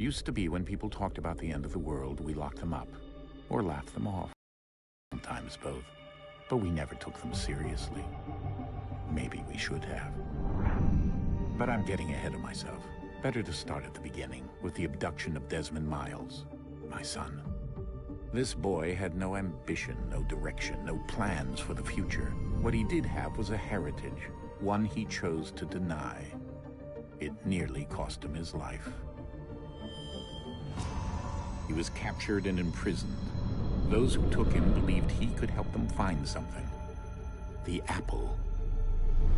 Used to be when people talked about the end of the world, we locked them up, or laughed them off. Sometimes both. But we never took them seriously. Maybe we should have. But I'm getting ahead of myself. Better to start at the beginning, with the abduction of Desmond Miles, my son. This boy had no ambition, no direction, no plans for the future. What he did have was a heritage, one he chose to deny. It nearly cost him his life. He was captured and imprisoned. Those who took him believed he could help them find something. The apple.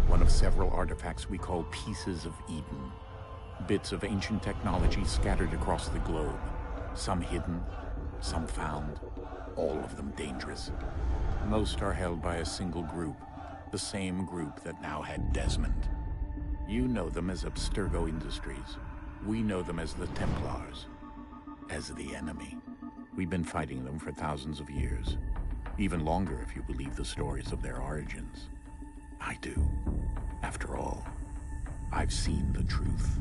One of several artifacts we call pieces of Eden. Bits of ancient technology scattered across the globe. Some hidden, some found, all of them dangerous. Most are held by a single group, the same group that now had Desmond. You know them as Abstergo Industries. We know them as the Templars, as the enemy. We've been fighting them for thousands of years, even longer if you believe the stories of their origins. I do. After all, I've seen the truth.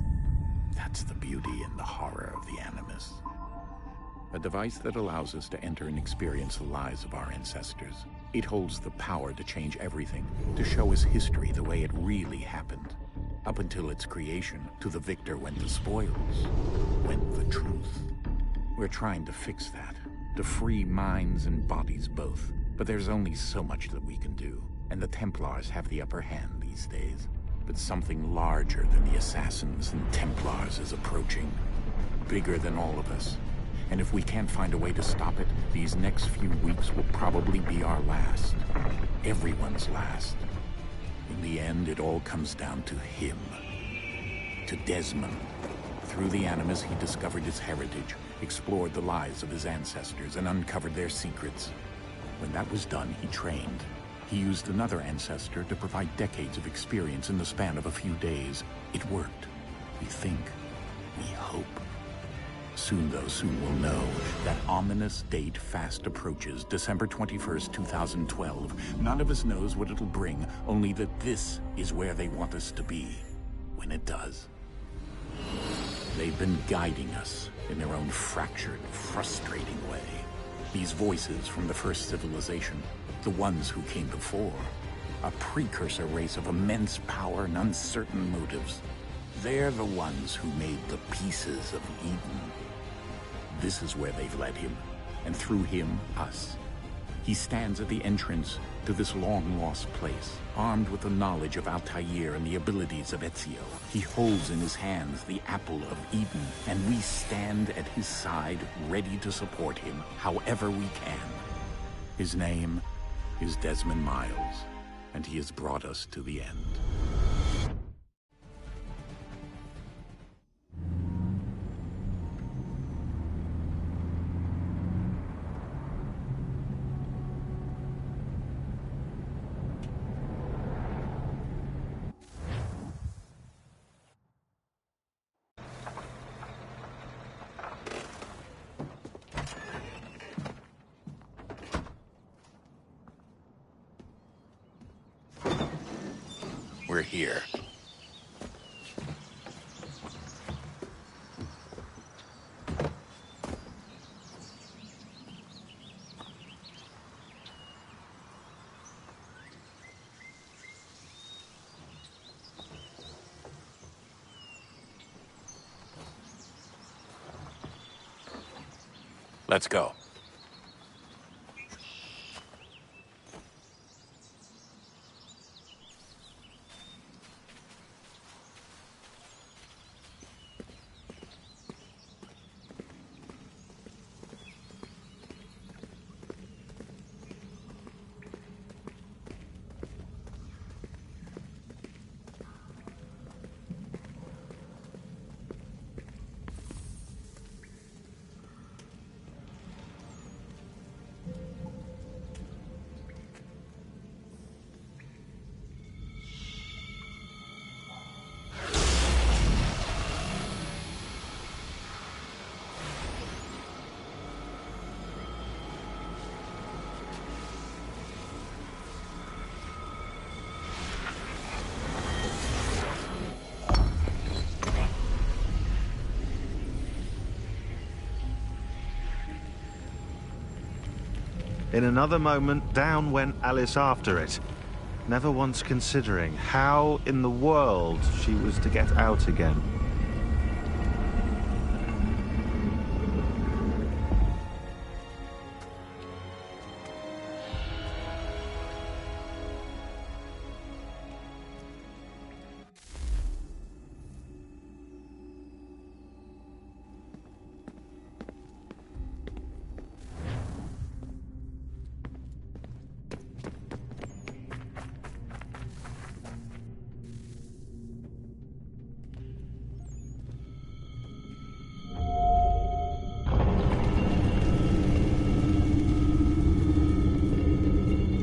That's the beauty and the horror of the Animus. A device that allows us to enter and experience the lives of our ancestors. It holds the power to change everything, to show us history the way it really happened. Up until its creation, to the victor went the spoils, went the truth. We're trying to fix that, to free minds and bodies both. But there's only so much that we can do, and the Templars have the upper hand these days. But something larger than the Assassins and Templars is approaching, bigger than all of us. And if we can't find a way to stop it, these next few weeks will probably be our last. Everyone's last. In the end, it all comes down to him. To Desmond. Through the Animus, he discovered his heritage, explored the lives of his ancestors, and uncovered their secrets. When that was done, he trained. He used another ancestor to provide decades of experience in the span of a few days. It worked. We think. We hope. Soon we'll know. That ominous date fast approaches, December 21st, 2012. None of us knows what it'll bring, only that this is where they want us to be, when it does. They've been guiding us in their own fractured, frustrating way. These voices from the first civilization, the ones who came before, a precursor race of immense power and uncertain motives. They're the ones who made the pieces of Eden. This is where they've led him, and through him, us. He stands at the entrance to this long-lost place, armed with the knowledge of Altair and the abilities of Ezio. He holds in his hands the apple of Eden, and we stand at his side, ready to support him however we can. His name is Desmond Miles, and he has brought us to the end. We're here. Let's go. In another moment, down went Alice after it, never once considering how in the world she was to get out again.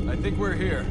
I think we're here.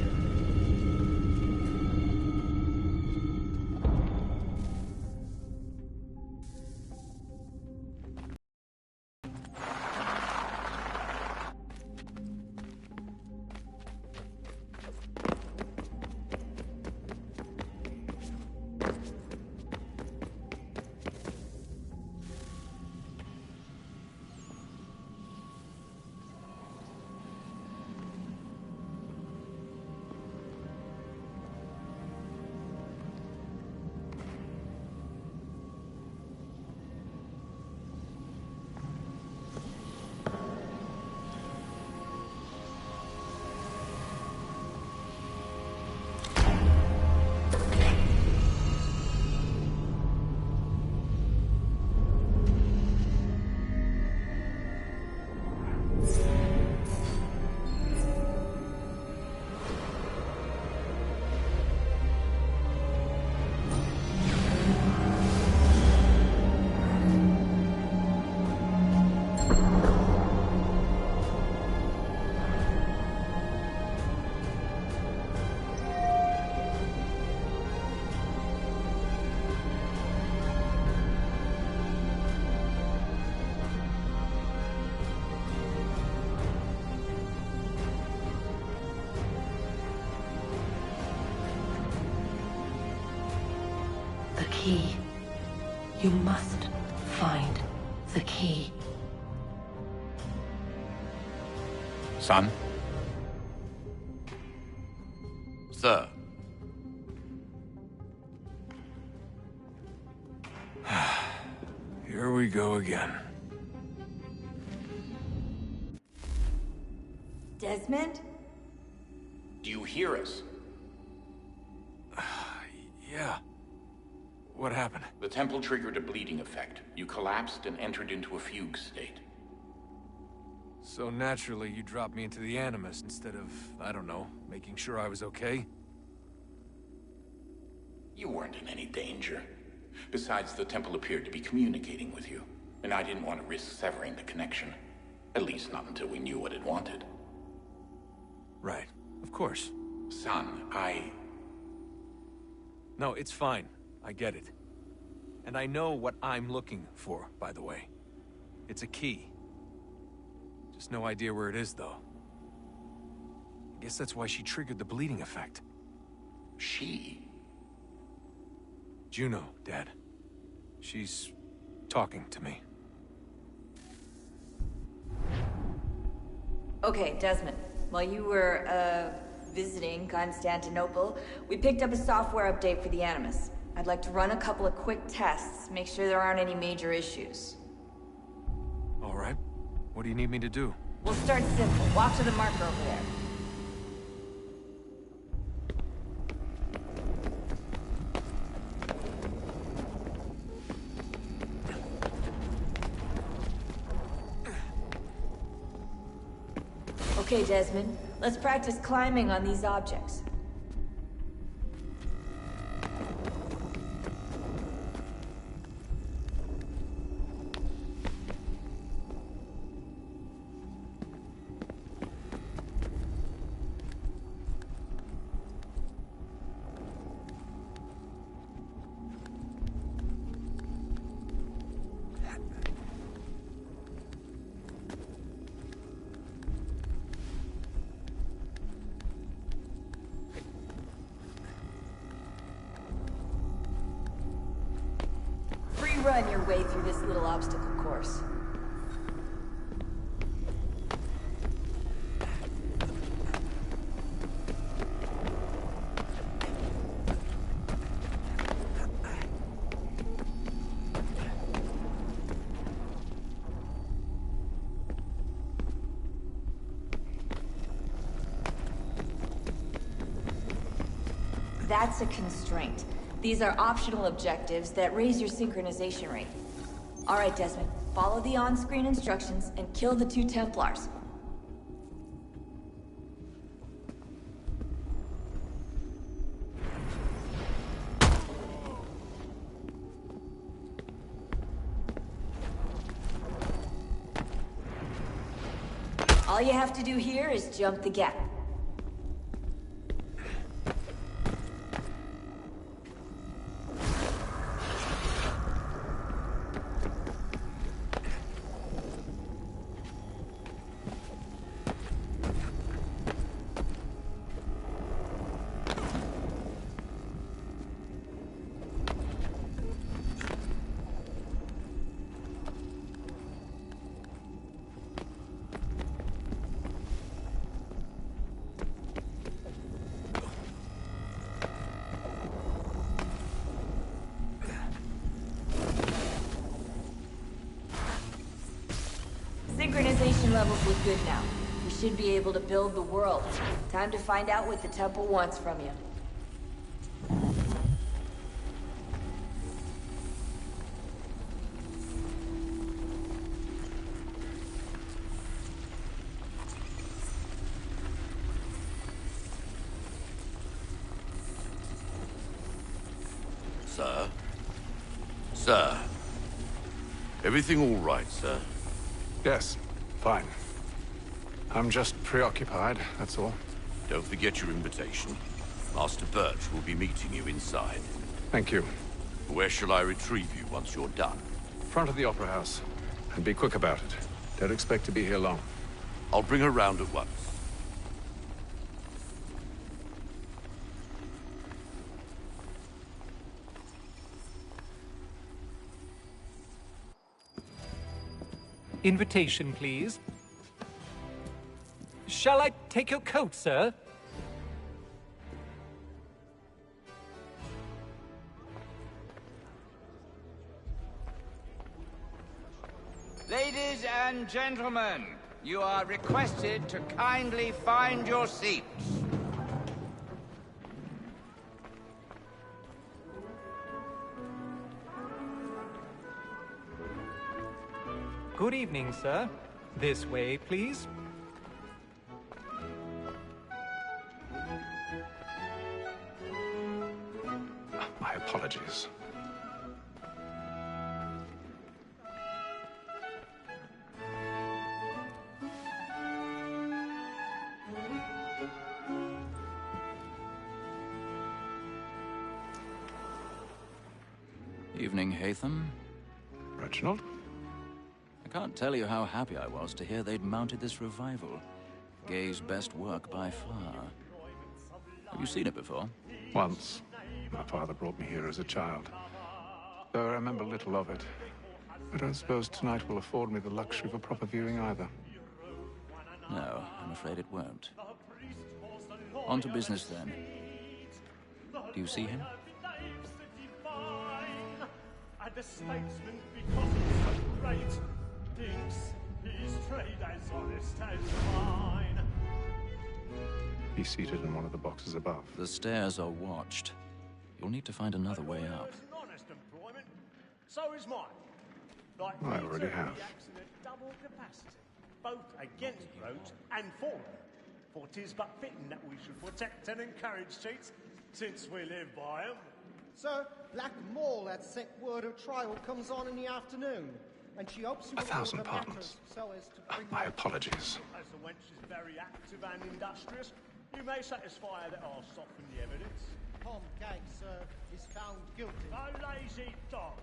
The key. You must find the key. Son? Sir. Here we go again. Desmond? Do you hear us? Yeah. What happened? The temple triggered a bleeding effect. You collapsed and entered into a fugue state. So naturally, you dropped me into the Animus instead of, I don't know, making sure I was okay? You weren't in any danger. Besides, the temple appeared to be communicating with you, and I didn't want to risk severing the connection. At least not until we knew what it wanted. Right. Of course. Son, No, it's fine. I get it. And I know what I'm looking for, by the way. It's a key. Just no idea where it is, though. I guess that's why she triggered the bleeding effect. She? Juno, Dad. She's talking to me. Okay, Desmond. While you were, visiting Constantinople, we picked up a software update for the Animus. I'd like to run a couple of quick tests, make sure there aren't any major issues. All right. What do you need me to do? We'll start simple. Walk to the marker over there. Okay, Desmond. Let's practice climbing on these objects. Run your way through this little obstacle course. That's a constraint. These are optional objectives that raise your synchronization rate. Alright, Desmond. Follow the on-screen instructions and kill the 2 Templars. All you have to do here is jump the gap. Synchronization levels look good now. We should be able to build the world. Time to find out what the temple wants from you. Sir? Sir? Everything all right, sir? Yes, fine. I'm just preoccupied, that's all. Don't forget your invitation. Master Birch will be meeting you inside. Thank you. Where shall I retrieve you once you're done? Front of the Opera House. And be quick about it. Don't expect to be here long. I'll bring her round at once. Invitation, please. Shall I take your coat, sir? Ladies and gentlemen, you are requested to kindly find your seats. Good evening, sir. This way, please. My apologies. Evening, Hatham. Reginald? I can't tell you how happy I was to hear they'd mounted this revival. Gay's best work by far. Have you seen it before? Once. My father brought me here as a child. Though I remember little of it. I don't suppose tonight will afford me the luxury of a proper viewing either. No, I'm afraid it won't. On to business then. Do you see him? And the statesman, because he's so great, thinks his trade as honest as mine. He's seated in one of the boxes above. The stairs are watched. You'll need to find another way up. It's an honest employment. So is mine. Like I already have. acts in a double capacity, both against roads and for them. For 'tis but fitting that we should protect and encourage cheats, since we live by 'em. Sir, Black Mall had sent word of trial comes on in the afternoon, and she hopes you will 1,000 order pardons. matters so as to bring My her- apologies. As the wench is very active and industrious, you may satisfy her that I'll soften the evidence. Tom Gag, sir, is found guilty. A lazy dog.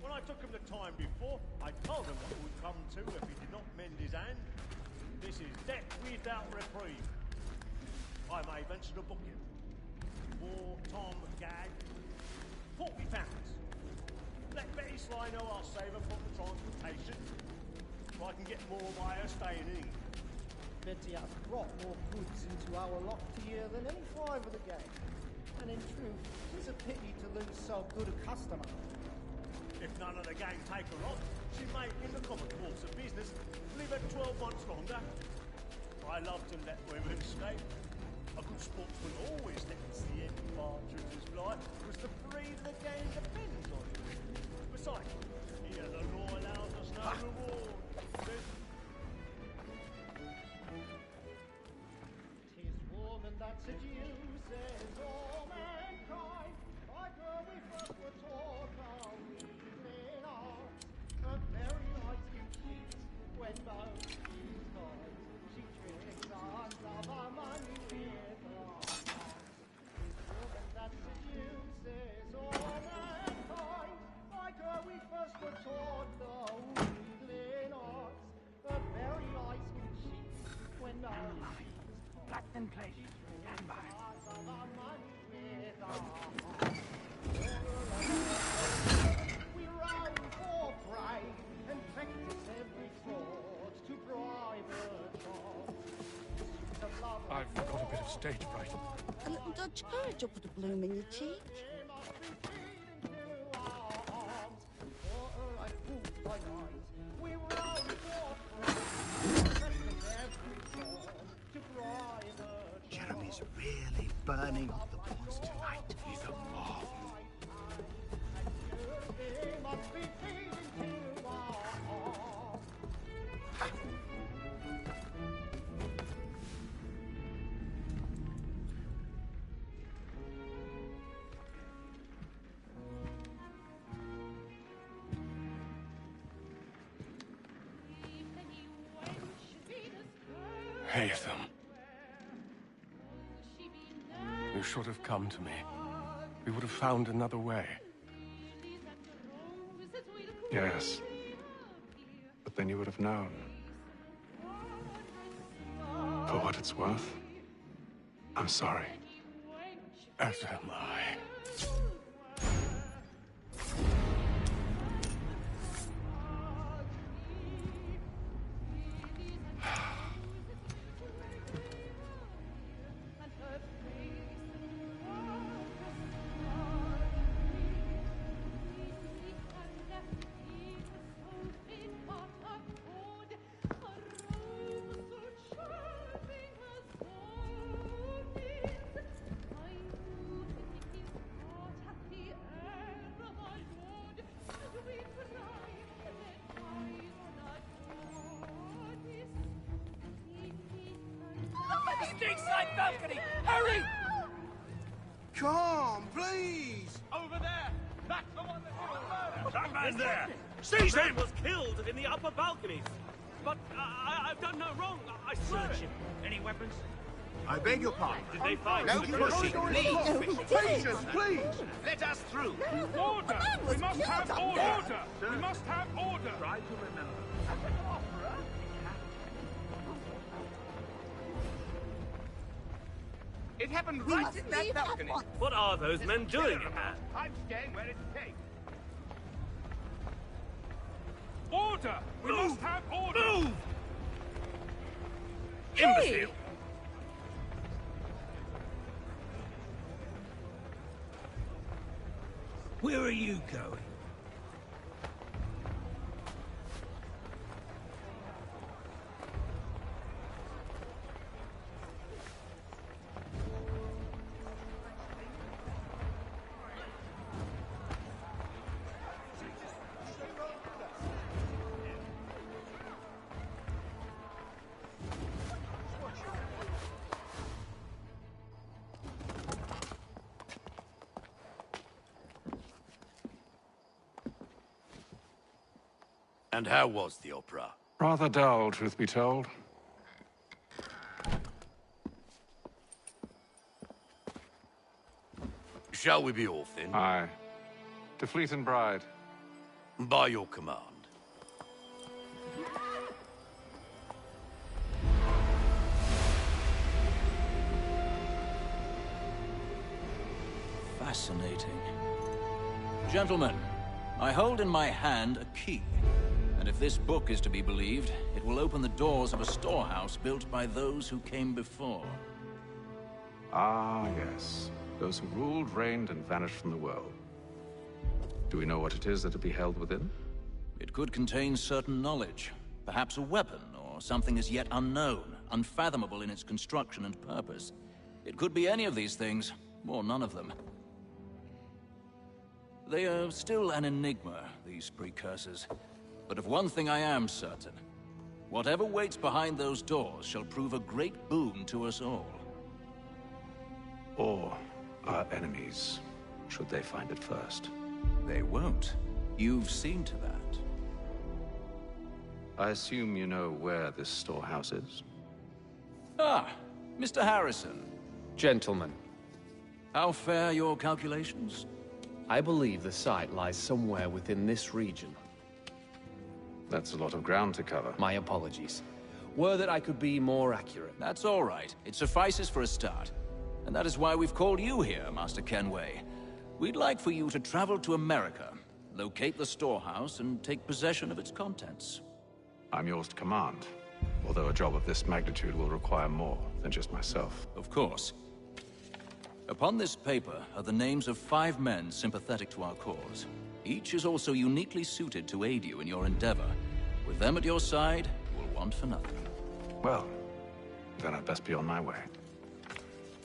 When I took him the time before, I told him what would come to if he did not mend his hand. This is death without reprieve. I may venture to book him. For Tom Gag, £40. Let Betty Sly know I'll save her from the transportation. So I can get more by her staying in England. Betty has brought more goods into our lot here than any five of the gang. And in truth, it's a pity to lose so good a customer. If none of the gang take her on, she may, in the common course of business, live her 12 months longer. I love to let women escape. A good sportsman always lets the end partridges fly, because the breed of the game depends on it. Besides, here the law allows us no reward. Tis woman that seduces all mankind, like her we first were taught our weakling arts. A very nice cheat when most is kind. She tricks us of our money with her heart. Tis woman that seduces all mankind, like her we first were taught the weakling arts. A very nice cheat when most is kind. Captain Place, stand by. We run for prey and practice every fraud to bribe a child. I've got a bit of stage fright. A little Dutch courage will put a bloom in your cheek. We run for prey and practice every fraud to bribe a Jeremy's really burning up the pawns tonight. He's a mob. They must be feeding to our heart. Haytham. You should have come to me. We would have found another way. Yes. But then you would have known. For what it's worth, I'm sorry. As am I. Stateside balcony! Hurry! Come, please! Over there! That's the one that That man there! Seize him! Was killed in the upper balconies. But I've done no wrong. I searched him. Any weapons? I beg your pardon. Did they find No the pushing, please! Patience, please! Let us through. Order! We must have order! We must have order! Try to remember. It happened right in that balcony. What are those men doing in there? I'm staying where it's safe. Order! We must have order! Move! Imbecile! Where are you going? And how was the opera? Rather dull, truth be told. Shall we be off then? Aye. To Fleet and Bride. By your command. Fascinating. Gentlemen, I hold in my hand a key. And if this book is to be believed, it will open the doors of a storehouse built by those who came before. Ah, yes. Those who ruled, reigned, and vanished from the world. Do we know what it is that will be held within? It could contain certain knowledge. Perhaps a weapon, or something as yet unknown, unfathomable in its construction and purpose. It could be any of these things, or none of them. They are still an enigma, these precursors. But of one thing I am certain. Whatever waits behind those doors shall prove a great boon to us all. Or our enemies, should they find it first. They won't. You've seen to that. I assume you know where this storehouse is? Ah, Mr. Harrison. Gentlemen. How fare your calculations? I believe the site lies somewhere within this region. That's a lot of ground to cover. My apologies. Were that I could be more accurate. That's all right. It suffices for a start. And that is why we've called you here, Master Kenway. We'd like for you to travel to America, locate the storehouse, and take possession of its contents. I'm yours to command, although a job of this magnitude will require more than just myself. Of course. Upon this paper are the names of 5 men sympathetic to our cause. Each is also uniquely suited to aid you in your endeavor. With them at your side, you will want for nothing. Well, then I'd best be on my way.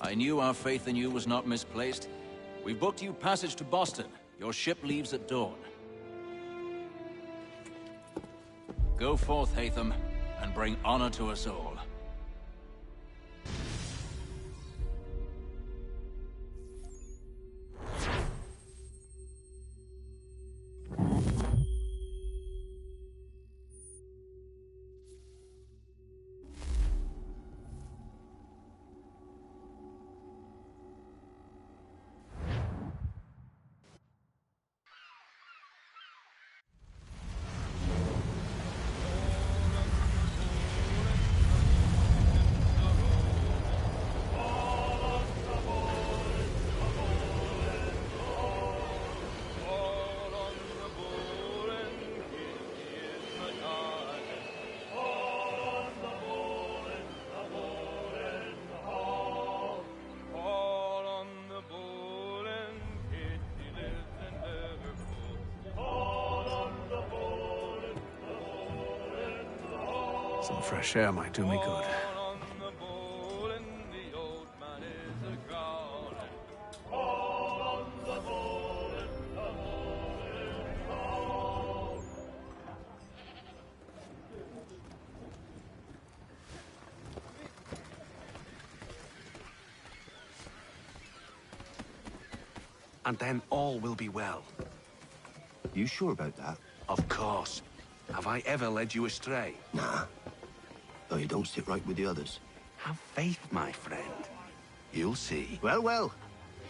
I knew our faith in you was not misplaced. We've booked you passage to Boston. Your ship leaves at dawn. Go forth, Hatham, and bring honor to us all. Some fresh air might do me good. And then all will be well. You sure about that? Of course. Have I ever led you astray? Nah. Though you don't sit right with the others. Have faith, my friend. You'll see. Well, well.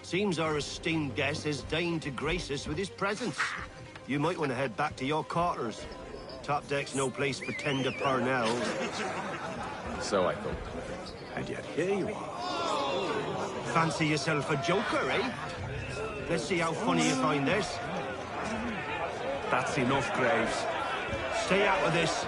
Seems our esteemed guest has deigned to grace us with his presence. You might want to head back to your quarters. Top deck's no place for tender parnells. So I thought. And yet here you are. Fancy yourself a joker, eh? Let's see how funny you find this. That's enough, Graves. Stay out of this.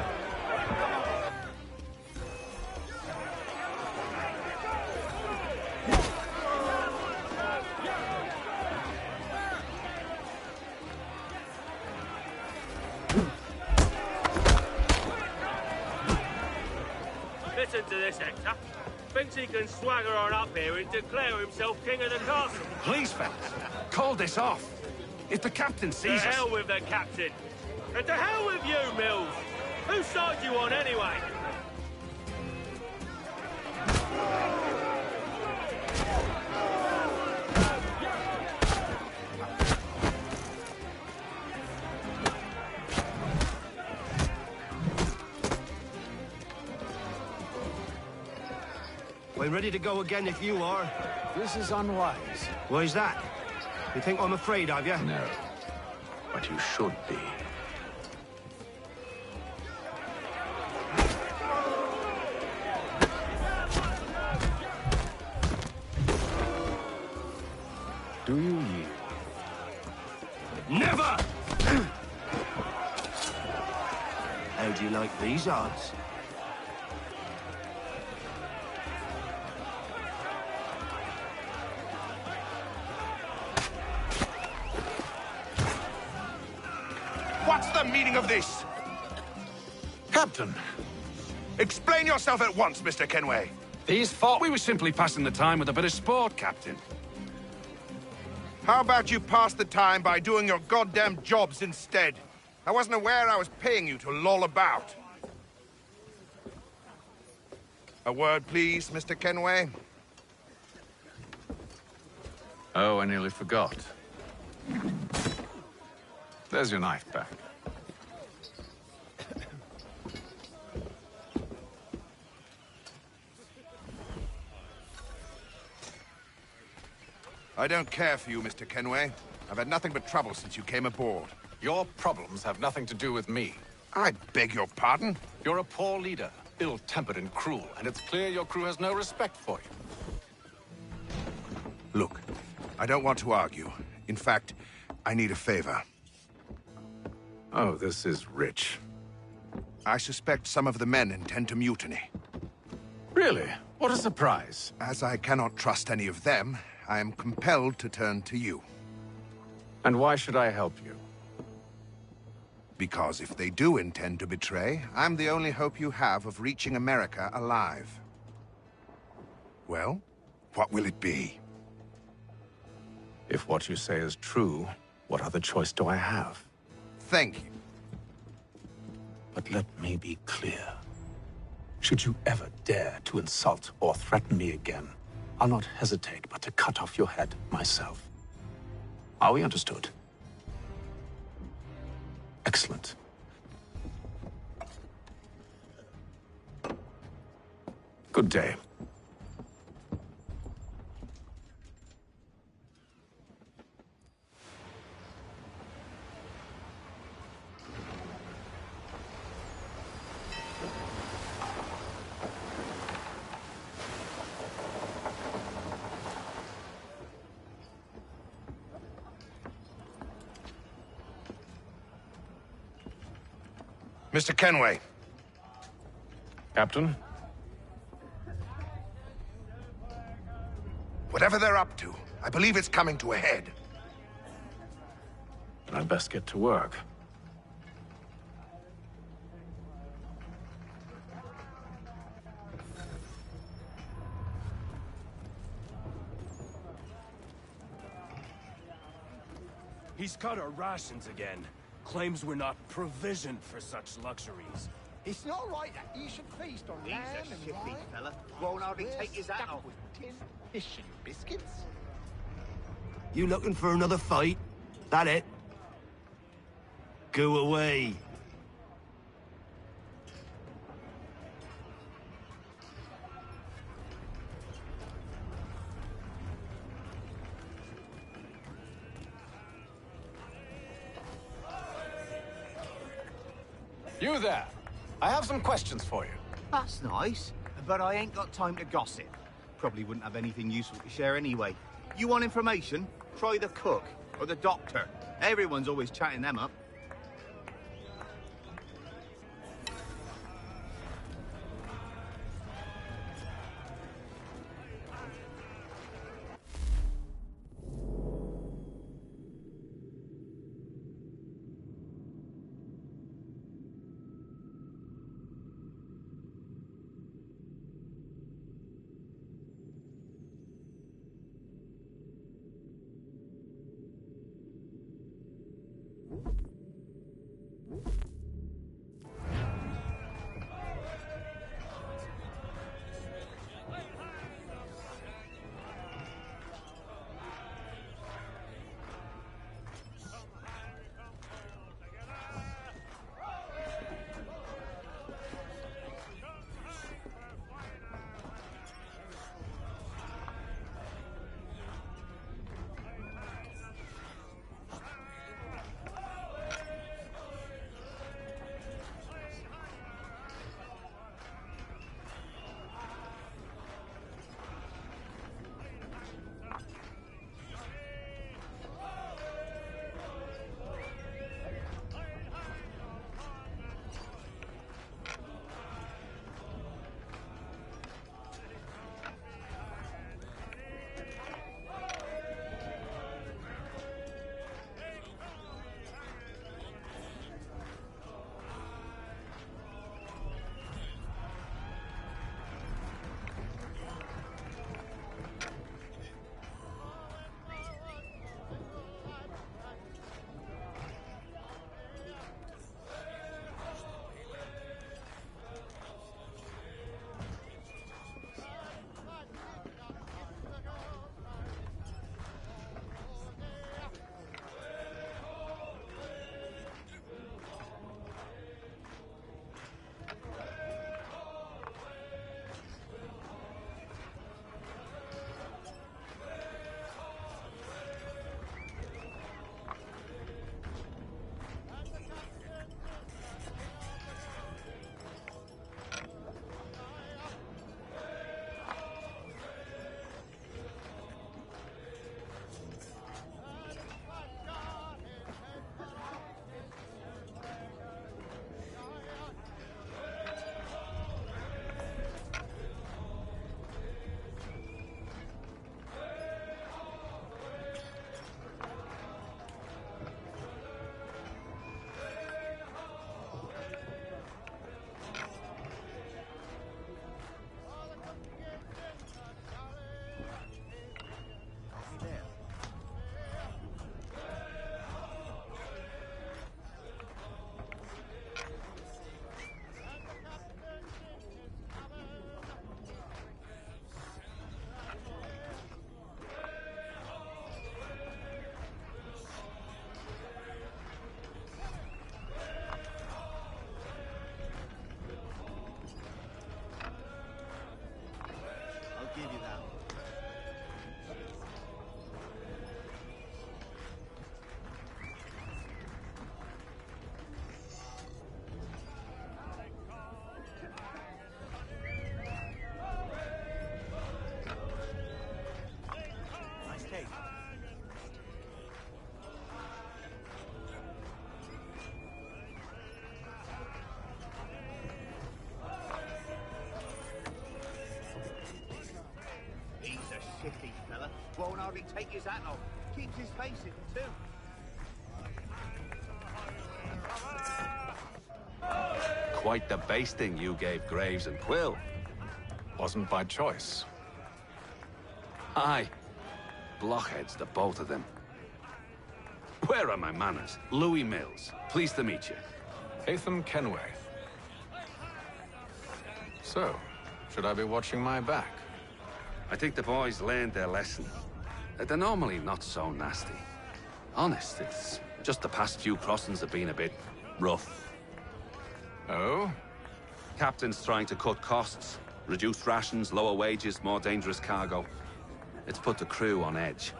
Listen to this, Hector. Thinks he can swagger on up here and declare himself king of the castle. Please, fellas, call this off. If the captain sees To us... hell with the captain. And to hell with you, Mills. Whose side you on, anyway? We're ready to go again if you are. This is unwise. Why's that? You think I'm afraid of you? No. But you should be. Do you yield? Never! How do you like these odds? What's the meaning of this? Captain, explain yourself at once, Mr. Kenway. These fought. We were simply passing the time with a bit of sport, Captain. How about you pass the time by doing your goddamn jobs instead? I wasn't aware I was paying you to loll about. A word, please, Mr. Kenway. Oh, I nearly forgot. There's your knife back. I don't care for you, Mr. Kenway. I've had nothing but trouble since you came aboard. Your problems have nothing to do with me. I beg your pardon? You're a poor leader, ill-tempered and cruel, and it's clear your crew has no respect for you. Look, I don't want to argue. In fact, I need a favor. Oh, this is rich. I suspect some of the men intend to mutiny. Really? What a surprise. As I cannot trust any of them, I am compelled to turn to you. And why should I help you? Because if they do intend to betray, I'm the only hope you have of reaching America alive. Well, what will it be? If what you say is true, what other choice do I have? Thank you. But let me be clear. Should you ever dare to insult or threaten me again, I'll not hesitate but to cut off your head myself. Are we understood? Excellent. Good day. Mr. Kenway. Captain? Whatever they're up to, I believe it's coming to a head. I'd best get to work. He's cut our rations again. Claims we're not provisioned for such luxuries. It's not right that you should feast on lamb and shifty wine. fella. Won't hardly take his hat off. With tin, fish and biscuits. You looking for another fight? That it? Go away. You there! I have some questions for you. That's nice, but I ain't got time to gossip. Probably wouldn't have anything useful to share anyway. You want information? Try the cook or the doctor. Everyone's always chatting them up. hardly take his hat off. Keeps his face in, too. Quite the basting you gave Graves and Quill. Wasn't by choice. Aye. Blockheads, the both of them. Where are my manners? Louis Mills. Pleased to meet you. Hatham Kenway. So, should I be watching my back? I think the boys learned their lesson. They're normally not so nasty. Honest, it's just the past few crossings have been a bit rough. Oh? Captain's trying to cut costs. Reduce rations, lower wages, more dangerous cargo. It's put the crew on edge.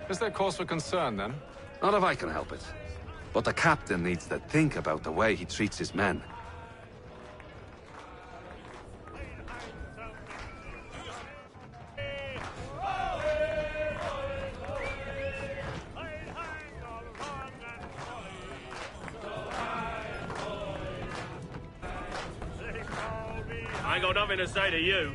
Is there cause for concern, then? Not if I can help it. But the captain needs to think about the way he treats his men. I ain't got nothing to say to you.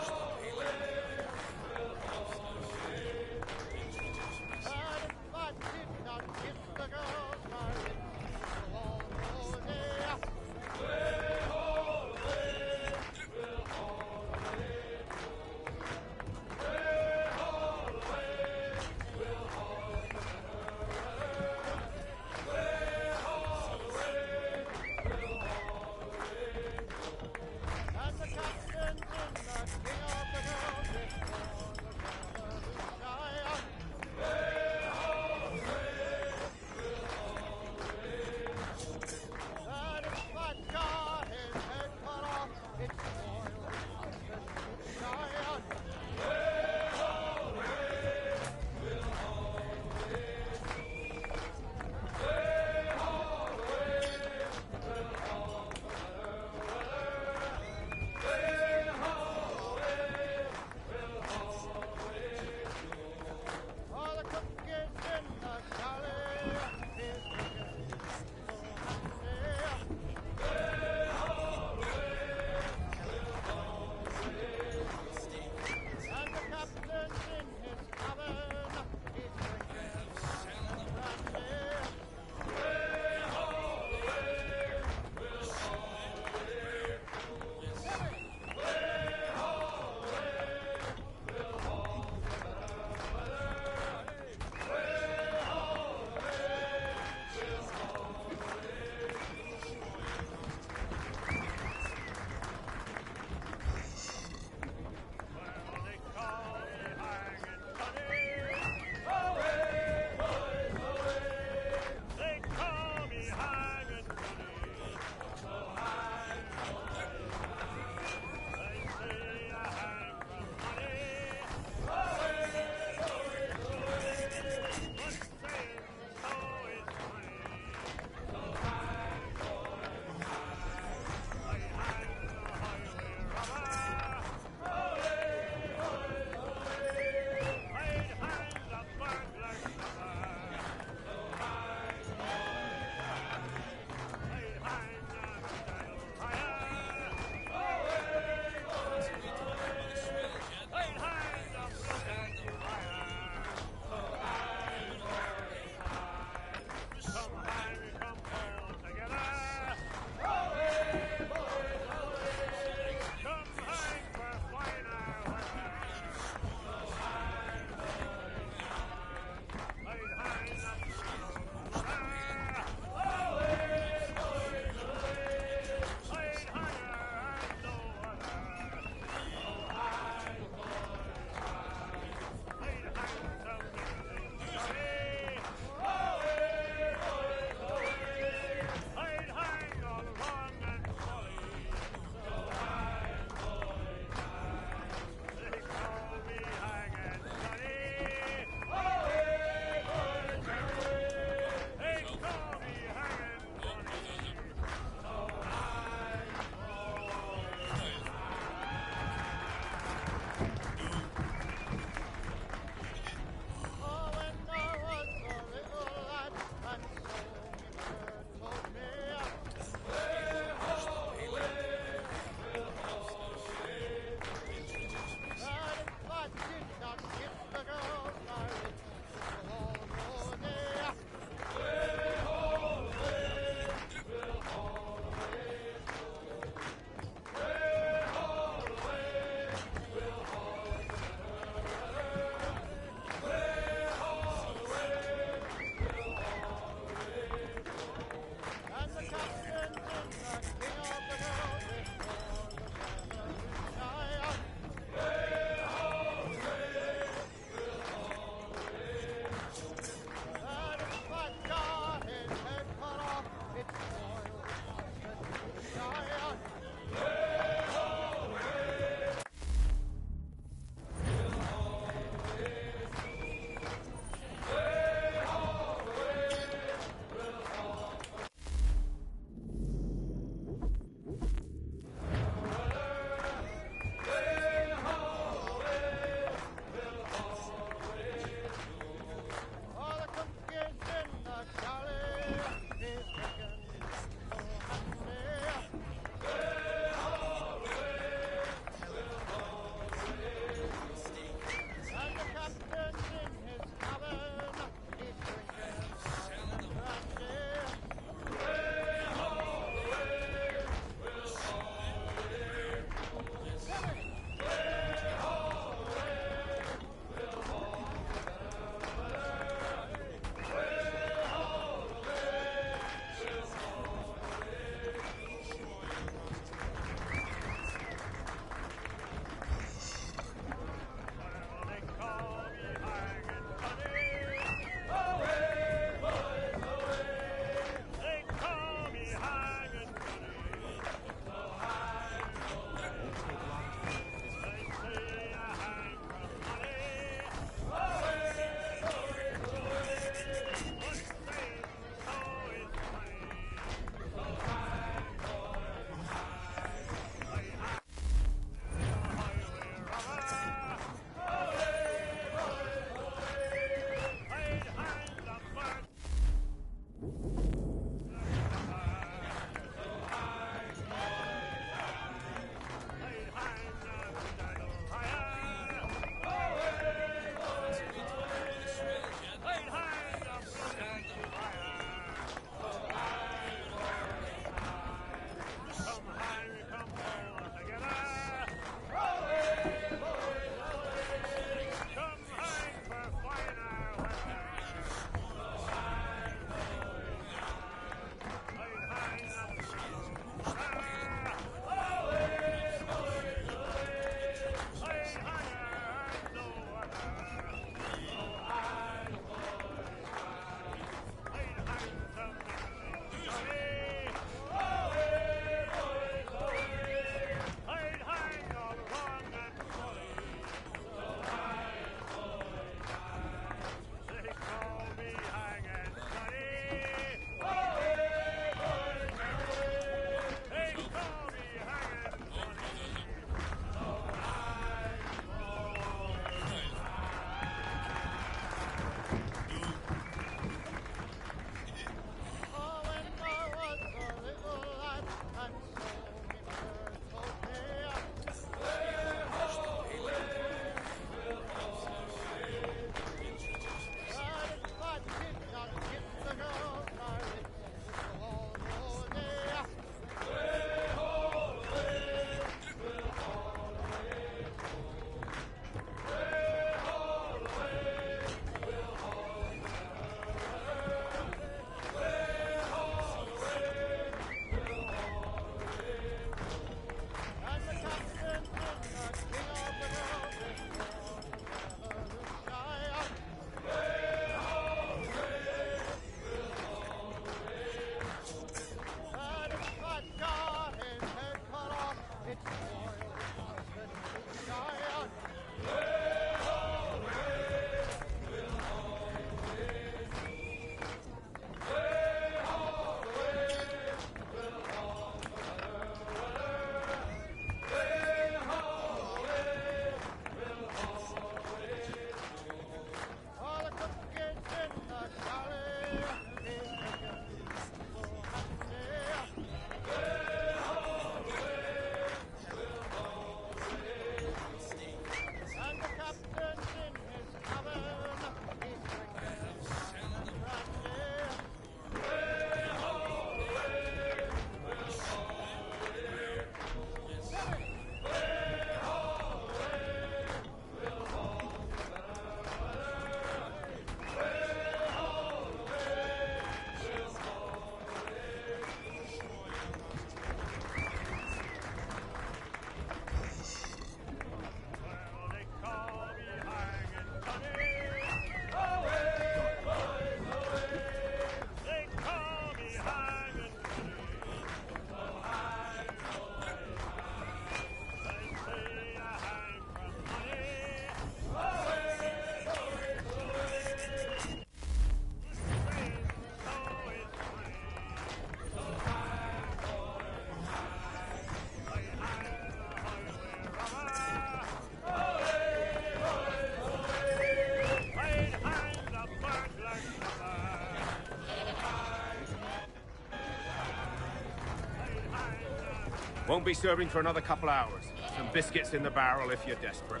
Won't be serving for another couple hours. Some biscuits in the barrel if you're desperate.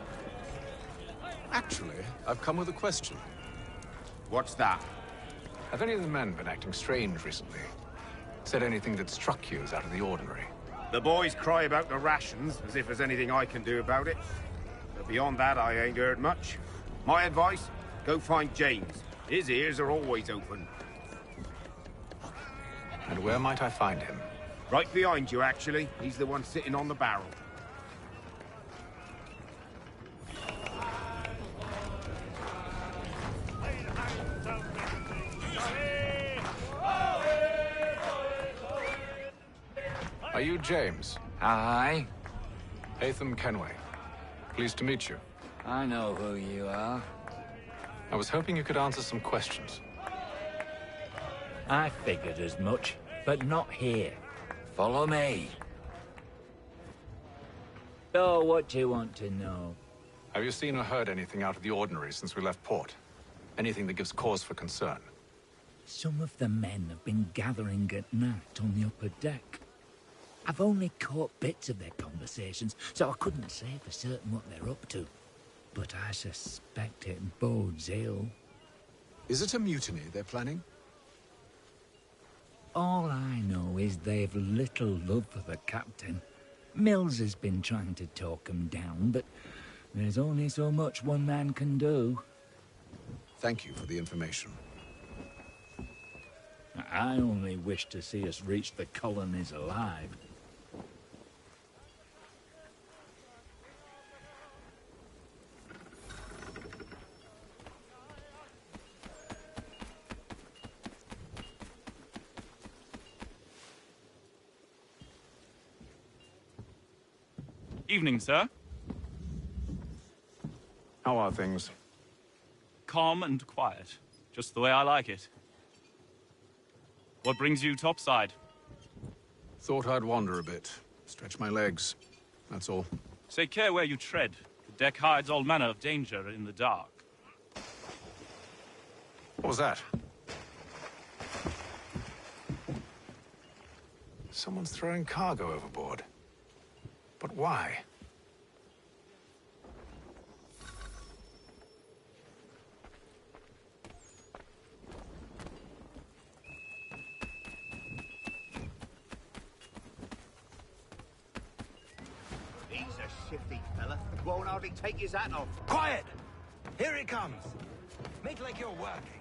Actually, I've come with a question. What's that? Have any of the men been acting strange recently? Said anything that struck you as out of the ordinary? The boys cry about the rations, as if there's anything I can do about it. But beyond that, I ain't heard much. My advice? Go find James. His ears are always open. And where might I find him? Right behind you, actually. He's the one sitting on the barrel. Are you James? Aye. Hatham Kenway. Pleased to meet you. I know who you are. I was hoping you could answer some questions. I figured as much, but not here. Follow me. So, what do you want to know? Have you seen or heard anything out of the ordinary since we left port? Anything that gives cause for concern? Some of the men have been gathering at night on the upper deck. I've only caught bits of their conversations, so I couldn't say for certain what they're up to. But I suspect it bodes ill. Is it a mutiny they're planning? All I know is they've little love for the captain. Mills has been trying to talk him down, but there's only so much one man can do. Thank you for the information. I only wish to see us reach the colonies alive. Evening, sir. How are things? Calm and quiet. Just the way I like it. What brings you topside? Thought I'd wander a bit. Stretch my legs. That's all. Take care where you tread. The deck hides all manner of danger in the dark. What was that? Someone's throwing cargo overboard. But why? He's a shifty fella. Won't hardly take his hat off. Quiet! Here he comes. Make like you're working.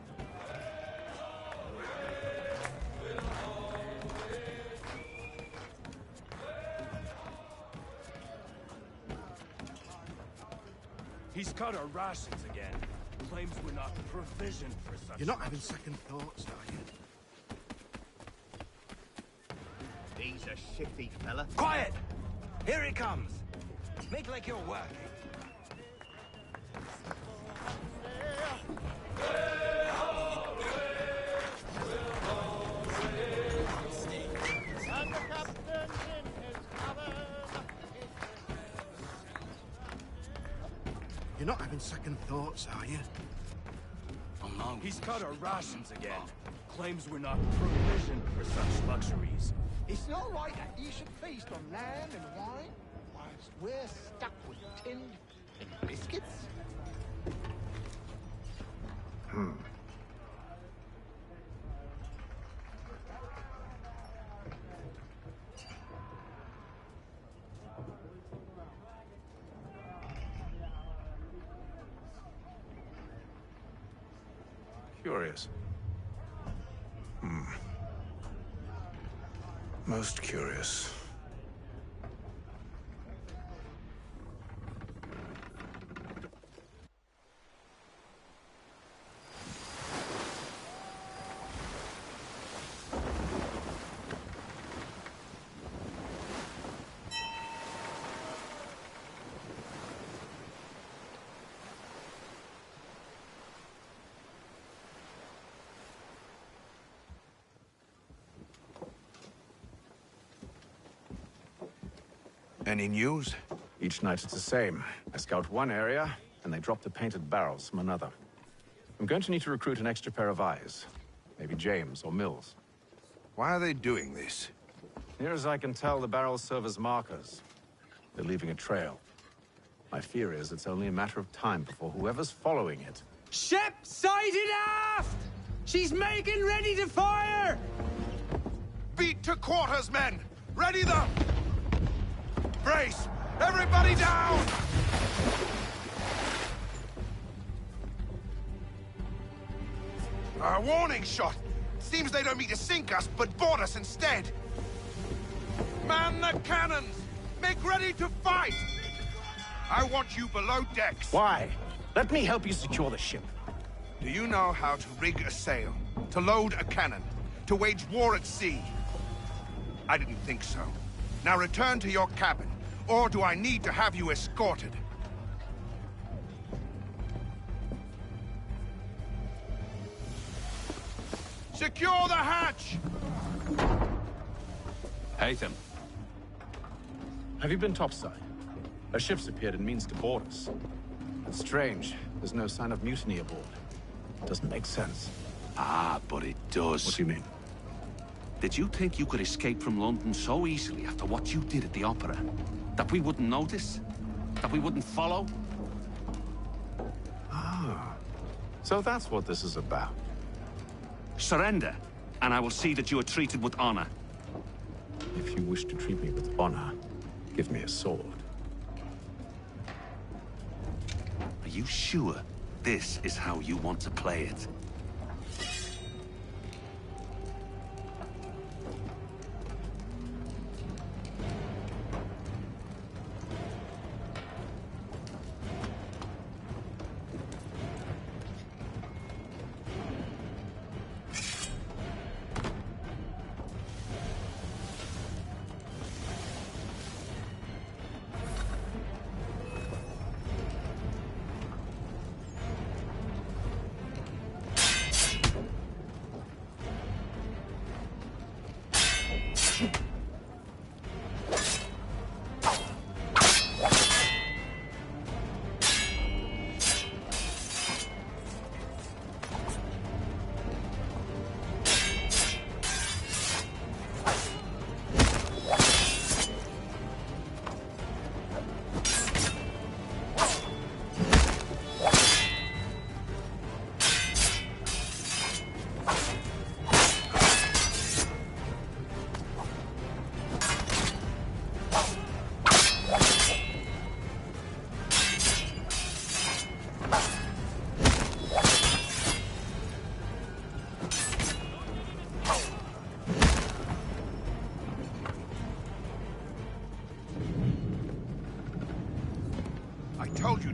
He's cut our rations again. Claims we're not provisioned for such... You're not having second thoughts, are you? He's a shifty fella. Quiet! Here he comes. Make like you're working. You're not having second thoughts, are you? Oh no. He's cut our rations again. Claims we're not provisioned for such luxuries. It's not right that you should feast on lamb and wine, whilst we're stuck with tinned and biscuits. Curious. Most curious. Any news? Each night it's the same. I scout one area, and they drop the painted barrels from another. I'm going to need to recruit an extra pair of eyes. Maybe James or Mills. Why are they doing this? Near as I can tell, the barrels serve as markers. They're leaving a trail. My fear is it's only a matter of time before whoever's following it... Ship sighted aft! She's making ready to fire! Beat to quarters, men! Ready the... Brace! Everybody down! A warning shot! Seems they don't mean to sink us, but board us instead! Man the cannons! Make ready to fight! I want you below decks. Why? Let me help you secure the ship. Do you know how to rig a sail? To load a cannon? To wage war at sea? I didn't think so. Now return to your cabin, or do I need to have you escorted? Secure the hatch! Haytham. Have you been topside? A ship's appeared and means to board us. It's strange. There's no sign of mutiny aboard. Doesn't make sense. Ah, but it does. What do you mean? Did you think you could escape from London so easily after what you did at the opera? That we wouldn't notice? That we wouldn't follow? Ah. So that's what this is about. Surrender, and I will see that you are treated with honor. If you wish to treat me with honor, give me a sword. Are you sure this is how you want to play it?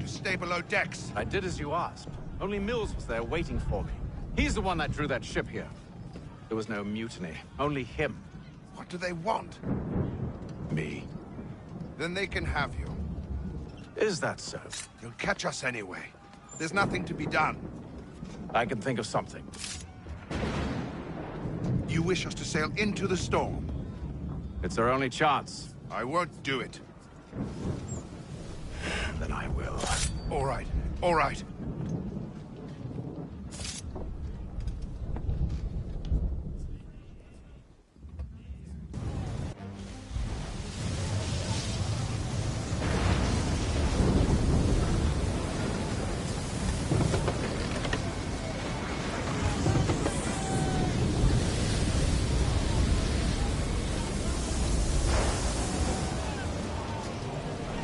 Stay below decks. I did as you asked. Only Mills was there waiting for me. He's the one that drew that ship here. There was no mutiny, only him. What do they want? Me. Then they can have you. Is that so? You'll catch us anyway. There's nothing to be done. I can think of something. You wish us to sail into the storm? It's our only chance. I won't do it. Then I will. All right, all right.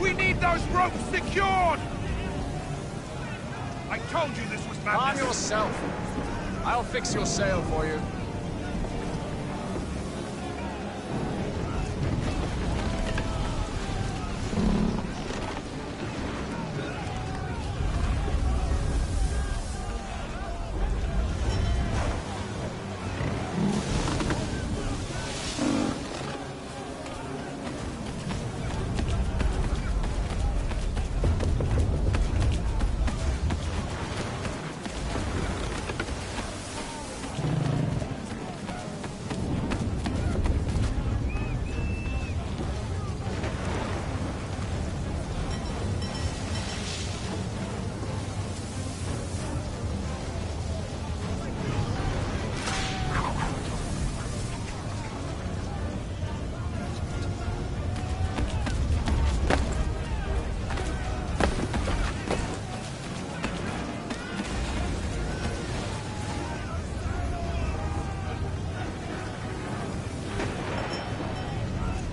We need those ropes secured! I told you this was madness. Arm yourself. I'll fix your sail for you.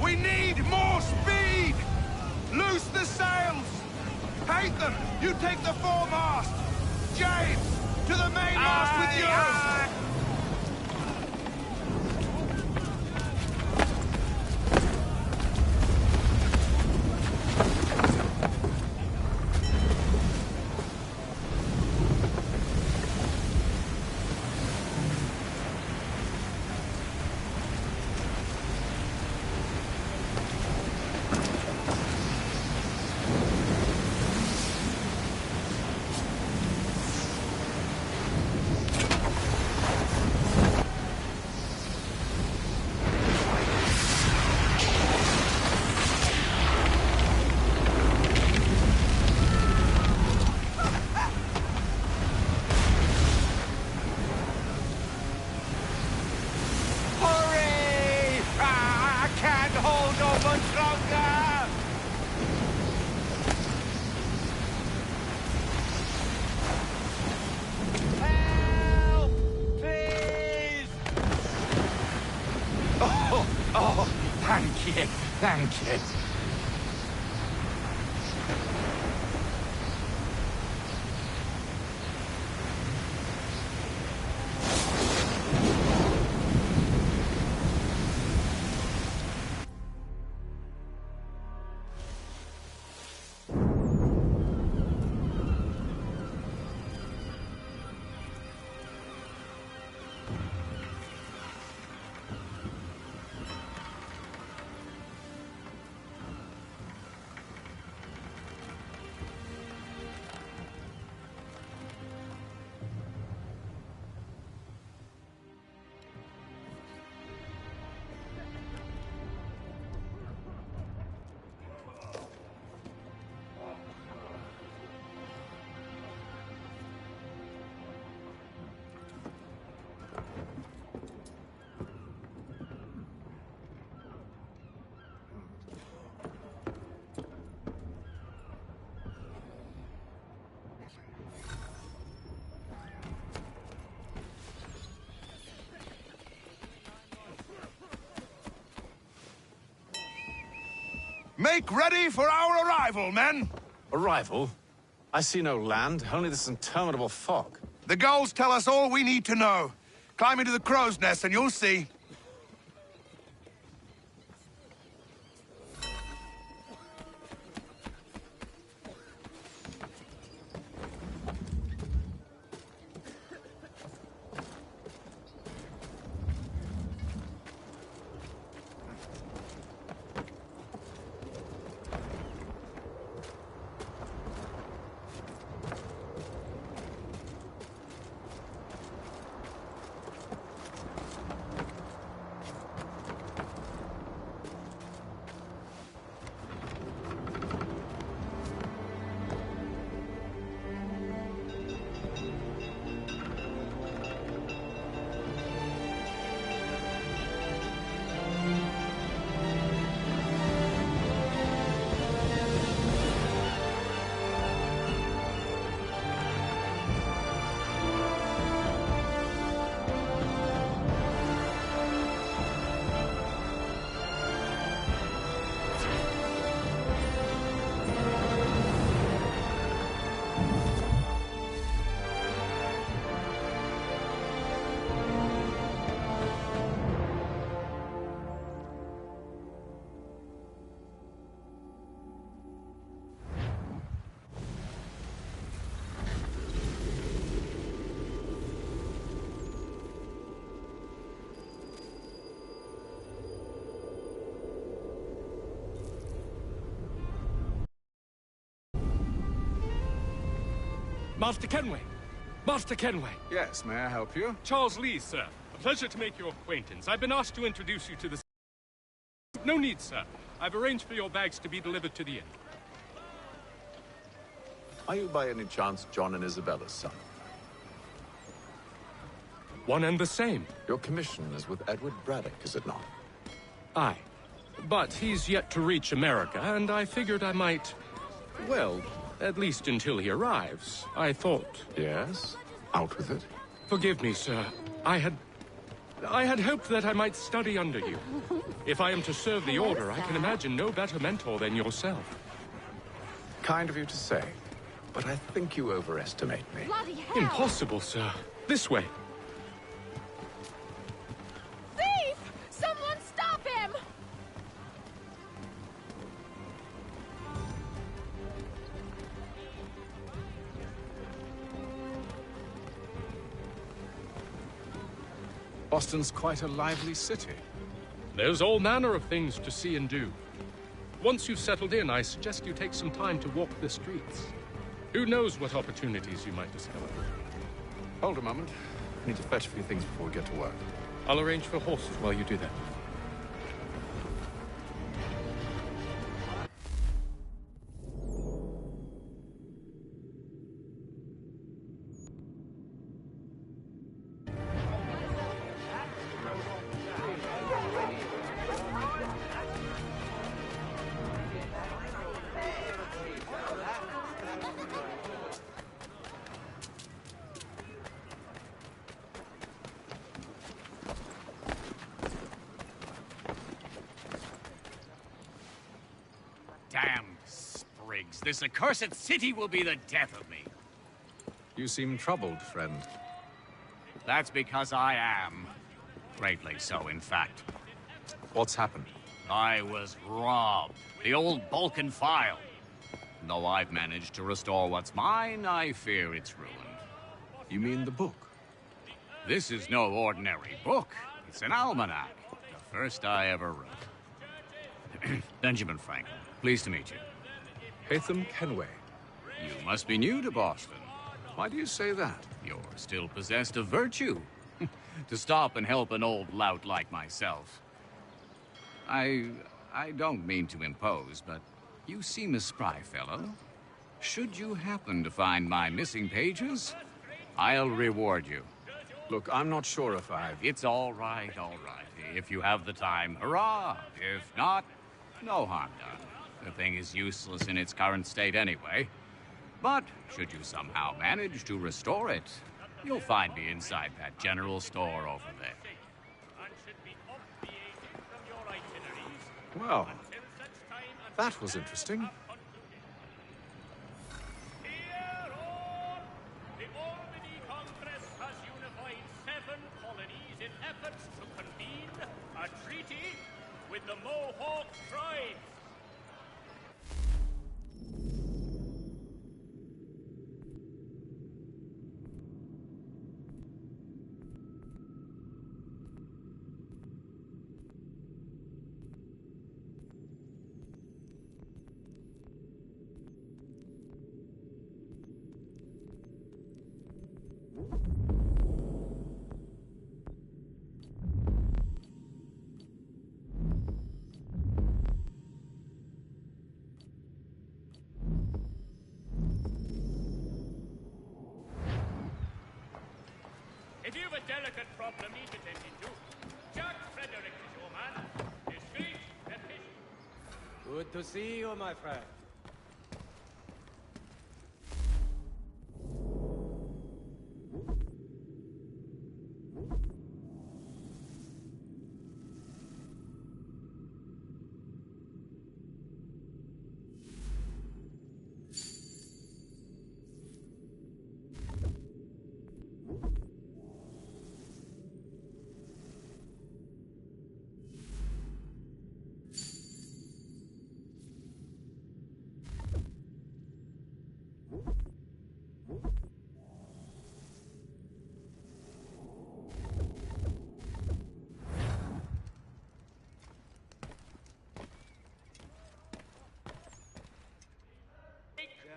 We need more speed! Loose the sails! Hate them! You take the foremast! James, to the mainmast with you! Thank you. Make ready for our arrival, men! Arrival? I see no land, only this interminable fog. The gulls tell us all we need to know. Climb into the crow's nest and you'll see. Master Kenway! Master Kenway! Yes, may I help you? Charles Lee, sir. A pleasure to make your acquaintance. I've been asked to introduce you to the... No need, sir. I've arranged for your bags to be delivered to the inn. Are you by any chance John and Isabella's son? One and the same. Your commission is with Edward Braddock, is it not? Aye. But he's yet to reach America, and I figured I might... Well, at least until he arrives, I thought... Yes? Out with it. Forgive me, sir. I had... I had hoped that I might study under you. If I am to serve the Order, I can imagine no better mentor than yourself. Kind of you to say, but I think you overestimate me. Bloody hell! Impossible, sir. This way. Thief! Someone stop him! Boston's quite a lively city. There's all manner of things to see and do. Once you've settled in, I suggest you take some time to walk the streets. Who knows what opportunities you might discover. Hold a moment. I need to fetch a few things before we get to work. I'll arrange for horses while you do that. Damn sprigs. This accursed city will be the death of me. You seem troubled, friend. That's because I am. Greatly so, in fact. What's happened? I was robbed. The old Balkan file. Though I've managed to restore what's mine, I fear it's ruined. You mean the book? This is no ordinary book. It's an almanac. The first I ever wrote. Benjamin Franklin. Pleased to meet you. Hatham Kenway. You must be new to Boston. Why do you say that? You're still possessed of virtue. To stop and help an old lout like myself. I don't mean to impose, but you seem a spry fellow. Should you happen to find my missing pages, I'll reward you. Look, I'm not sure if I've... It's all right, all right. If you have the time, hurrah. If not, no harm done. The thing is useless in its current state anyway. But should you somehow manage to restore it, you'll find me inside that general store over there. Well, that was interesting. A treaty with the Mohawk tribes. If you've a delicate problem need attending to, Jack Frederick is your man. Discreet, efficient. Good to see you, my friend.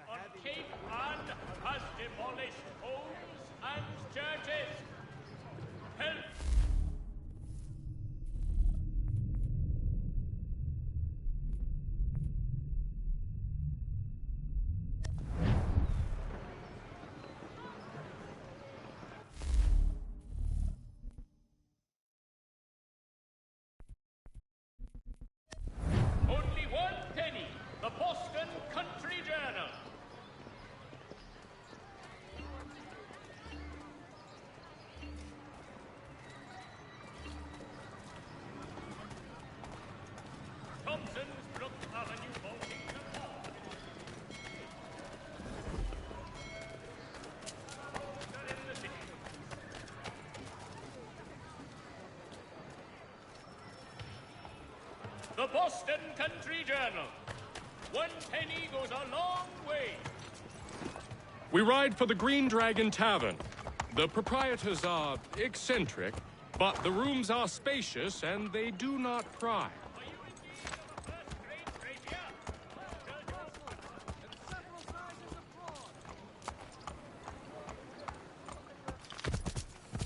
On Cape Ann has demolished homes and churches. Help! Only one penny. The Boston Country Journal. Boston Country Journal. 1 penny goes a long way. We ride for the Green Dragon Tavern. The proprietors are eccentric, but the rooms are spacious and they do not pry.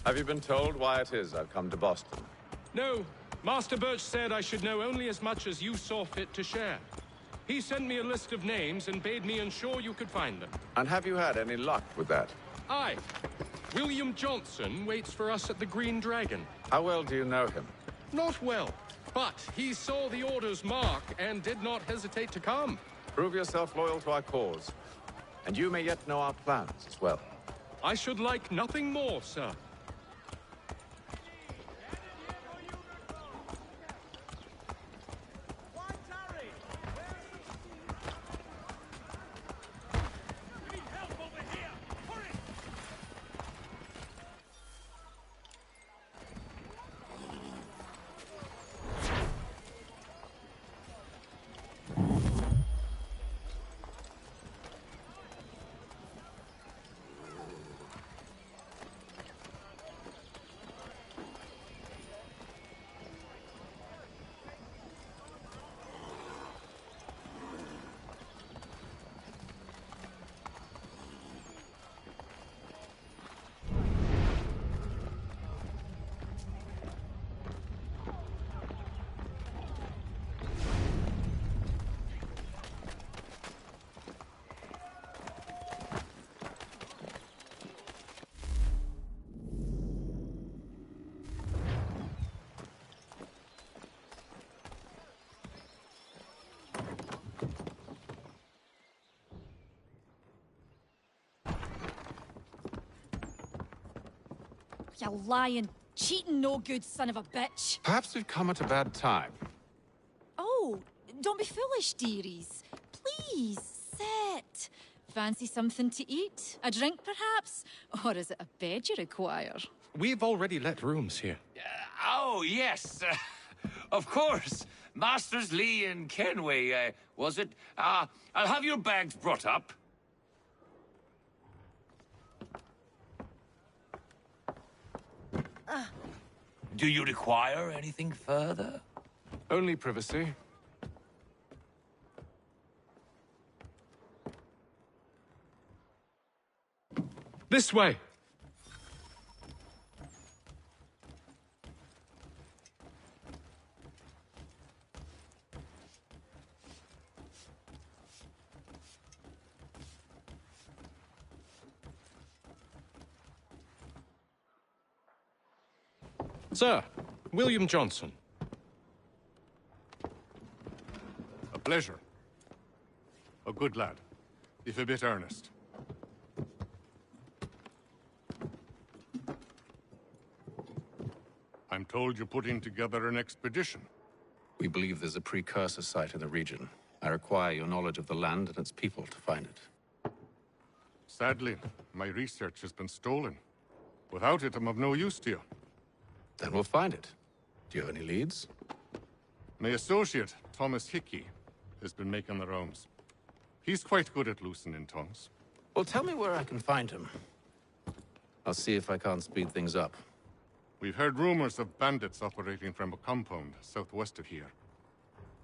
Have you been told why it is I've come to Boston? No. Master Birch said I should know only as much as you saw fit to share. He sent me a list of names and bade me ensure you could find them. And have you had any luck with that? Aye. William Johnson waits for us at the Green Dragon. How well do you know him? Not well, but he saw the order's mark and did not hesitate to come. Prove yourself loyal to our cause. And you may yet know our plans as well. I should like nothing more, sir. You lying, cheating, no good son of a bitch. Perhaps we've come at a bad time. Oh, don't be foolish, dearies. Please, sit. Fancy something to eat? A drink, perhaps? Or is it a bed you require? We've already let rooms here. Oh, yes. Of course. Masters Lee and Kenway, was it? I'll have your bags brought up. Do you require anything further? Only privacy. This way. Sir, William Johnson. A pleasure. A good lad, if a bit earnest. I'm told you're putting together an expedition. We believe there's a precursor site in the region. I require your knowledge of the land and its people to find it. Sadly, my research has been stolen. Without it, I'm of no use to you. Then we'll find it. Do you have any leads? My associate, Thomas Hickey, has been making the rounds. He's quite good at loosening tongues. Well, tell me where I can find him. I'll see if I can't speed things up. We've heard rumors of bandits operating from a compound southwest of here.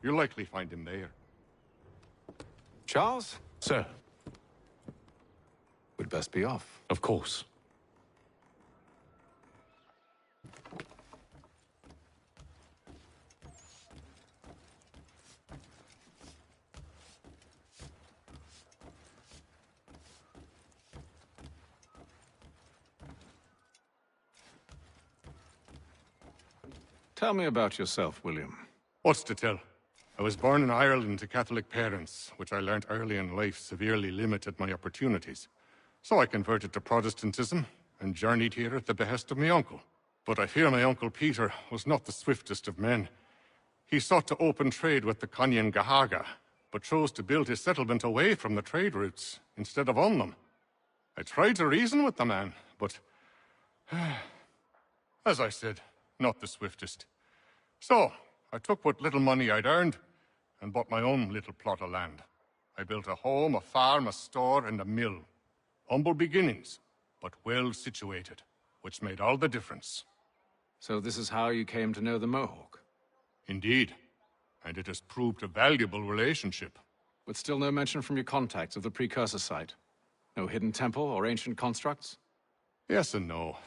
You'll likely find him there. Charles? Sir. We'd best be off. Of course. Tell me about yourself, William. What's to tell? I was born in Ireland to Catholic parents, which I learnt early in life severely limited my opportunities. So I converted to Protestantism and journeyed here at the behest of my uncle. But I fear my uncle Peter was not the swiftest of men. He sought to open trade with the Conyan Gahaga, but chose to build his settlement away from the trade routes instead of on them. I tried to reason with the man, but as I said, not the swiftest. So, I took what little money I'd earned and bought my own little plot of land. I built a home, a farm, a store, and a mill. Humble beginnings, but well situated, which made all the difference. So this is how you came to know the Mohawk? Indeed. And it has proved a valuable relationship. But still no mention from your contacts of the precursor site? No hidden temple or ancient constructs? Yes and no.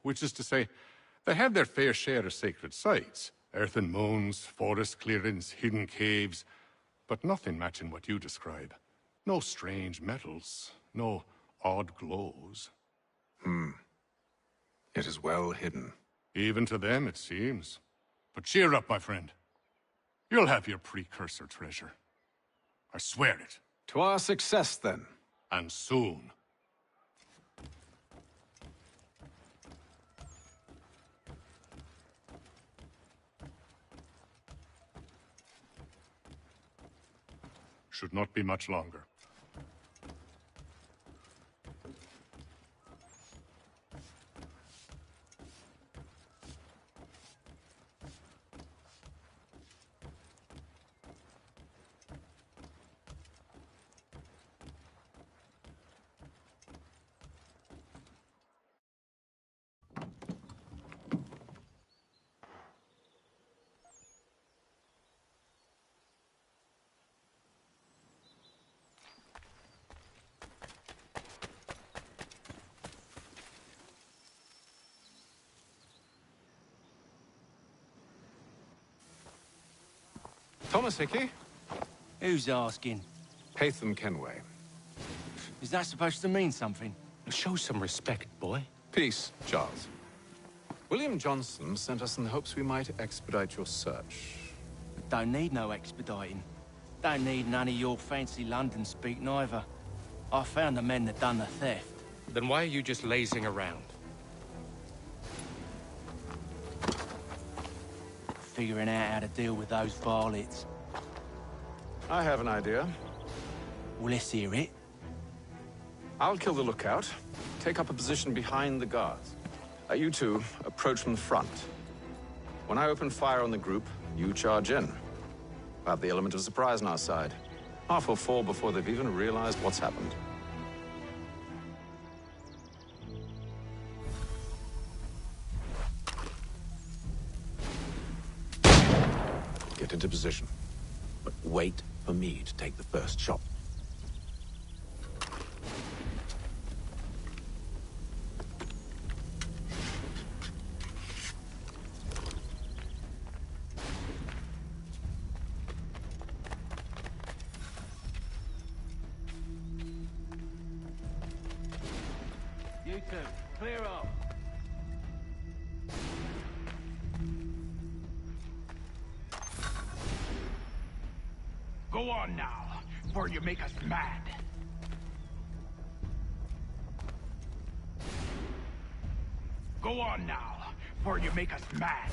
Which is to say, they have their fair share of sacred sites. Earthen mounds, forest clearings, hidden caves. But nothing matching what you describe. No strange metals, no odd glows. It is well hidden. Even to them, it seems. But cheer up, my friend. You'll have your precursor treasure. I swear it. To our success, then. And soon. Should not be much longer. Thomas Hickey? Who's asking? Haytham Kenway. Is that supposed to mean something? Show some respect, boy. Peace, Charles. William Johnson sent us in the hopes we might expedite your search. Don't need no expediting. Don't need none of your fancy London speak neither. I found the men that done the theft. Then why are you just lazing around? Figuring out how to deal with those varlets. I have an idea. Well, let's hear it. I'll kill the lookout, take up a position behind the guards. You two approach from the front. When I open fire on the group, you charge in. We'll have the element of surprise on our side. Half will fall before they've even realized what's happened. Get into position. But wait for me to take the first shot. You two, clear off. Go on now, before you make us mad. Go on now, before you make us mad.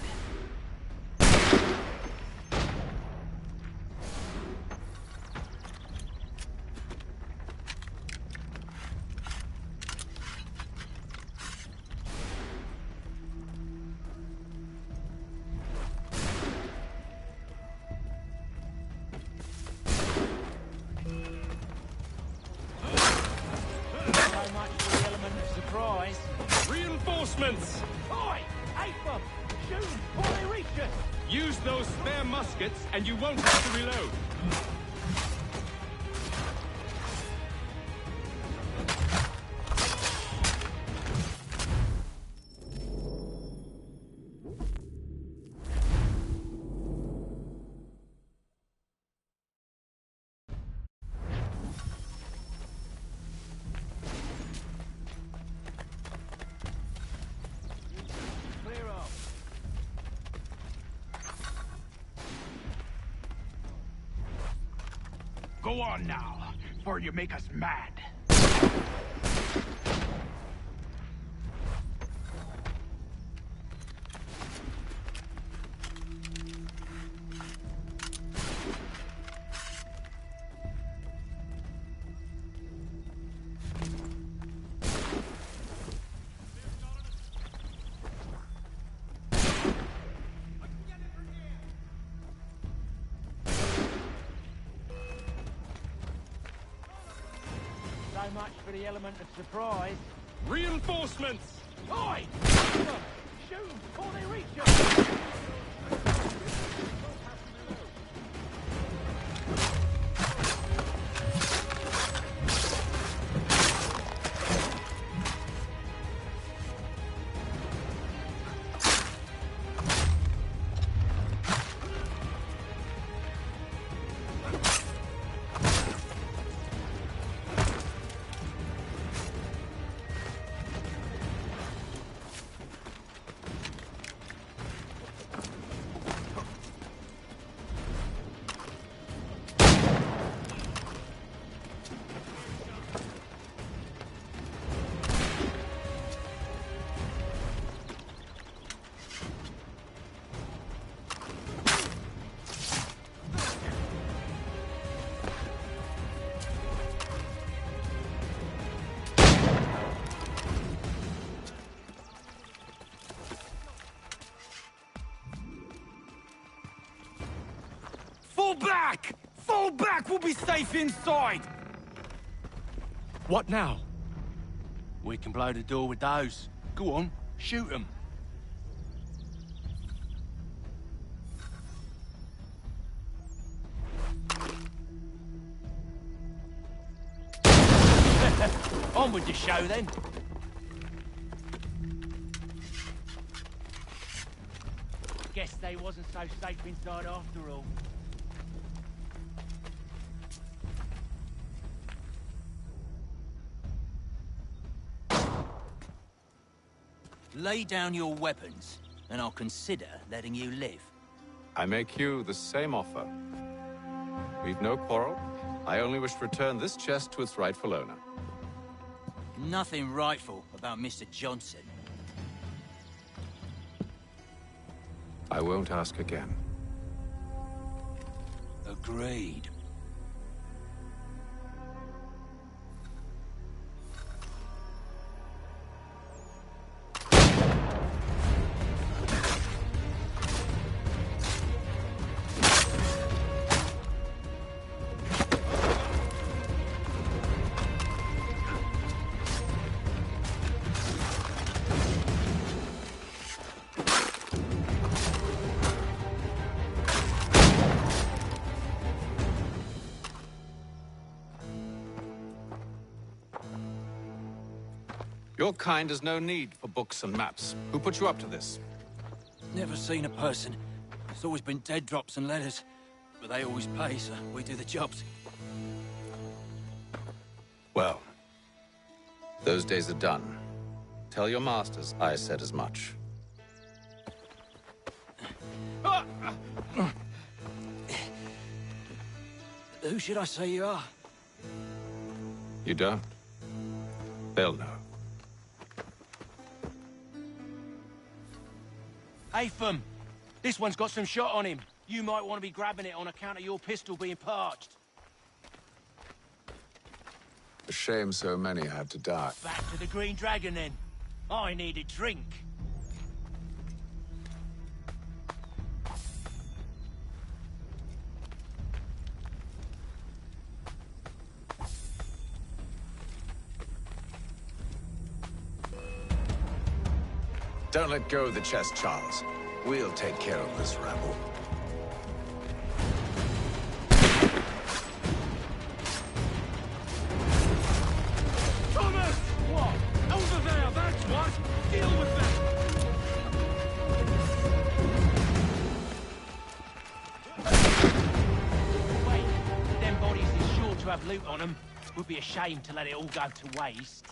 Reinforcements! Oi! Haytham! Shoot before they reach us! Use those spare muskets, and you won't have to reload. Clear off. Go on now, before you make us mad. So much for the element of surprise. Reinforcements! Oi! Shoot before they reach us! Fall back! Fall back! We'll be safe inside! What now? We can blow the door with those. Go on, shoot them. On with the show, then. Guess they wasn't so safe inside after all. Lay down your weapons, and I'll consider letting you live. I make you the same offer. We've no quarrel. I only wish to return this chest to its rightful owner. Nothing rightful about Mr. Johnson. I won't ask again. Agreed. Your kind has no need for books and maps. Who put you up to this? Never seen a person. It's always been dead drops and letters. But they always pay, so we do the jobs. Well, those days are done. Tell your masters I said as much. Who should I say you are? You don't? They'll know. Atham, this one's got some shot on him. You might want to be grabbing it on account of your pistol being parched. A shame so many had to die. Back to the Green Dragon, then. I need a drink. Don't let go of the chest, Charles. We'll take care of this rabble. Thomas! What? Over there, that's what! Deal with them! Wait, them bodies is sure to have loot on them. Would be a shame to let it all go to waste.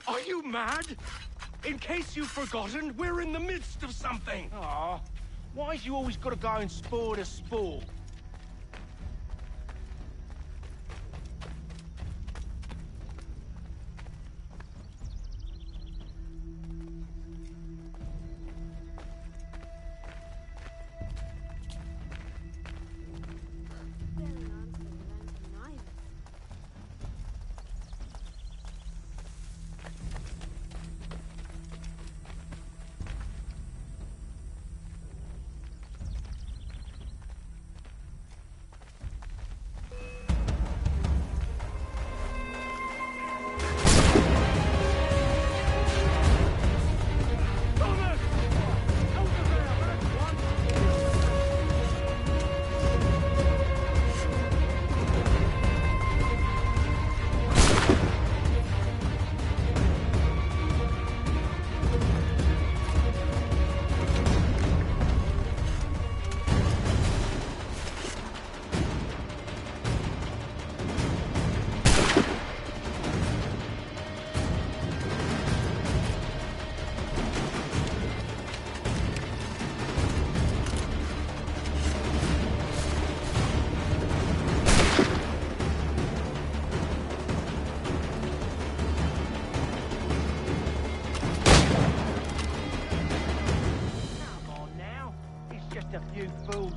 Are you mad? In case you've forgotten, we're in the midst of something! Aw, why's you always gotta go and spoil the sport?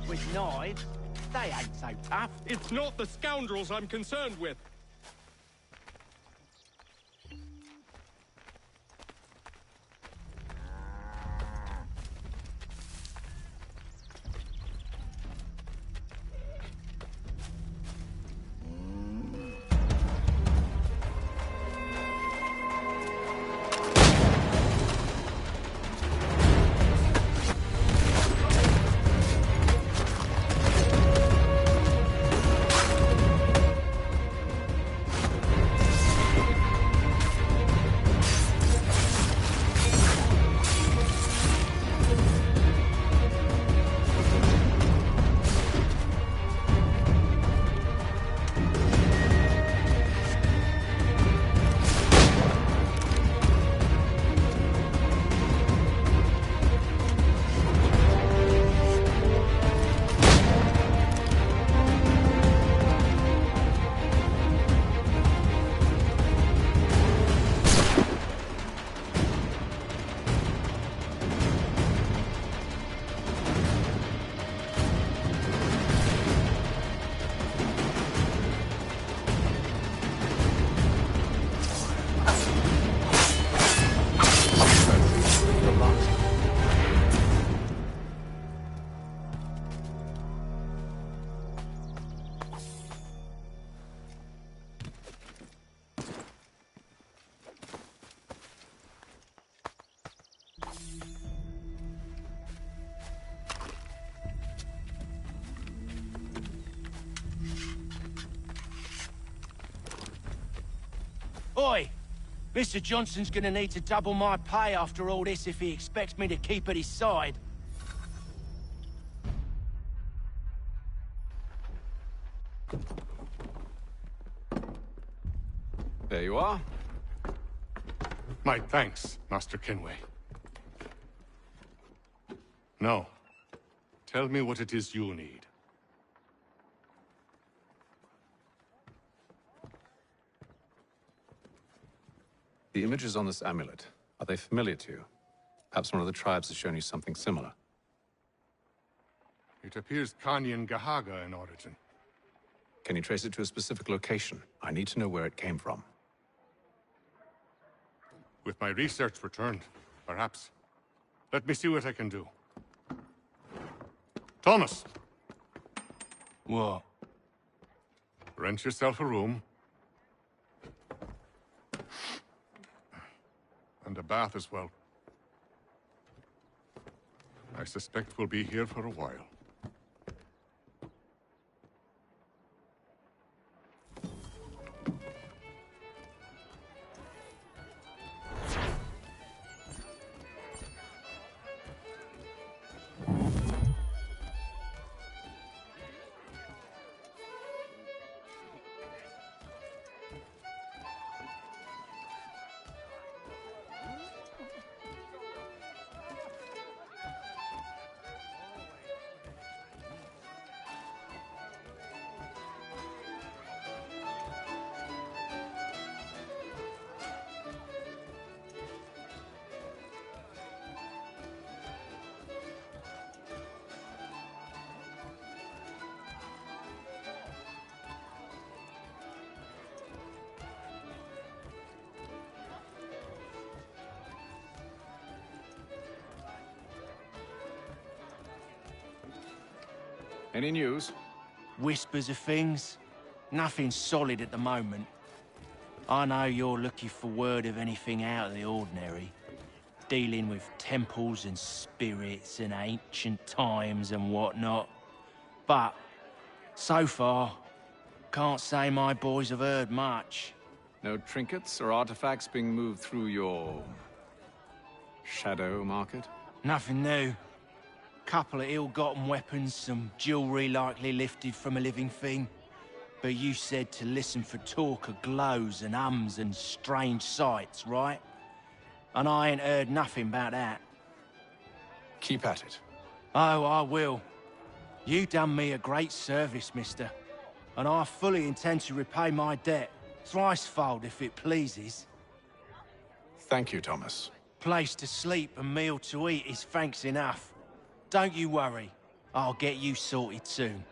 with knives. They ain't so tough. It's not the scoundrels I'm concerned with. Oi! Mr. Johnson's gonna need to double my pay after all this if he expects me to keep at his side. There you are. My thanks, Master Kenway. Now, tell me what it is you need. The images on this amulet, are they familiar to you? Perhaps one of the tribes has shown you something similar. It appears Kanyan Gahaga in origin. Can you trace it to a specific location? I need to know where it came from. With my research returned, perhaps. Let me see what I can do. Thomas! What? Rent yourself a room. And a bath as well. I suspect we'll be here for a while. Any news? Whispers of things. Nothing solid at the moment. I know you're looking for word of anything out of the ordinary. Dealing with temples and spirits and ancient times and whatnot. But, so far, can't say my boys have heard much. No trinkets or artifacts being moved through your... shadow market? Nothing new. Couple of ill-gotten weapons, some jewelry likely lifted from a living thing. But you said to listen for talk of glows and ums and strange sights, right? And I ain't heard nothing about that. Keep at it. Oh, I will. You done me a great service, mister. And I fully intend to repay my debt. Thricefold, if it pleases. Thank you, Thomas. Place to sleep and meal to eat is thanks enough. Don't you worry. I'll get you sorted soon.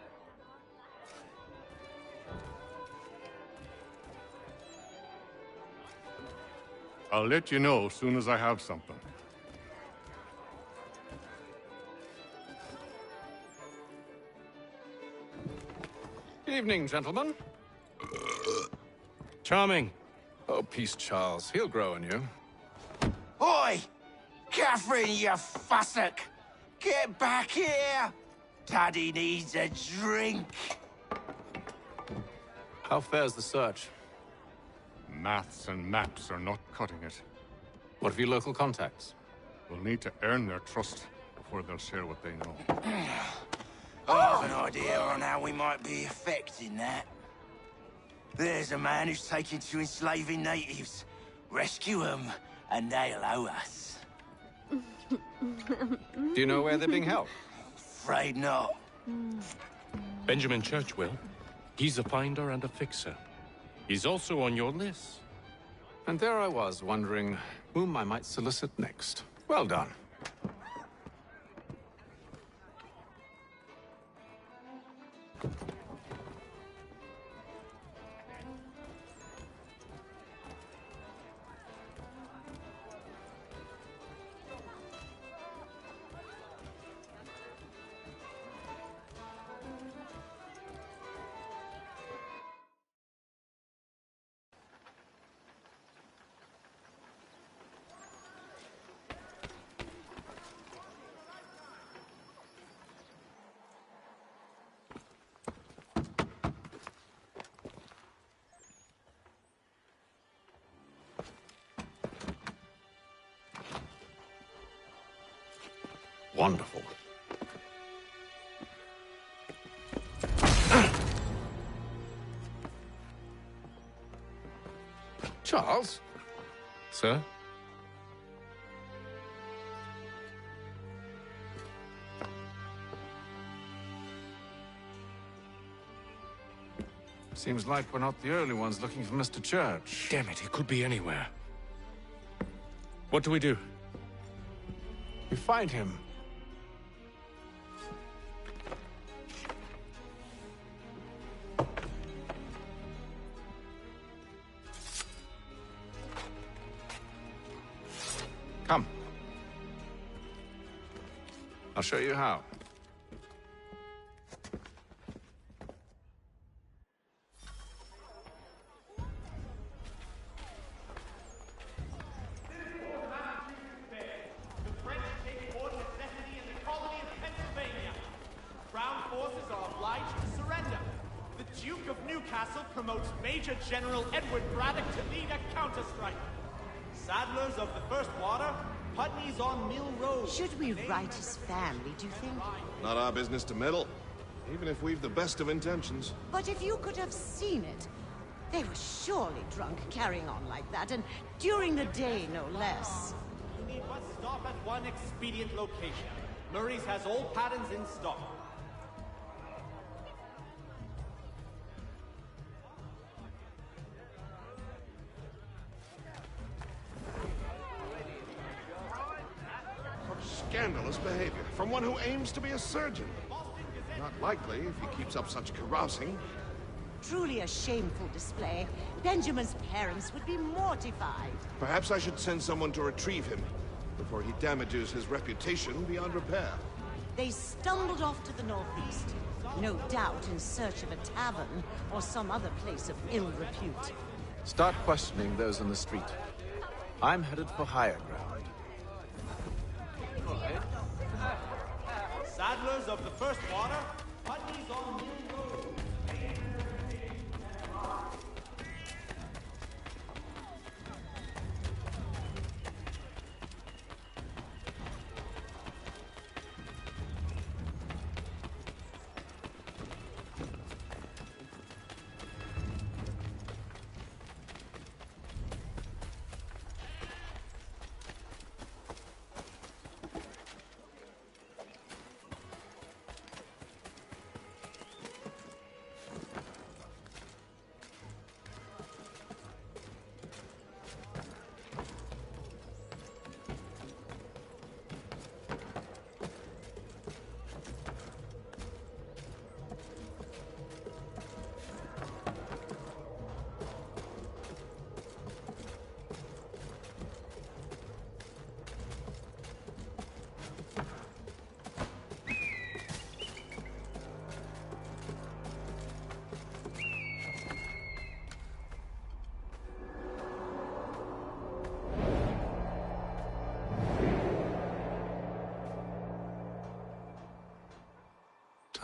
I'll let you know as soon as I have something. Evening, gentlemen. Charming. Oh, peace, Charles. He'll grow on you. Oi! Catherine, you fussock! Get back here! Daddy needs a drink. How fares the search? Maths and maps are not cutting it. What of your local contacts? We'll need to earn their trust before they'll share what they know. I have an idea on how we might be affecting that. There's a man who's taken to enslaving natives. Rescue them, and they'll owe us. Do you know where they're being held? Afraid not. Benjamin Churchwill. He's a finder and a fixer. He's also on your list. And there I was, wondering whom I might solicit next. Well done. Wonderful. Charles? Sir? Seems like we're not the only ones looking for Mr. Church. Damn it, he could be anywhere. What do we do? We find him. Come. I'll show you how. Promotes Major General Edward Braddock to lead a counter-strike. Saddlers of the First Water, Putney's on Mill Road. Should we write his family, do you think? Not our business to meddle, even if we've the best of intentions. But if you could have seen it, they were surely drunk carrying on like that, and during the day, no less. You need but stop at one expedient location. Murray's has all patterns in stock. Scandalous behavior from one who aims to be a surgeon. Not likely if he keeps up such carousing. Truly a shameful display. Benjamin's parents would be mortified. Perhaps I should send someone to retrieve him before he damages his reputation beyond repair. They stumbled off to the northeast, no doubt in search of a tavern or some other place of ill repute. Start questioning those in the street. I'm headed for higher ground. Saddlers of the First Water, Putney's on Mill Road.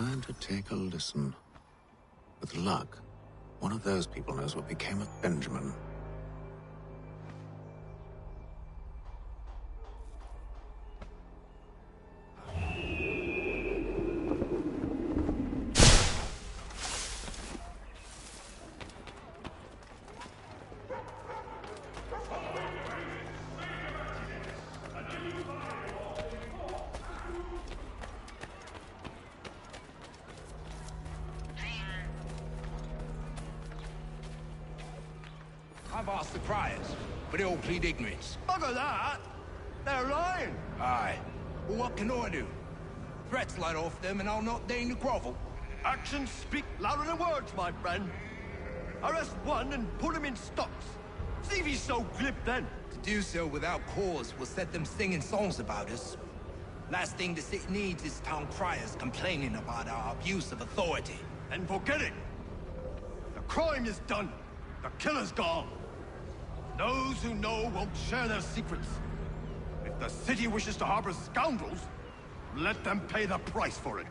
Time to take a listen. With luck, one of those people knows what became of Benjamin. I've asked the criers, but they all plead ignorance. Bugger that! They're lying! Aye. Well, what can I do? Threats light off them and I'll not deign to grovel. Actions speak louder than words, my friend. Arrest one and put him in stocks. See if he's so glib then. To do so without cause will set them singing songs about us. Last thing the city needs is town criers complaining about our abuse of authority. And forget it! The crime is done. The killer's gone. Those who know won't share their secrets. If the city wishes to harbor scoundrels, let them pay the price for it.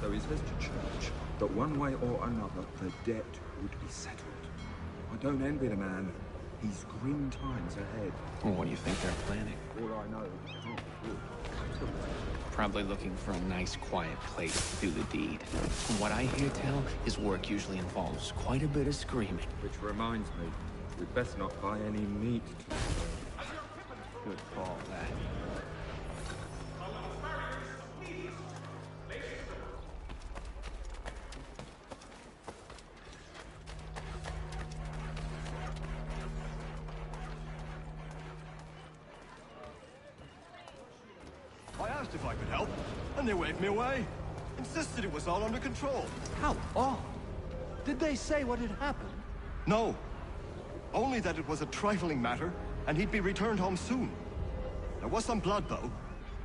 So he says to church that one way or another the debt would be settled. I don't envy the man. He's grim times ahead. Well, what do you think they're planning? All I know is it's not good. Probably looking for a nice, quiet place to do the deed. From what I hear tell, his work usually involves quite a bit of screaming. Which reminds me, we'd best not buy any meat. Good call, that. I asked if I could help, and they waved me away. Insisted it was all under control. How odd. Did they say what had happened? No. Only that it was a trifling matter, and he'd be returned home soon. There was some blood, though,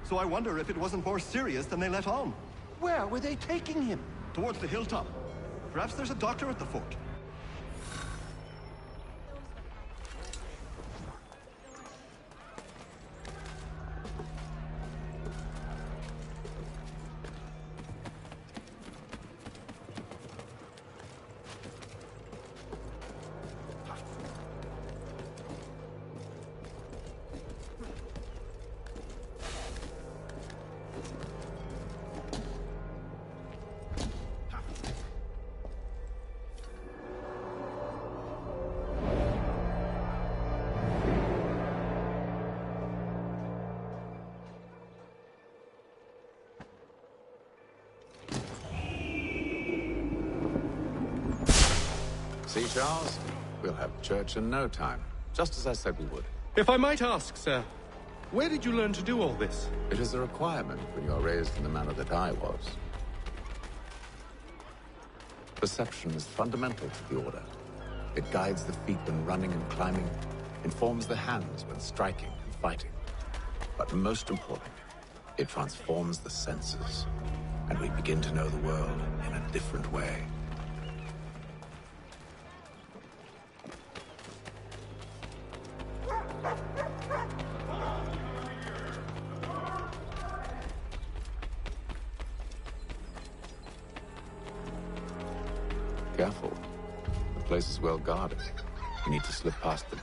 so I wonder if it wasn't more serious than they let on. Where were they taking him? Towards the hilltop. Perhaps there's a doctor at the fort. See, Charles? We'll have church in no time. Just as I said we would. If I might ask, sir, where did you learn to do all this? It is a requirement when you are raised in the manner that I was. Perception is fundamental to the Order. It guides the feet when running and climbing, informs the hands when striking and fighting. But most importantly, it transforms the senses, and we begin to know the world in a different way. Careful. The place is well guarded. You need to slip past them.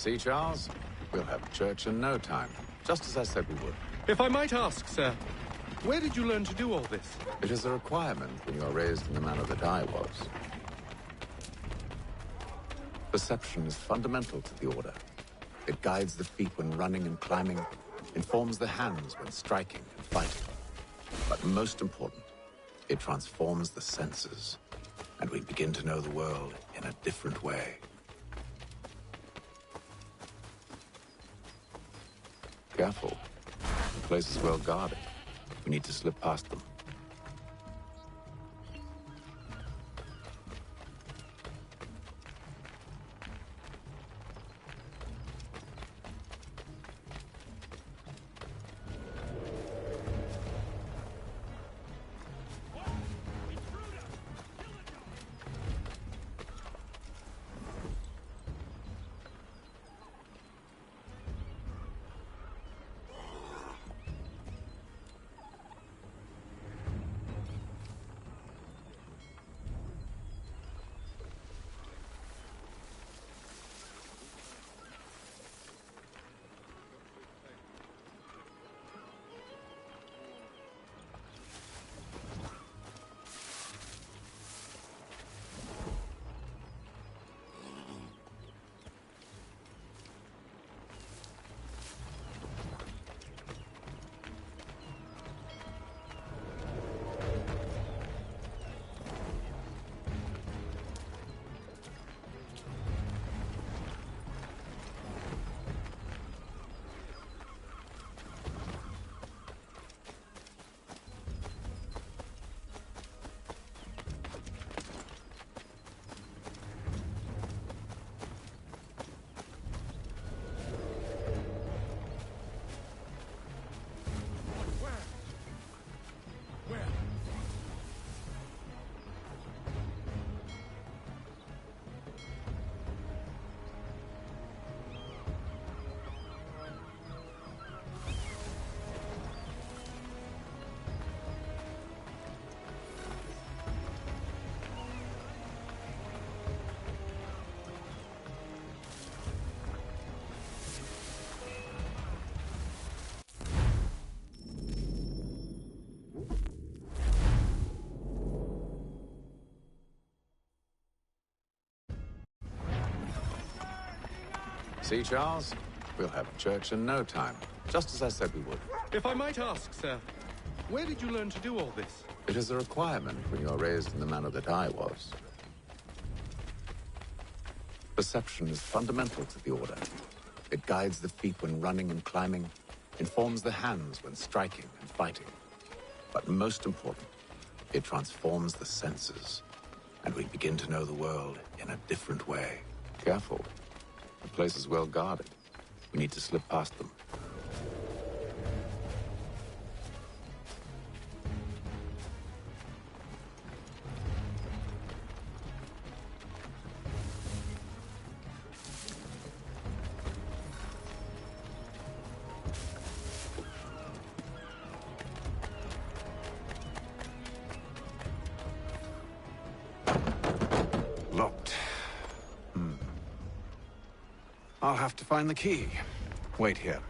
See, Charles? We'll have church in no time, just as I said we would. If I might ask, sir, where did you learn to do all this? It is a requirement when you are raised in the manner that I was. Perception is fundamental to the Order. It guides the feet when running and climbing, informs the hands when striking and fighting. But most important, it transforms the senses, and we begin to know the world in a different way. Careful. The place is well guarded. We need to slip past them. See, Charles? We'll have church in no time, just as I said we would. If I might ask, sir, where did you learn to do all this? It is a requirement when you are raised in the manner that I was. Perception is fundamental to the Order. It guides the feet when running and climbing, informs the hands when striking and fighting. But most important, it transforms the senses, and we begin to know the world in a different way. Careful. The place is well guarded. We need to slip past them. Locked. I'll have to find the key. Wait here.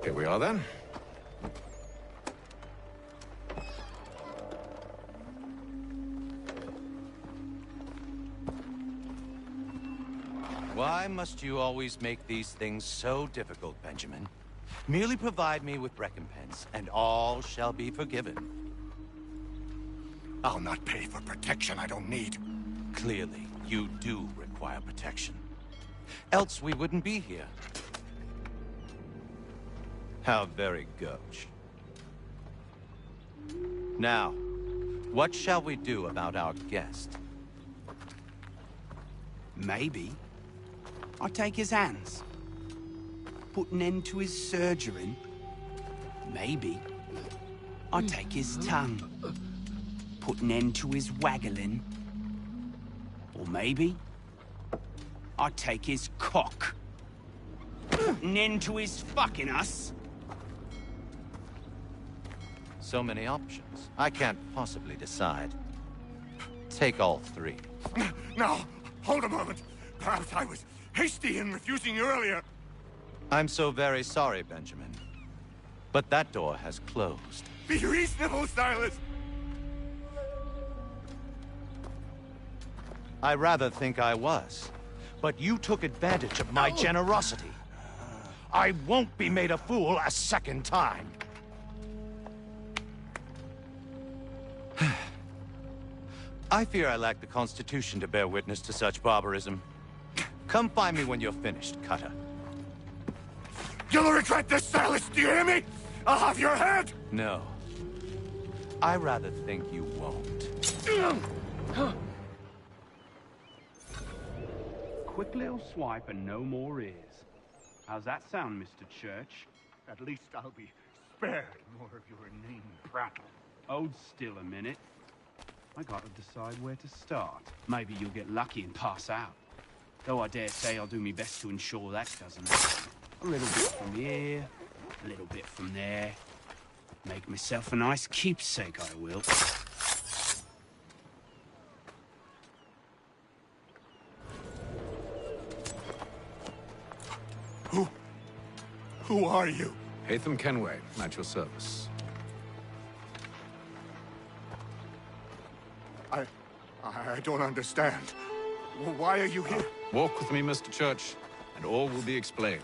Here we are then. Why must you always make these things so difficult, Benjamin? Merely provide me with recompense, and all shall be forgiven. I'll not pay for protection I don't need. Clearly, you do require protection. Else we wouldn't be here. How very gauche. Now, what shall we do about our guest? Maybe I'll take his hands. Put an end to his surgering. Maybe I'll take his tongue. Put an end to his waggling. Or maybe I'll take his cock. Put an end to his fucking us. So many options. I can't possibly decide. Take all three. No, hold a moment. Perhaps I was hasty in refusing you earlier. I'm so very sorry, Benjamin. But that door has closed. Be reasonable, Silas. I rather think I was. But you took advantage of my generosity. I won't be made a fool a second time. I fear I lack the constitution to bear witness to such barbarism. Come find me when you're finished, Cutter. You'll regret this, Silas, do you hear me? I'll have your head! No. I rather think you won't. Quick little swipe and no more ears. How's that sound, Mr. Church? At least I'll be spared more of your inane prattle. Hold still a minute. I gotta decide where to start. Maybe you'll get lucky and pass out. Though I dare say I'll do my best to ensure that doesn't happen. A little bit from here, a little bit from there. Make myself a nice keepsake, I will. Who are you? Hatham Kenway, at your service. I don't understand. Why are you here? Walk with me, Mr. Church, and all will be explained.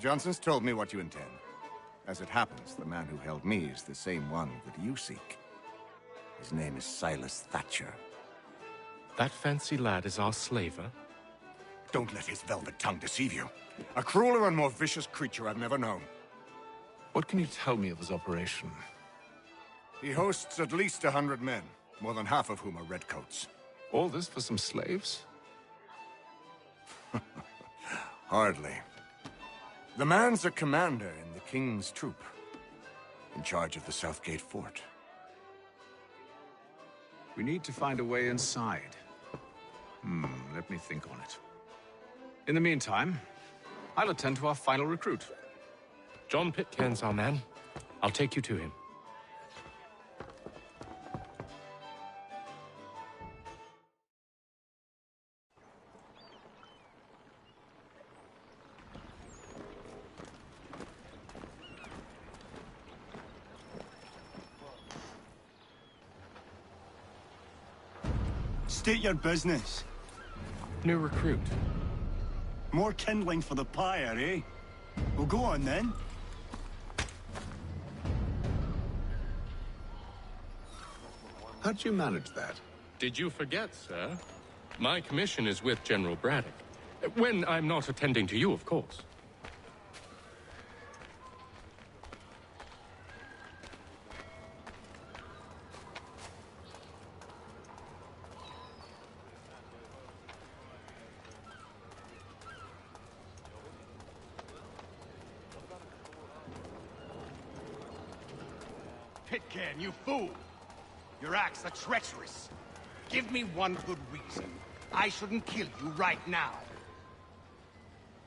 Johnson's told me what you intend. As it happens, the man who held me is the same one that you seek. His name is Silas Thatcher. That fancy lad is our slaver? Don't let his velvet tongue deceive you. A crueler and more vicious creature I've never known. What can you tell me of his operation? He hosts at least 100 men, more than half of whom are redcoats. All this for some slaves? Hardly. The man's a commander in the king's troop. In charge of the Southgate Fort? We need to find a way inside. Let me think on it. In the meantime, I'll attend to our final recruit. John Pitcairn's our man. I'll take you to him. State your business. New recruit. More kindling for the pyre, eh? Well, go on then. How'd you manage that? Did you forget, sir? My commission is with General Braddock. When I'm not attending to you, of course. Pitcairn, you fool! Your acts are treacherous. Give me one good reason I shouldn't kill you right now.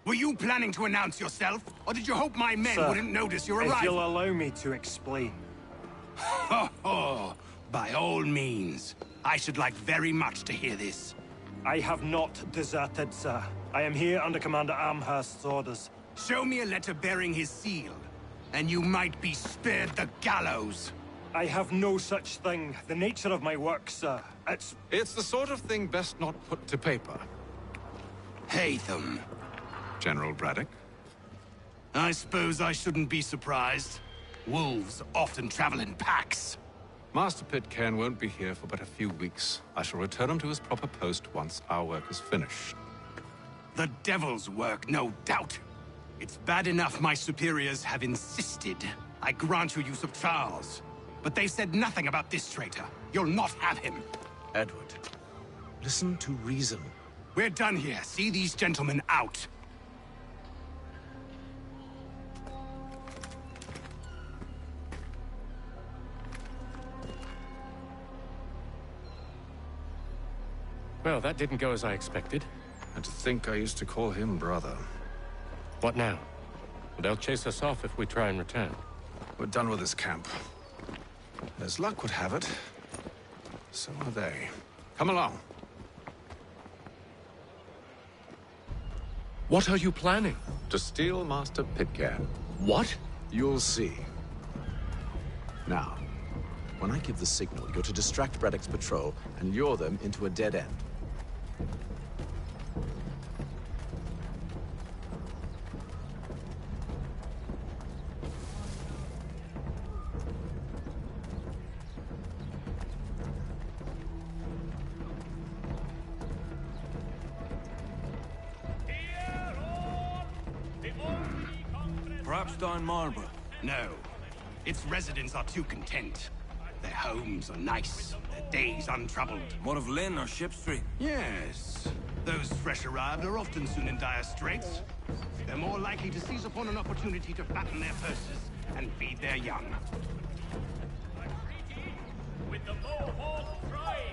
Were you planning to announce yourself, or did you hope my men Sir, wouldn't notice your arrival? if you'll allow me to explain. Oh, by all means. I should like very much to hear this. I have not deserted, sir. I am here under Commander Amherst's orders. Show me a letter bearing his seal, and you might be spared the gallows. I have no such thing. The nature of my work, sir. It's the sort of thing best not put to paper. Haytham. General Braddock? I suppose I shouldn't be surprised. Wolves often travel in packs. Master Pitcairn won't be here for but a few weeks. I shall return him to his proper post once our work is finished. The devil's work, no doubt. It's bad enough my superiors have insisted I grant you use of Charles. But they said nothing about this traitor. You'll not have him. Edward, listen to reason. We're done here. See these gentlemen out. Well, that didn't go as I expected. And to think I used to call him brother. What now? They'll chase us off if we try and return. We're done with this camp. As luck would have it, so are they. Come along. What are you planning? To steal Master Pitcairn. What? You'll see. Now, when I give the signal, you're to distract Braddock's patrol and lure them into a dead end. Perhaps down Marlborough? No. Its residents are too content. Their homes are nice, their days untroubled. What of Lynn or Ship Street? Yes. Those fresh arrived are often soon in dire straits. They're more likely to seize upon an opportunity to fatten their purses and feed their young. With the Mohawk tribe!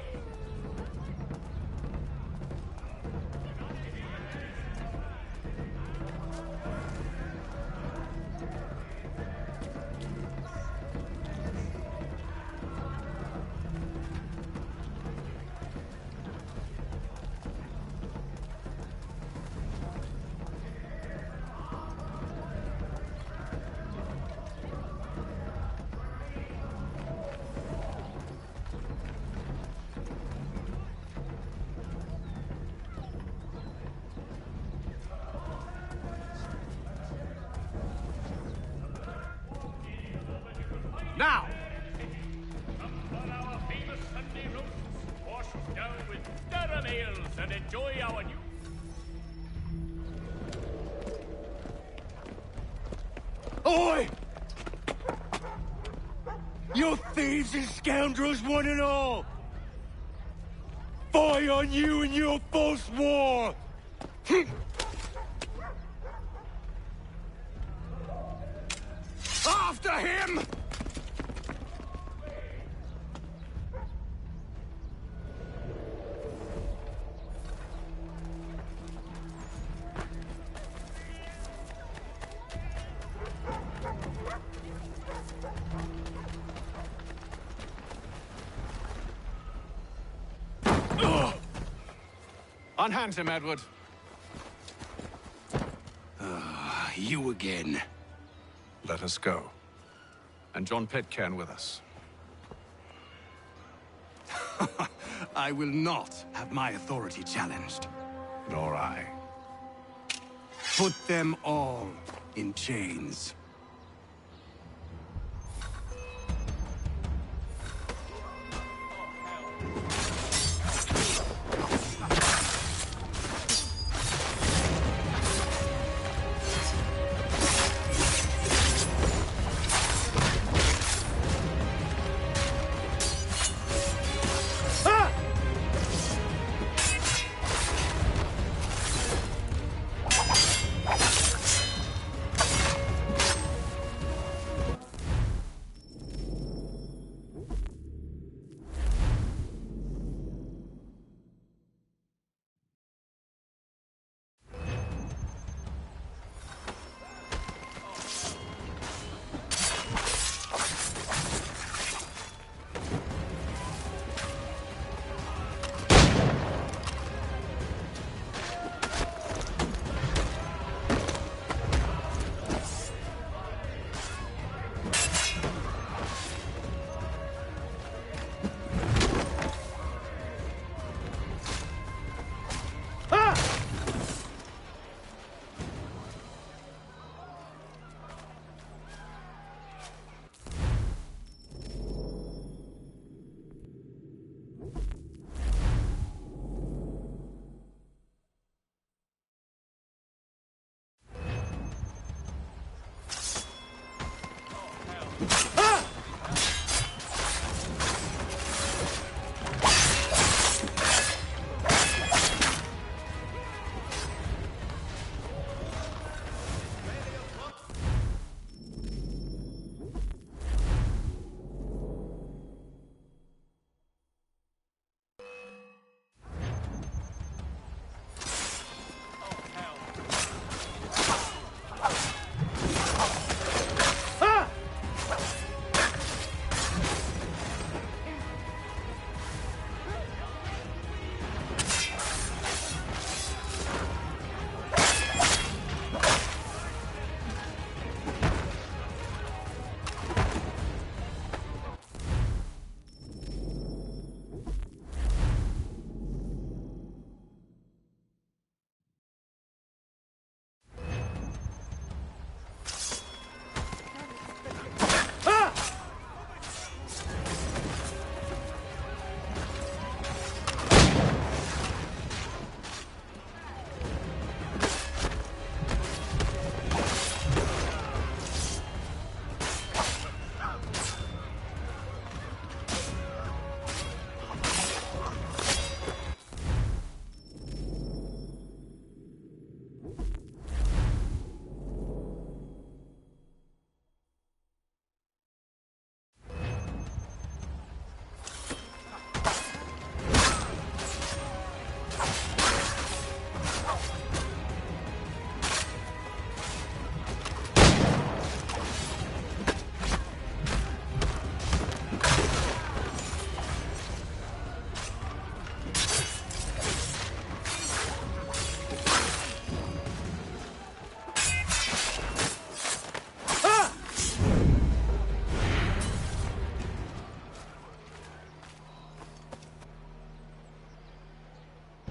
Now! Come for our famous Sunday roasts, washed down with Durham ales, and enjoy our new... Oi! You thieves and scoundrels, one and all! Fie on you and your false war! After him! Unhand him, Edward. You again. Let us go. And John Pitcairn with us. I will not have my authority challenged. Nor I. Put them all in chains.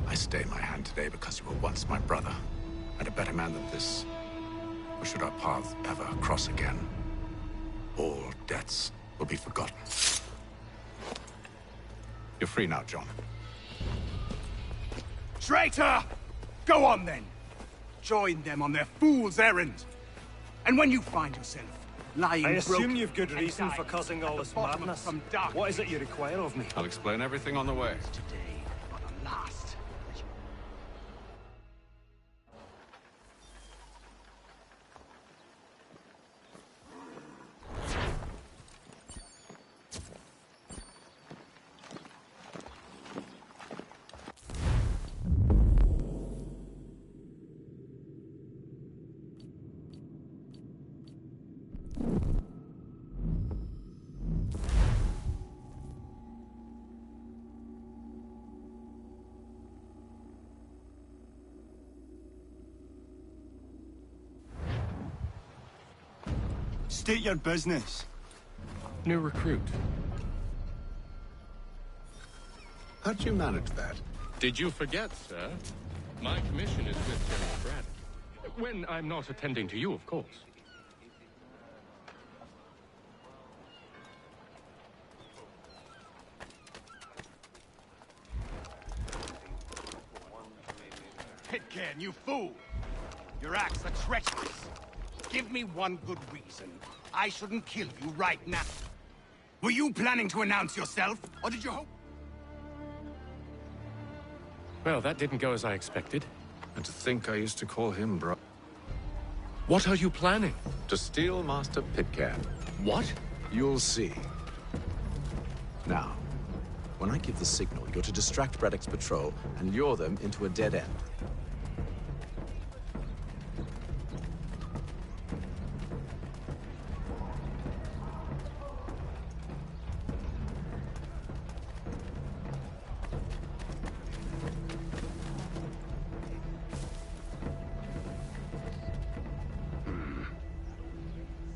I stay my hand today because you were once my brother, and a better man than this. Or should our paths ever cross again, all debts will be forgotten. You're free now, John. Traitor! Go on then. Join them on their fool's errand. And when you find yourself lying I assume broken you've good and reason dying for causing all at the this bottom of madness. some dark What is it you require of me? I'll explain everything on the way. today for the last. State your business. New recruit. How'd you manage that? Did you forget, sir? My commission is with General Braddock. When I'm not attending to you, of course. Pitcairn, you fool! Your acts are treacherous. Give me one good reason I shouldn't kill you right now. Were you planning to announce yourself, or did you hope? Well, that didn't go as I expected. And to think I used to call him bro. What are you planning? To steal Master Pitcairn. What? You'll see. Now, when I give the signal, you're to distract Braddock's patrol and lure them into a dead end.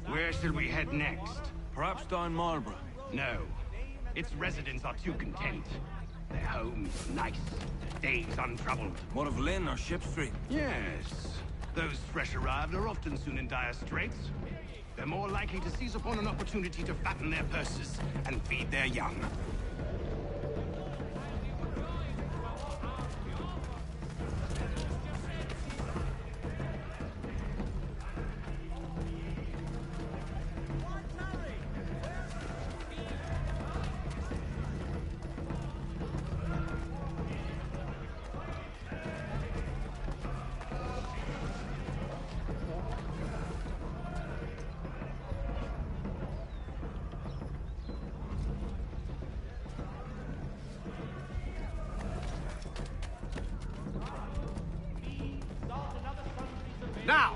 Where shall we head next? Perhaps down Marlborough. No. Its residents are too content. Their homes are nice, their days untroubled. What of Lynn or Ship Street? Yes. Those fresh arrived are often soon in dire straits. They're more likely to seize upon an opportunity to fatten their purses and feed their young. Now!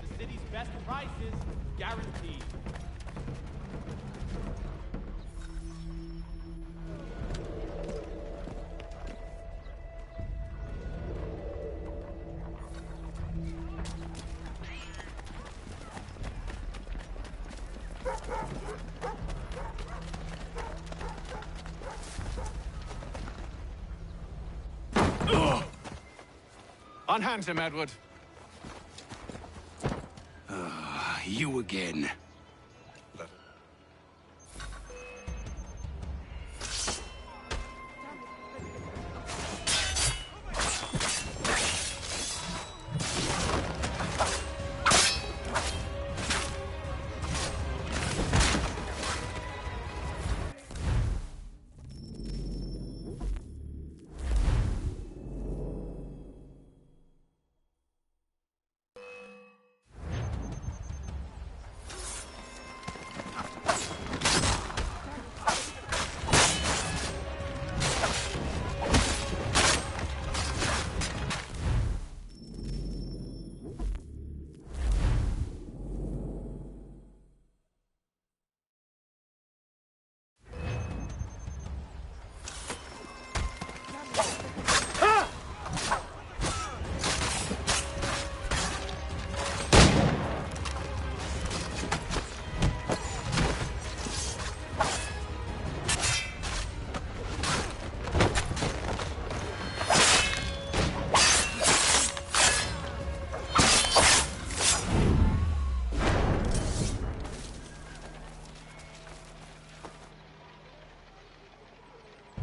The city's best prices, guaranteed. Unhand him, Edward. You again.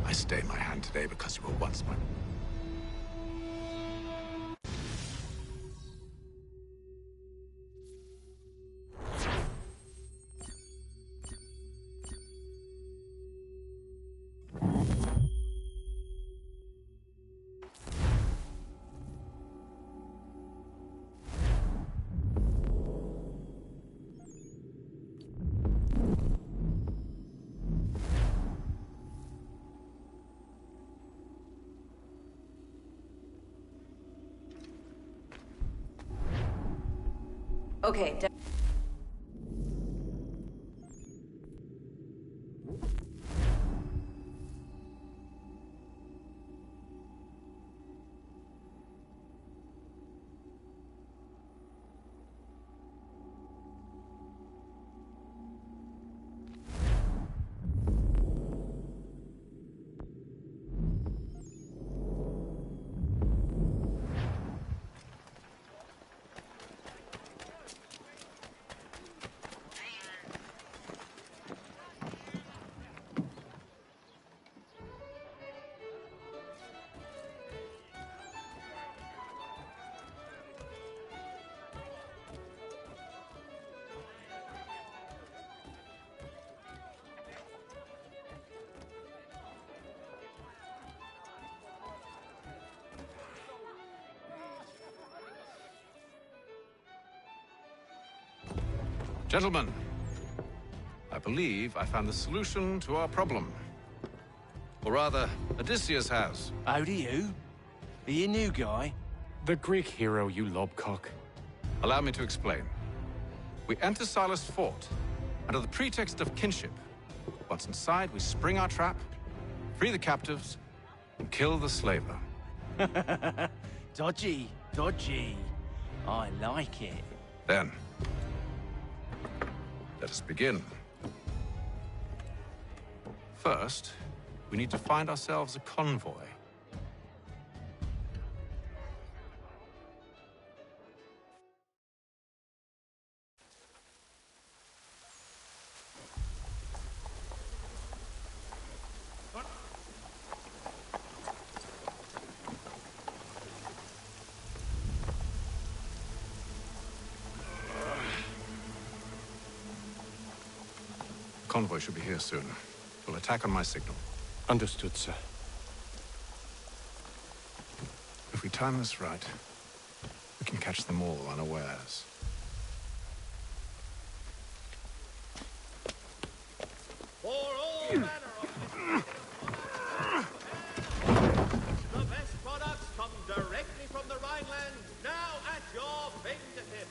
I stay my hand today because you were once my... Okay. Gentlemen, I believe I found the solution to our problem. Or rather, Odysseus has. Oh, do you? Are you a new guy? The Greek hero, you lobcock. Allow me to explain. We enter Silas' fort, under the pretext of kinship. Once inside, we spring our trap, free the captives, and kill the slaver. Dodgy, dodgy. I like it. Then, let us begin. First, we need to find ourselves a convoy. Convoy should be here soon. We'll attack on my signal. Understood, sir. If we time this right, we can catch them all unawares. For all manner of the best products come directly from the Rhineland, now at your fingertips.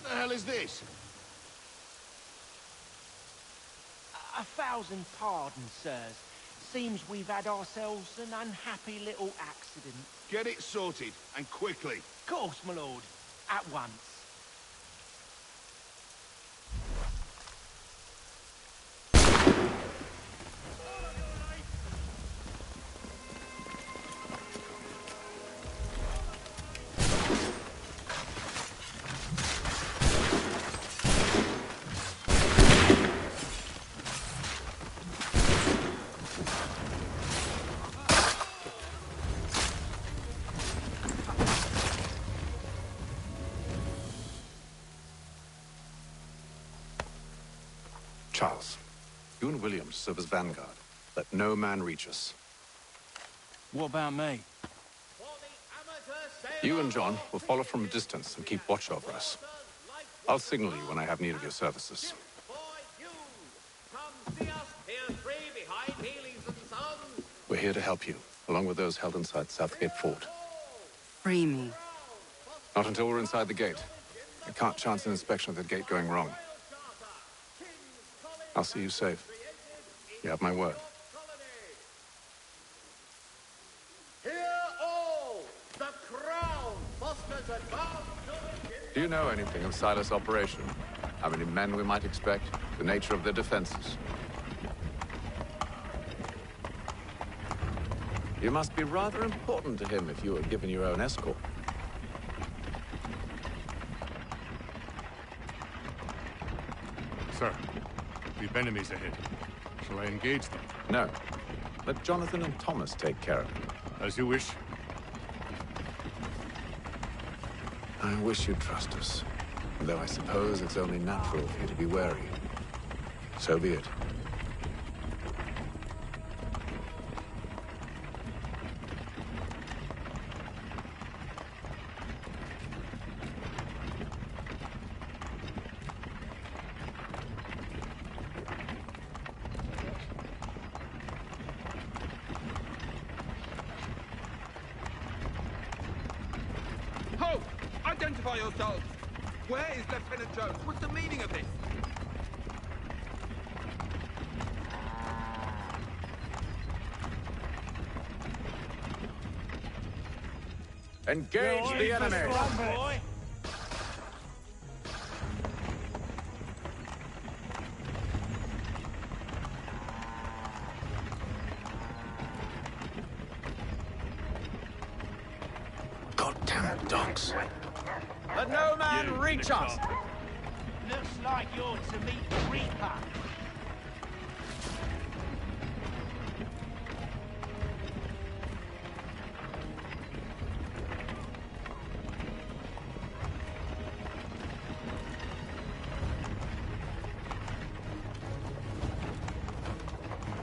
The hell is this? A thousand pardons, sirs. Seems we've had ourselves an unhappy little accident. Get it sorted, and quickly. Of course, my lord. At once. Charles, you and Williams serve as vanguard. Let no man reach us. What about me? You and John will follow from a distance and keep watch over us. I'll signal you when I have need of your services. We're here to help you, along with those held inside Southgate Fort. Free me. Not until we're inside the gate. I can't chance an inspection of the gate going wrong. I'll see you safe. You have my word. Hear all! The crown fosters advance. Do you know anything of Silas' operation? How many men we might expect? The nature of their defenses? You must be rather important to him if you were given your own escort. Sir, we've enemies ahead. Shall I engage them? No. Let Jonathan and Thomas take care of it. As you wish. I wish you'd trust us. Though I suppose it's only natural for you to be wary. So be it. Ho! Identify yourselves! Where is Lieutenant Jones? What's the meaning of this? Engage the enemy! Goddamn dogs. Let no man reach us! like you're to meet the Reaper.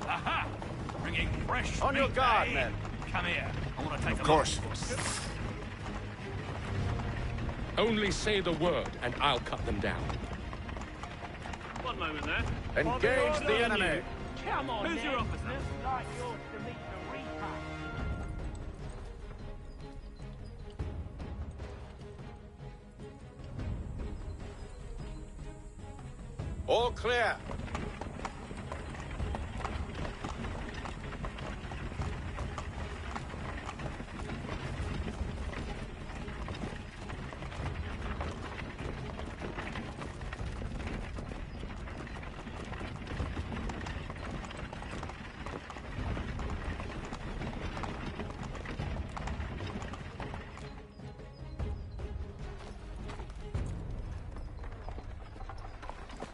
Aha! Bringing fresh On your meat, guard, eh? men. Come here. I want to take Of a course. look. Only say the word, and I'll cut them down. One moment there. Engage the enemy. Come on, Who's your officer? Like yours to meet the Reaper. All clear.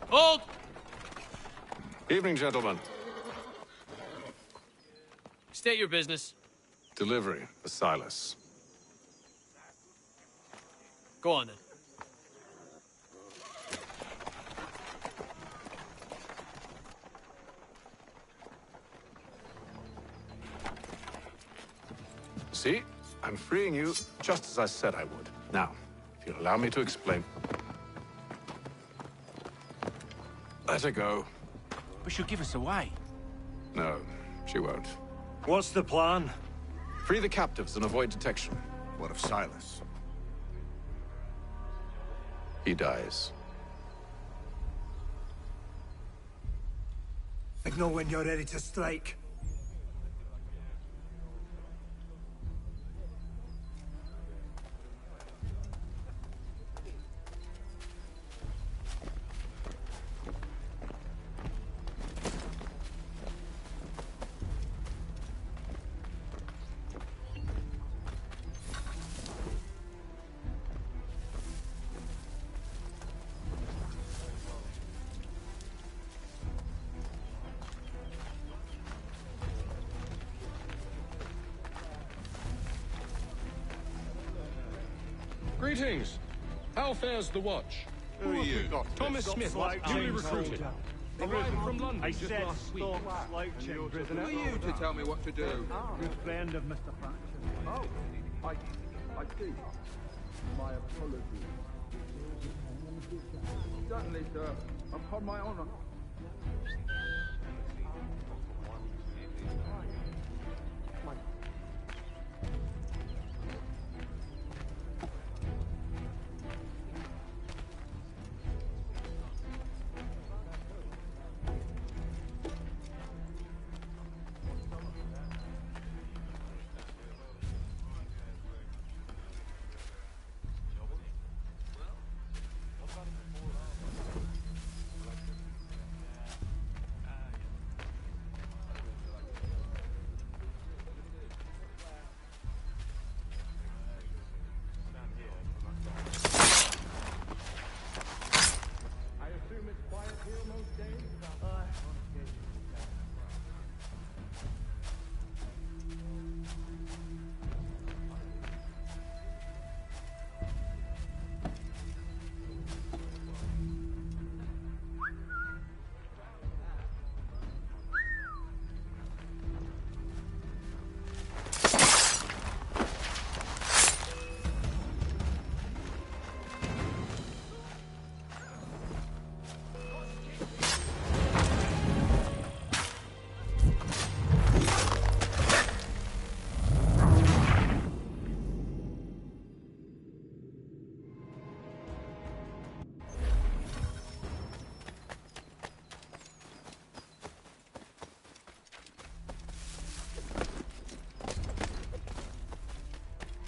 Hold! Evening, gentlemen. State your business. Delivery for Silas. Go on, then. See? I'm freeing you just as I said I would. Now, if you'll allow me to explain. Let her go. But she'll give us away. No, she won't. What's the plan? Free the captives and avoid detection. What of Silas? He dies. Signal when you're ready to strike. Greetings. How fares the watch? Who are you? Thomas Smith, newly recruited. Arrived from London I just said last week. stop slouching, prisoner. Who are you to tell me what to do? Good friend of Mr. Faction. Oh, I see. My apologies. Certainly, sir. Upon my honor.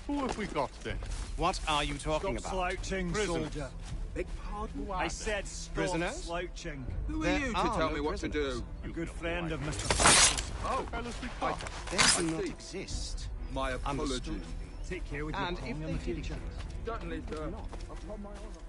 Who have we got then? What are you talking Stop about? slouching, Prisoners. soldier. Beg pardon? I said stop Prisoners? slouching. Who are There you to are tell no me what to prisoners. do? A good friend of Mr. Faction. Oh, They do not see. exist. my apologies. Understood. Take care with And your if tongue they in the did future. Certainly, sir. Upon my honor.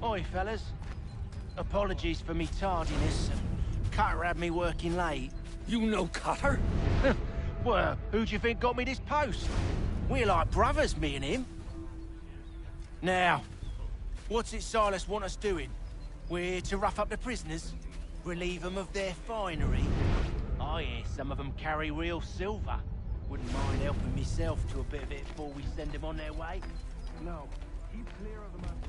Oi, fellas. Apologies for me tardiness. Cutter had me working late. You know Cutter? Well, who do you think got me this post? We're like brothers, me and him. Now, what's it Silas want us doing? We're here to rough up the prisoners? Relieve them of their finery? I hear some of them carry real silver. Wouldn't mind helping myself to a bit of it before we send them on their way. No, keep clear of the mountain.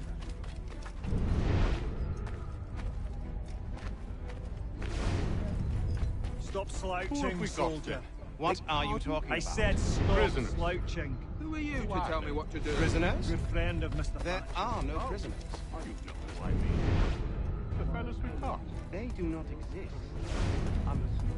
Stop slouching, soldier. What are you talking about? I said stop Prisoners. slouching. Who are you to tell me what to do? Prisoners? Good friend of Mr. There are no prisoners. You know who I mean. The fellas we caught. They do not exist. Understood.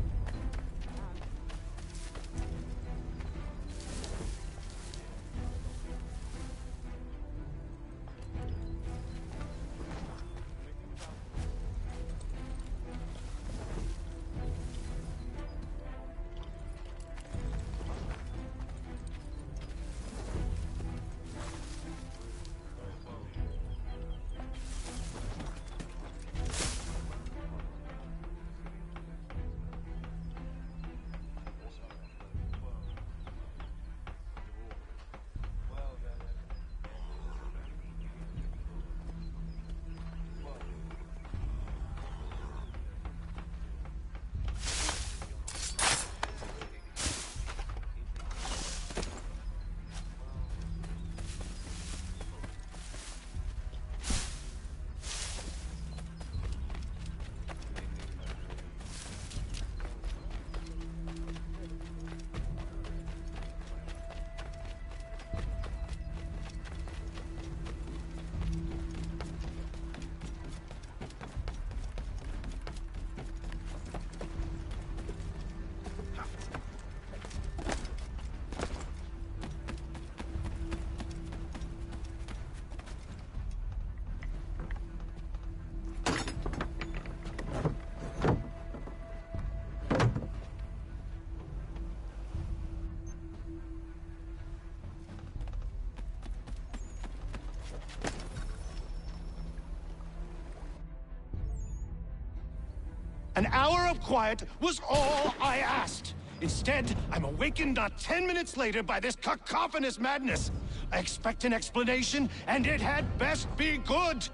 An hour of quiet was all I asked. Instead, I'm awakened not 10 minutes later by this cacophonous madness. I expect an explanation, and it had best be good.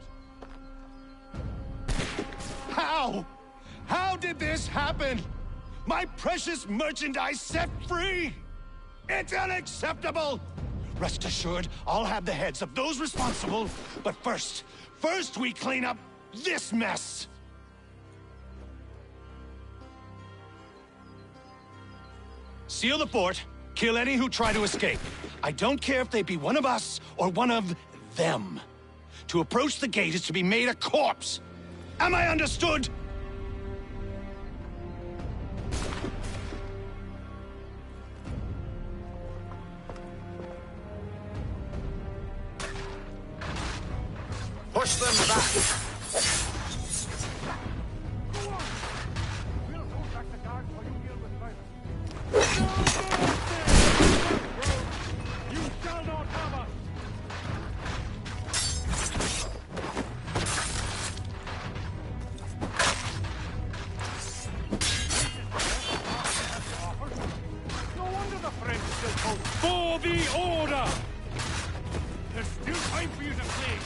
How? How did this happen? My precious merchandise set free? It's unacceptable! Rest assured, I'll have the heads of those responsible. But first we clean up this mess. Seal the fort, kill any who try to escape. I don't care if they be one of us or one of them. To approach the gate is to be made a corpse. Am I understood? Push them back! For the order! There's still time for you to flee.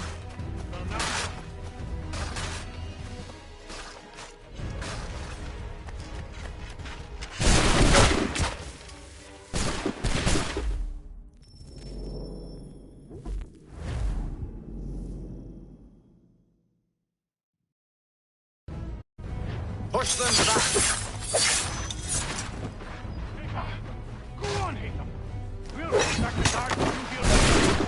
Well, now... Push them back! Go on, Haytham. We'll take back the guard when you deal with it.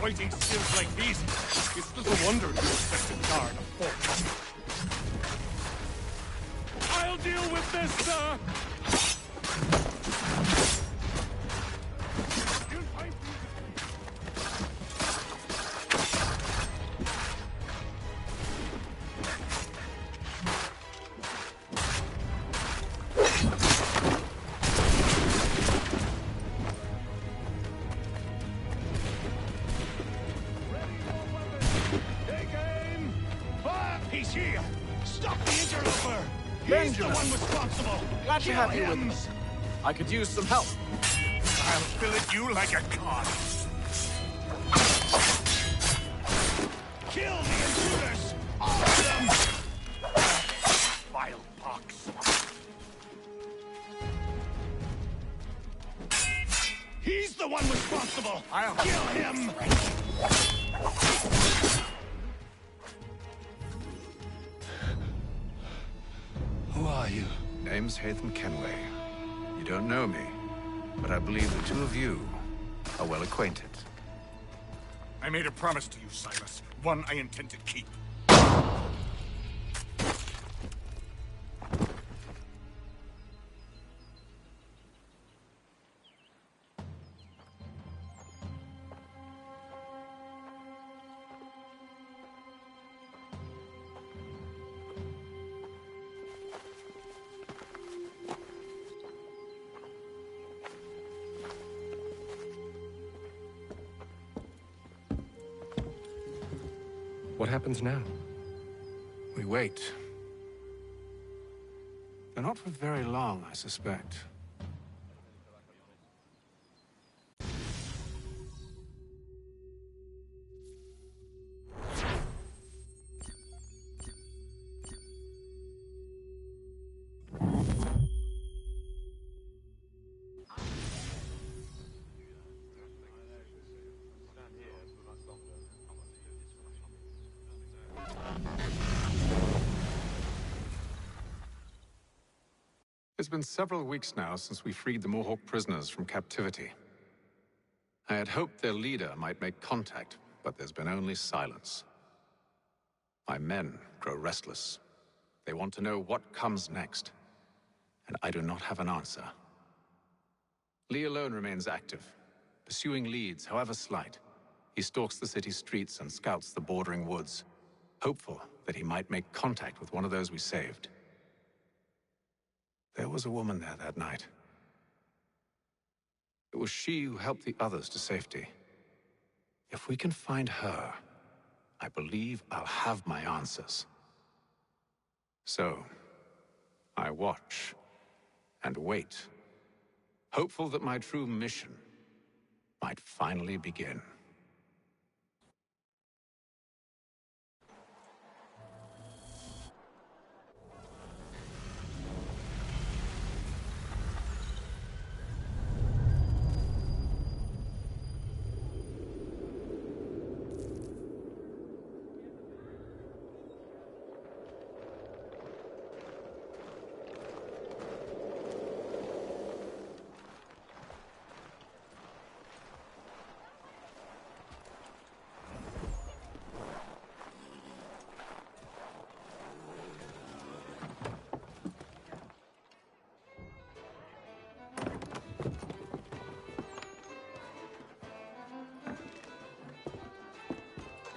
Fighting skills like these, it's little wonder you expect to guard a fort. I'll deal with this, sir! He's the one responsible! Glad to have you with him. us. I could use some help. I'll fillet you like a cod. Kill the intruders! All of them! Vile pox. He's the one responsible! I'll kill him! Who are you? Name's Hatham Kenway. You don't know me, but I believe the two of you are well acquainted. I made a promise to you, Silas. One I intend to keep. What happens now? We wait. But not for very long, I suspect. It's been several weeks now since we freed the Mohawk prisoners from captivity. I had hoped their leader might make contact, but there's been only silence. My men grow restless. They want to know what comes next, and I do not have an answer. Lee alone remains active, pursuing leads, however slight. He stalks the city streets and scouts the bordering woods, hopeful that he might make contact with one of those we saved. There was a woman there that night. It was she who helped the others to safety. If we can find her, I believe I'll have my answers. So, I watch and wait, hopeful that my true mission might finally begin.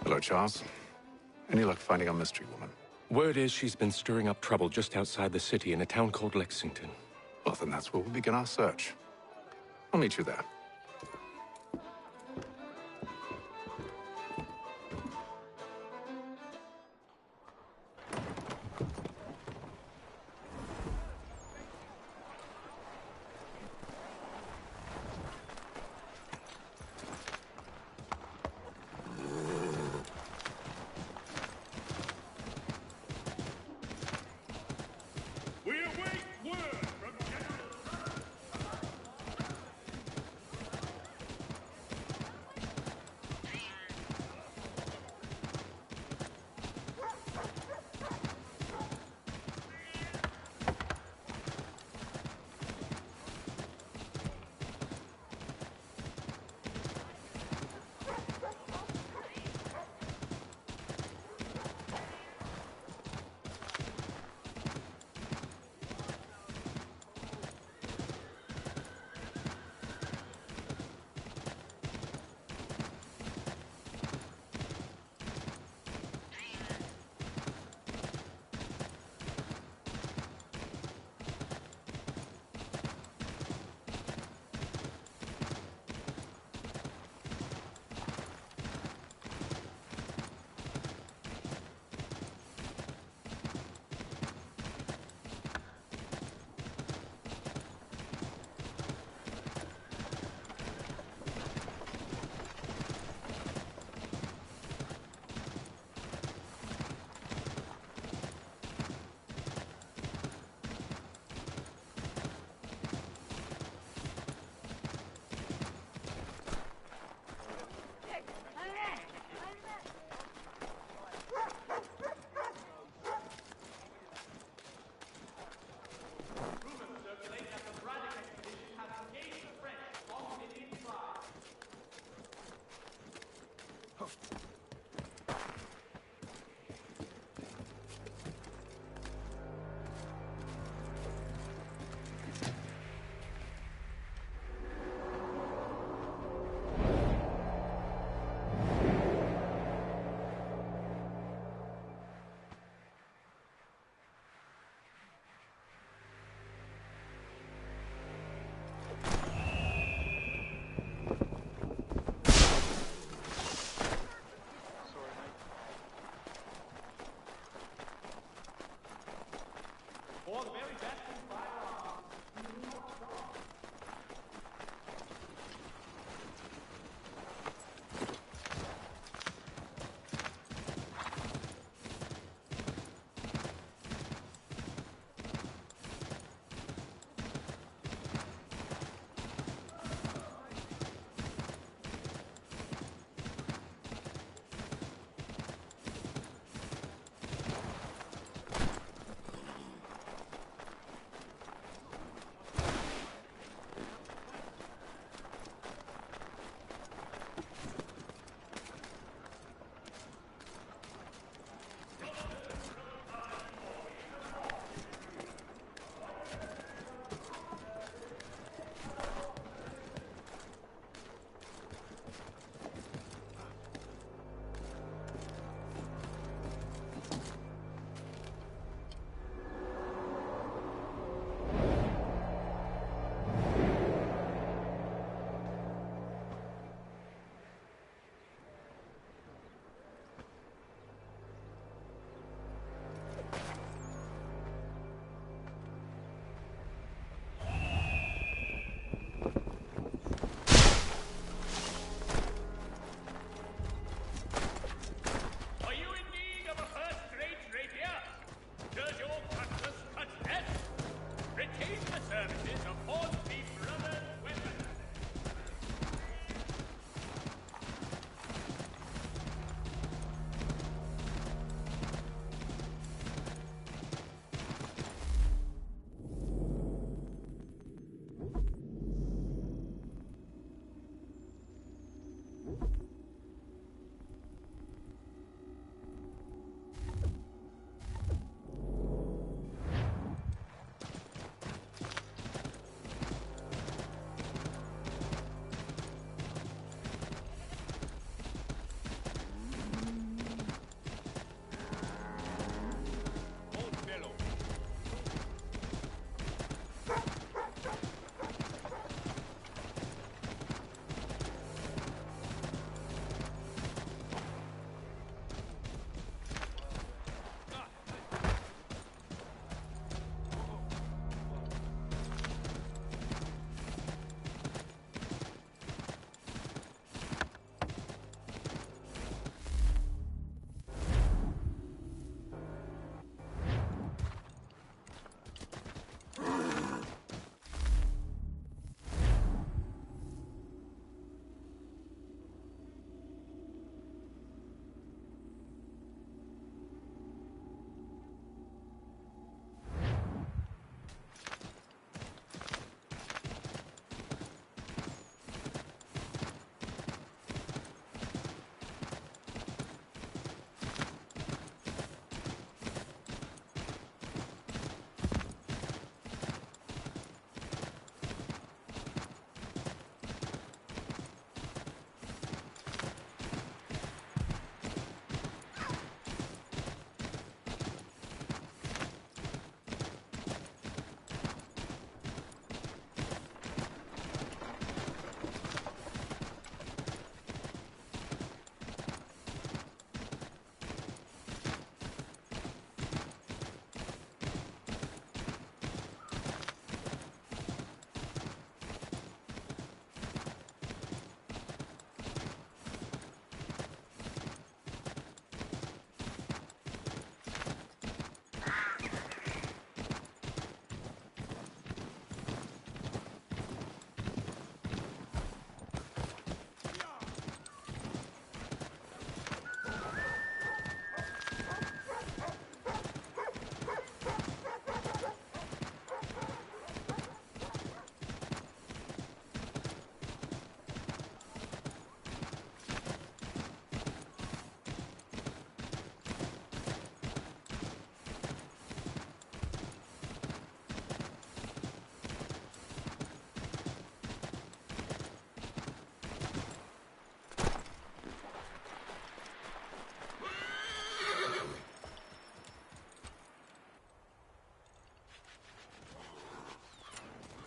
Hello, Charles. Any luck finding our mystery woman? Word is she's been stirring up trouble just outside the city in a town called Lexington. Well, then that's where we'll begin our search. I'll meet you there.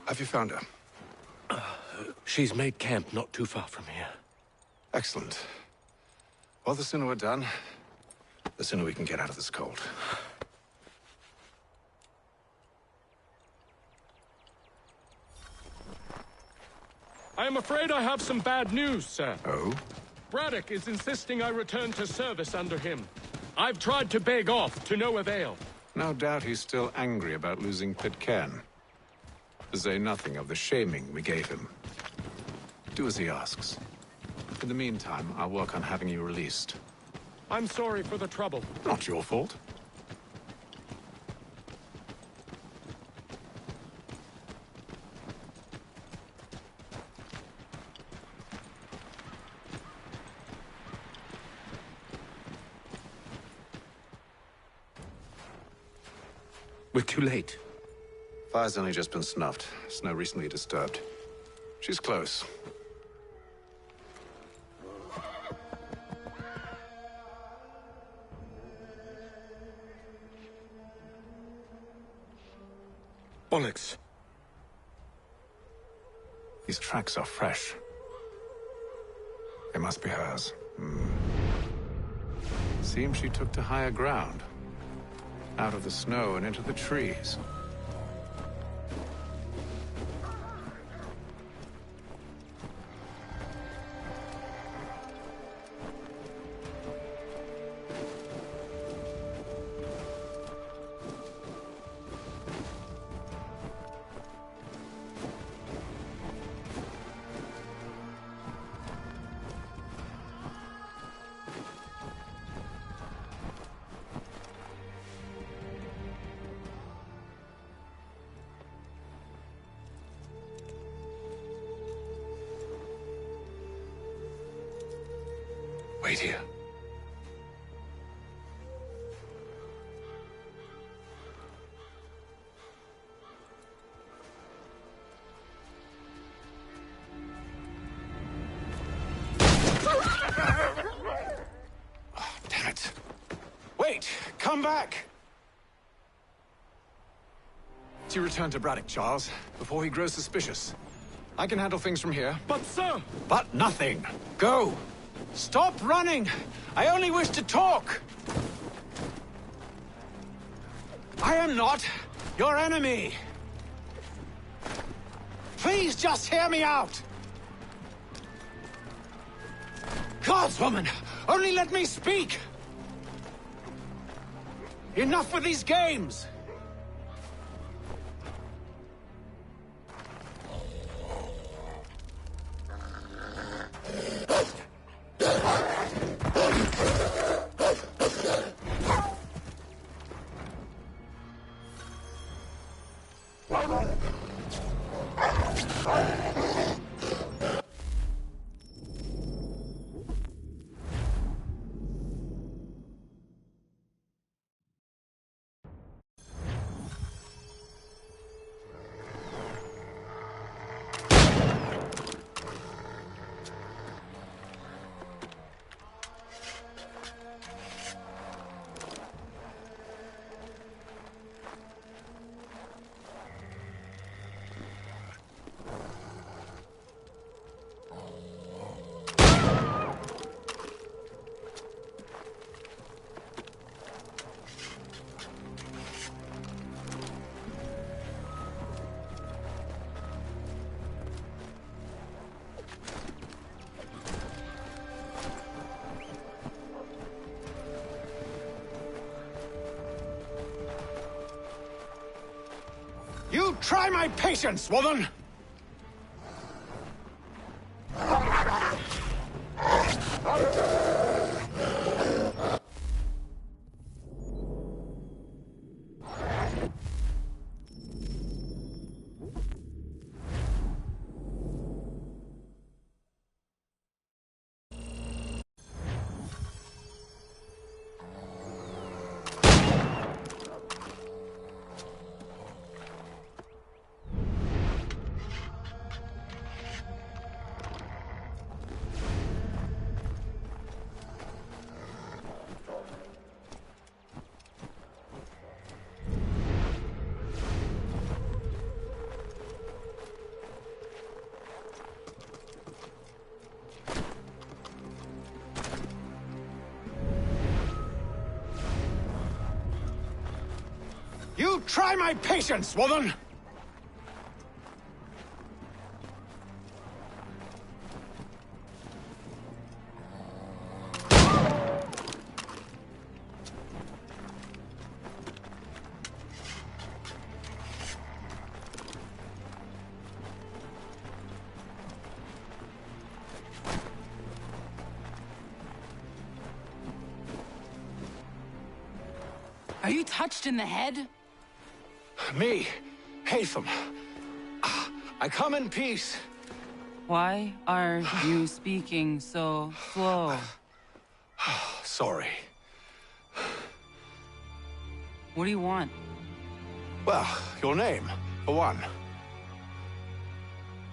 Have you found her? She's made camp not too far from here. Excellent. Well, the sooner we're done, the sooner we can get out of this cold. I am afraid I have some bad news, sir. Oh? Braddock is insisting I return to service under him. I've tried to beg off, to no avail. No doubt he's still angry about losing Pitcairn. To say nothing of the shaming we gave him. Do as he asks. In the meantime, I'll work on having you released. I'm sorry for the trouble. Not your fault. We're too late. Fire's only just been snuffed. Snow recently disturbed. She's close. Bollocks. These tracks are fresh. They must be hers. Seems she took to higher ground. Out of the snow and into the trees. Wait here. Oh, damn it. Wait! Come back! You return to Braddock, Charles, before he grows suspicious. I can handle things from here. But, sir! But nothing! Go! Stop running! I only wish to talk! I am not your enemy! Please just hear me out! Gods, woman! Only let me speak! Enough with these games! You try my patience, woman! Try my patience, woman! Are you touched in the head? Me, Hatham. I come in peace. Why are you speaking so slow? Sorry. What do you want? Well, your name, for one.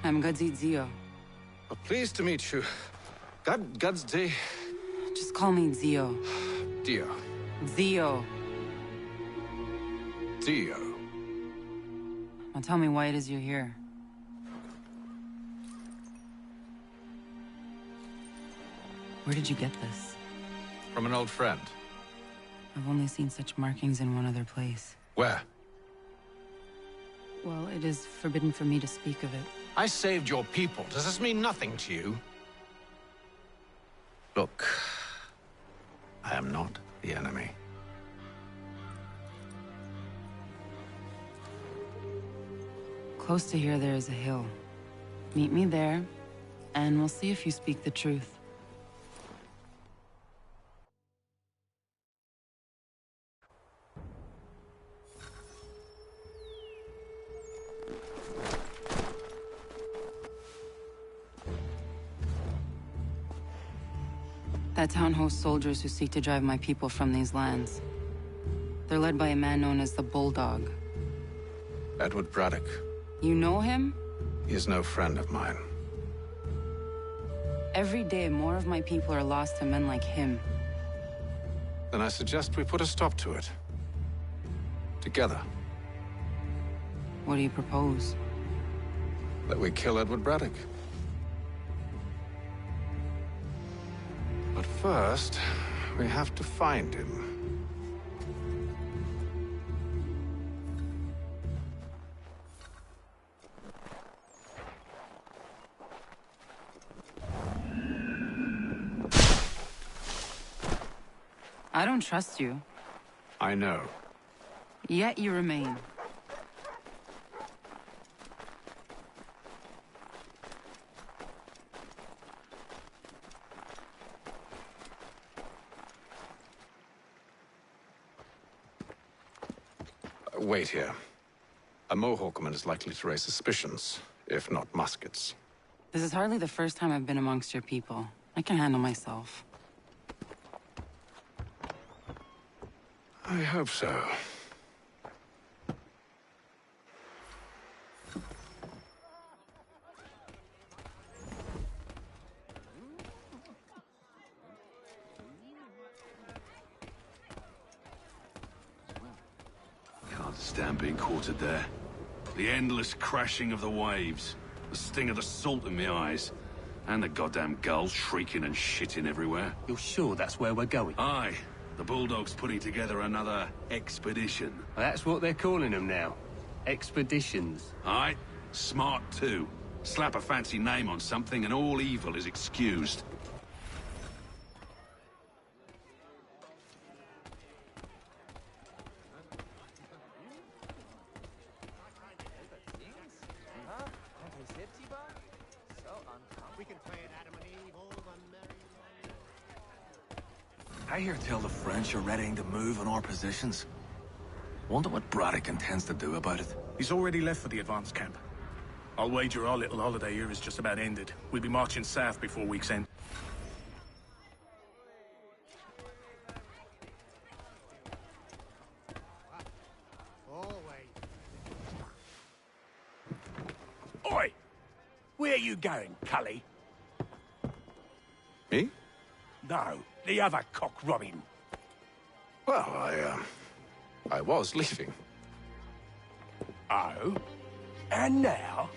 I'm Gadzit Zio. Pleased to meet you. Gadzde. Just call me Zio. Dio. Zio. Dio. Now tell me why it is you're here. Where did you get this? From an old friend. I've only seen such markings in one other place. Where? Well, it is forbidden for me to speak of it. I saved your people. Does this mean nothing to you? Look, I am not the enemy. Close to here, there is a hill. Meet me there, and we'll see if you speak the truth. That town hosts soldiers who seek to drive my people from these lands. They're led by a man known as the Bulldog. Edward Braddock. You know him? He is no friend of mine. Every day, more of my people are lost to men like him. Then I suggest we put a stop to it. Together. What do you propose? That we kill Edward Braddock. But first, we have to find him. I don't trust you. I know. Yet you remain. Wait here. A Mohawkman is likely to raise suspicions, if not muskets. This is hardly the first time I've been amongst your people. I can handle myself. I hope so. Can't stand being quartered there. The endless crashing of the waves, the sting of the salt in my eyes, and the goddamn gulls shrieking and shitting everywhere. You're sure that's where we're going? Aye. The Bulldog's putting together another expedition. Well, that's what they're calling them now. Expeditions. Aye. Smart too. Slap a fancy name on something and all evil is excused. I hear tell the French are readying to move on our positions. Wonder what Braddock intends to do about it. He's already left for the advance camp. I'll wager our little holiday here is just about ended. We'll be marching south before week's end. Oi! Where are you going, Cully? Me? No, the other cock Robin. Well, I was leaving. Oh? And now?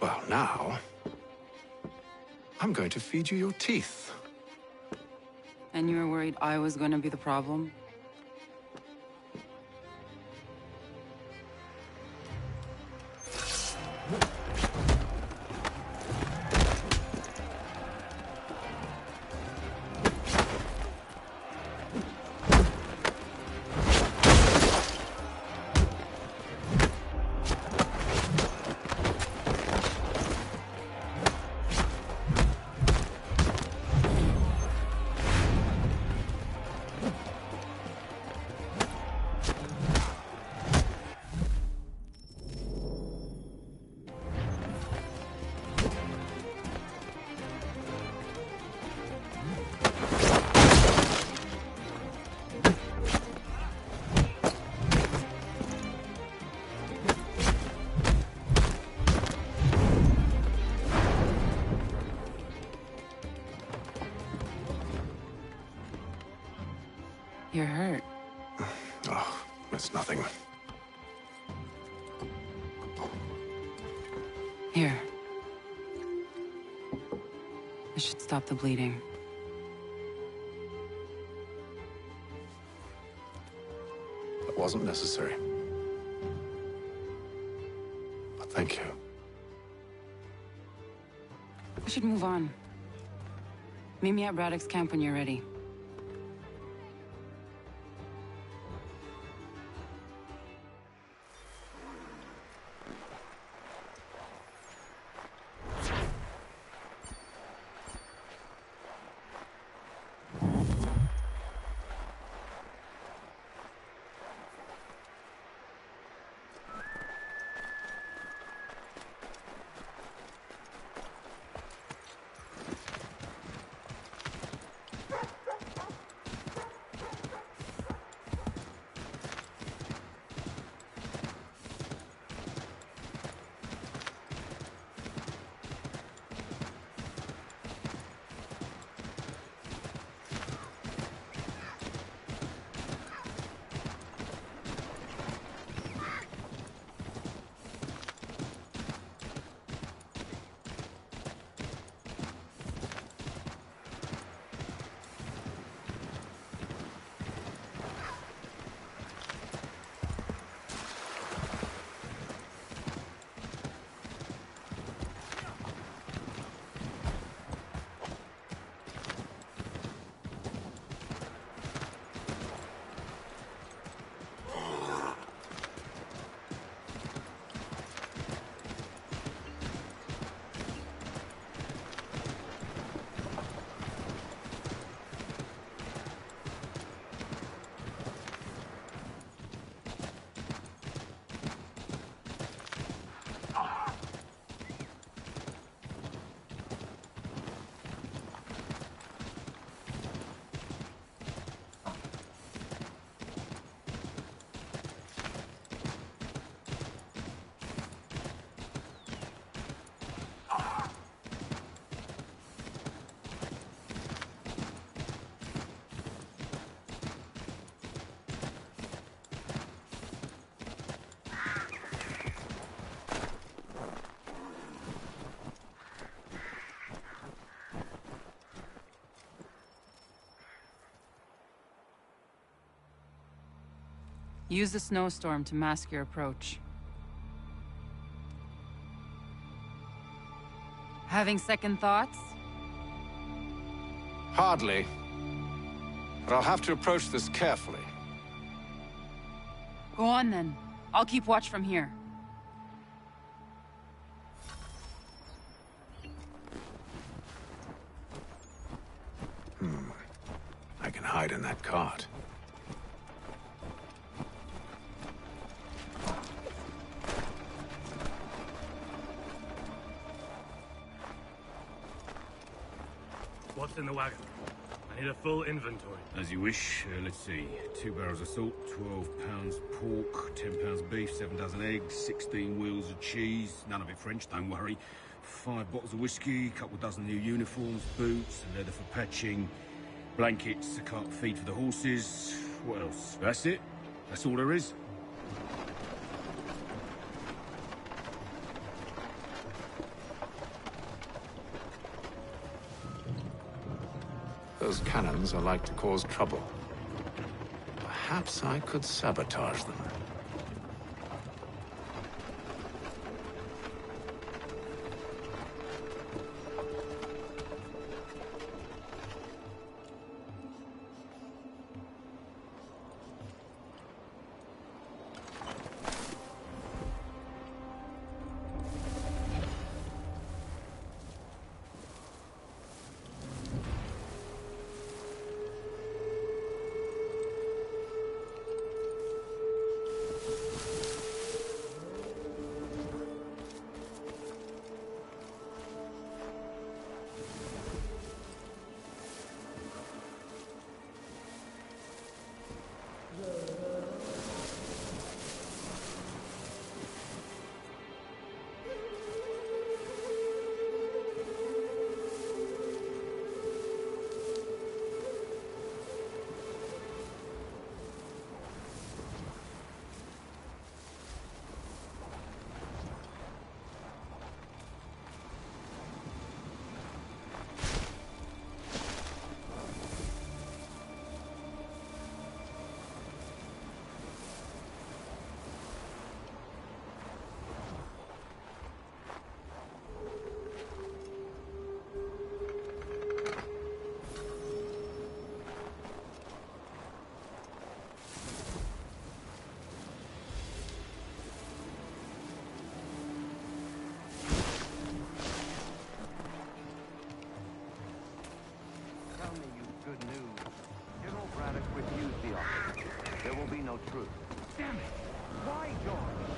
Well, now... I'm going to feed you your teeth. And you were worried I was going to be the problem? You're hurt. Oh, it's nothing. Here. This should stop the bleeding. That wasn't necessary. But thank you. We should move on. Meet me at Braddock's camp when you're ready. Use the snowstorm to mask your approach. Having second thoughts? Hardly. But I'll have to approach this carefully. Go on then. I'll keep watch from here. I can hide in that cart. What's in the wagon? I need a full inventory. As you wish. Let's see. 2 barrels of salt, 12 pounds pork, 10 pounds beef, 7 dozen eggs, 16 wheels of cheese. None of it French, don't worry. 5 bottles of whiskey, couple dozen new uniforms, boots, leather for patching, blankets, a cart feed for the horses. What else? That's it? That's all there is? Those cannons are like to cause trouble. Perhaps I could sabotage them. Damn it! Why, George?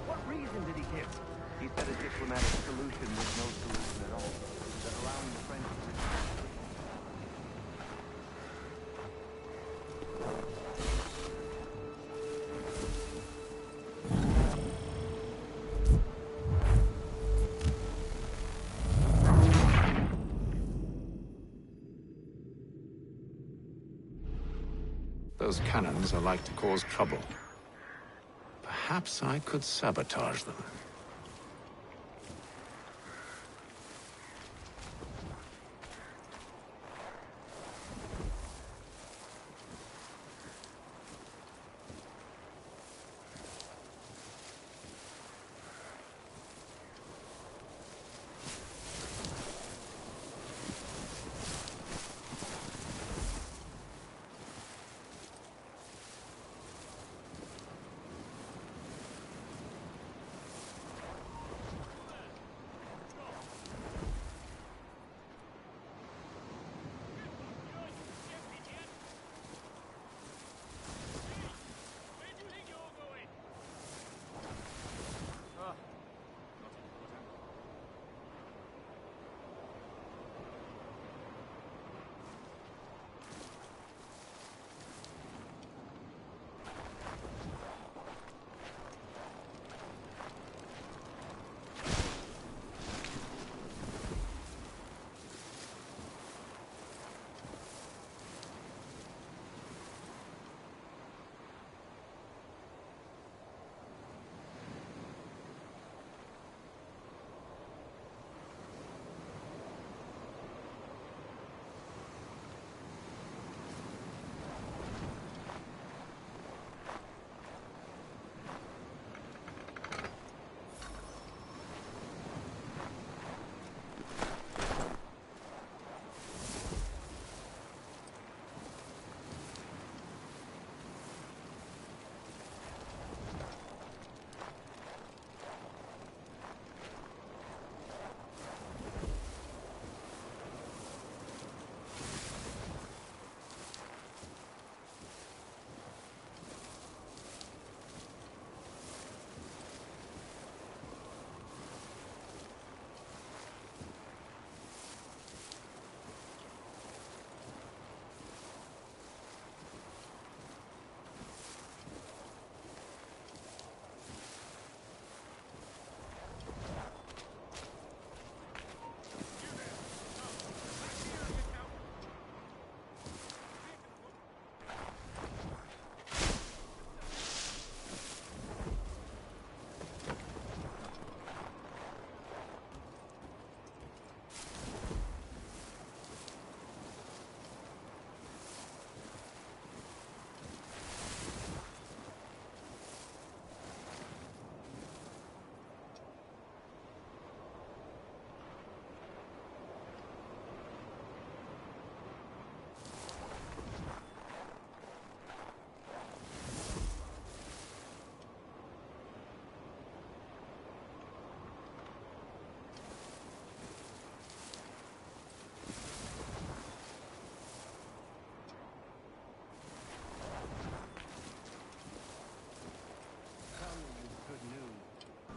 What reason did he give? He said a diplomatic solution was no solution at all. That allowing the French to Those cannons are like to cause trouble. Perhaps I could sabotage them.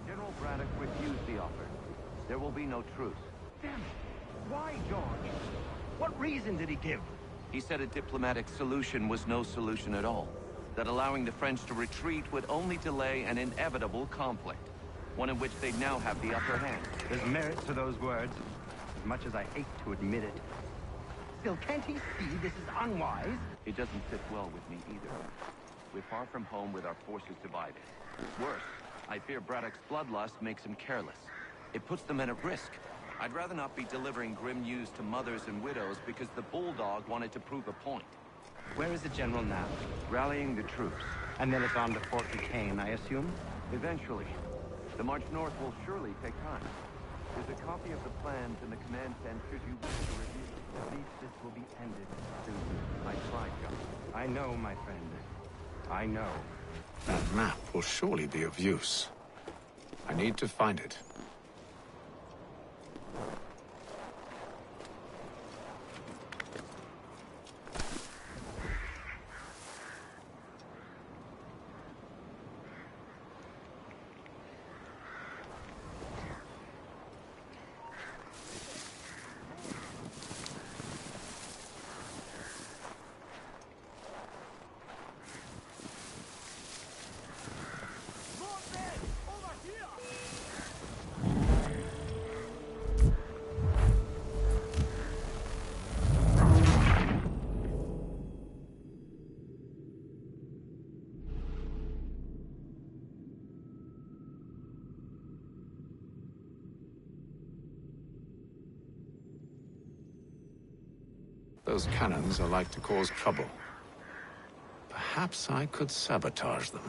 General Braddock refused the offer. There will be no truce. Damn it! Why, George? What reason did he give? He said a diplomatic solution was no solution at all. That allowing the French to retreat would only delay an inevitable conflict. One in which they'd now have the upper hand. There's merit to those words, as much as I hate to admit it. Still, can't he see this is unwise? It doesn't sit well with me either. We're far from home with our forces divided. Worse, I fear Braddock's bloodlust makes him careless. It puts the men at risk. I'd rather not be delivering grim news to mothers and widows because the Bulldog wanted to prove a point. Where is the General now? Rallying the troops. And then it's on to Fort Duquesne, I assume? Eventually. The march north will surely take time. There's a copy of the plans in the command tent should you wish to review. At least this will be ended soon. I tried, John. I know, my friend. I know. That map will surely be of use. I need to find it. Those cannons are like to cause trouble. Perhaps I could sabotage them.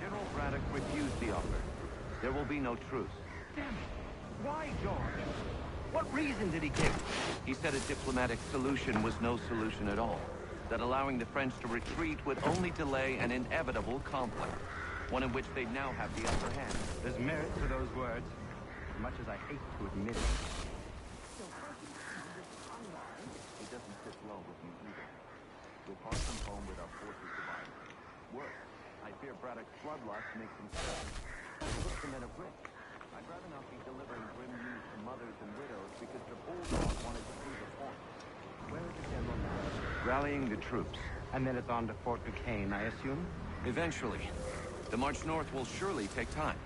General Braddock refused the offer. There will be no truce. Damn it! Why, George? What reason did he give? He said a diplomatic solution was no solution at all. That allowing the French to retreat would only delay an inevitable conflict. One in which they now have the upper hand. There's merit to those words, as much as I hate to admit it. He doesn't sit well with me either. We're far from home with our forces divided. Worse, I fear Braddock's bloodlust makes him careless. Puts the men at risk. I'd rather not be delivering grim news to mothers and widows because the bulldog wanted to prove a point. Where is the general now? Rallying the troops. And then it's on to Fort Duquesne, I assume? Eventually. The march north will surely take time.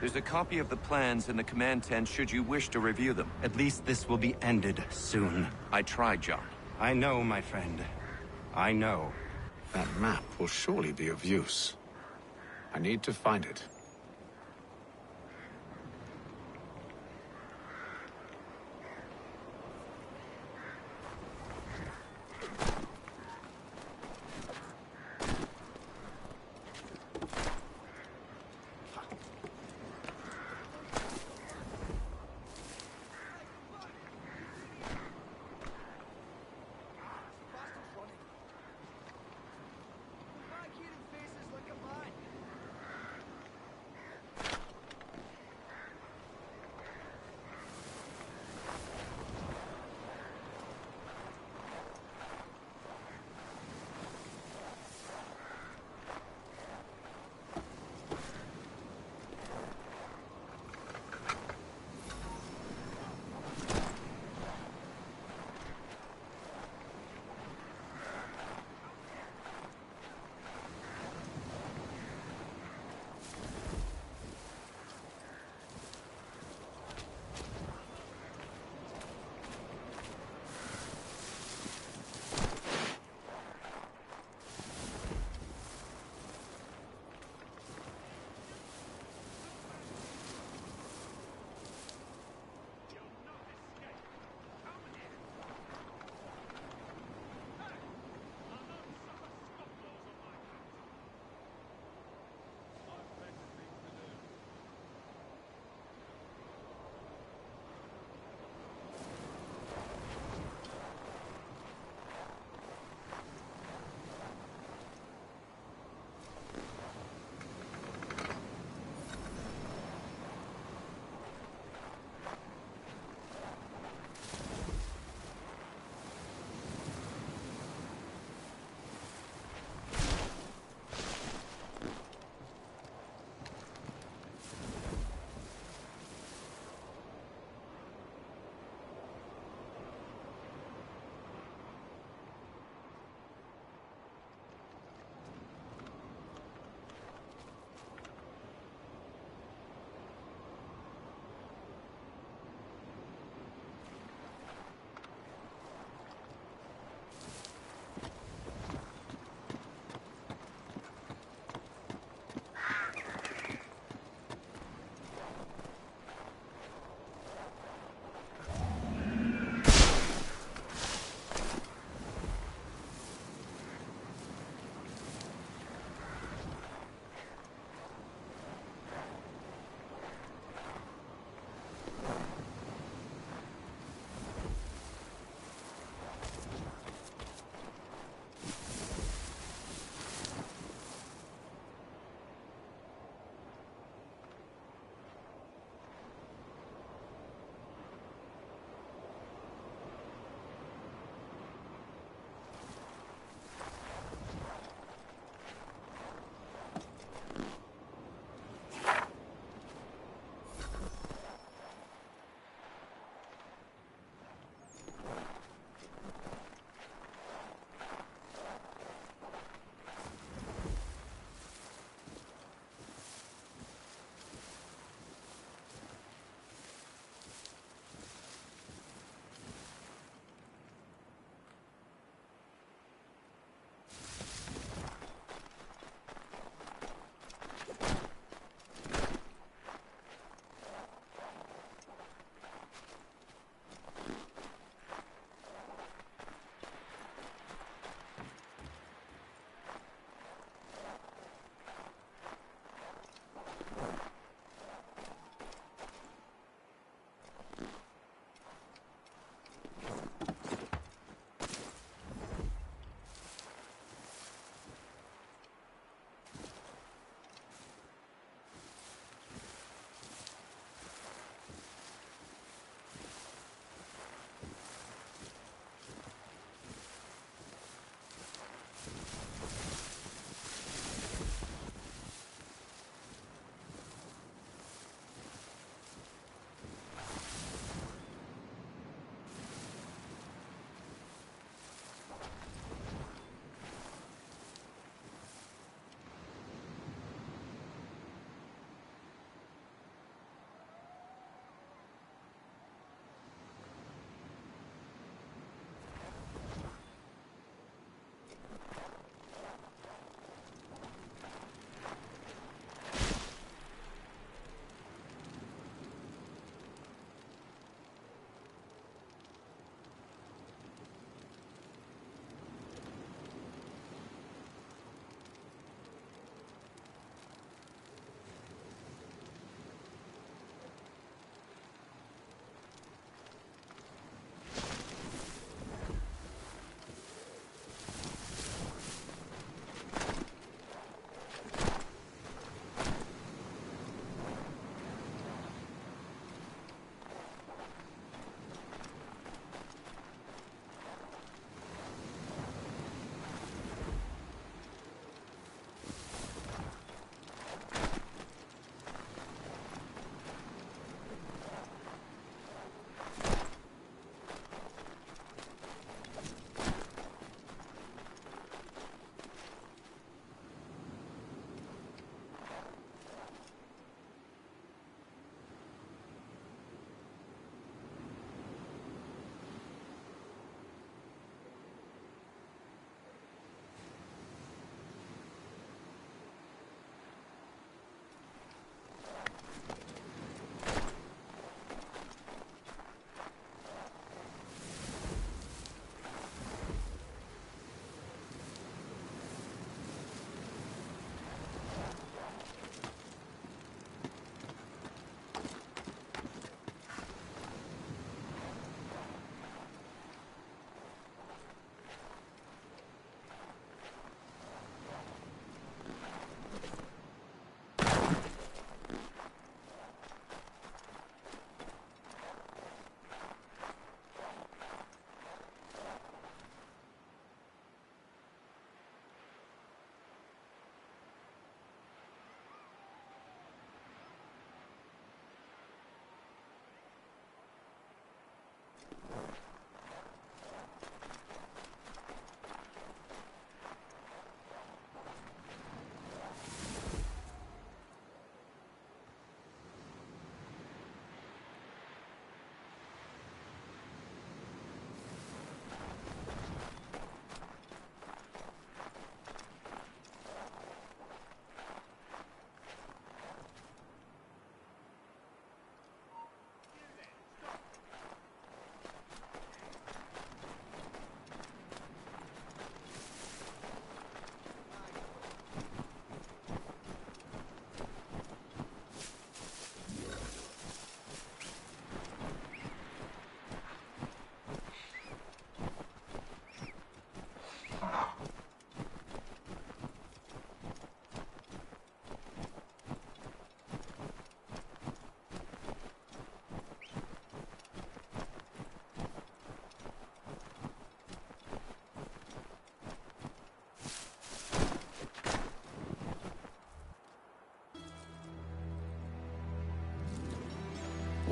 There's a copy of the plans in the command tent should you wish to review them. At least this will be ended soon. I tried, John. I know, my friend. I know. That map will surely be of use. I need to find it.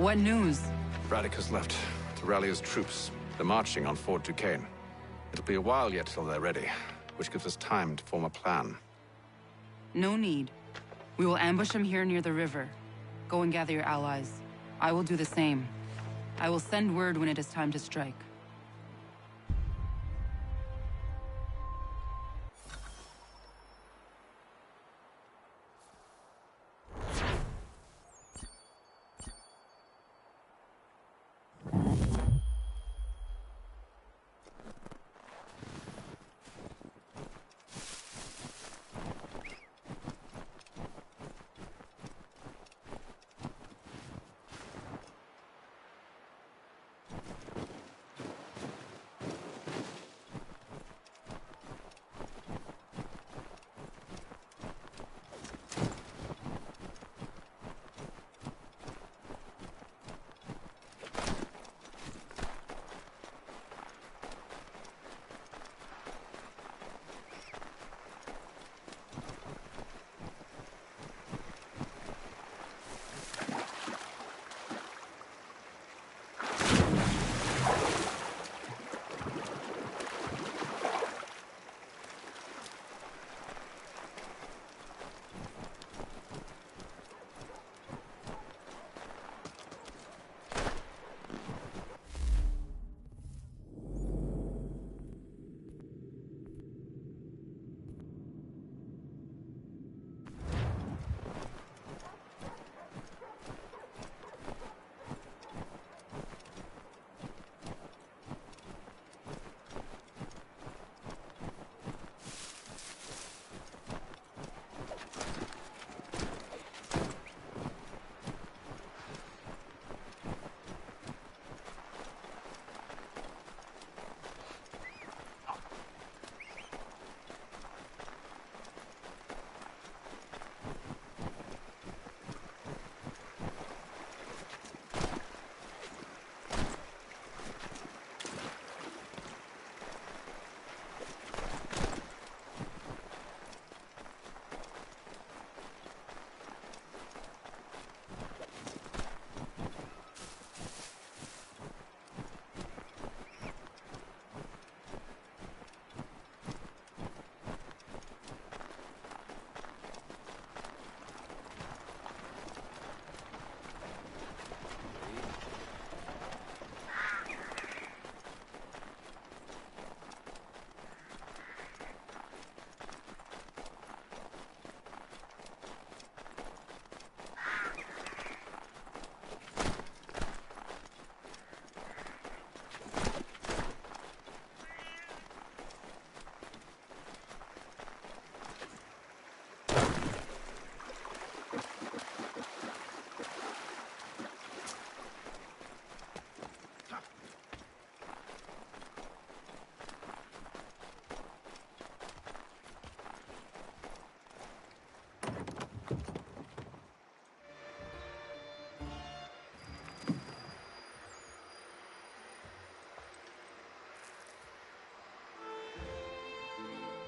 What news? Braddock has left to rally his troops. They're marching on Fort Duquesne. It'll be a while yet till they're ready, which gives us time to form a plan. No need. We will ambush him here near the river. Go and gather your allies. I will do the same. I will send word when it is time to strike.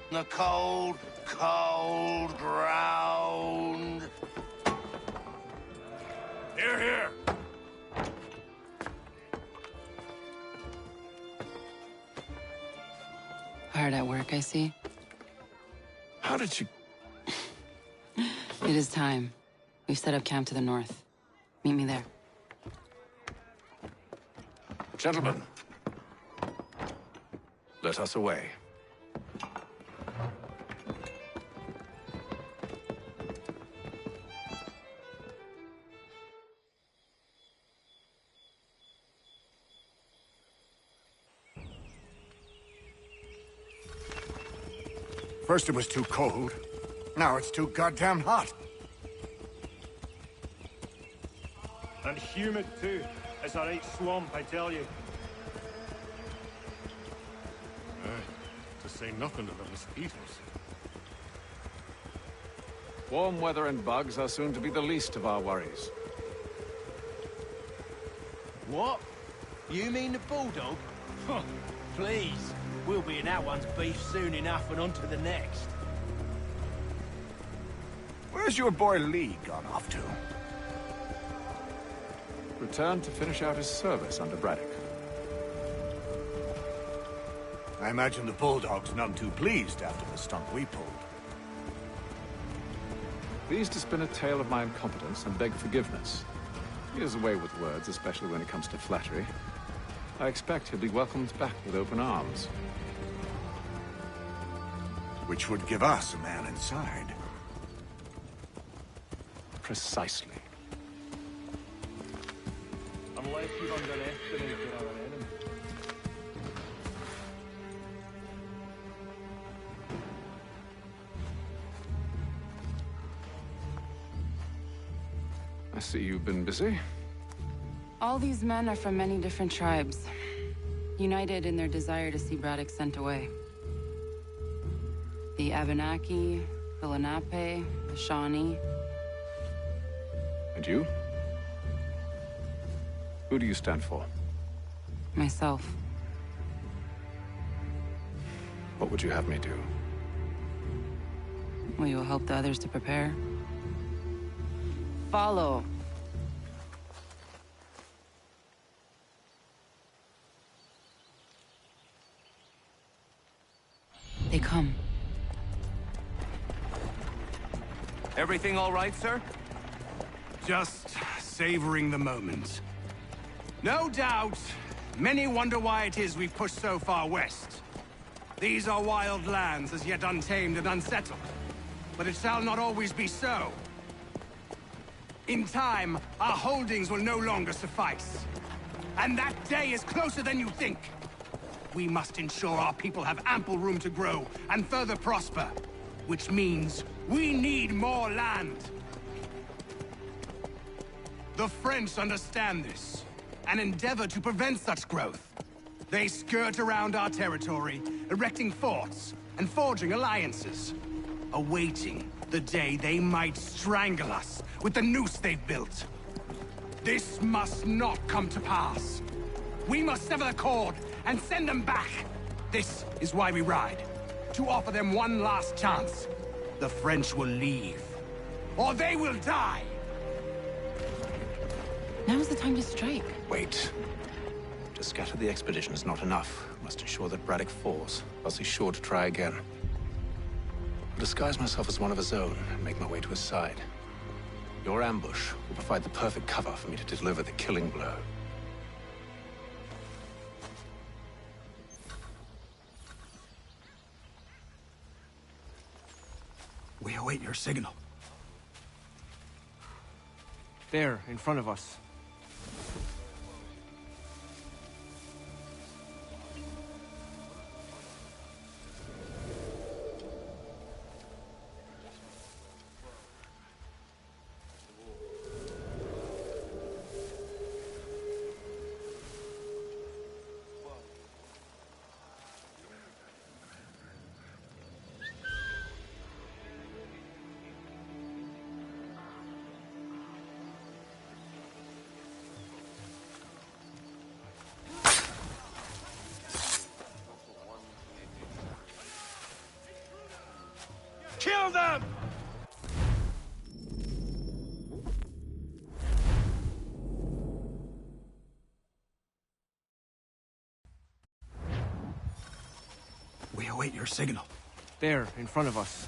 The cold, cold ground. Here, here. Hard at work, I see. How did you... It is time. We've set up camp to the north. Meet me there. Gentlemen, let us away. First it was too cold. Now it's too goddamn hot. And humid too. It's a right swamp, I tell you. To say nothing of the mosquitoes. Warm weather and bugs are soon to be the least of our worries. What? You mean the bulldog? Huh, please. We'll be in that one's beef soon enough and on to the next. Where's your boy Lee gone off to? returned to finish out his service under Braddock. I imagine the Bulldog's none too pleased after the stunt we pulled. Pleased to spin a tale of my incompetence and beg forgiveness. He has a way with words, especially when it comes to flattery. I expect he'll be welcomed back with open arms. Which would give us a man inside. Precisely. Unless you've underestimated our enemy. I see you've been busy. All these men are from many different tribes, united in their desire to see Braddock sent away. The Abenaki, the Lenape, the Shawnee. And you? Who do you stand for? Myself. What would you have me do? Will you help the others to prepare? Follow. They come. Everything all right, sir? Just savoring the moment. No doubt, many wonder why it is we've pushed so far west. These are wild lands, as yet untamed and unsettled. But it shall not always be so. In time, our holdings will no longer suffice. And that day is closer than you think. We must ensure our people have ample room to grow and further prosper. Which means we need more land. The French understand this, and endeavor to prevent such growth. They skirt around our territory, erecting forts and forging alliances, awaiting the day they might strangle us with the noose they've built. This must not come to pass. We must sever the cord and send them back. This is why we ride, to offer them one last chance. The French will leave, or they will die. Now's the time to strike. Wait. To scatter the expedition is not enough. Must ensure that Braddock falls, else he's sure to try again. I'll disguise myself as one of his own and make my way to his side. Your ambush will provide the perfect cover for me to deliver the killing blow. We await your signal. There, in front of us. Kill them! We await your signal. There, in front of us.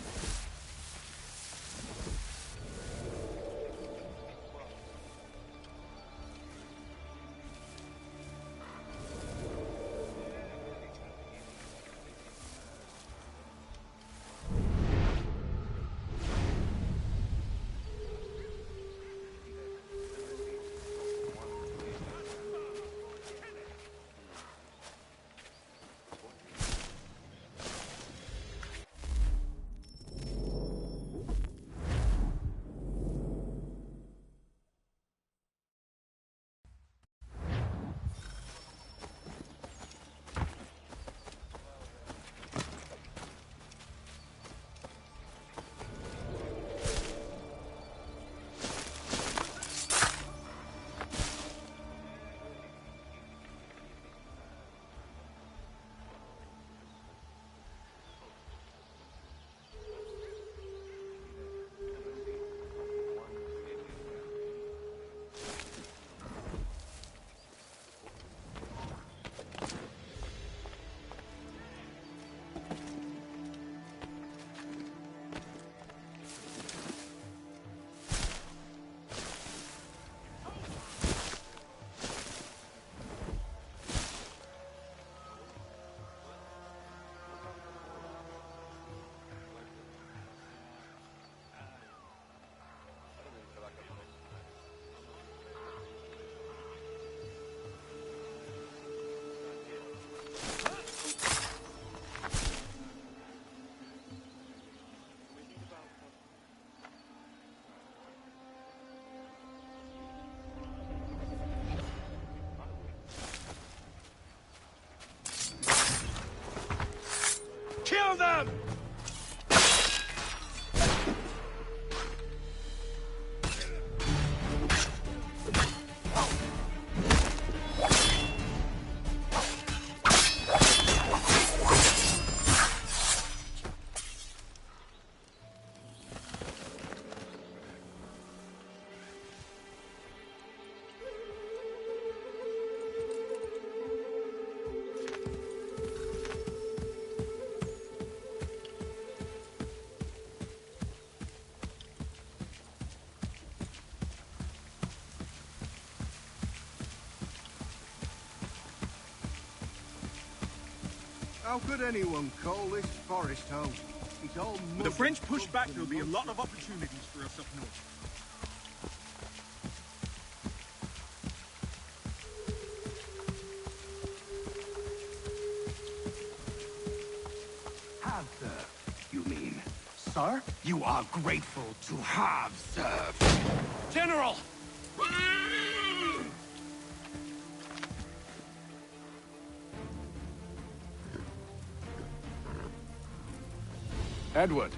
Kill them! How could anyone call this forest home? It's all With the French push back, there'll be a lot of opportunities for us up north. Have served, you mean? Sir? You are grateful to have served. General! Edward.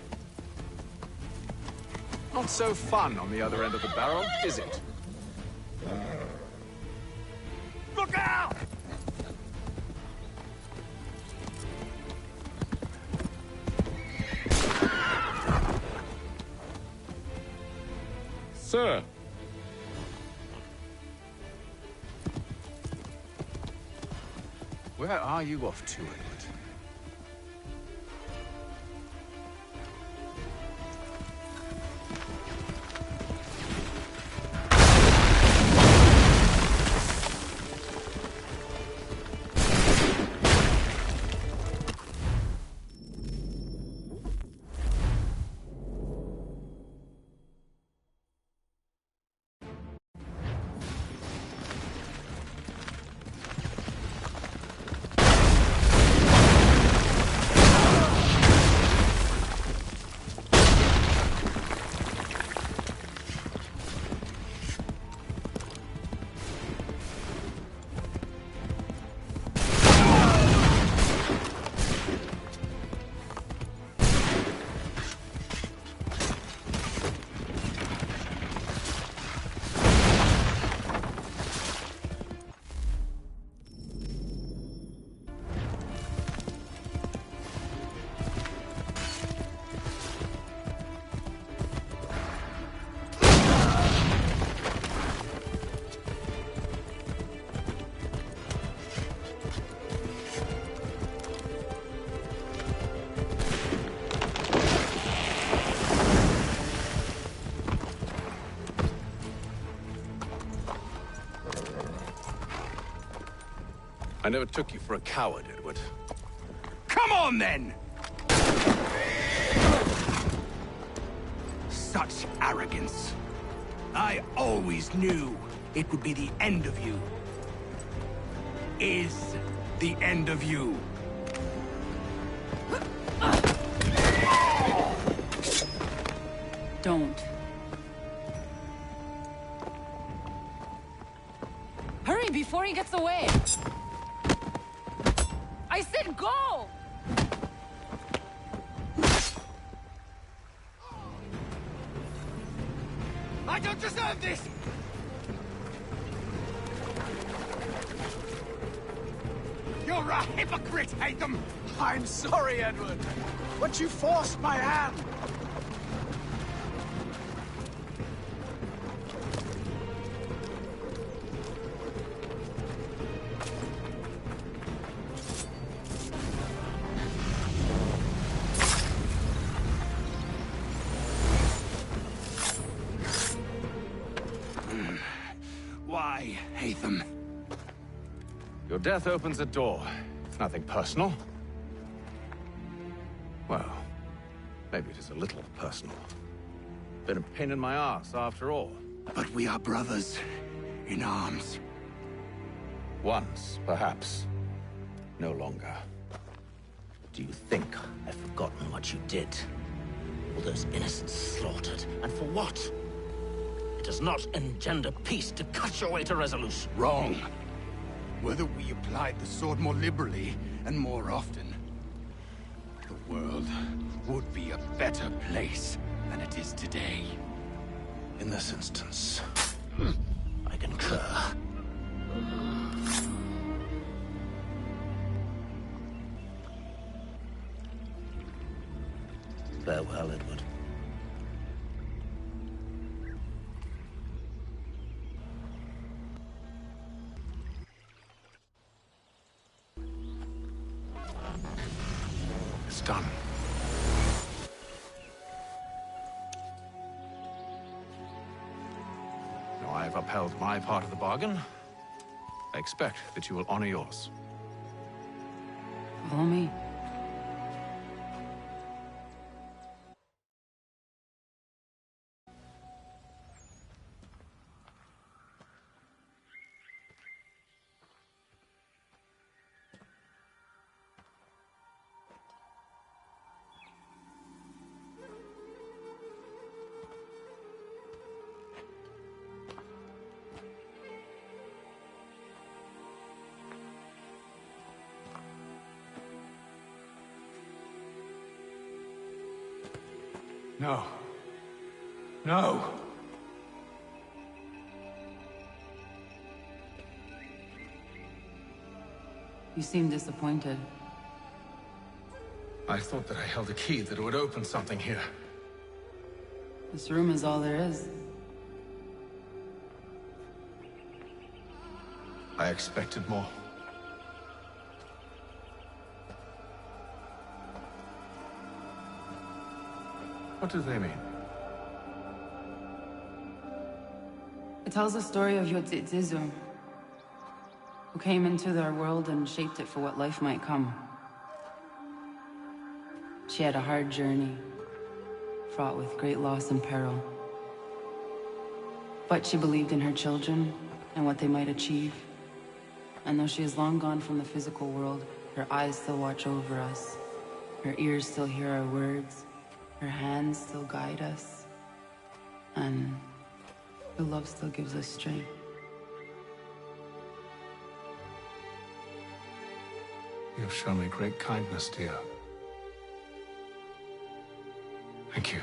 Not so fun on the other end of the barrel, is it? Look out! Sir. Where are you off to, Edward? I never took you for a coward, Edward. Come on, then! Such arrogance. I always knew it would be the end of you. Is the end of you. Don't. Hurry before he gets away! I said go! I don't deserve this! You're a hypocrite, Hatham! I'm sorry, Edward, but you forced my hand. Why, Hatham? Your death opens a door. It's nothing personal. Well, maybe it is a little personal. Been a pain in my ass, after all. But we are brothers in arms. Once, perhaps. No longer. Do you think I've forgotten what you did? All those innocents slaughtered, and for what? It does not engender peace to cut your way to resolution. Wrong. Whether we applied the sword more liberally and more often, The world would be a better place than it is today. In this instance, I concur. Farewell, Edward. It's done. Now I've upheld my part of the bargain. I expect that you will honor yours. Follow me. No. No! You seem disappointed. I thought that I held a key that would open something here. This room is all there is. I expected more. What do they mean? It tells the story of Yotzitzizu, who came into their world and shaped it for what life might come. She had a hard journey, fraught with great loss and peril. But she believed in her children and what they might achieve. And though she is long gone from the physical world, her eyes still watch over us. Her ears still hear our words. Her hands still guide us. And her love still gives us strength. You've shown me great kindness, dear. Thank you.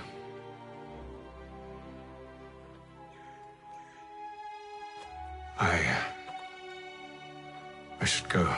I should go.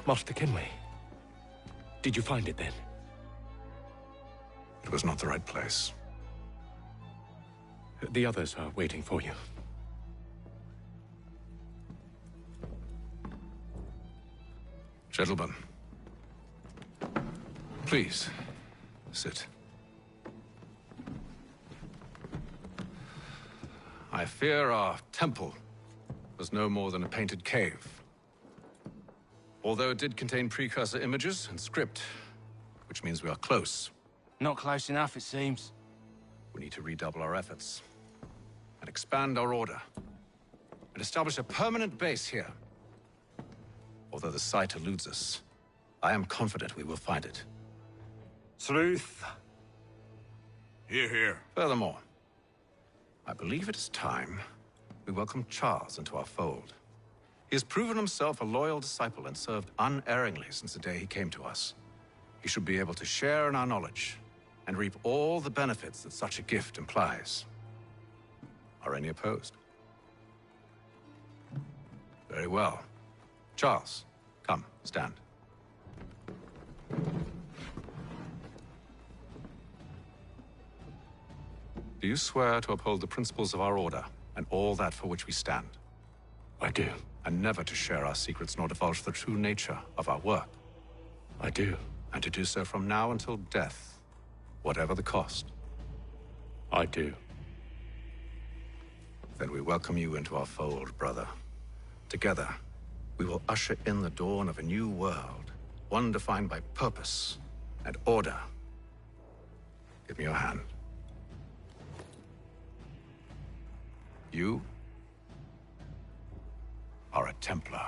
Master Kenway. Did you find it then? It was not the right place. The others are waiting for you. Gentlemen, please, sit. I fear our temple was no more than a painted cave. Although it did contain precursor images and script, which means we are close. Not close enough, it seems. We need to redouble our efforts and expand our order and establish a permanent base here. Although the site eludes us, I am confident we will find it. Truth. Hear, hear. Furthermore, I believe it is time we welcome Charles into our fold. He has proven himself a loyal disciple and served unerringly since the day he came to us. He should be able to share in our knowledge and reap all the benefits that such a gift implies. Are any opposed? Very well. Charles, come, stand. Do you swear to uphold the principles of our order and all that for which we stand? I do. And never to share our secrets nor divulge the true nature of our work? I do. And to do so from now until death, whatever the cost? I do. Then we welcome you into our fold, brother. Together, we will usher in the dawn of a new world, one defined by purpose and order. Give me your hand. You are a Templar.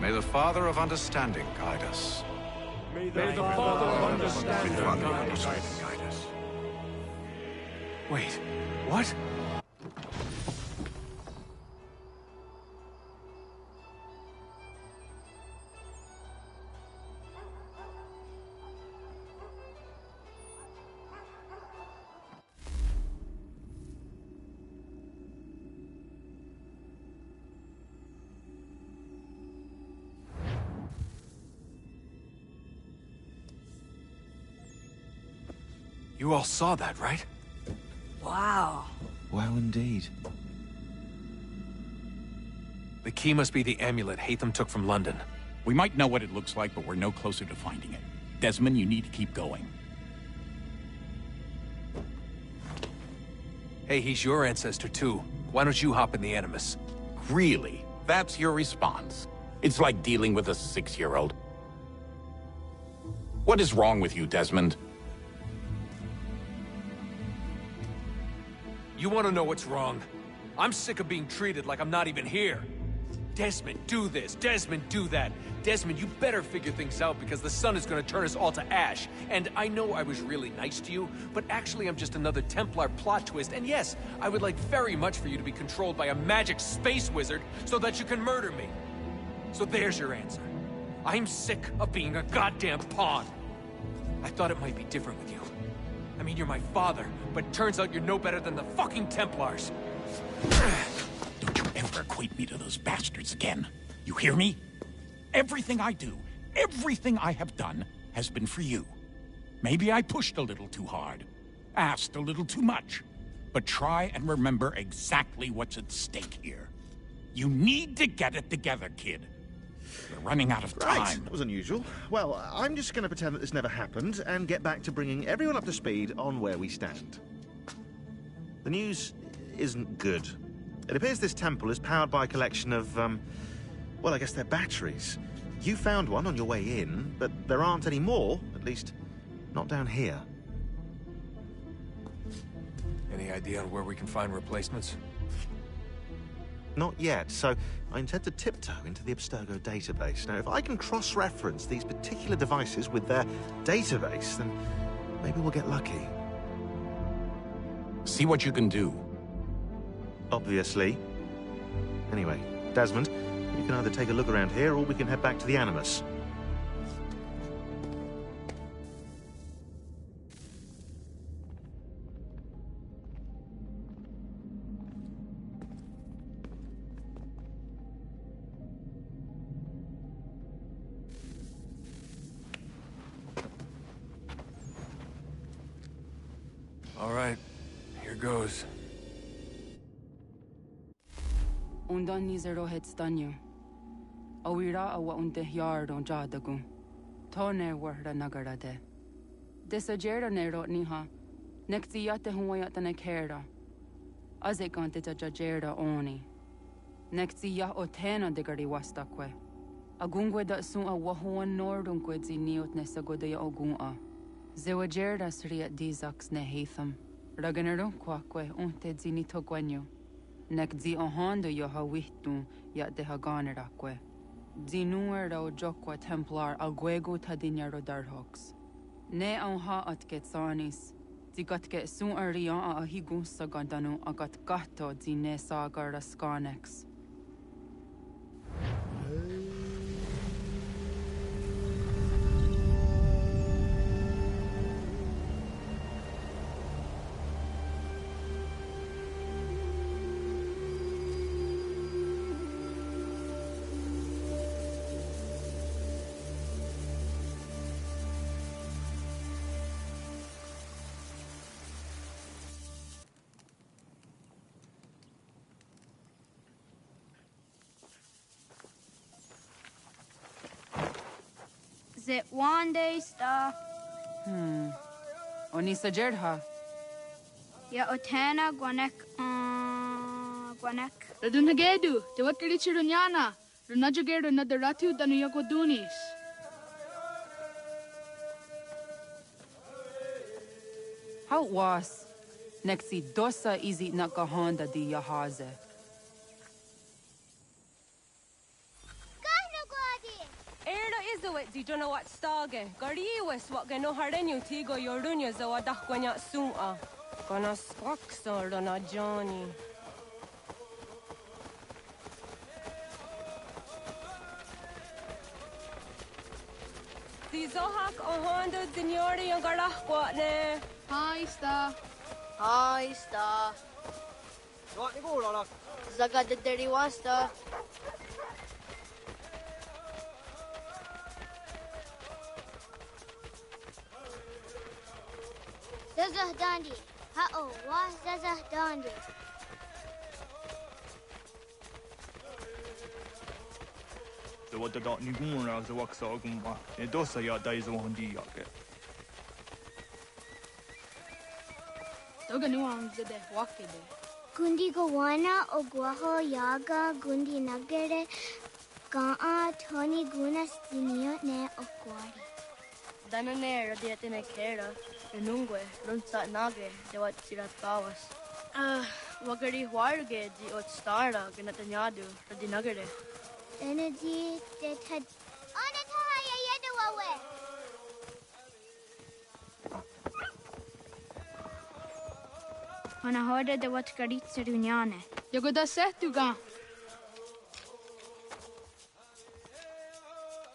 May the Father of Understanding guide us. May the Father of Understanding guide us. Wait, what? You all saw that, right? Wow. Wow, indeed. The key must be the amulet Hatham took from London. We might know what it looks like, but we're no closer to finding it. Desmond, you need to keep going. Hey, he's your ancestor too. Why don't you hop in the Animus? Really? That's your response? It's like dealing with a 6-year-old. What is wrong with you, Desmond? You want to know what's wrong? I'm sick of being treated like I'm not even here. Desmond, do this. Desmond, do that. Desmond, you better figure things out because the sun is going to turn us all to ash. And I know I was really nice to you, but actually I'm just another Templar plot twist. And yes, I would like very much for you to be controlled by a magic space wizard so that you can murder me. So there's your answer. I'm sick of being a goddamn pawn. I thought it might be different with you. I mean, you're my father, but turns out you're no better than the fucking Templars. Don't you ever equate me to those bastards again. You hear me? Everything I do, everything I have done, has been for you. Maybe I pushed a little too hard, asked a little too much, but try and remember exactly what's at stake here. You need to get it together, kid. We're running out of time. Right, that was unusual. Well, I'm just going to pretend that this never happened and get back to bringing everyone up to speed on where we stand. The news isn't good. It appears this temple is powered by a collection of, well, I guess they're batteries. You found one on your way in, but there aren't any more, at least not down here. Any idea on where we can find replacements? Not yet, so I intend to tiptoe into the Abstergo database. Now, if I can cross-reference these particular devices with their database, then maybe we'll get lucky. See what you can do. Obviously. Anyway, Desmond, you can either take a look around here or we can head back to the Animus. All right, here goes. Undan nizero het stanyo. Awira awa unte yardo jadagu. Tone warda nagarade. Desajera nero niha. Nektiyate huayata nekera. Azekante jajera oni. Nektiya otena degari wastakwe. Agungwe da sun a wahuan nordunque ziniot nesagodea ogun'a. Zewajerda sriat dizax ne Hatham. Raganero quaque unte zinito guanyo. Nek zi ohando yo ha wihtu yat de haganeraque. Zinuer o jokwa templar alguego tadinyaro darhox. Ne ha at getsanis. Zigat get sun arian a higun sagandanu agat gato zine sagar rascanex. Zit one day sta. Onisa Jerdha. Ya otena gwanek gwanek. Radunagedu, te wakari chirunyana. Runajageru na daratu danu yagodunis. How was? Nexi dosa izit nakahonda di yahaze. Erda izuit di duna wat stage. Gardiwis wat gano harenu tigo yordunya zawa dahkwanya sum'a. Gana spaksa rana Johnny. Di zohak ahonda dinyori yung garahkwatne. Hi, Sta. Hi, Sta. What ni go lak? Zaga de deri wasta. Zazah Dandi. Ha'o, wa Zazah Dandi. The what the dot ni gun ra the wak sa gun ma. E dosa ya dai zo hondi ya ke. Toga nuam zede wakede. Gundi Gawana Ogwaho Yaga Gundi Nagere Ga'a Tony Gunas Dinio Ne Okwari. Danane radiatine kera. Renungue, runsa nage, de wat sirat bawas. Wagari huarge di ot stara ganatanyadu radinagare. Energy de tad. Ona Tahaya Yedawawe. Ona hoda de wat garit serunyane. Yagoda setuga.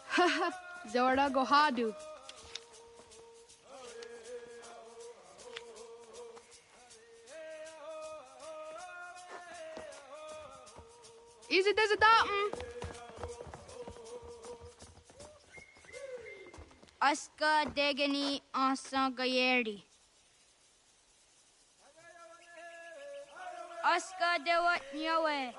Haha, Zora Gohadu. Is it as a datum? Aska degani asa gayeri. Aska de wat nyawe.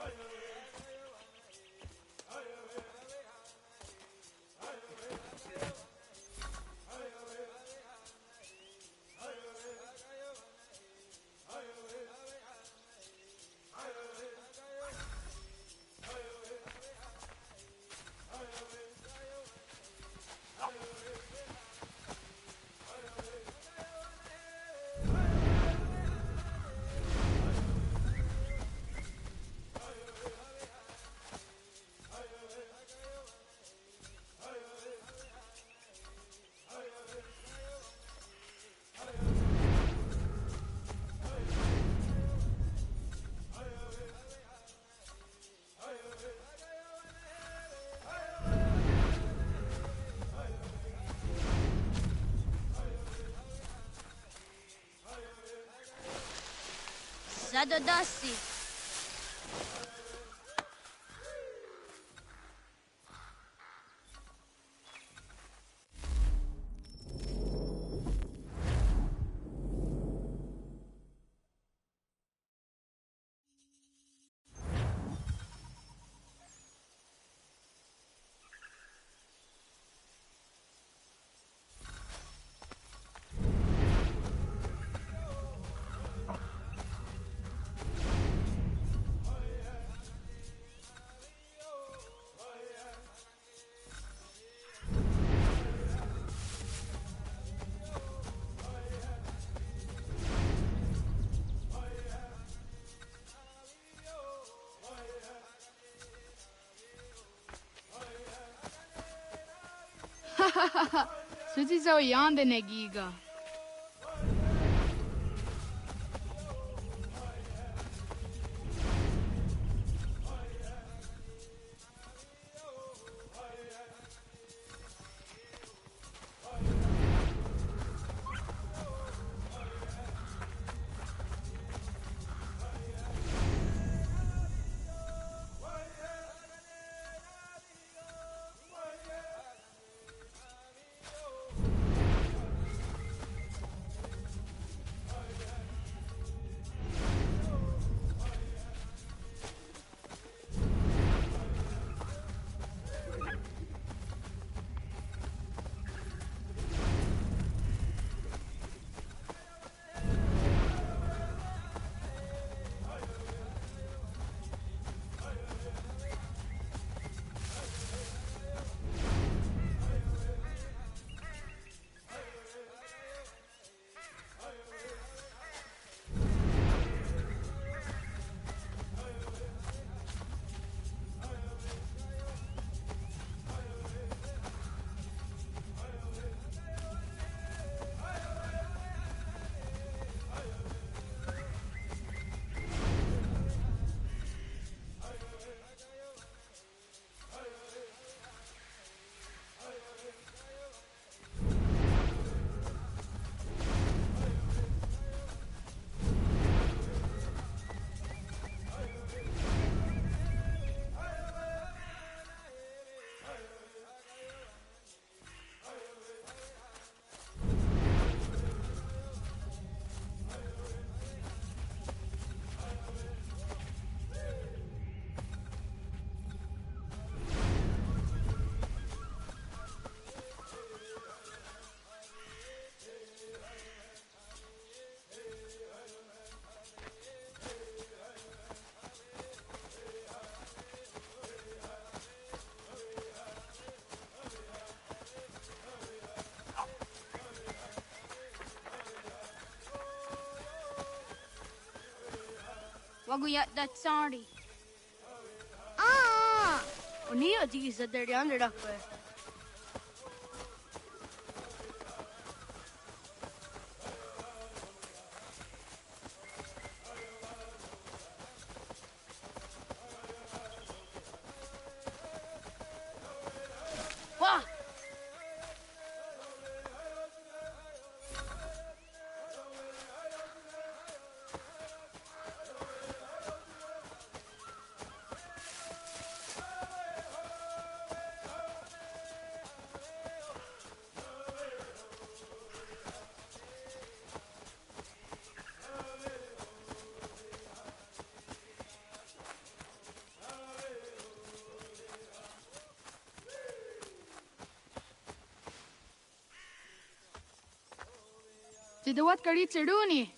Zadodasi. Suzi zo yande negiga. Waguyat that sorry. Ah! Unia di isa der di under dakwe. Wah! What kari cheduni?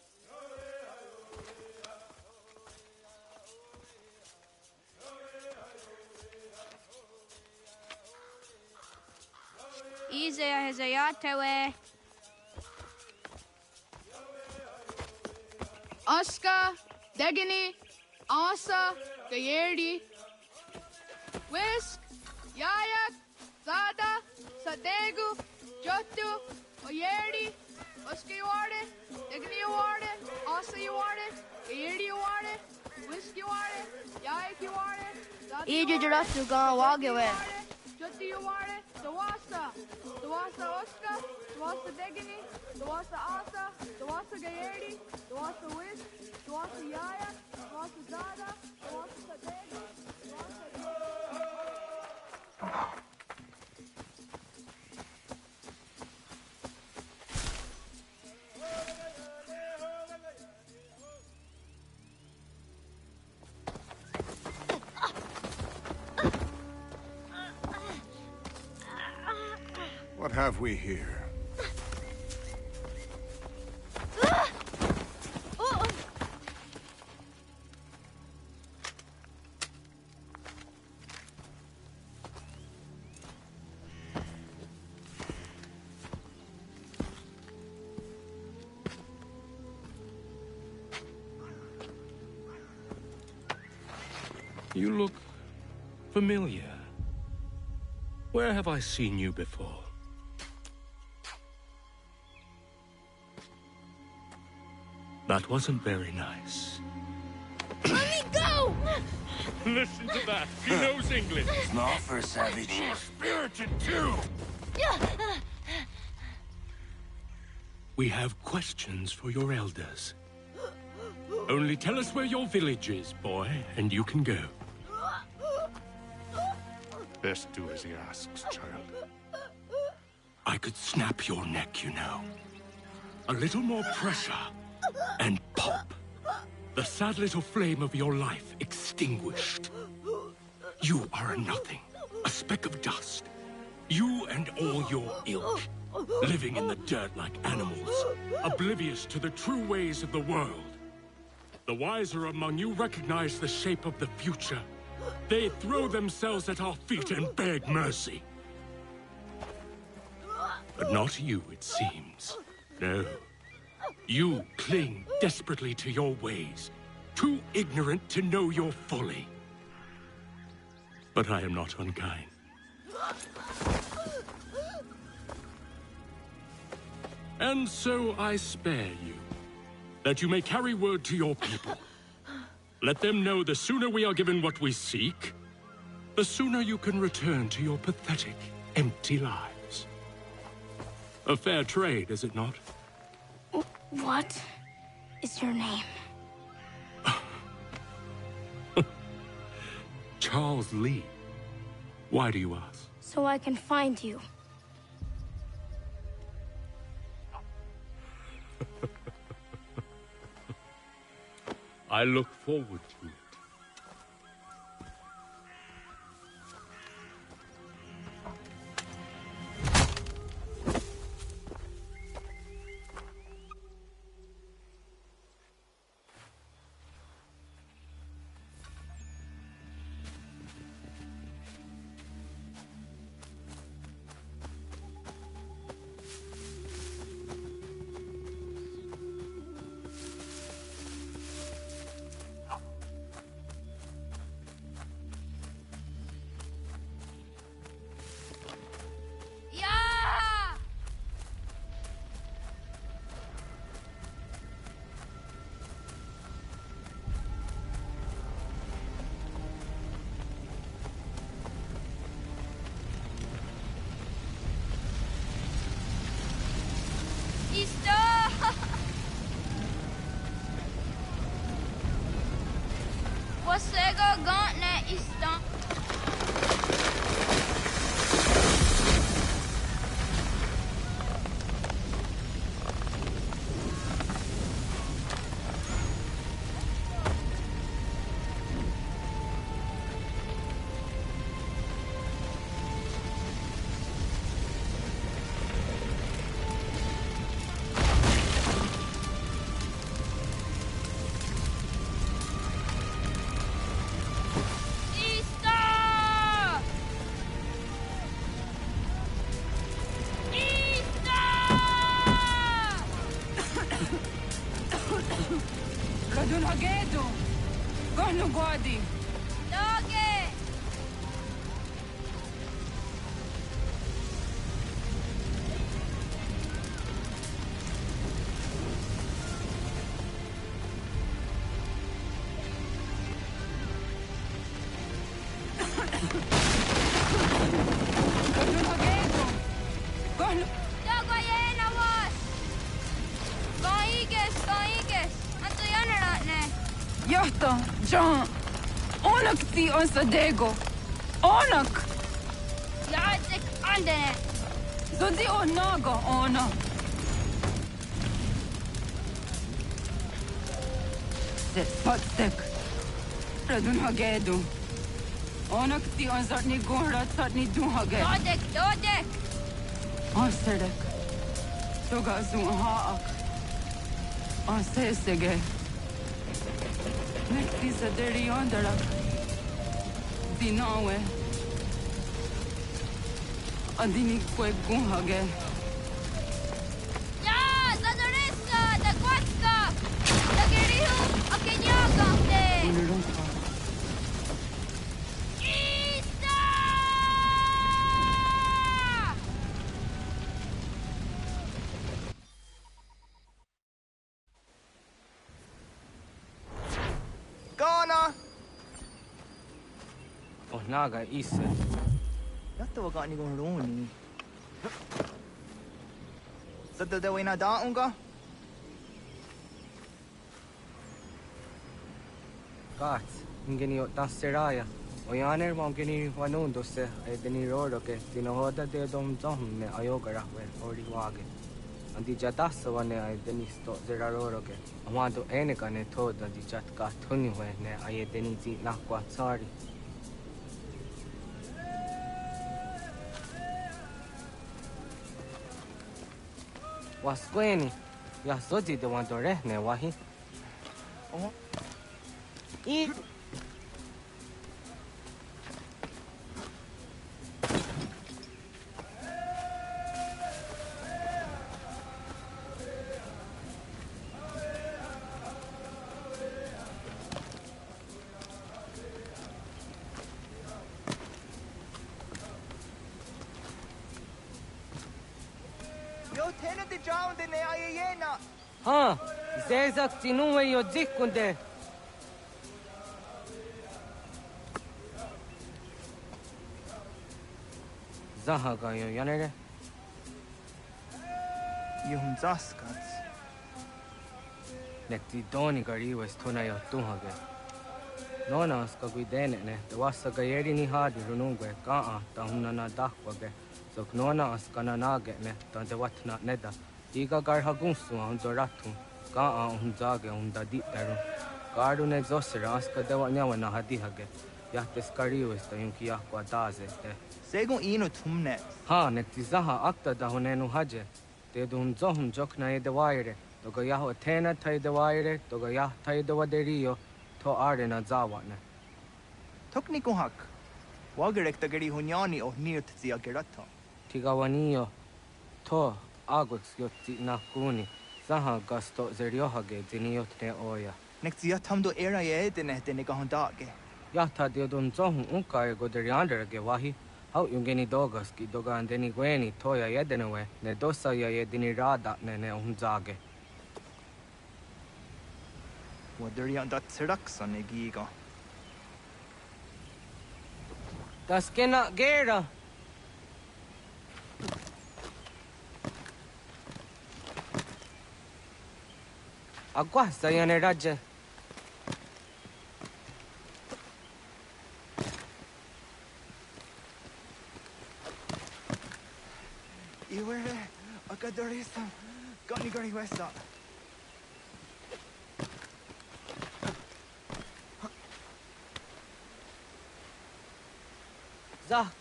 Easy as a yacht away. Oscar, Degini, Asa, Gayerdi, Whisk, Yayak, Zada, Sadegu, Jotu, Oyerdi, Oscar you are it, Degini you are it, Asa you are it, Gayerdi you are it, Whisk you are it, Yayak you are it, Zada you are it, Jotu you are it, Dawasa Oscar, Dawasa Degini, Dawasa Asa, Dawasa Gayerdi, Dawasa Whisk, Dawasa Yaya, Dawasa Zada, Dawasa Sadegu, What have we here? You look familiar. Where have I seen you before? That wasn't very nice. Let me go! Listen to that. He knows English. Small for a savage. You're spirited too. We have questions for your elders. Only tell us where your village is, boy, and you can go. Best do as he asks, child. I could snap your neck, you know. A little more pressure, and pop. The sad little flame of your life extinguished. You are a nothing, a speck of dust. You and all your ilk, living in the dirt like animals, oblivious to the true ways of the world. The wiser among you recognize the shape of the future. They throw themselves at our feet and beg mercy. But not you, it seems. No. You cling desperately to your ways, too ignorant to know your folly. But I am not unkind. And so I spare you, that you may carry word to your people. Let them know the sooner we are given what we seek, the sooner you can return to your pathetic, empty lives. A fair trade, is it not? What is your name? Charles Lee. Why do you ask? So I can find you. I look forward to it. Isto! Wasego gauntne isto. Radun hagedo. Gohnu guadi. Doge! Radun hagedo. Gohnu. Dogo yena was! Gaiges! Anto yanaratne! Yahta, John. Onak ti on sadego. Onak. Yadik andene! Zodi onaga ona. Zet patsek. Radun hagedo. Onak ti on zartni gohra tatni dun haged. Dodek! Arsedek. Toga zun haak. Arsesege. Nekti saderi ondarak. Dinawe. Adini kwe gun hage. Ya! Zadorissa! Dagwatska! Dagirihu! Akenyaga! Ulurunka. Ghana! Naga isa. Yatta waga ni goroni. Sadda da wena da unga? Gat, ingeni o taseraya. O yaner mo ingeni wanun dosse ay deni roro ke tinohoda de dom zom ne ayogara we ori wage. Andi jadasa wane ay deni sto zera roro ke. Amado eneka ne toda di jatka tuni we ne ay deni zi nakwa tsari. Wasqueni, ya soji de wanto rehne wahi. Oh. I. Yo tena de jaun de ne ayena. Ha, zezak tinuwe yo zikunde. Zahaga yo yanere. Yun zaskats. Nekti doni gari wes tuna yo tuhage. Nona aska guidene ne, te wassa gayeri ni hadi runungwe kaa ta hunana dahwage. Sok nona aska nanage ne, ta te watna neda. Iga gar hagunsu a hundo ratu, kaa hunzage hunda diteru. Garu ne zosera aska dewa nyawa na hadihage. Yahtes kariwes ta yunki yahkwa daze te. Segun ino tumne. Ha, nekti zaha akta da hunenu haje. Te dun zohun jokna e de waire. Toga yaho tena tai de waire, toga yah tai de waderio, to are na zawane. Tokni kuhak. Wagerek ta gari hunyani o nirt zia gerata. Tigawanio, to agots yotti na kuni. Zaha gasto zeriohage ziniot ne oya. Nek zia tamdo era ye dene dene gahondage. Yahta de dun zohun unka e goderianderage wahi. Hau yungeni dogas ki doga andeni gweni toya yedenewe, ne dosa ya yedini rada ne unzage. Waderian dat siraksa ne giga. Das kena gera. Agua sayane raja. Iwere, akadorisa, gani gari westa. Zah.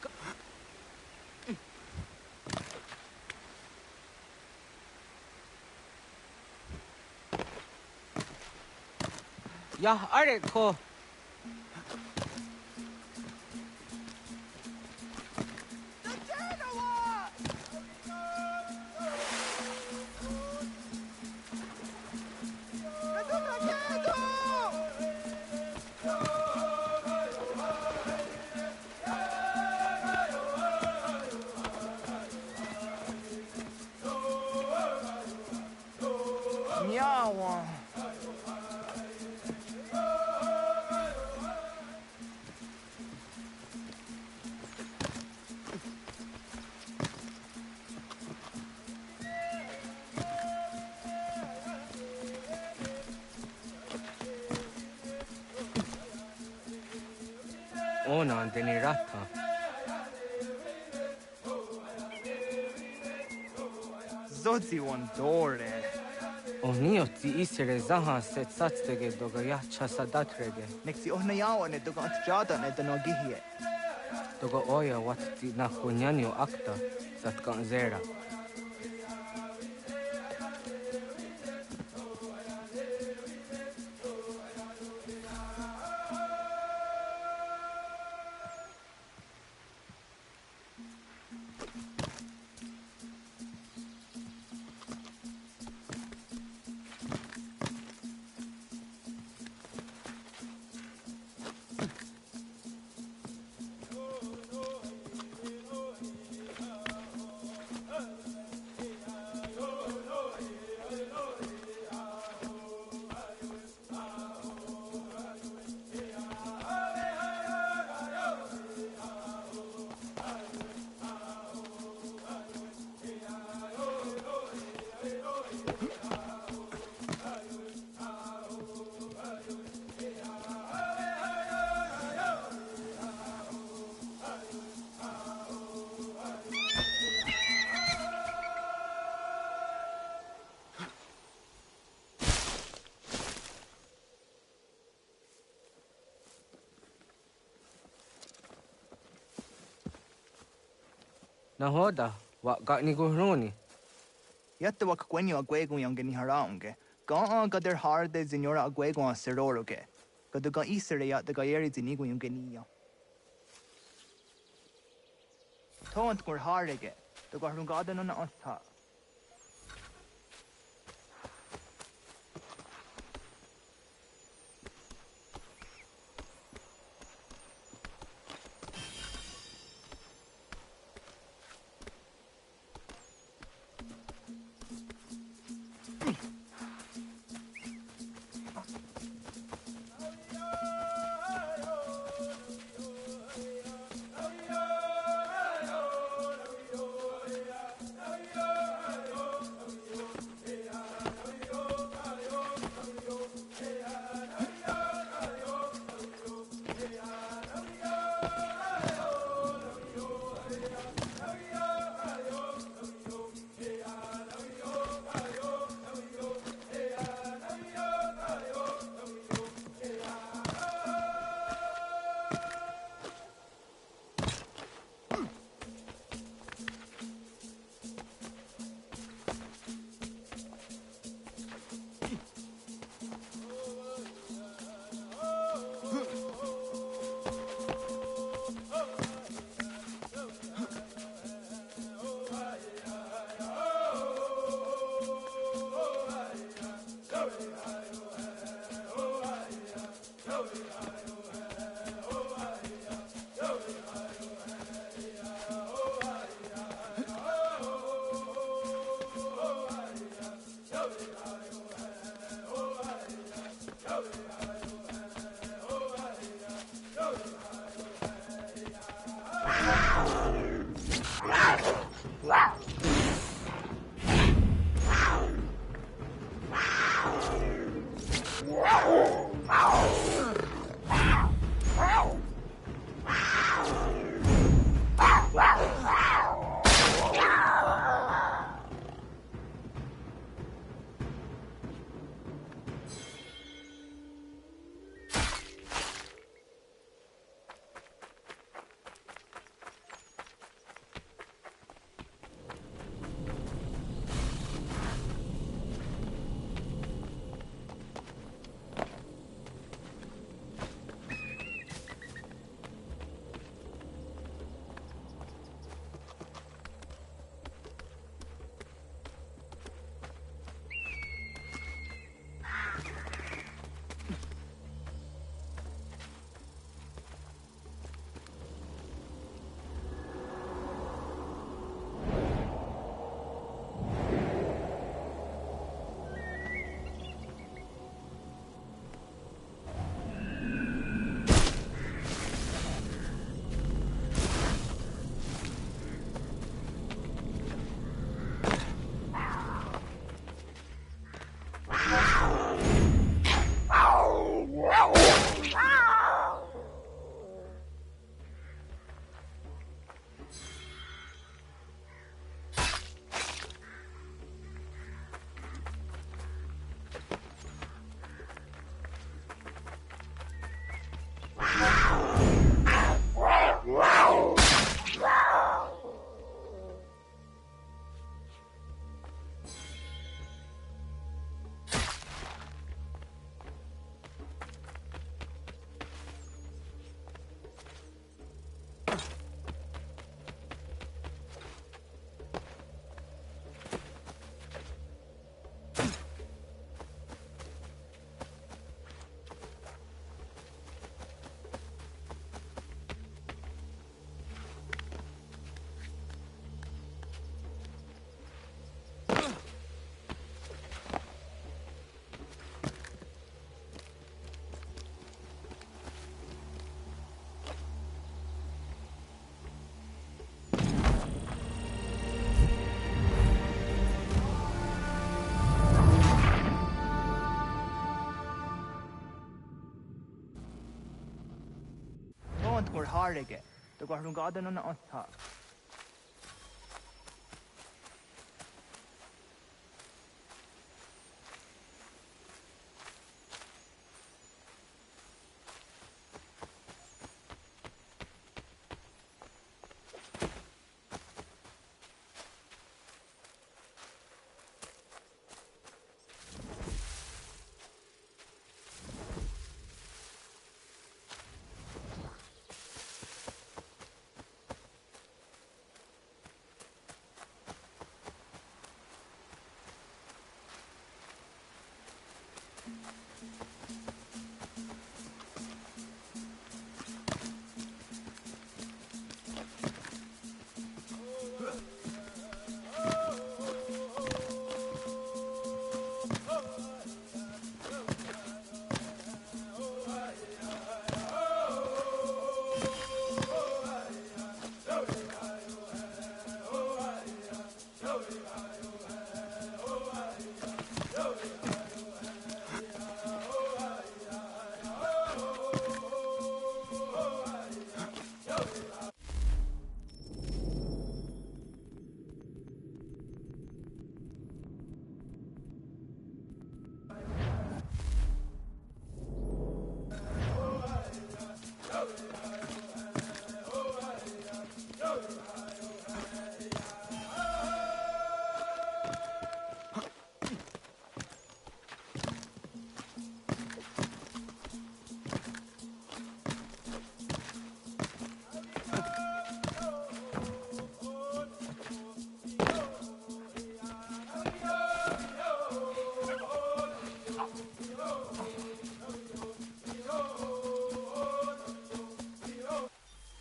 Ya are ko. Nyawa. Ona andeni rata. Zodzi one dore. Onio ti isere zaha set satstege doga ya chasadatrege. Nexi ohnayawa ne doga atjada ne danogihie. Doga oya wat ti na kunyanyo akta satkan zera. Nahoda, wa gani guhruni. Yatta wak kwenyo agwego yang geni haraunge. Ga gader harde zinora agwego a seroroge. Gaduga isere ya daga yeri zinigo yung genia. Tont gur harege. Daga harungada nona otha. harege. The Guarungadan on Otta.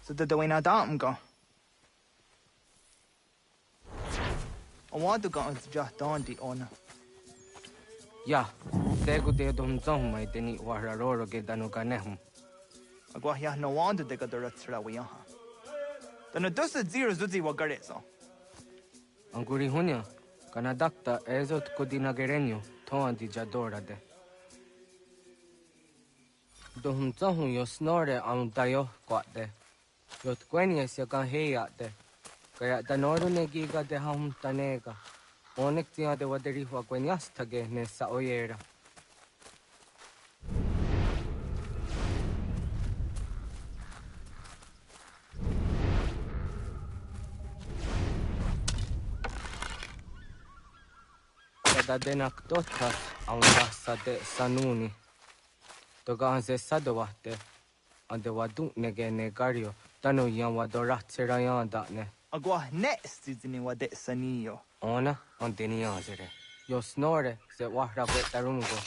So the way na dam go. I want to go and just down the owner. Yeah, tego de dom zong mai deni wararoro ge danu ganehum. Agwa ya no wonder they got the ratsra we aha. Then it does the zero zuzi wagarezo. Anguri hunya, kanadakta ezot kodina gerenyo, toan di jadora de. Dohum zong yo snore am dayo kwate. Yot kwenya sia kan heya de. Kaya danoro ne giga de ham tanega. Onek tia de waderi hua kwenyas tage ne sa oyera. Kada denak totas aunasa de sanuni. Toga anse sadowate. Ande wadu nege negario. Tano yan wadoratsera yan da ne. Agwa next is in what it's sanio. Ona on deniazere. Yo snore se wahra betarungo.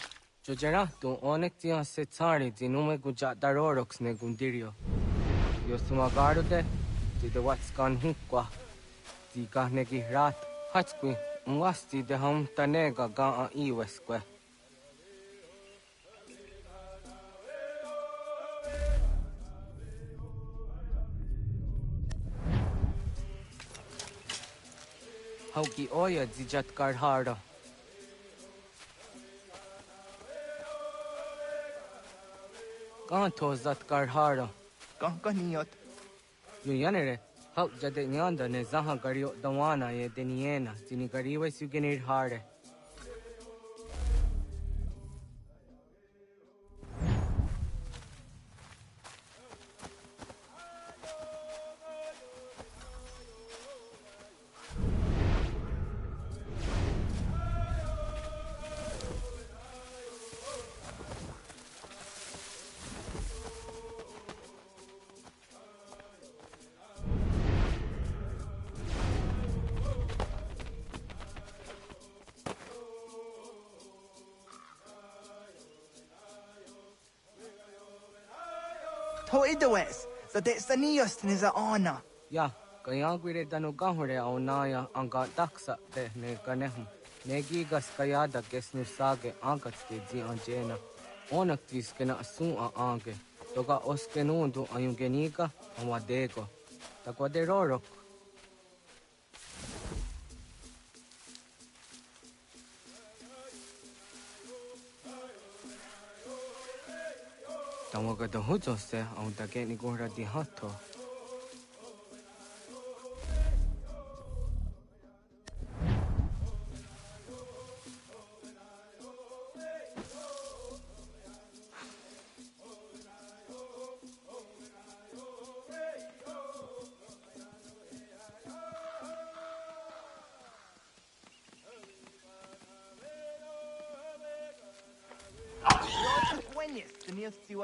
Jojera tu onek tia se tsari dinume guja darorox ne gundirio. Yo sumagaro de the what's gone hukwa. Di gahnegi rat hatskwi mwasti de ham tanega ga a iweskwe. Hauki oya dijat karhara. Kanto zat karhara. Kankaniot. Yo yanere, hau jade nyanda ne zaha gario dawana ye deniena, zini gariwe sugenir hare. To idawes, so that sanios is a honor. Ya, kaya gwire danu gahore au naya anga daksa de ne ganehum. Negi gas kayada gesnu sage angats de zi anjena. Onak tis kena asun a ange. Toga oskenundu ayungeniga awadego. Takwaderorok. Tamo ka huto se ang dake ni gora di hato.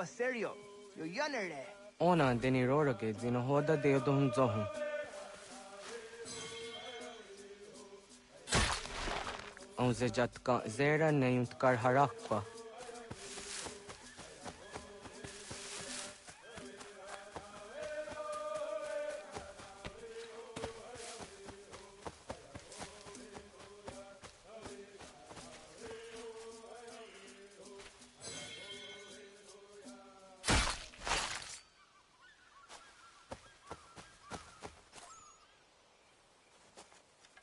Serio, yo yanere. Ona deni roro ke zino hoda de don zohu. Ang zejat ka zera ne yunt kar harakwa.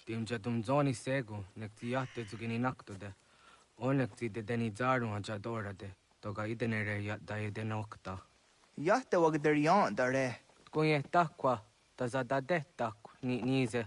Tim jadum zoni segu, nek ti yatte zugini nakto de. Onek ti de deni zaru a jadora de. Toga idenere yat da iden okta. Yatte wag der yan dare. Kunye takwa, ta zada de takwa, ni nize.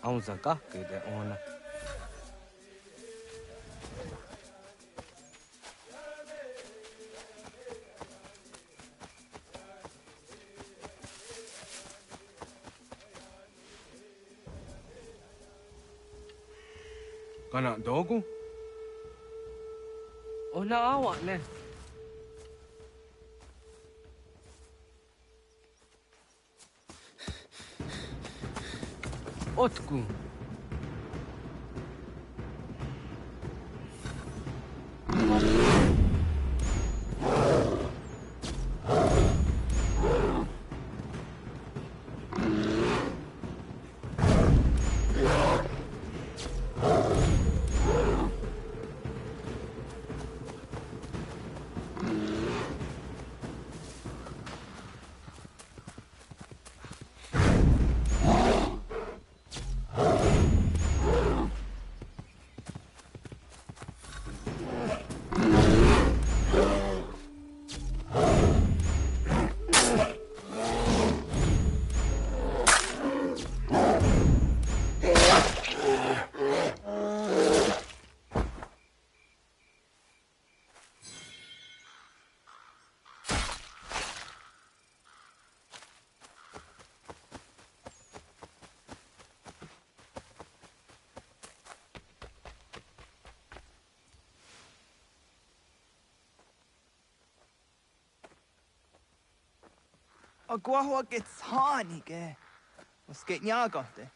Ông già các cái để ôn. Kana dogu? Ona awak ne. Otku. Agua gets honey, ke. Was get nyagate.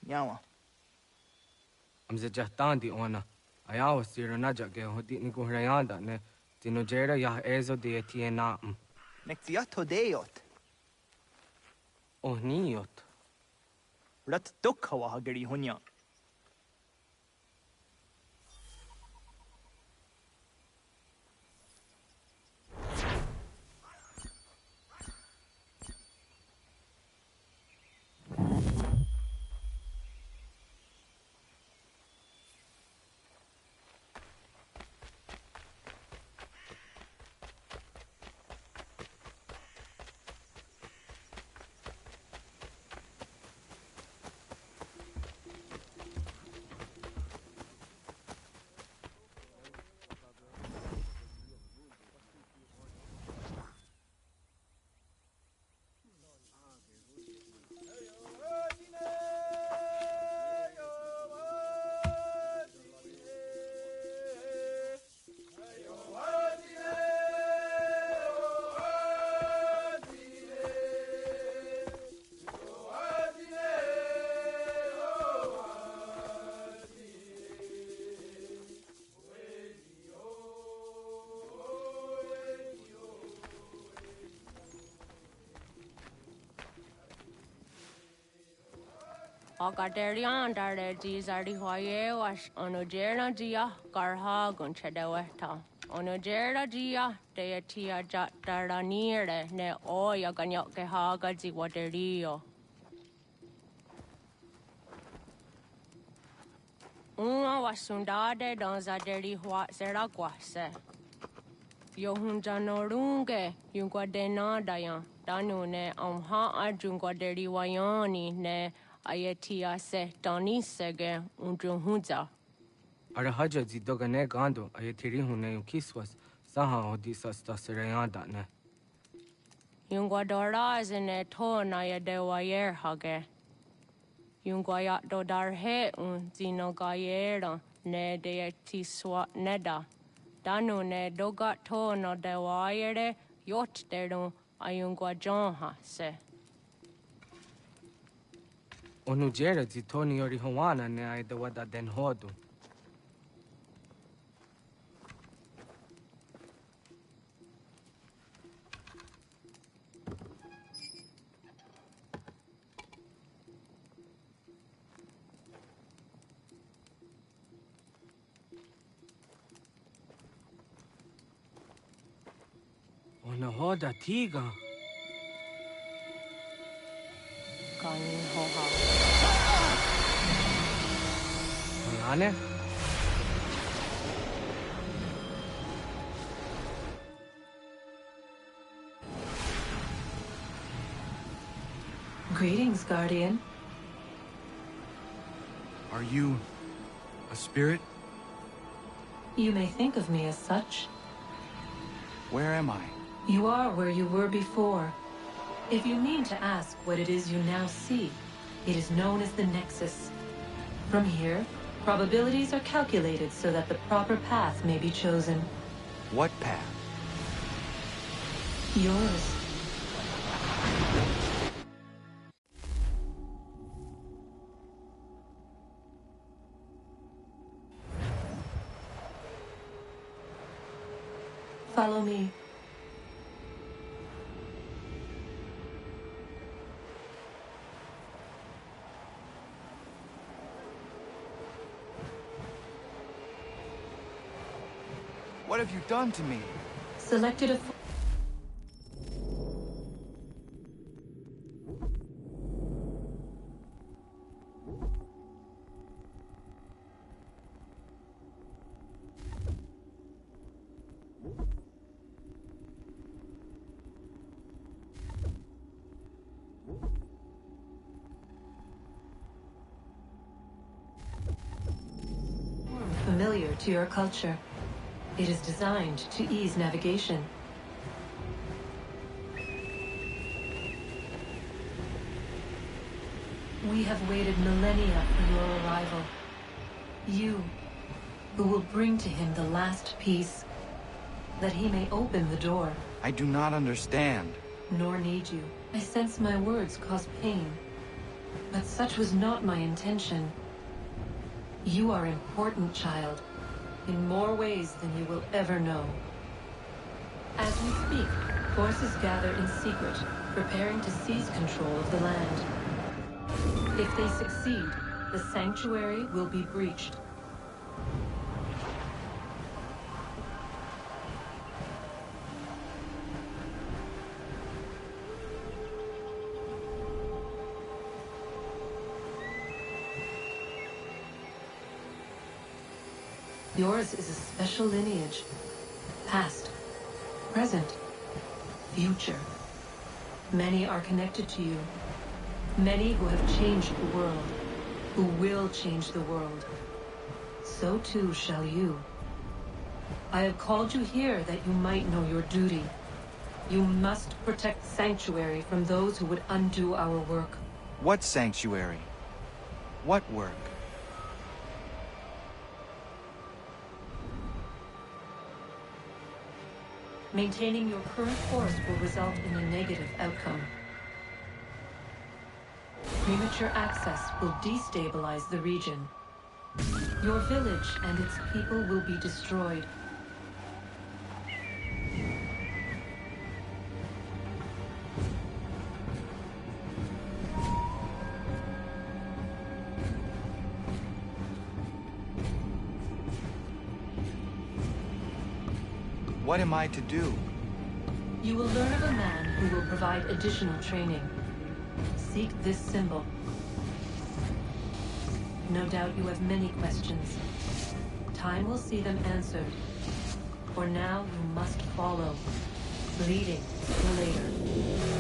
Nyawa. Am ze jahtan di ona. Ayawa siro naja ge hodi ni guhrayanda ne. Tino jera yah ezo de tiena. Nektiato deot. Oh niot. Rat dukhawa hageri hunya. Agaderian dare jizardi hoye was onojera jia garha gunchedeweta. Onojera jia deatia jataranire ne oya ganyoke haga ziwaderio. Uma wasundade donzaderi hua zeraguase. Yohunjanorunge yungwadenadayan danune amha ajungwaderi wayani ne Ayatia se Donisege Undruhunza. Arahaja zi dogane gando ayatiri hune yukiswas saha odisa stasirayanda ne. Yungwadora zene to na yadewayer hage. Yungwayat dodarhe zinogayera ne deetiswa neda. Danu ne dogat to no dewayere yot deru ayungwajonha se. Onujera zi toni yori hawana ne aidawada den hodu. Anahoda tiga. Kanin hoha. Ane? Greetings, Guardian. Are you a spirit? You may think of me as such. Where am I? You are where you were before. If you mean to ask what it is you now see, it is known as the Nexus. From here, probabilities are calculated so that the proper path may be chosen. What path? Yours. Follow me. What have you done to me? Selected a... familiar to your culture. It is designed to ease navigation. We have waited millennia for your arrival. You, who will bring to him the last piece, that he may open the door. I do not understand. Nor need you. I sense my words cause pain. But such was not my intention. You are important, child. In more ways than you will ever know. As we speak, forces gather in secret, preparing to seize control of the land. If they succeed, the sanctuary will be breached. Yours is a special lineage. Past, present, future. Many are connected to you. Many who have changed the world, who will change the world. So too shall you. I have called you here that you might know your duty. You must protect Sanctuary from those who would undo our work. What sanctuary? What work? Maintaining your current course will result in a negative outcome. Premature access will destabilize the region. Your village and its people will be destroyed. What am I to do? You will learn of a man who will provide additional training. Seek this symbol. No doubt you have many questions. Time will see them answered. For now, you must follow, leading for later.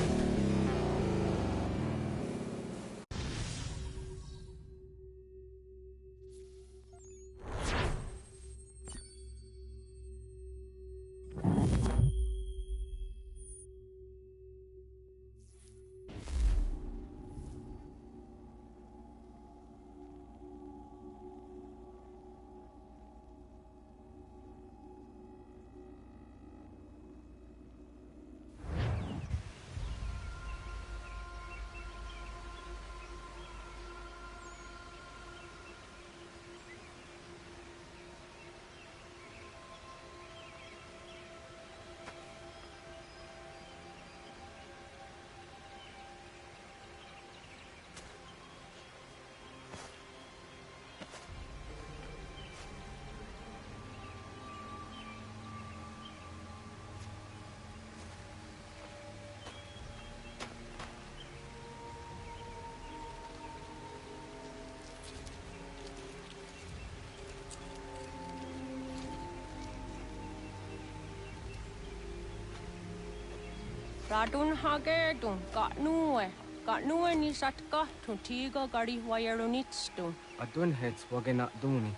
Radun hagedun, got nue ni satka, tuntiga gari wayarunitstu. Adun hets wagena duni.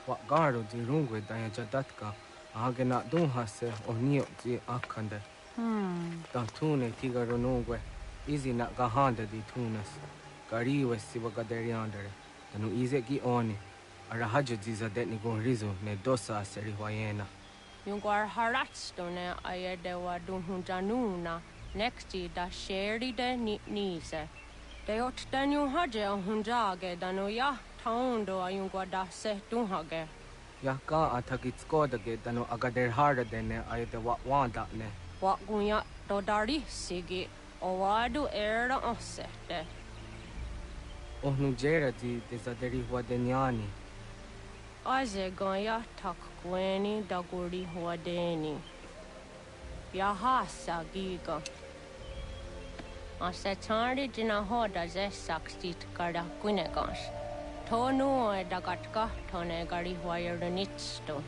What garo di rungwe daya jadatka. Ahagena dun hase o nio di akande. Da tune tiga ronungwe. Easy na gahanda di tunas. Gariwe siwa gaderiandere. Danu ize gi oni. Arahajo diza detni gon rizu ne dosa seri wayena. Yungar haratstone ayedewa dunhunjanuna. Nexti da sheri de nise. De ot den jun haje on hunjage danu ja taundo a jungwa da se dunhage. Ja ka atagit skodage danu agader harda dene ayede wanda ne. Wat gunja do dari sigi o wadu era osete. Ohnu jera di desaderi wadenyani. Aze gunja tak gweni da guri wadeni. Ja hasa giga. Ase tari jina hoda zessakstit kada kunegas. Tonu e dagatka tone gari wayarunitsto.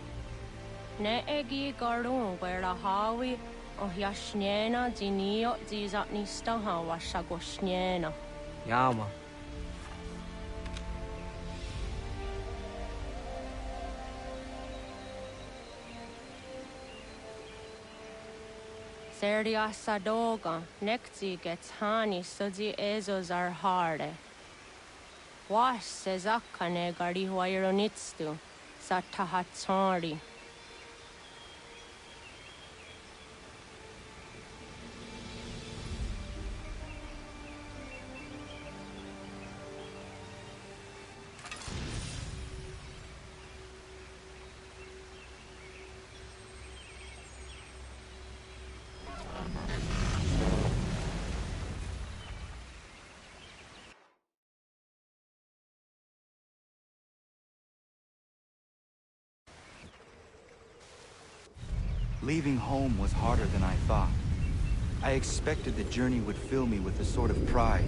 Ne egi garun wera hawi o jasniena zinio zizatnista hawa sagosniena. Yama. Serdia sadoga, nekzi gets hani suzi ezos are harde. Was sezakane gari wayronitstu, satahatsari. Leaving home was harder than I thought. I expected the journey would fill me with a sort of pride,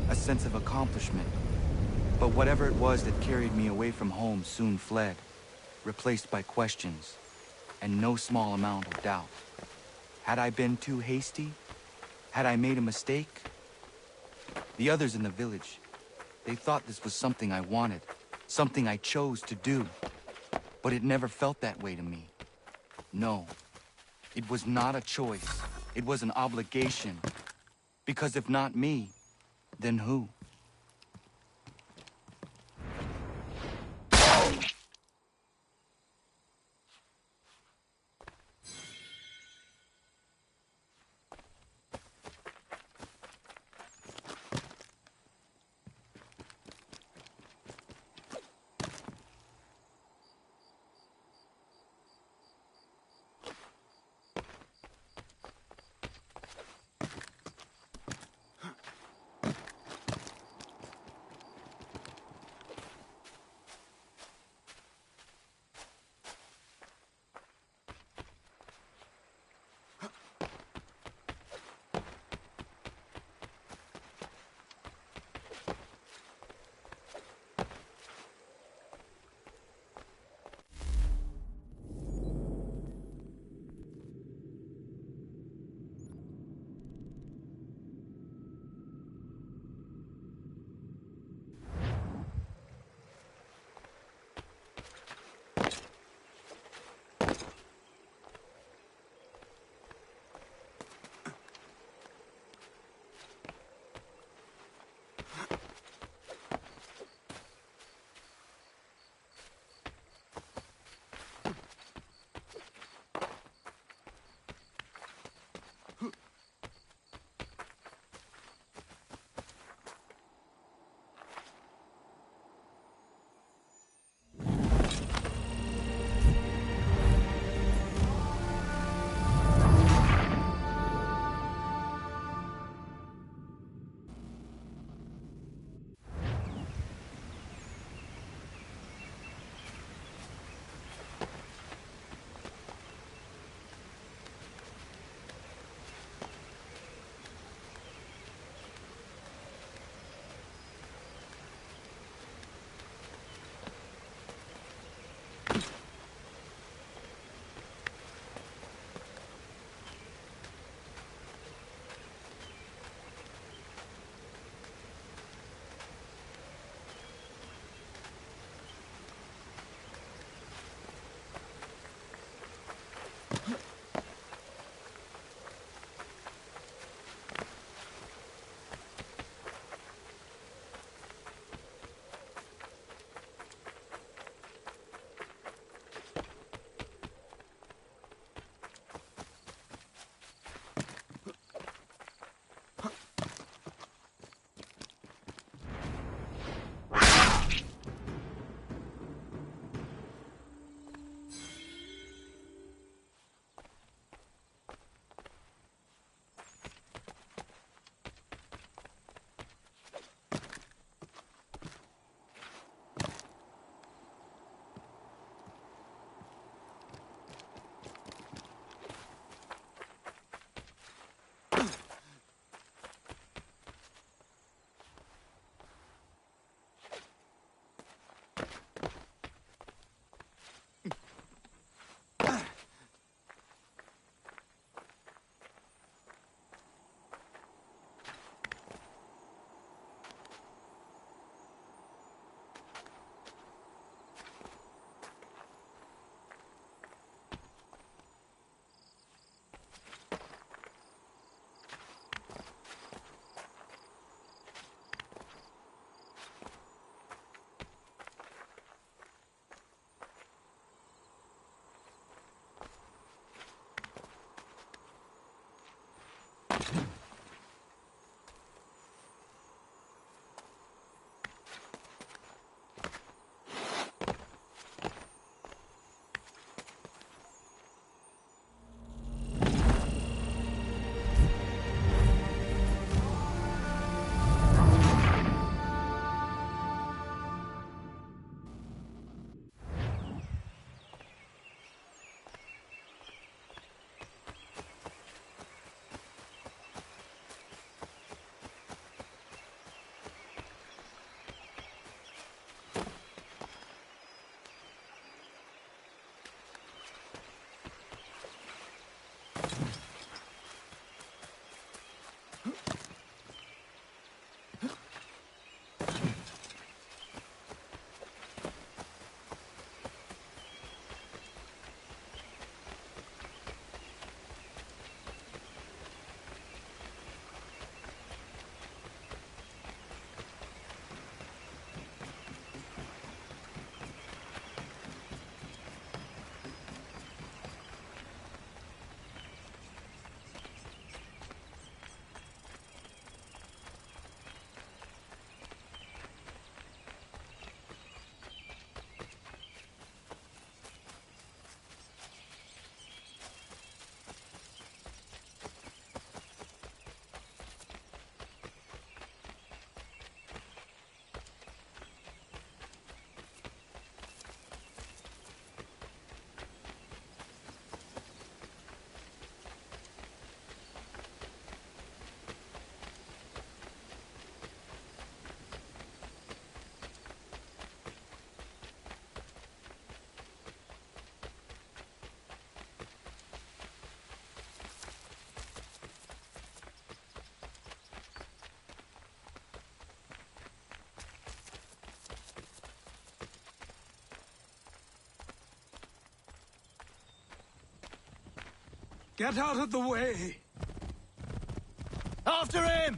a sense of accomplishment. But whatever it was that carried me away from home soon fled, replaced by questions, and no small amount of doubt. Had I been too hasty? Had I made a mistake? The others in the village, they thought this was something I wanted, something I chose to do. But it never felt that way to me. No. It was not a choice. It was an obligation. Because if not me, then who? Get out of the way! After him!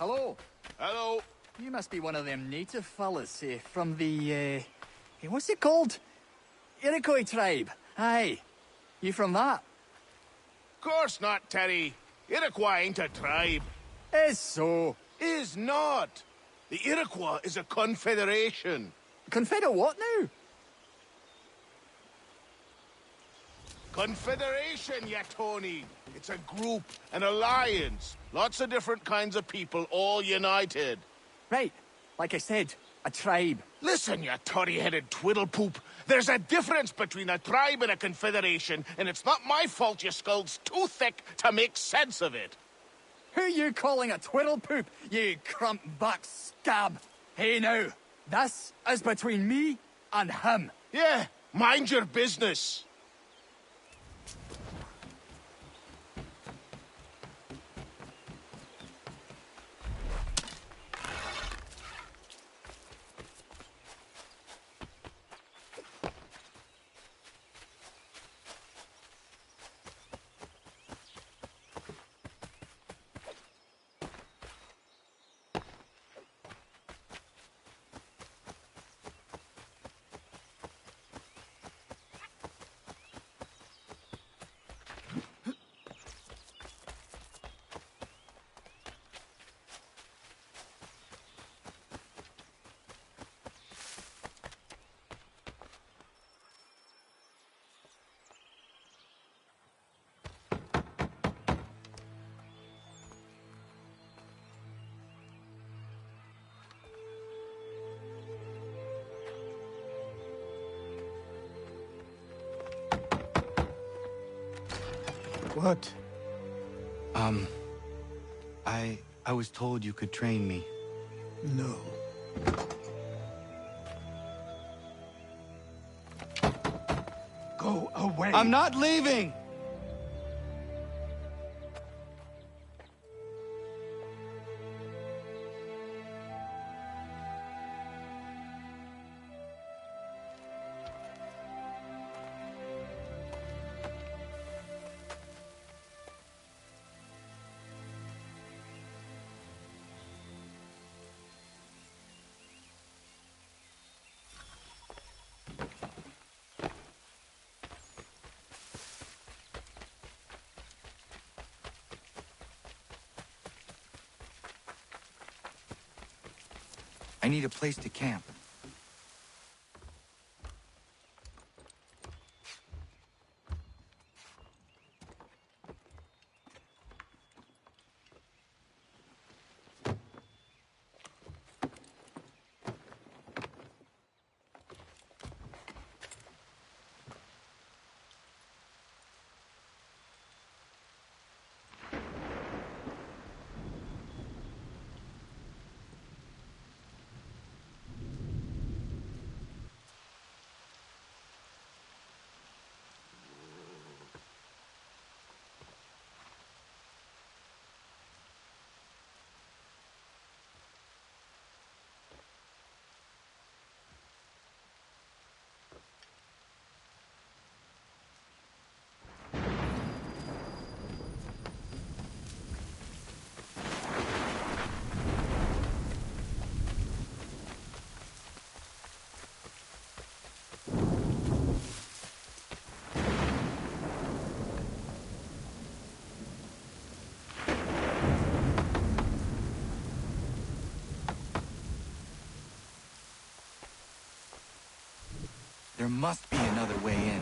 Hello. Hello. You must be one of them native fellas from the, what's it called? Iroquois tribe. Aye. You from that? Course not, Terry. Iroquois ain't a tribe. Is so. Is not. The Iroquois is a confederation. Confederate what now? Confederation, ya Tony. It's a group, an alliance. Lots of different kinds of people, all united. Right. Like I said, a tribe. Listen, you toddy-headed twiddlepoop. There's a difference between a tribe and a confederation, and it's not my fault your skull's too thick to make sense of it. Who you calling a twiddlepoop, you crump-back scab? Hey now, this is between me and him. Yeah, mind your business. What? I was told you could train me. No. Go away. I'm not leaving! I need a place to camp. must be another way in.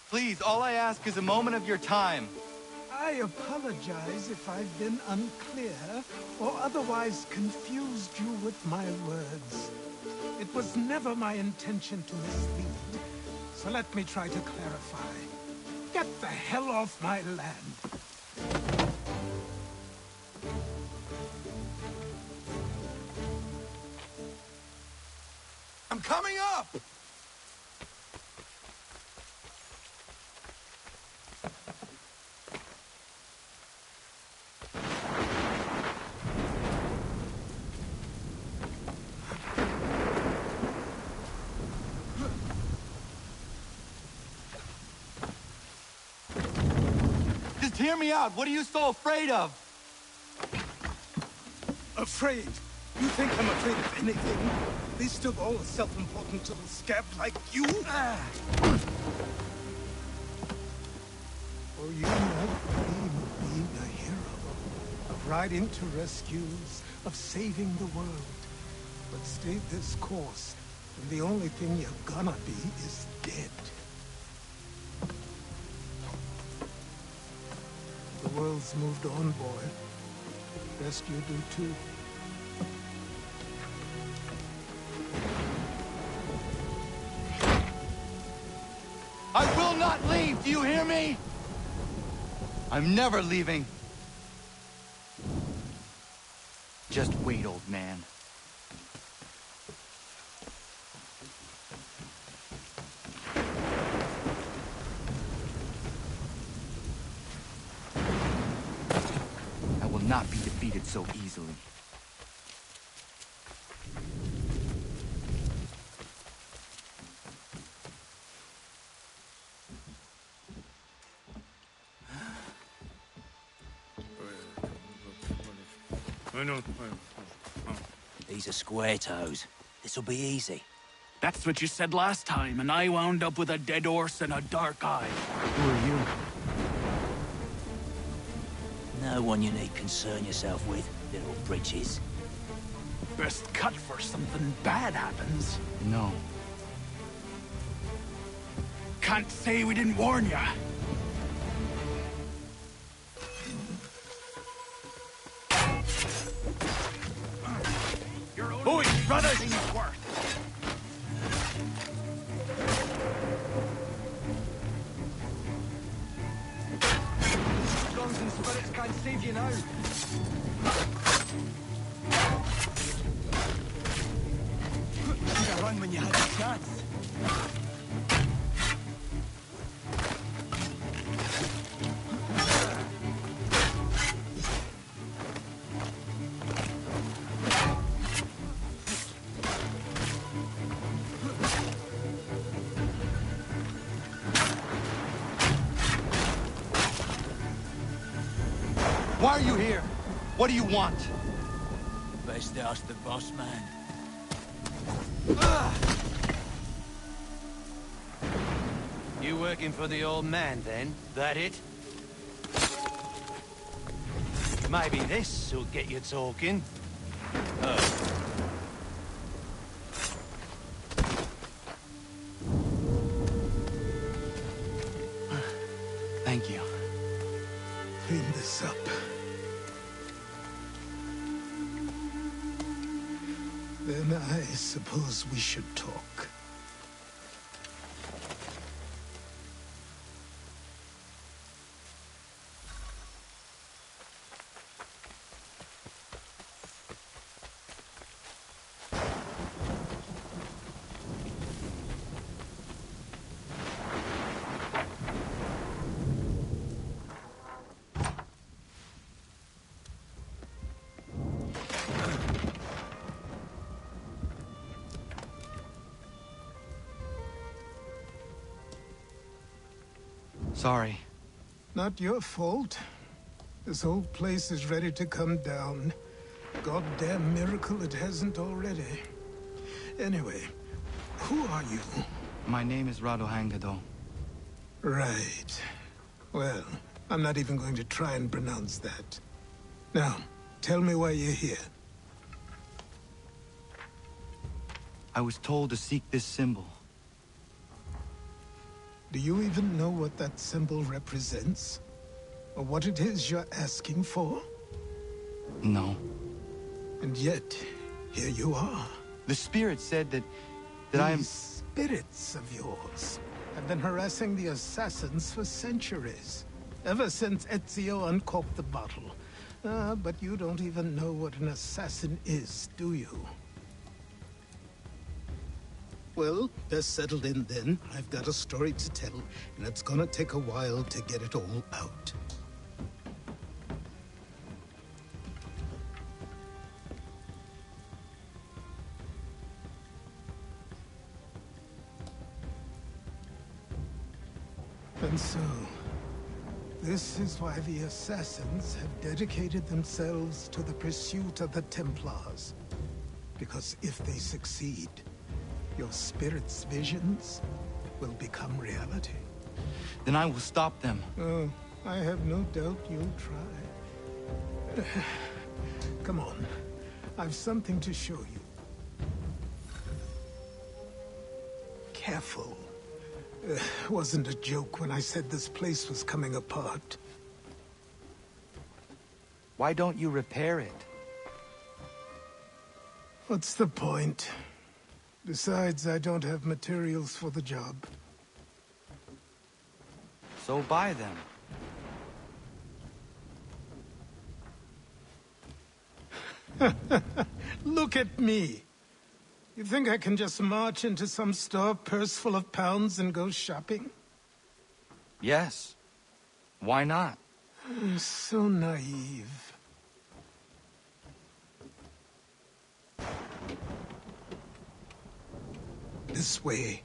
Please, all I ask is a moment of your time. I apologize if I've been unclear or otherwise confused you with my words. It was never my intention to mislead, so let me try to clarify. Get the hell off my land. I'm coming up! Just hear me out. What are you so afraid of? Afraid? You think I'm afraid of anything? Least of all a self-important little scab like you? Or you might dream of being a hero, of riding to rescues, of saving the world. But stay this course, and the only thing you're gonna be is dead. The world's moved on, boy. Best you do too. I will not leave, do you hear me? I'm never leaving. Just wait, old man. I will not be defeated so easily. These are square toes. This'll be easy. That's what you said last time, and I wound up with a dead horse and a dark eye. Who are you? No one you need concern yourself with, little britches. Best cut for something bad happens. No. Can't say we didn't warn ya. Oi, brothers! Guns and spirits can't save you now. Should have run when you had a chance. Why are you here? What do you want? Best ask the boss man. You working for the old man, then? That it? Maybe this'll get you talking. Thank you. Clean this up. Then I suppose we should talk. Sorry. Not your fault. This whole place is ready to come down. Goddamn miracle it hasn't already. Anyway, who are you? My name is Radohangado. Right. Well, I'm not even going to try and pronounce that. Now, tell me why you're here. I was told to seek this symbol. Do you even know what that symbol represents? Or what it is you're asking for? No. And yet, here you are. The spirit said that I am... These spirits of yours have been harassing the assassins for centuries. Ever since Ezio uncorked the bottle. But you don't even know what an assassin is, do you? Well, best settled in then. I've got a story to tell, and it's gonna take a while to get it all out. And so, this is why the Assassins have dedicated themselves to the pursuit of the Templars. Because if they succeed, your spirit's visions will become reality. Then I will stop them. Oh, I have no doubt you'll try. Come on. I've something to show you. Careful. Wasn't a joke when I said this place was coming apart. Why don't you repair it? What's the point? Besides, I don't have materials for the job. So buy them. Look at me. You think I can just march into some store, purse full of pounds, and go shopping? Yes. Why not? So naive. This way.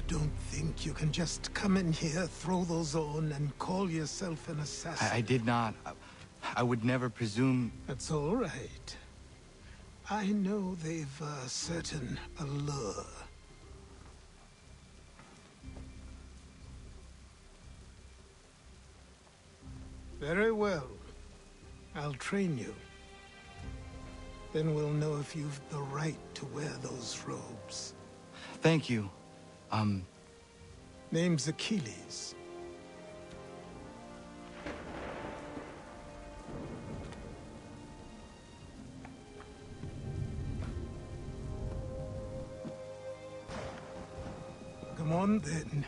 Don't think you can just come in here, throw those on, and call yourself an assassin. I did not. I would never presume... That's all right. I know they've a certain allure. Very well. I'll train you. Then we'll know if you've the right to wear those robes. Thank you. Name's Achilles. Come on, then.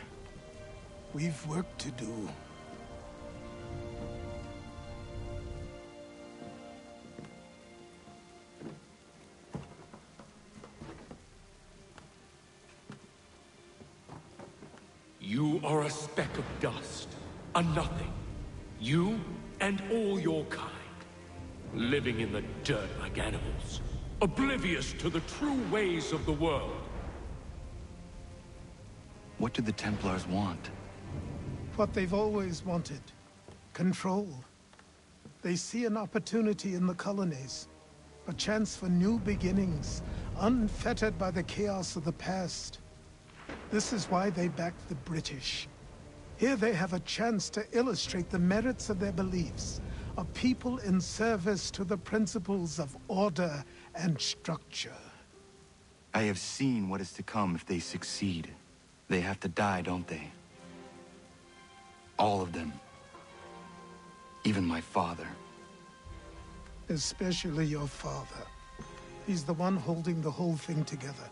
We've work to do. You are a speck of dust, a nothing. You and all your kind. Living in the dirt like animals. Oblivious to the true ways of the world. What do the Templars want? What they've always wanted. Control. They see an opportunity in the colonies. A chance for new beginnings, unfettered by the chaos of the past. This is why they backed the British. Here they have a chance to illustrate the merits of their beliefs. A people in service to the principles of order and structure. I have seen what is to come if they succeed. They have to die, don't they? All of them. Even my father. Especially your father. He's the one holding the whole thing together.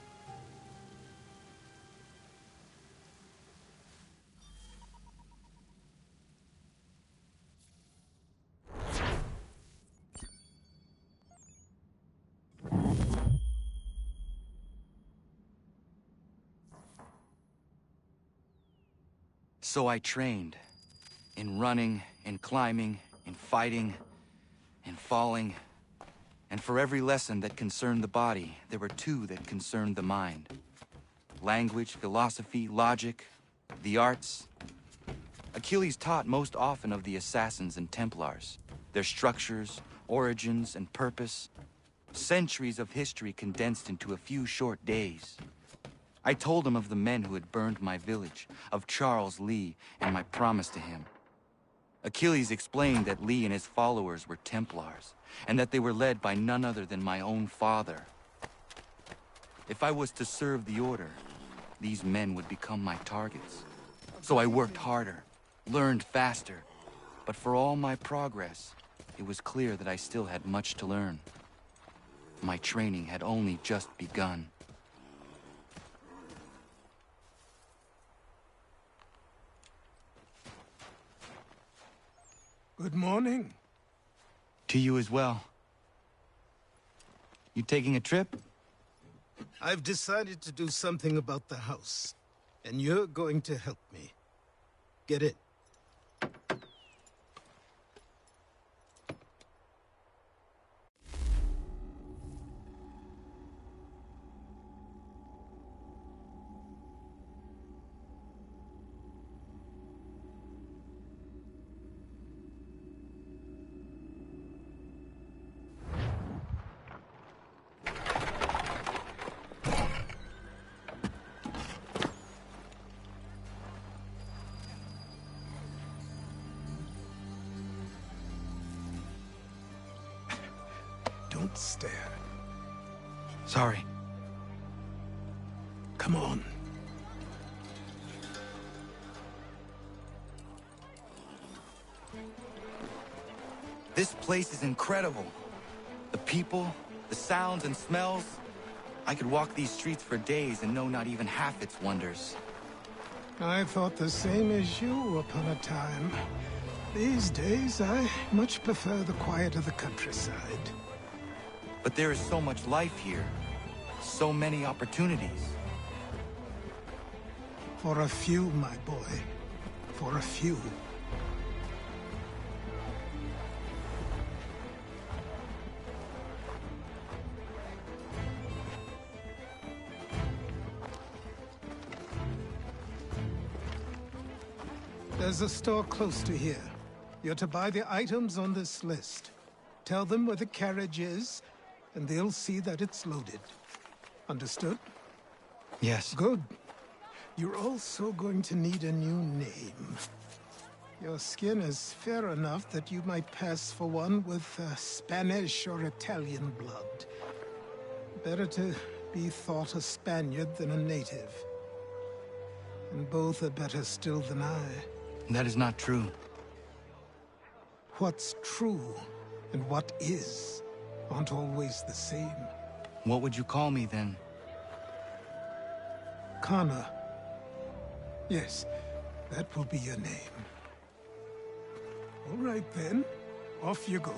So I trained. In running, in climbing, in fighting, in falling. And for every lesson that concerned the body, there were two that concerned the mind. Language, philosophy, logic, the arts. Achilles taught most often of the assassins and Templars, their structures, origins, and purpose. Centuries of history condensed into a few short days. I told him of the men who had burned my village, of Charles Lee and my promise to him. Achilles explained that Lee and his followers were Templars, and that they were led by none other than my own father. If I was to serve the order, these men would become my targets. So I worked harder, learned faster, but for all my progress, it was clear that I still had much to learn. My training had only just begun. Good morning. To you as well. You taking a trip? I've decided to do something about the house, and you're going to help me. Get it? Don't stare. Sorry. Come on. This place is incredible. The people, the sounds and smells. I could walk these streets for days and know not even half its wonders. I thought the same as you upon a time. These days, I much prefer the quiet of the countryside. But there is so much life here. So many opportunities. For a few, my boy. For a few. There's a store close to here. You're to buy the items on this list. Tell them where the carriage is, and they'll see that it's loaded. Understood? Yes. Good. You're also going to need a new name. Your skin is fair enough that you might pass for one with Spanish or Italian blood. Better to be thought a Spaniard than a native. And both are better still than I. That is not true. What's true and what is aren't always the same. What would you call me then? Kana. Yes, that will be your name. All right then, off you go.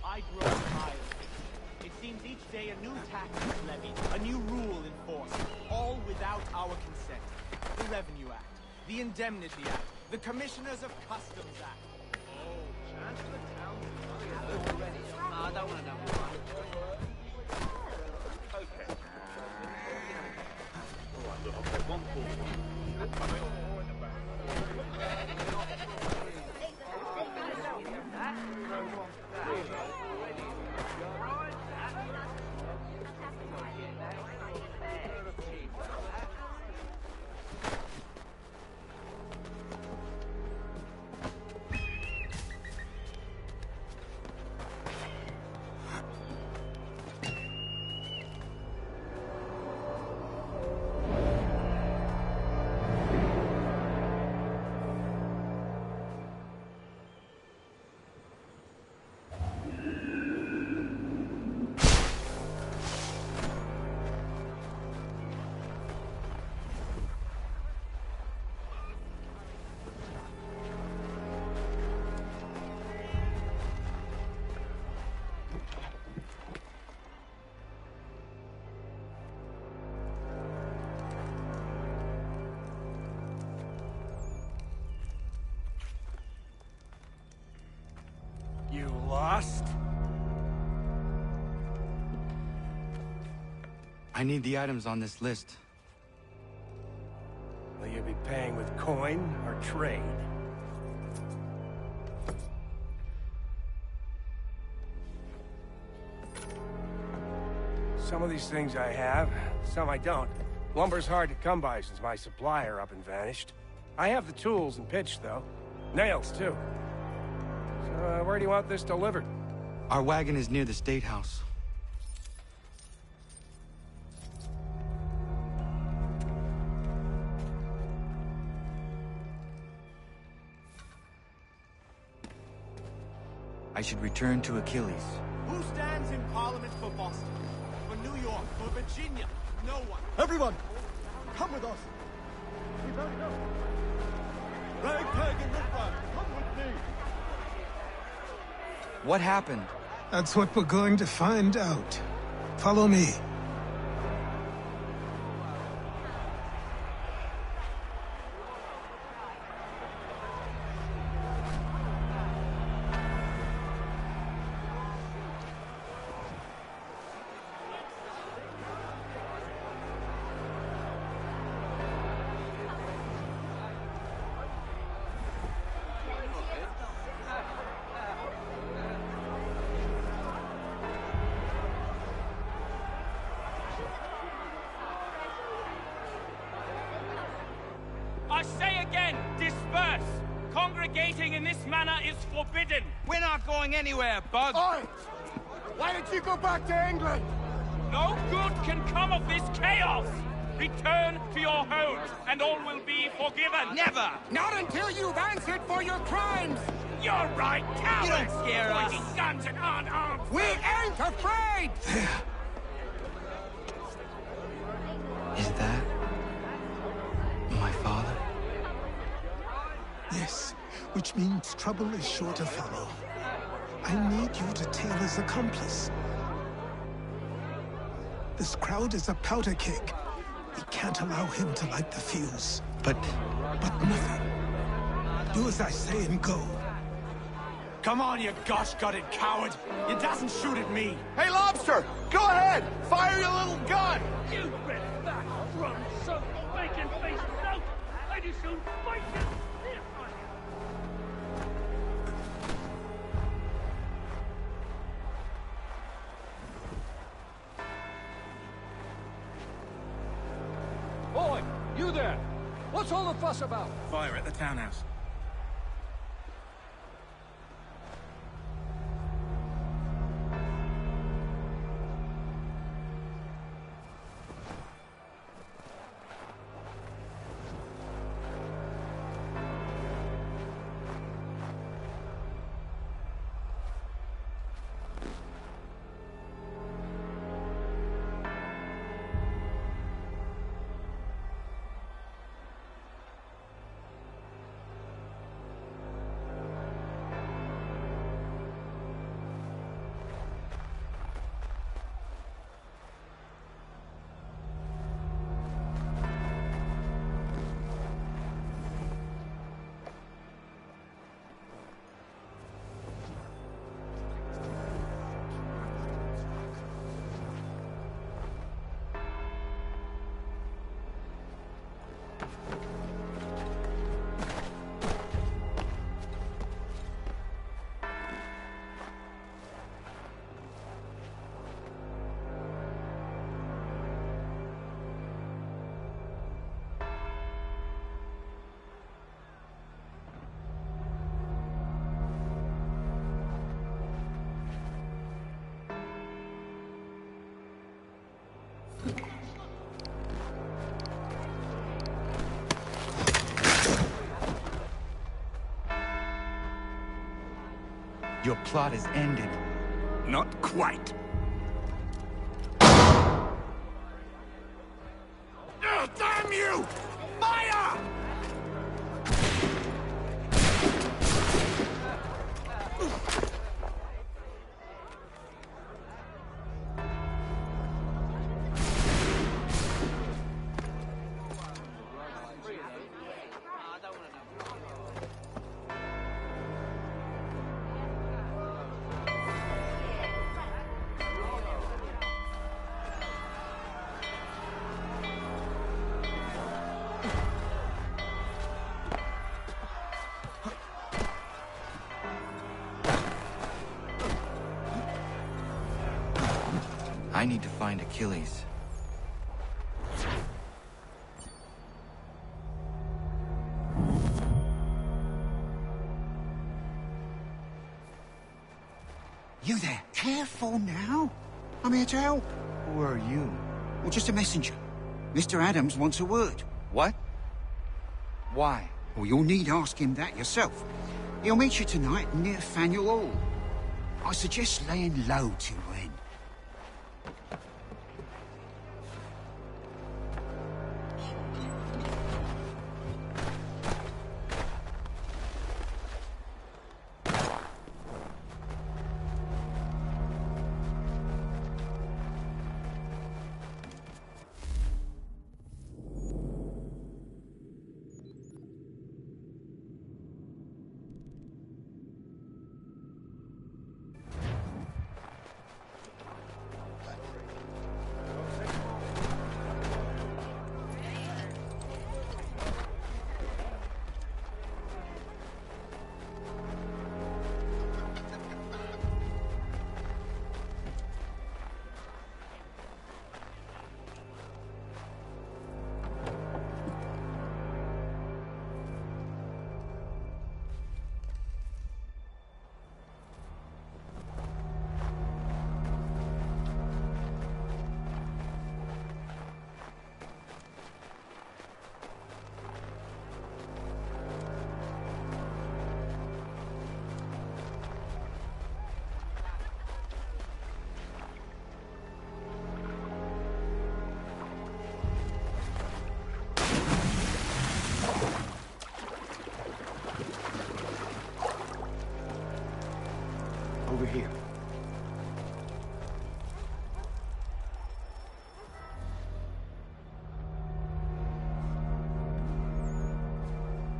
I grow tired. It seems each day a new tax is levied, a new rule enforced, all without our consent. The Revenue Act, the Indemnity Act, the Commissioners of Customs Act. Oh, Chancellor Town already. I don't want to know. Okay. All right, look, I'll take one forward. You lost? I need the items on this list. Will you be paying with coin or trade? Some of these things I have, some I don't. Lumber's hard to come by since my supplier up and vanished. I have the tools and pitch, though. Nails, too. So, where do you want this delivered? Our wagon is near the State House. I should return to Achilles. Who stands in Parliament for Boston? For New York? For Virginia? No one. Everyone, come with us. We better go. Ragtag and Riffraff, come with me. What happened? That's what we're going to find out. Follow me. I say again, disperse! Congregating in this manner is forbidden! We're not going anywhere, Bug! Oi! Why don't you go back to England? No good can come of this chaos! Return to your homes, and all will be forgiven! Never! Not until you've answered for your crimes! You're right, cowards! You don't scare us! Pointing guns and aren't armed! We ain't afraid! Is that my father? Yes, which means trouble is sure to follow. I need you to Taylor's accomplice. This crowd is a powder keg. We can't allow him to light the fuse. But nothing. Do as I say and go. Come on, you gosh-gutted coward! You doesn't shoot at me! Hey, Lobster! Go ahead! Fire your little gun! You bet back, rum, so bacon-faced lout! I just soon fight you! Boy, you there! What's all the fuss about? Fire at the townhouse. Your plot is ended. Not quite. Damn you! Fire! I need to find Achilles. You there? Careful now. I'm here to help. Who are you? Well, just a messenger. Mr. Adams wants a word. What? Why? Well, you'll need ask him that yourself. He'll meet you tonight near Faneuil Hall. I suggest laying low till then.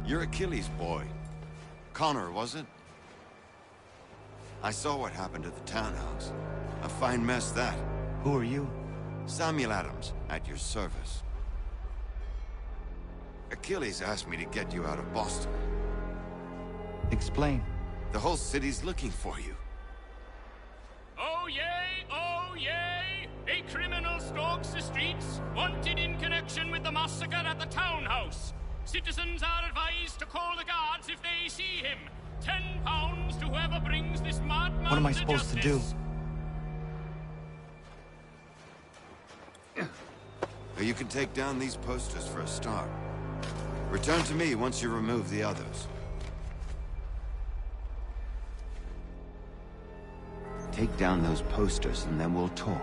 You're Achilles' boy. Connor, was it? I saw what happened at the townhouse. A fine mess, that. Who are you? Samuel Adams, at your service. Achilles asked me to get you out of Boston. Explain. The whole city's looking for you. Oh yay, oh yay! A criminal stalks the streets, wanted in connection with the massacre at the townhouse. Citizens are advised to call the guards if they see him. £10 to whoever brings this madman What am I supposed to do? You can take down these posters for a start. Return to me once you remove the others. Take down those posters and then we'll talk.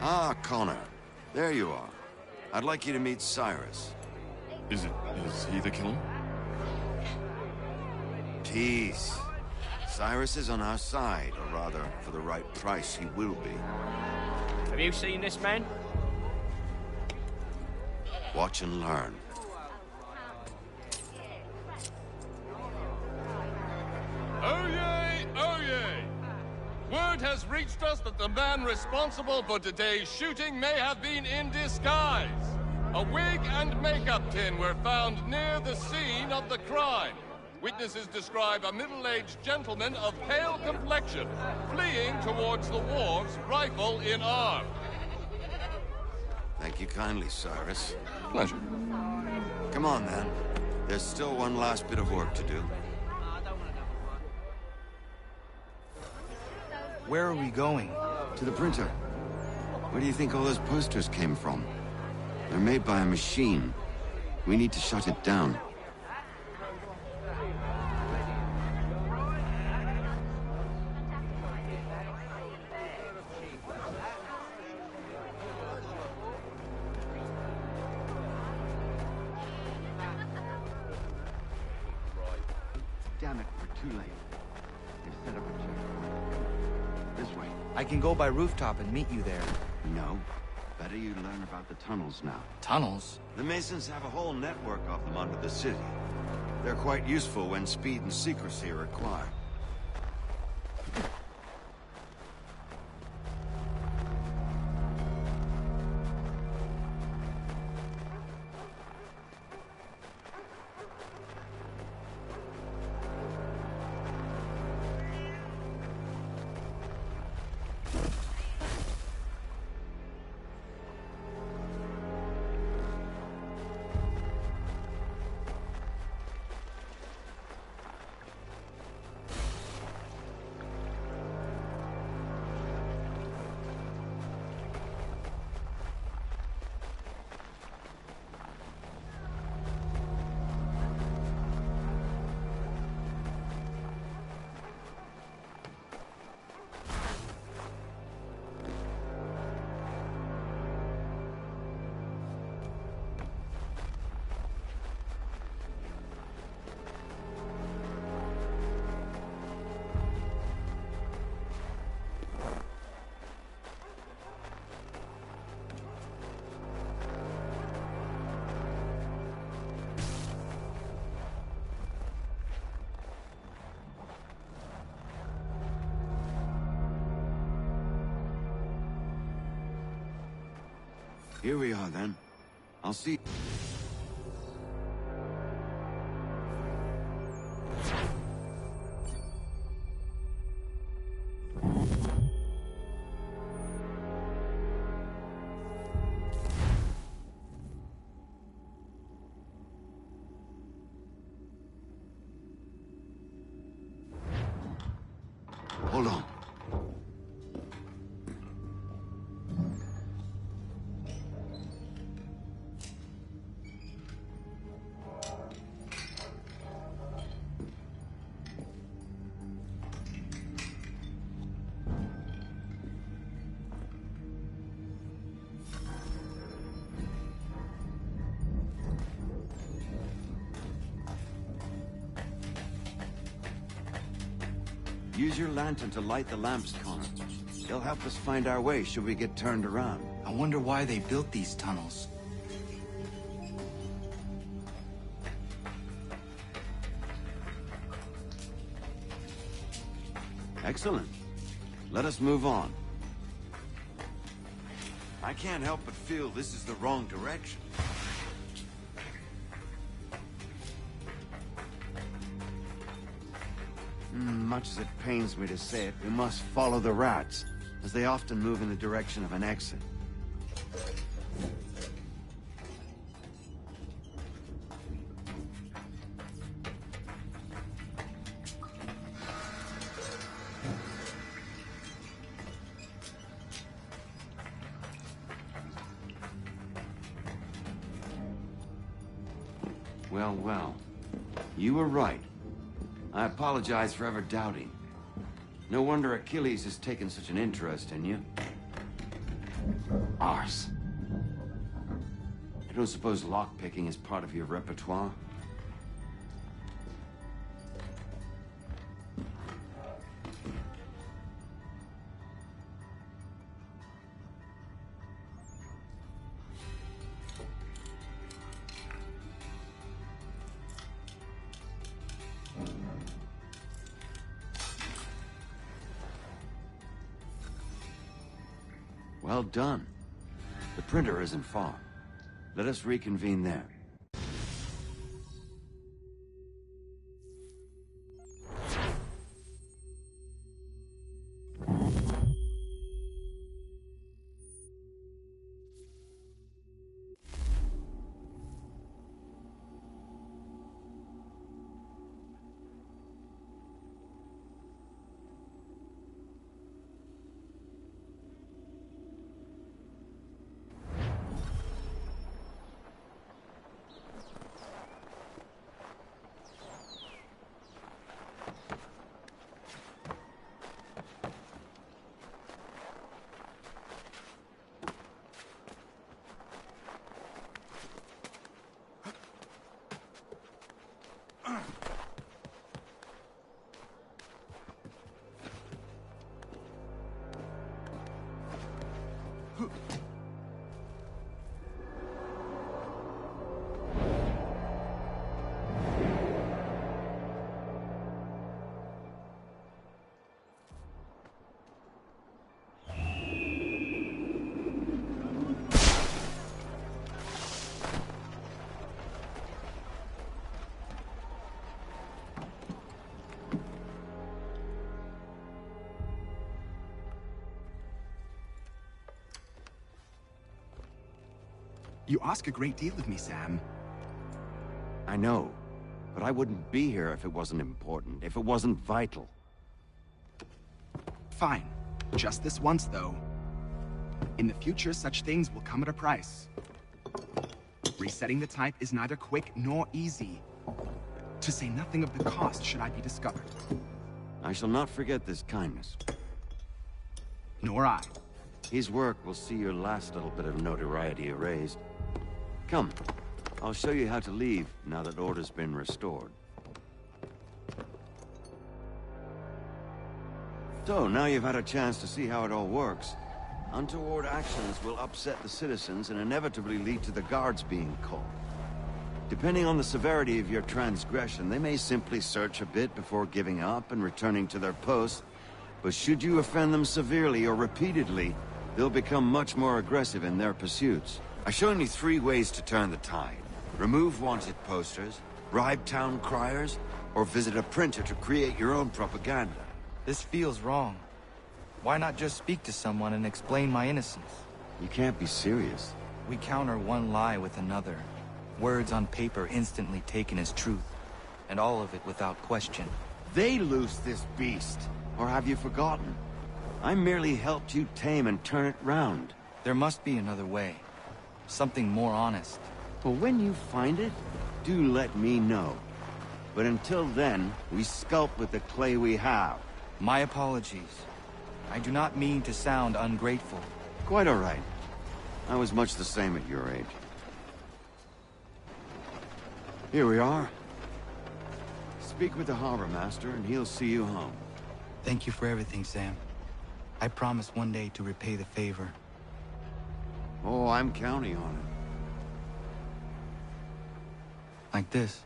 Ah, Connor. There you are. I'd like you to meet Cyrus. Is he the killer? Peace. Cyrus is on our side, or rather, for the right price, he will be. Have you seen this man? Watch and learn. Oh yay, oh yay! Word has reached us that the man responsible for today's shooting may have been in disguise. A wig and makeup tin were found near the scene of the crime. Witnesses describe a middle-aged gentleman of pale complexion fleeing towards the wharves, rifle in arm. Thank you kindly, Cyrus. Pleasure. Come on, then. There's still one last bit of work to do. Where are we going? To the printer. Where do you think all those posters came from? They're made by a machine. We need to shut it down. Damn it, we're too late. They've set up a checkpoint. This way. I can go by rooftop and meet you there. No. Better you learn about the tunnels now. Tunnels? The Masons have a whole network of them under the city. They're quite useful when speed and secrecy are required. Here we are, then. I'll see... Hold on. Use your lantern to light the lamps, Connor. They'll help us find our way should we get turned around. I wonder why they built these tunnels. Excellent. Let us move on. I can't help but feel this is the wrong direction. Much as it pains me to say it, we must follow the rats, as they often move in the direction of an exit. Well, well. You were right. I apologize for ever doubting. No wonder Achilles has taken such an interest in you. Arse. I don't suppose lockpicking is part of your repertoire? Well done. The printer isn't far. Let us reconvene there. You ask a great deal of me, Sam. I know, but I wouldn't be here if it wasn't important, if it wasn't vital. Fine. Just this once, though. In the future, such things will come at a price. Resetting the type is neither quick nor easy. To say nothing of the cost should I be discovered. I shall not forget this kindness. Nor I. His work will see your last little bit of notoriety erased. Come, I'll show you how to leave now that order's been restored. So, now you've had a chance to see how it all works. Untoward actions will upset the citizens and inevitably lead to the guards being called. Depending on the severity of your transgression, they may simply search a bit before giving up and returning to their posts. But should you offend them severely or repeatedly, they'll become much more aggressive in their pursuits. I've shown you 3 ways to turn the tide. Remove wanted posters, bribe town criers, or visit a printer to create your own propaganda. This feels wrong. Why not just speak to someone and explain my innocence? You can't be serious. We counter one lie with another. Words on paper instantly taken as truth. And all of it without question. They loose this beast. Or have you forgotten? I merely helped you tame and turn it round. There must be another way. Something more honest. Well, when you find it, do let me know. But until then, we sculpt with the clay we have. My apologies. I do not mean to sound ungrateful. Quite all right. I was much the same at your age. Here we are. Speak with the harbor master, and he'll see you home. Thank you for everything, Sam. I promise one day to repay the favor. Oh, I'm counting on it. Like this.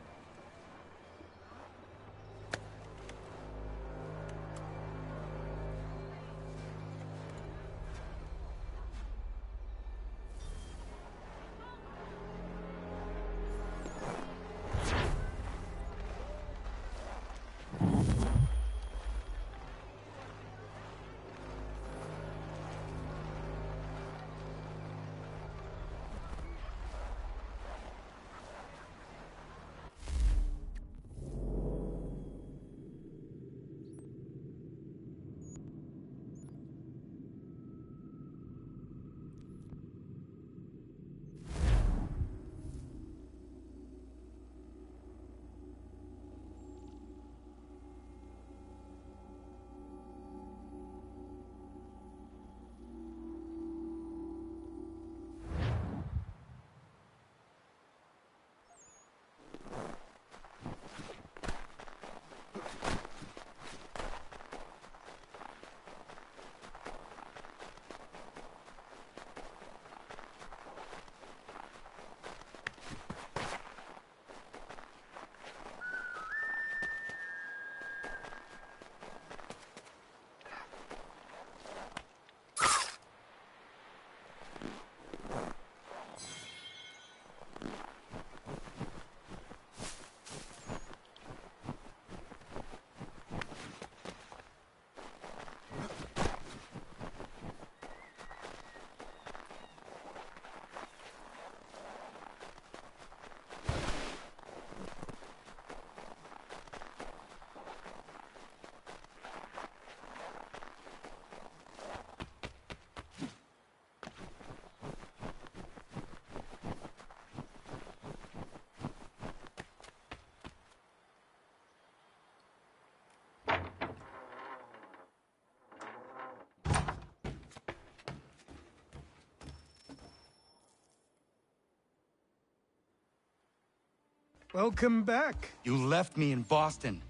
Welcome back. You left me in Boston.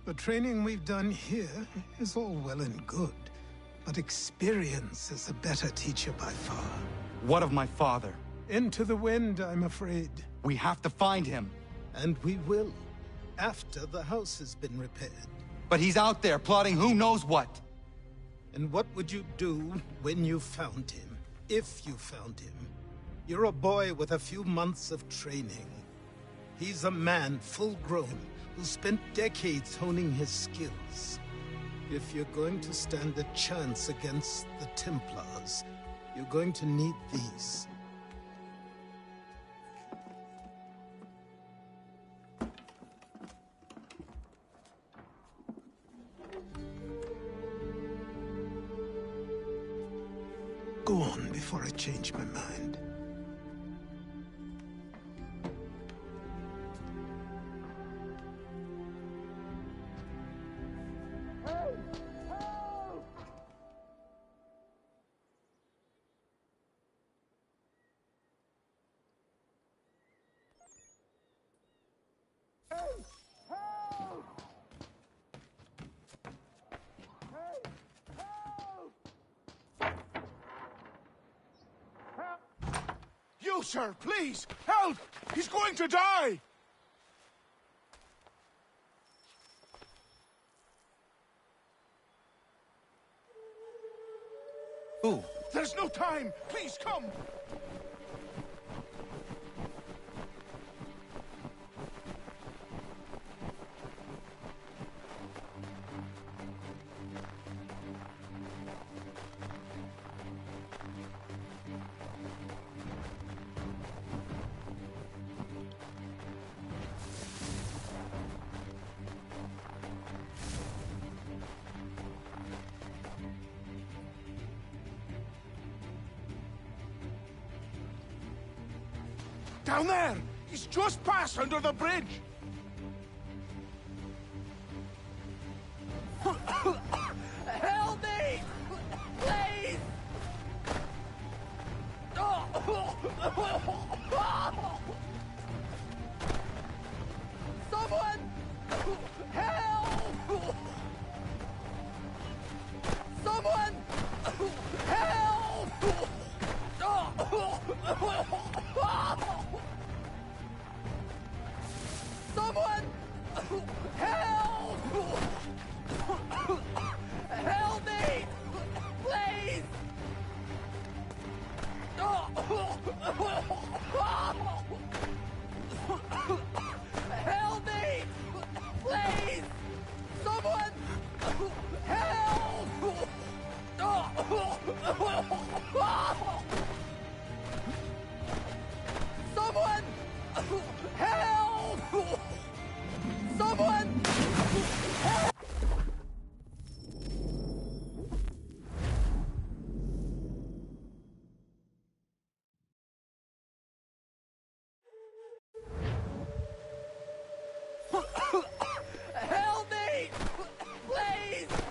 The training we've done here is all well and good, but experience is a better teacher by far. What of my father? Into the wind, I'm afraid. We have to find him. And we will, after the house has been repaired. But he's out there plotting who knows what. And what would you do when you found him? If you found him? You're a boy with a few months of training. He's a man, full-grown, who spent decades honing his skills. If you're going to stand a chance against the Templars, you're going to need these. Go on before I change my mind. You, sir, please, help! He's going to die! Who? There's no time! Please, come! Down there! He's just passed under the bridge! Help me! Please! Someone! Help! Someone! Help! Someone! Help! Help me! Please! Help me! Please! Someone! Help! Someone! Help! Someone! Help! Help me! Please!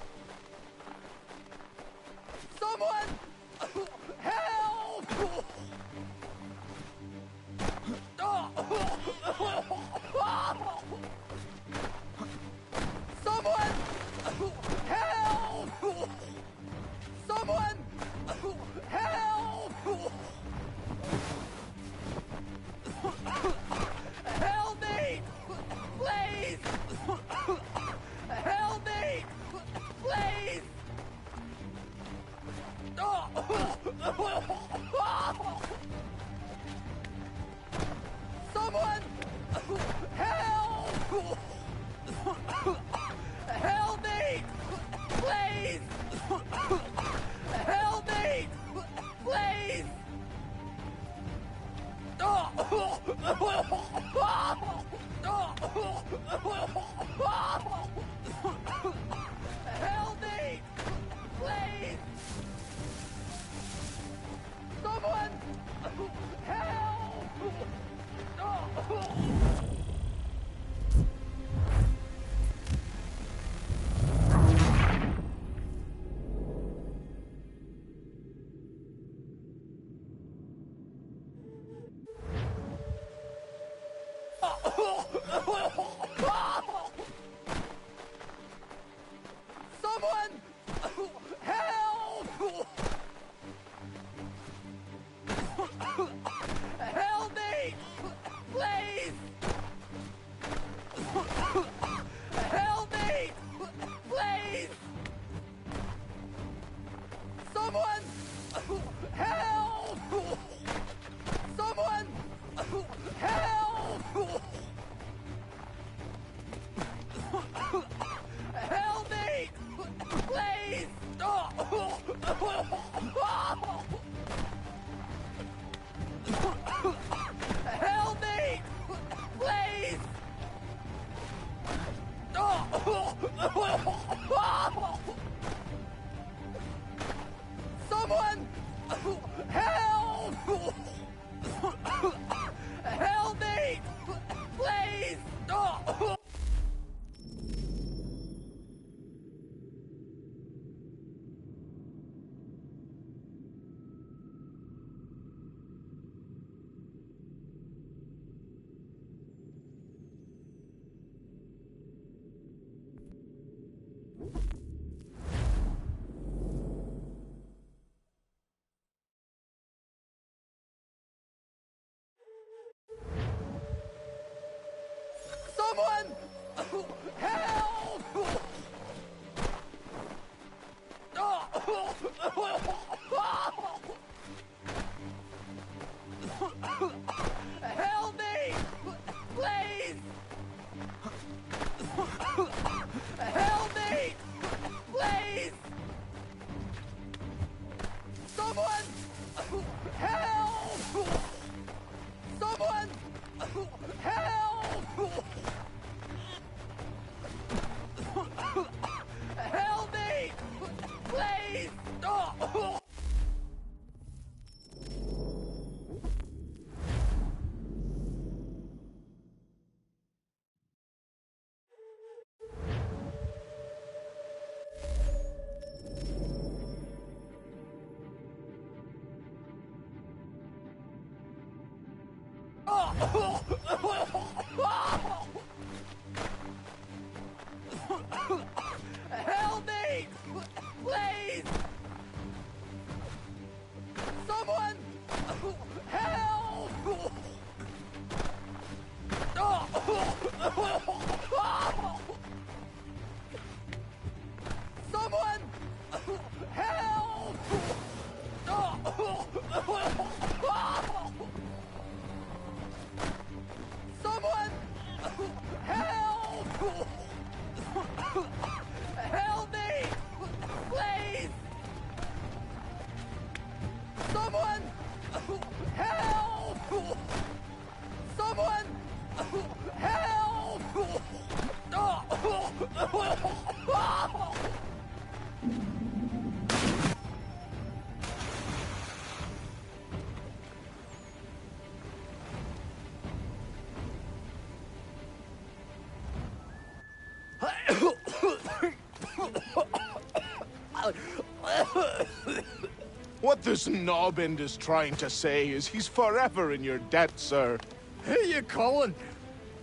this knobbend is trying to say is he's forever in your debt, sir. Who you calling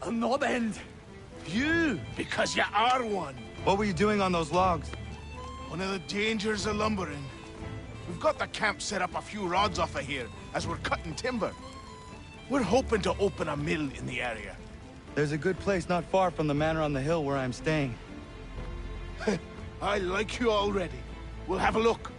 a knob-end? You, because you are one. What were you doing on those logs? One of the dangers of lumbering. We've got the camp set up a few rods off of here, as we're cutting timber. We're hoping to open a mill in the area. There's a good place not far from the manor on the hill where I'm staying. I like you already. We'll have a look.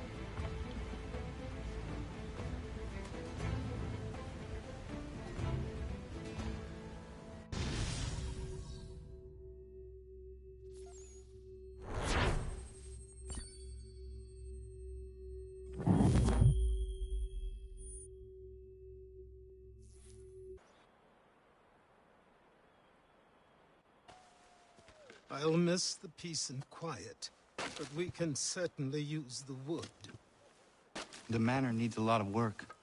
I'll miss the peace and quiet, but we can certainly use the wood. The manor needs a lot of work.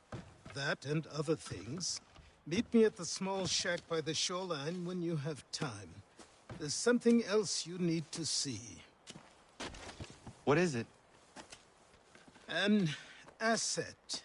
That and other things. Meet me at the small shack by the shoreline when you have time. There's something else you need to see. What is it? An asset.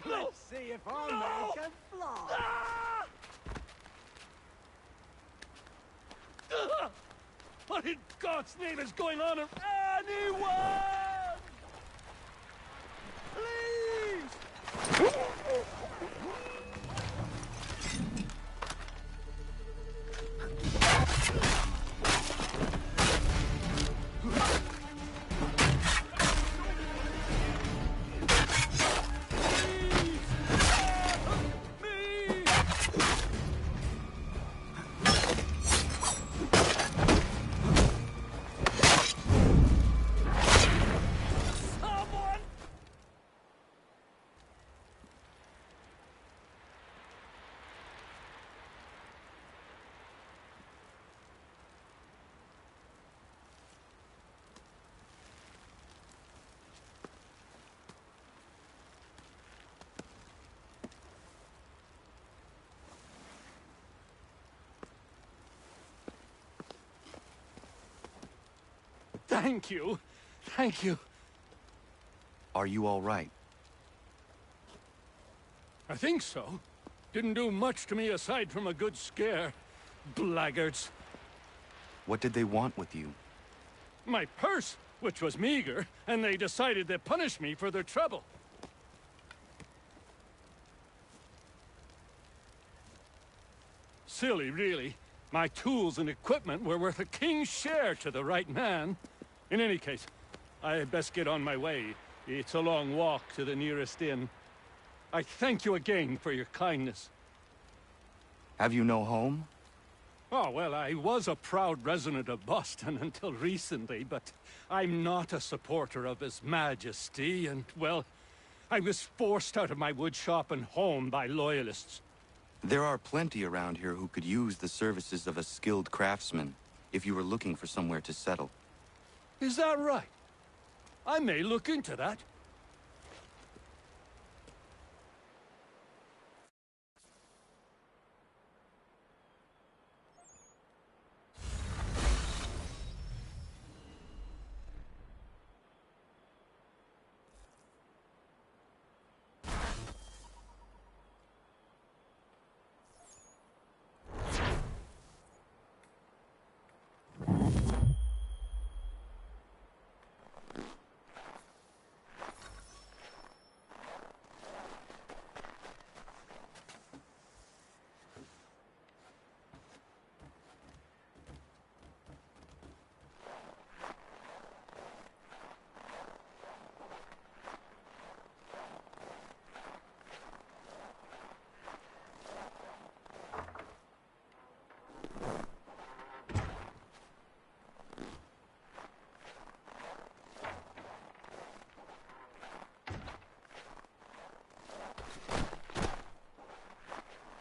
Let's see if our man can fly. What in God's name is going on? Anyone! Please! Thank you. Thank you. Are you all right? I think so. Didn't do much to me aside from a good scare. Blackguards. What did they want with you? My purse, which was meager, and they decided to punish me for their trouble. Silly, really. My tools and equipment were worth a king's share to the right man. In any case, I had best get on my way. It's a long walk to the nearest inn. I thank you again for your kindness. Have you no home? Oh, well, I was a proud resident of Boston until recently, but I'm not a supporter of His Majesty, and, well, I was forced out of my woodshop and home by loyalists. There are plenty around here who could use the services of a skilled craftsman, if you were looking for somewhere to settle. Is that right? I may look into that.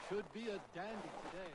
Should be a dandy today.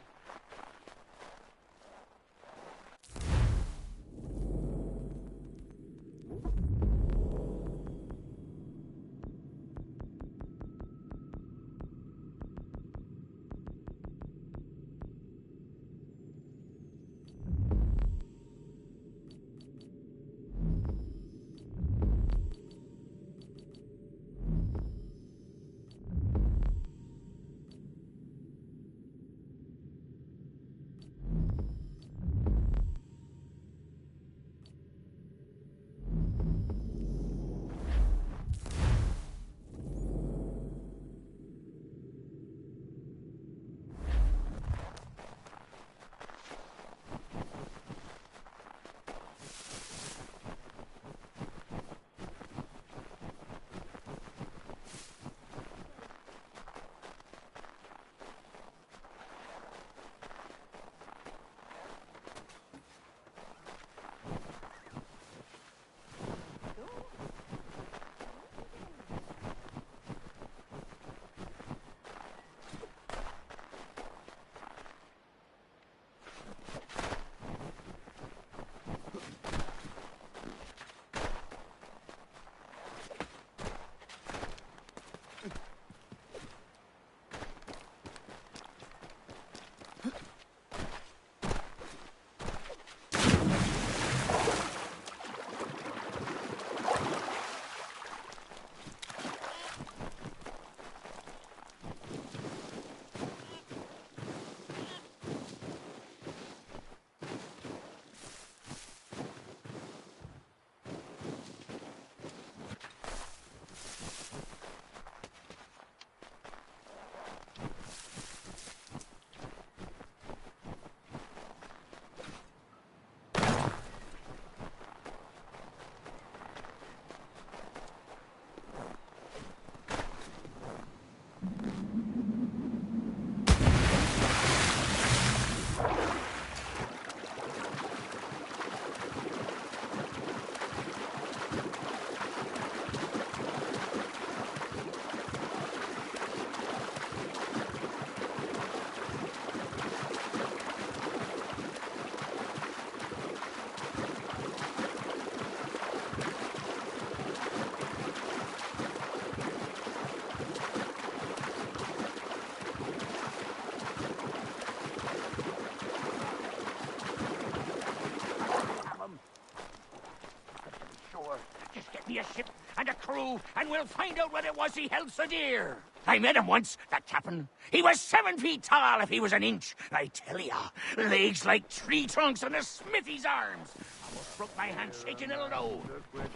Get me a ship and a crew, and we'll find out what it was he held so dear. I met him once, that captain. He was 7 feet tall if he was an inch. I tell ya, legs like tree trunks and a smithy's arms. Almost broke my hand shaking a load. But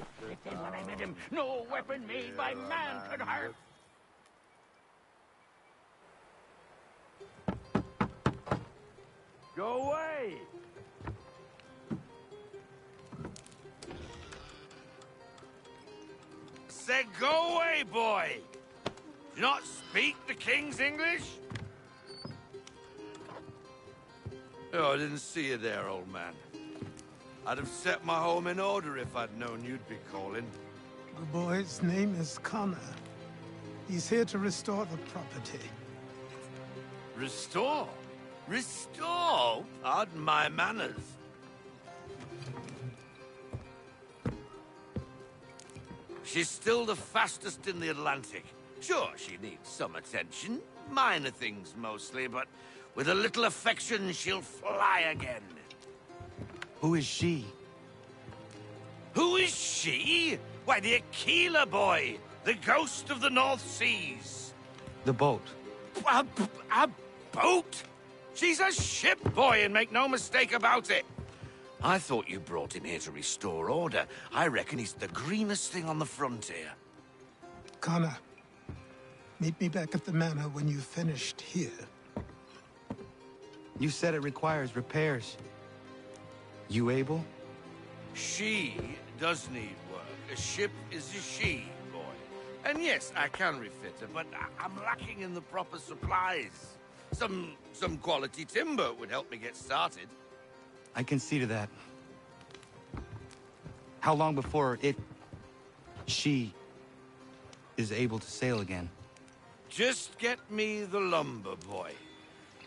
then when I met him, no weapon made by man could hurt. Go away! said go away, boy! Do you not speak the King's English? Oh, I didn't see you there, old man. I'd have set my home in order if I'd known you'd be calling. The boy's name is Connor. He's here to restore the property. Restore? Restore? Pardon my manners. She's still the fastest in the Atlantic. Sure, she needs some attention. Minor things mostly, but with a little affection, she'll fly again. Who is she? Who is she? Why, the Aquila boy, the ghost of the North Seas. The boat. A boat? She's a ship, boy, and make no mistake about it. I thought you brought him here to restore order. I reckon he's the greenest thing on the frontier. Connor, meet me back at the manor when you've finished here. You said it requires repairs. You able? She does need work. A ship is a she, boy. And yes, I can refit her, but I'm lacking in the proper supplies. Some quality timber would help me get started. I can see to that. How long before she is able to sail again? Just get me the lumber, boy.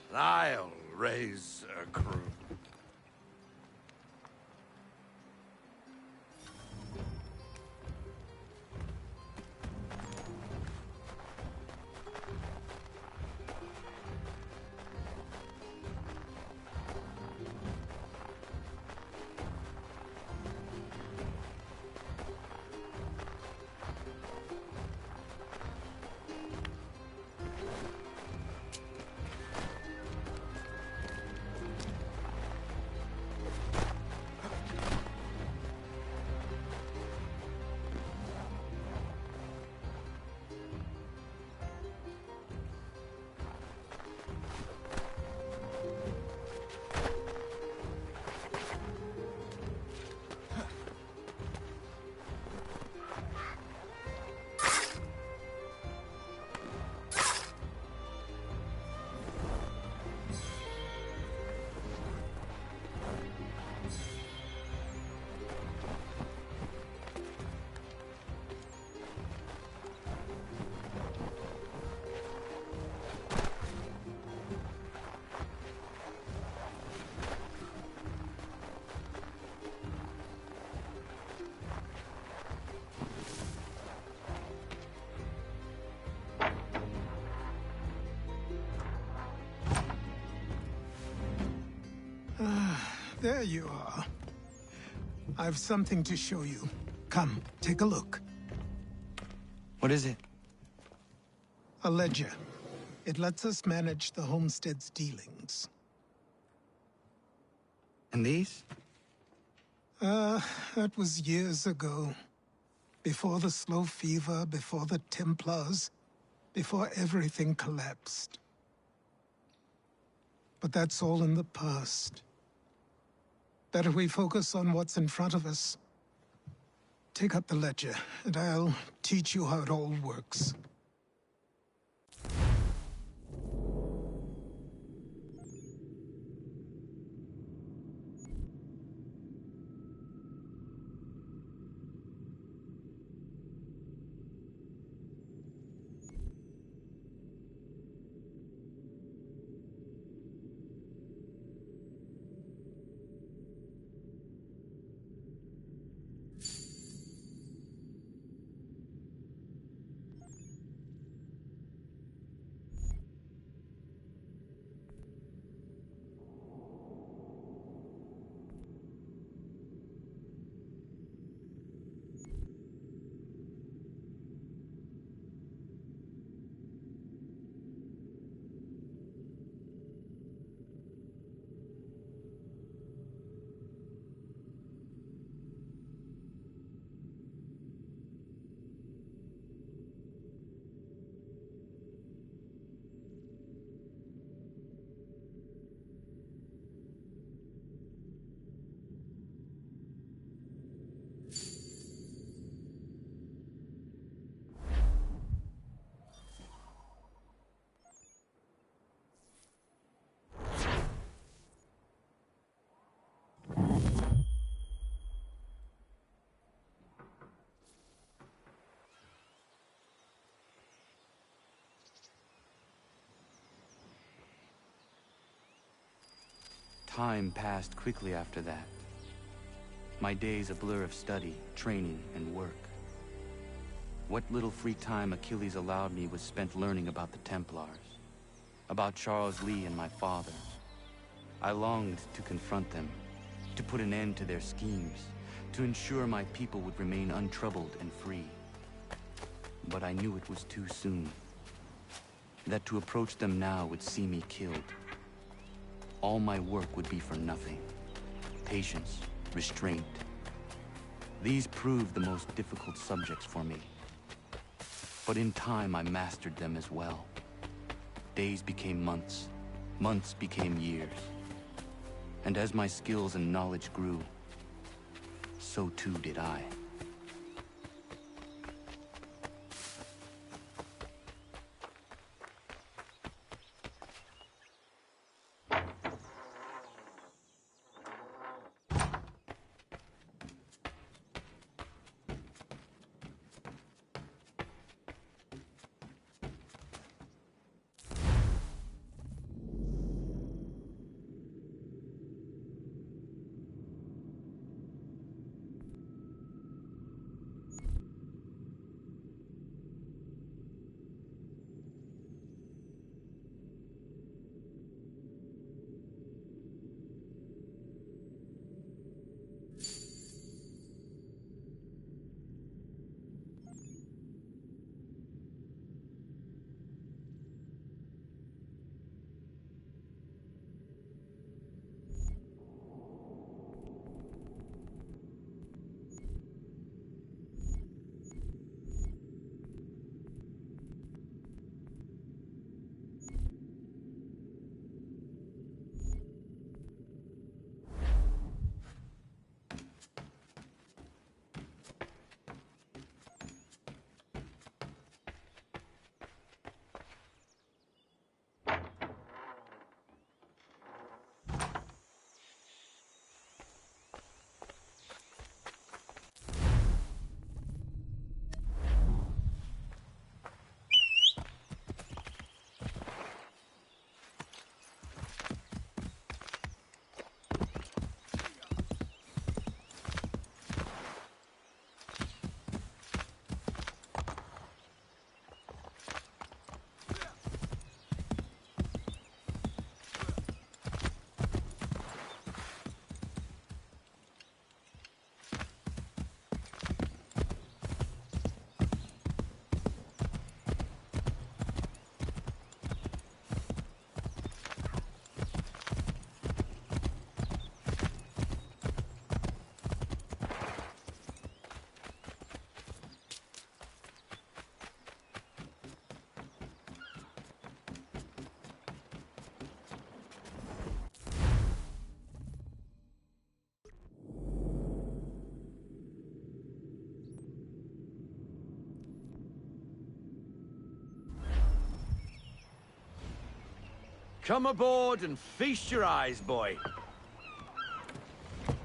And I'll raise a crew. There you are. I've something to show you. Come, take a look. What is it? A ledger. It lets us manage the homestead's dealings. And these? That was years ago. Before the slow fever, before the Templars, before everything collapsed. But that's all in the past. Better we focus on what's in front of us. Take up the ledger, and I'll teach you how it all works. Time passed quickly after that. My days a blur of study, training, and work. What little free time Achilles allowed me was spent learning about the Templars, about Charles Lee and my father. I longed to confront them, to put an end to their schemes, to ensure my people would remain untroubled and free. But I knew it was too soon, that to approach them now would see me killed. All my work would be for nothing. Patience, restraint. These proved the most difficult subjects for me. But in time, I mastered them as well. Days became months, months became years. And as my skills and knowledge grew, so too did I. Come aboard and feast your eyes, boy.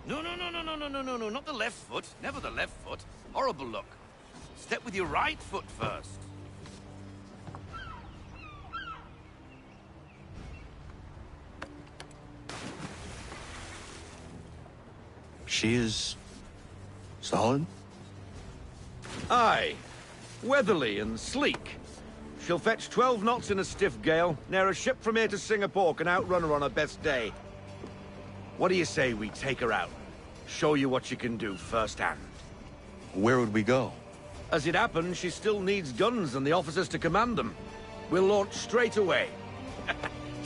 No, not the left foot. Never the left foot. Horrible look. Step with your right foot first. She is... solid? Aye. Weatherly and sleek. She'll fetch 12 knots in a stiff gale, ne'er a ship from here to Singapore can outrun her on her best day. What do you say we take her out? Show you what she can do firsthand. Where would we go? As it happens, she still needs guns and the officers to command them. We'll launch straight away.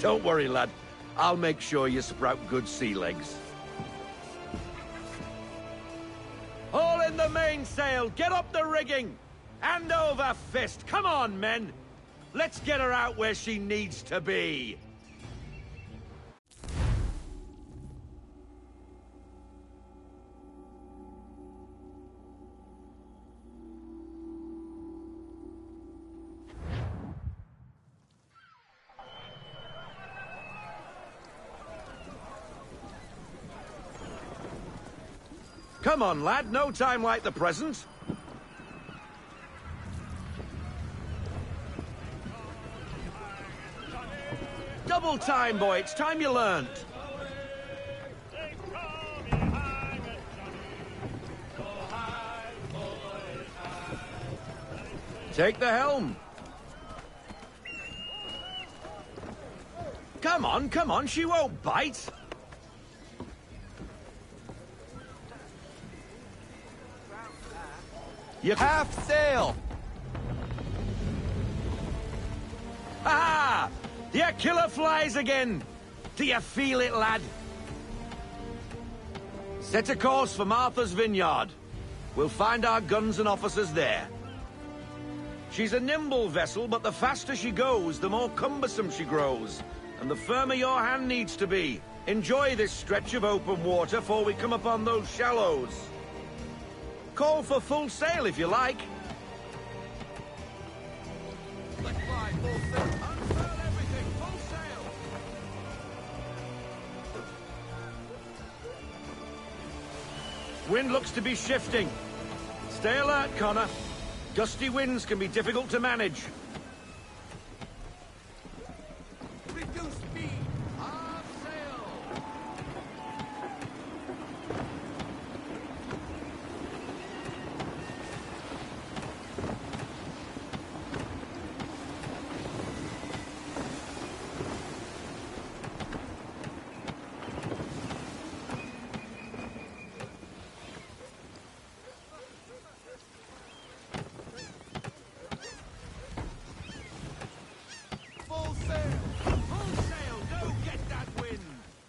Don't worry, lad. I'll make sure you sprout good sea legs. All in the mainsail! Get up the rigging! Hand over fist! Come on, men! Let's get her out where she needs to be! Come on, lad. No time like the present. Double time, boy. It's time you learned. Take the helm. Come on, she won't bite. You half sail. Ah! Your killer flies again. Do you feel it, lad? Set a course for Martha's Vineyard. We'll find our guns and officers there. She's a nimble vessel, but the faster she goes, the more cumbersome she grows. And the firmer your hand needs to be. Enjoy this stretch of open water before we come upon those shallows. Call for full sail if you like. Let's fly full sail. Unfurl everything. Full sail. Wind looks to be shifting. Stay alert, Connor. Gusty winds can be difficult to manage. Reduce speed. Half sail.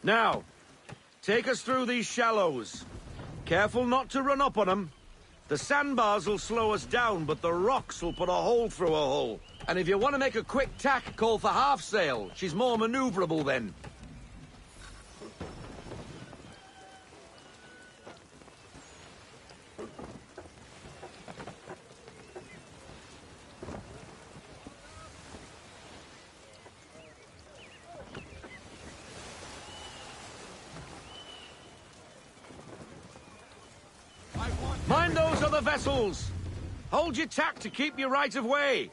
Now, take us through these shallows. Careful not to run up on them. The sandbars will slow us down, but the rocks will put a hole through a hull. And if you want to make a quick tack, call for half sail. She's more maneuverable then. Mind those other vessels! Hold your tack to keep your right of way!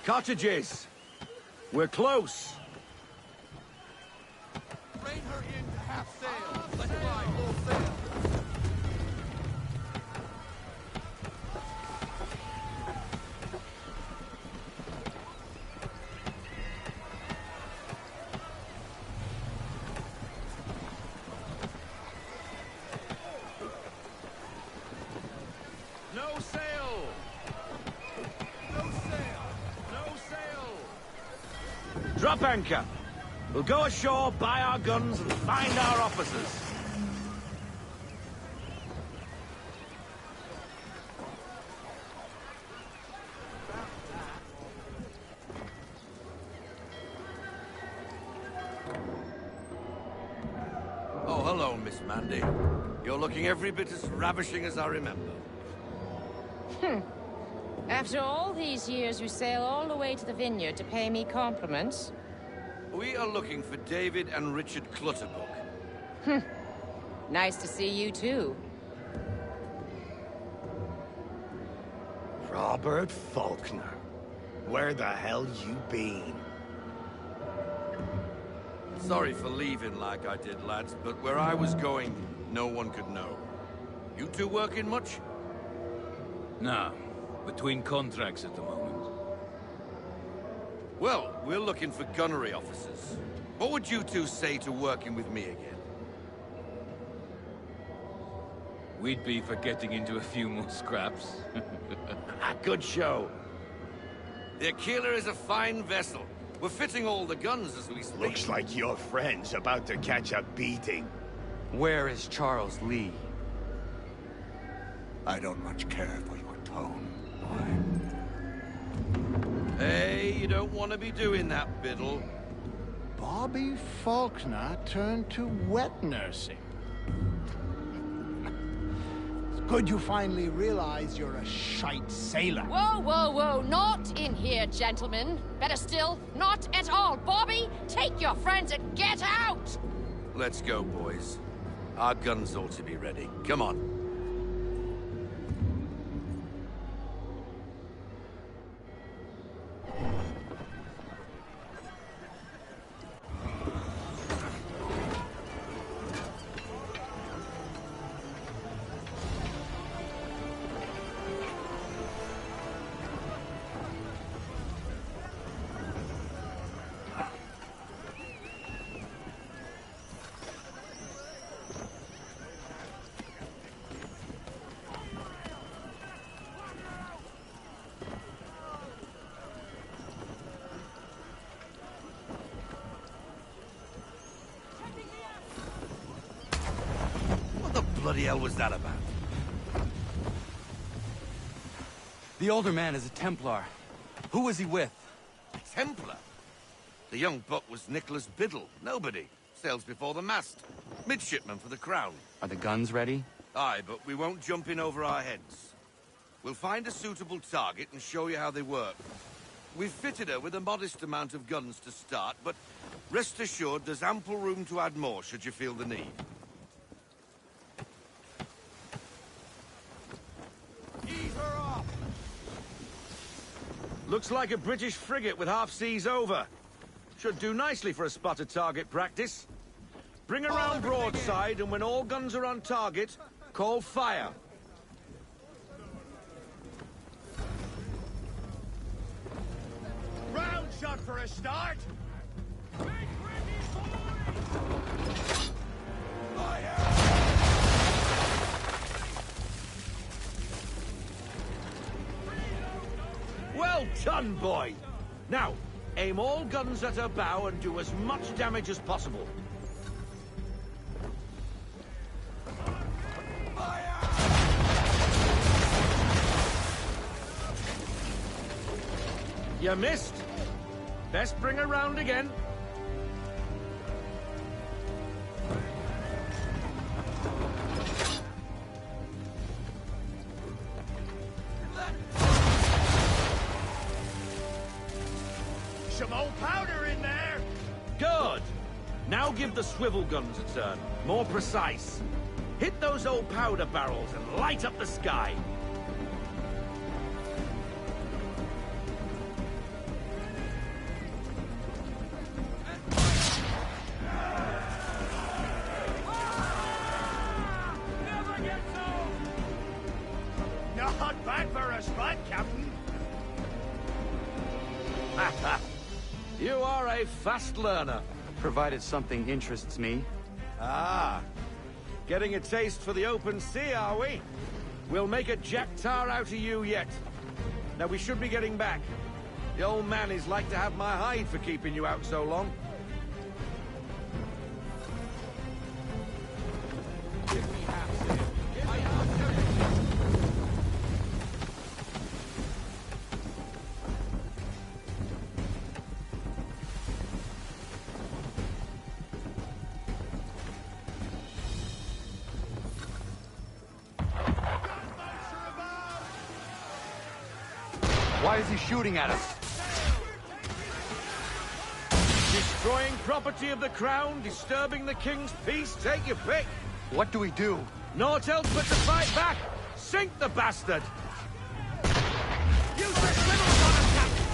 Cottages! We're close! Rein her in to half sail! Let's fly full sail! No sail! Drop anchor. We'll go ashore, buy our guns, and find our officers. Oh, hello, Miss Mandy. You're looking every bit as ravishing as I remember. After all these years, you sail all the way to the vineyard to pay me compliments? We are looking for David and Richard Clutterbuck. Nice to see you, too. Robert Faulkner. Where the hell you been? Sorry for leaving like I did, lads, but where I was going, no one could know. You two working much? No. Between contracts at the moment. Well, we're looking for gunnery officers. What would you two say to working with me again? We'd be for getting into a few more scraps. Good show. The Aquila is a fine vessel. We're fitting all the guns as we speak. Looks like your friend's about to catch a beating. Where is Charles Lee? I don't much care for your tone, boy. Hey, you don't want to be doing that, Biddle. Bobby Faulkner turned to wet nursing. It's good you finally realize you're a shite sailor. Whoa, whoa, whoa, not in here, gentlemen. Better still, not at all. Bobby, take your friends and get out! Let's go, boys. Our guns ought to be ready. Come on. What the hell was that about? The older man is a Templar. Who was he with? A Templar? The young buck was Nicholas Biddle. Nobody. Sails before the mast. Midshipman for the Crown. Are the guns ready? Aye, but we won't jump in over our heads. We'll find a suitable target and show you how they work. We've fitted her with a modest amount of guns to start, but rest assured there's ample room to add more should you feel the need. Ease her off! Looks like a British frigate with half seas over. Should do nicely for a spotted target practice. Bring around broadside, and when all guns are on target, call fire. Round shot for a start! Well done, boy! Now, aim all guns at her bow and do as much damage as possible. You missed. Best bring her round again. Some old powder in there! Good. Now give the swivel guns a turn. More precise. Hit those old powder barrels and light up the sky. Not bad for a spot, Captain. You are a fast learner. Provided something interests me. Ah. Getting a taste for the open sea, are we? We'll make a jack tar out of you yet. Now we should be getting back. The old man is like to have my hide for keeping you out so long. Why is he shooting at us? Destroying property of the crown, disturbing the king's peace, take your pick. What do we do? Naught else but to fight back. Sink the bastard. Use the swivels on him, Captain.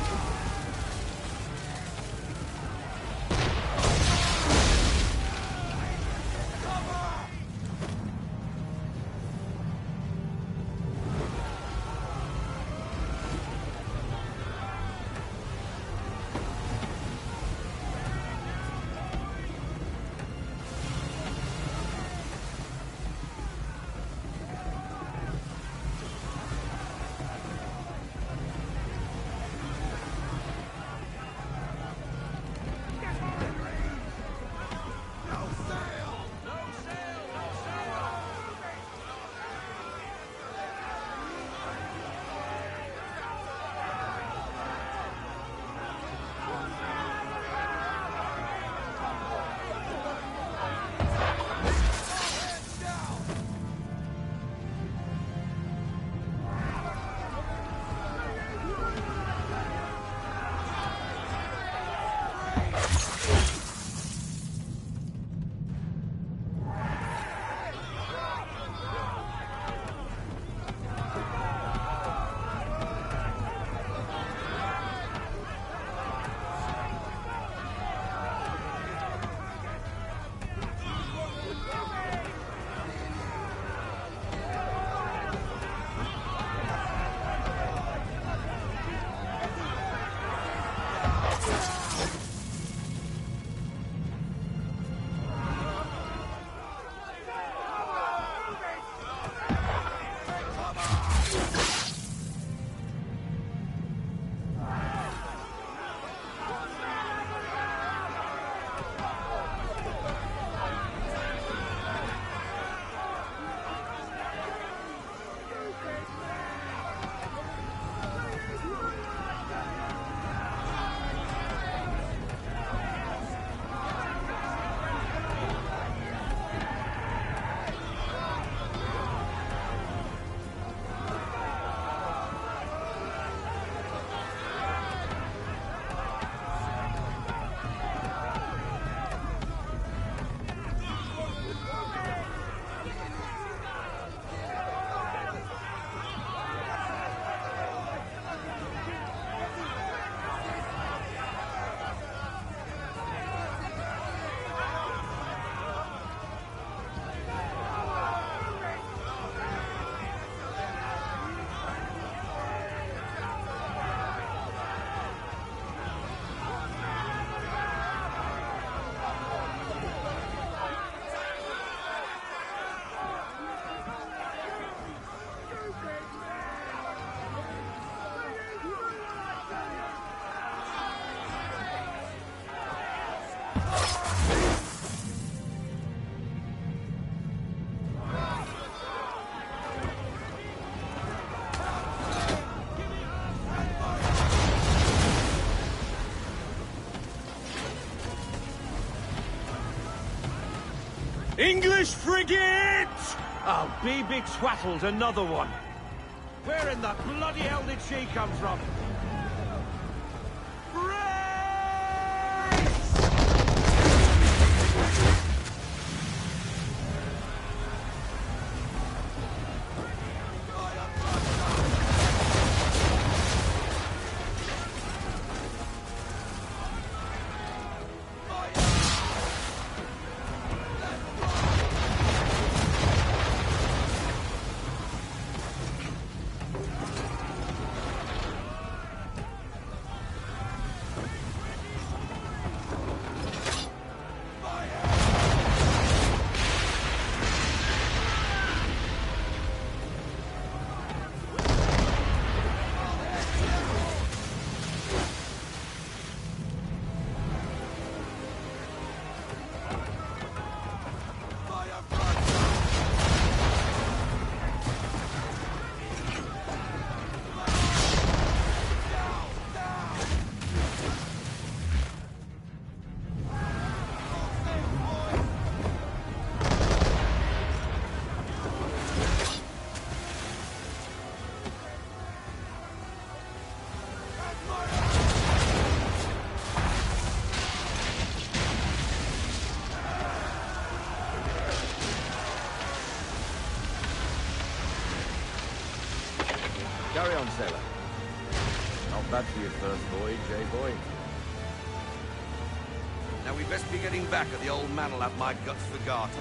English frigate! Oh, be twaddled, another one. Where in the bloody hell did she come from? Carry on, sailor. Not bad for your first voyage, eh, boy? Now we best be getting back, or the old man will have my guts for garters.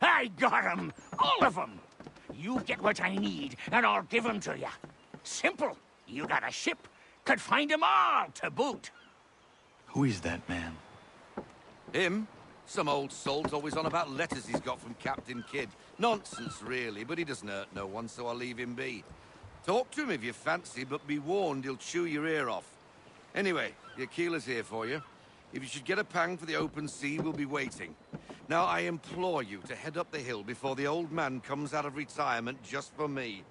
I got 'em! All of 'em! You get what I need, and I'll give 'em to you. Simple. You got a ship, could find 'em all to boot. Who is that man? Him? Some old salt's always on about letters he's got from Captain Kidd. Nonsense, really, but he doesn't hurt no one, so I'll leave him be. Talk to him if you fancy, but be warned he'll chew your ear off. Anyway, your keeler's here for you. If you should get a pang for the open sea, we'll be waiting. Now, I implore you to head up the hill before the old man comes out of retirement just for me.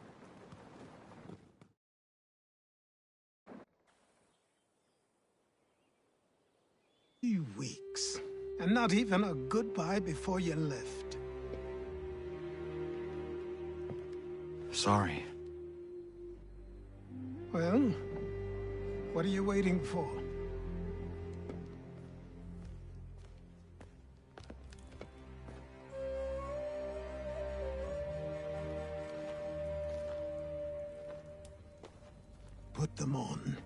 3 weeks. And not even a goodbye before you left. Sorry. Well, what are you waiting for? Put them on.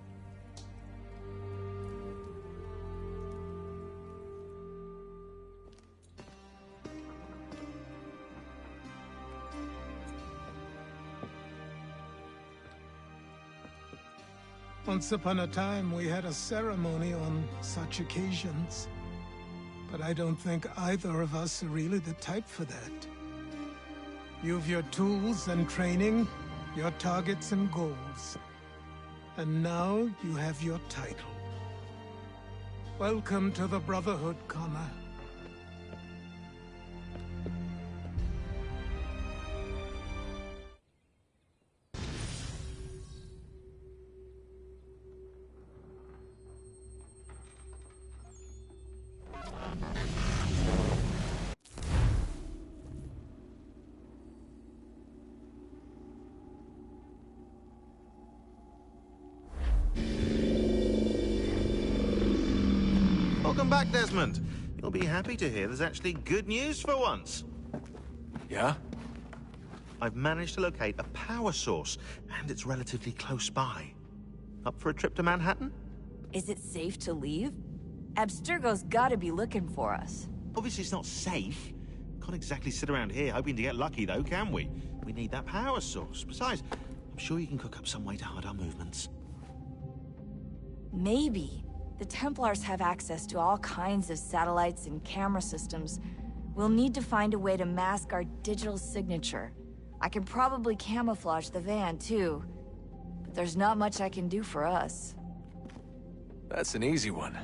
Once upon a time, we had a ceremony on such occasions. But I don't think either of us are really the type for that. You've your tools and training, your targets and goals. And now you have your title. Welcome to the Brotherhood, Connor. Welcome back, Desmond. You'll be happy to hear there's actually good news for once. Yeah? I've managed to locate a power source, and it's relatively close by. Up for a trip to Manhattan? Is it safe to leave? Abstergo's gotta be looking for us. Obviously it's not safe. Can't exactly sit around here hoping to get lucky, though, can we? We need that power source. Besides, I'm sure you can cook up some way to hide our movements. Maybe. The Templars have access to all kinds of satellites and camera systems. We'll need to find a way to mask our digital signature. I can probably camouflage the van, too. But there's not much I can do for us. That's an easy one.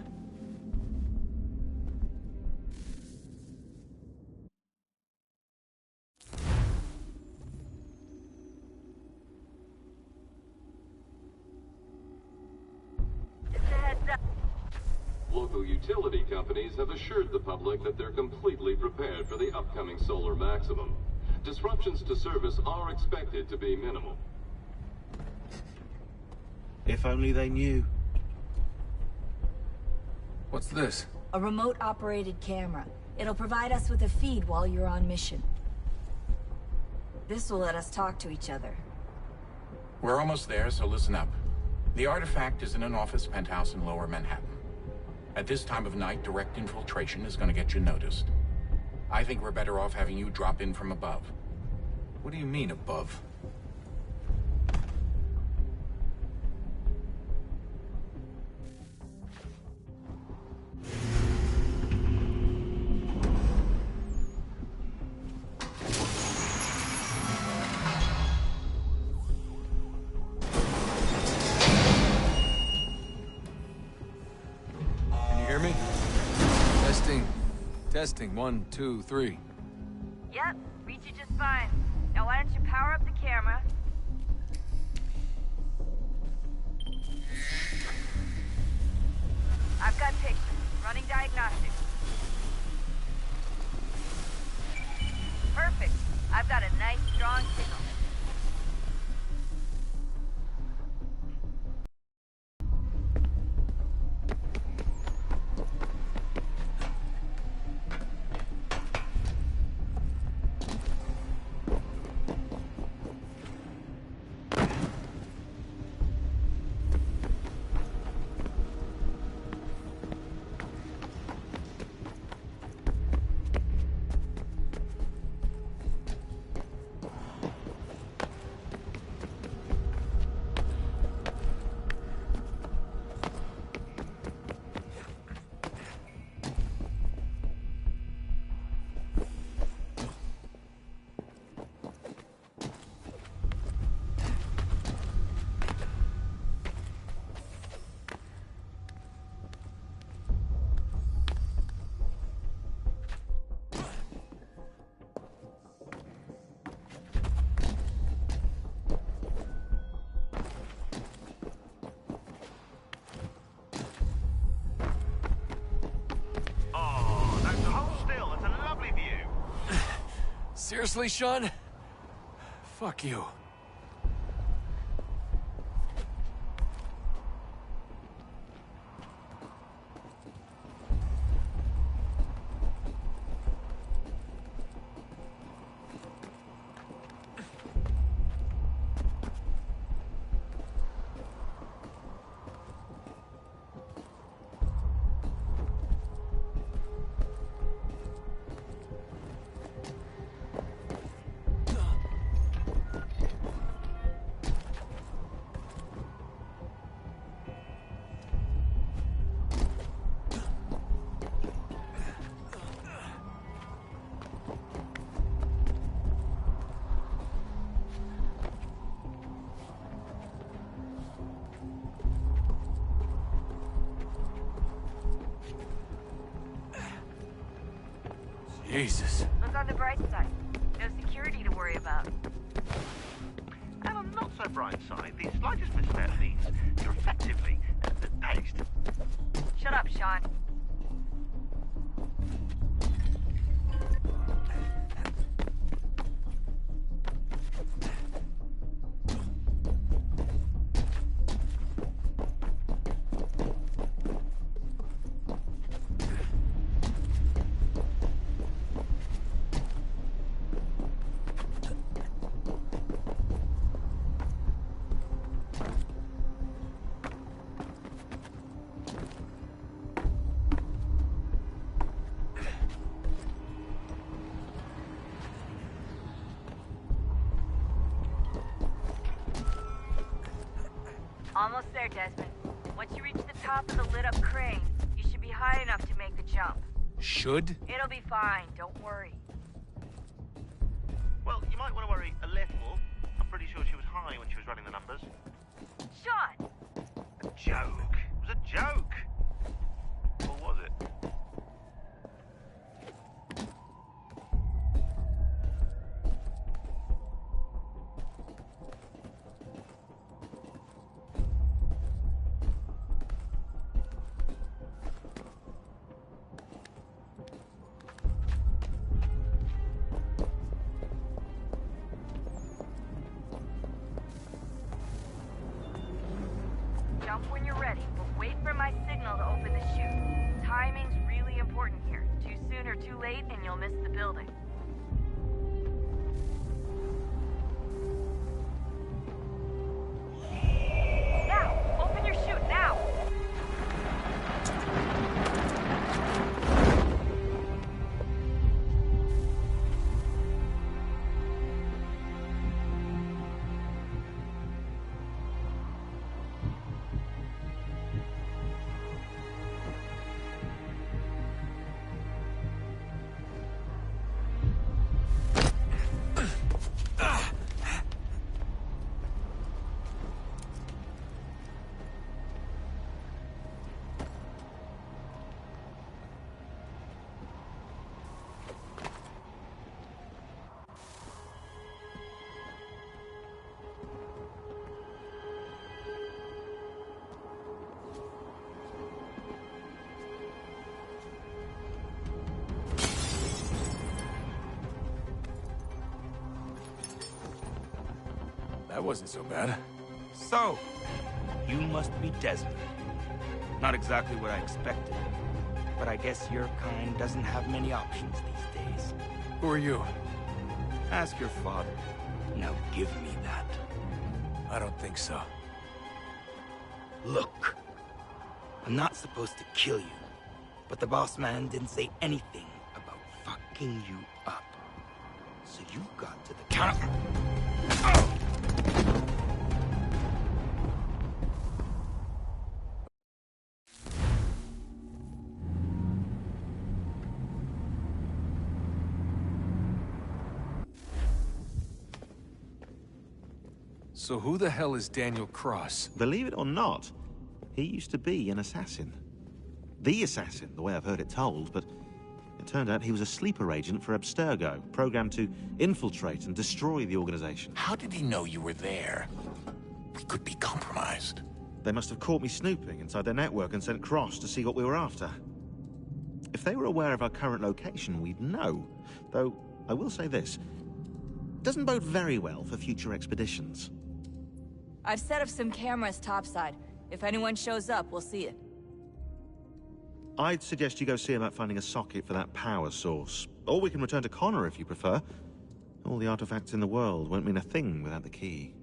Local utility companies have assured the public that they're completely prepared for the upcoming solar maximum. Disruptions to service are expected to be minimal. If only they knew. What's this? A remote-operated camera. It'll provide us with a feed while you're on mission. This will let us talk to each other. We're almost there, so listen up. The artifact is in an office penthouse in Lower Manhattan. At this time of night, direct infiltration is going to get you noticed. I think we're better off having you drop in from above. What do you mean, above? Testing, 1, 2, 3. Yep, reach you just fine. Now why don't you power up the camera? I've got pictures. Running diagnostics. Perfect. I've got a nice, strong signal. Seriously, Sean? Fuck you. Jesus. Look on the bright side. No security to worry about. And on the not so bright side, the slightest misstep means you're effectively paced. Shut up, Sean. Almost there, Desmond. Once you reach the top of the lit-up crane, you should be high enough to make the jump. Should? It'll be fine, don't worry. Well, you might want to worry a little. I'm pretty sure she was high when she was running the numbers. Sean! A joke. It was a joke. Or was it? Jump when you're ready, but wait for my signal to open the chute. Timing's really important here. Too soon or too late, and you'll miss the building. Now! Open your chute, now! That wasn't so bad. So, you must be Desmond. Not exactly what I expected, but I guess your kind doesn't have many options these days. Who are you? Ask your father. Now give me that. I don't think so. Look, I'm not supposed to kill you, but the boss man didn't say anything about fucking you up. So you got to the counter. So who the hell is Daniel Cross? Believe it or not, he used to be an assassin. The assassin, the way I've heard it told, but it turned out he was a sleeper agent for Abstergo, programmed to infiltrate and destroy the organization. How did he know you were there? We could be compromised. They must have caught me snooping inside their network and sent Cross to see what we were after. If they were aware of our current location, we'd know. Though, I will say this, doesn't bode very well for future expeditions. I've set up some cameras topside. If anyone shows up, we'll see it. I'd suggest you go see about finding a socket for that power source. Or we can return to Connor if you prefer. All the artifacts in the world won't mean a thing without the key.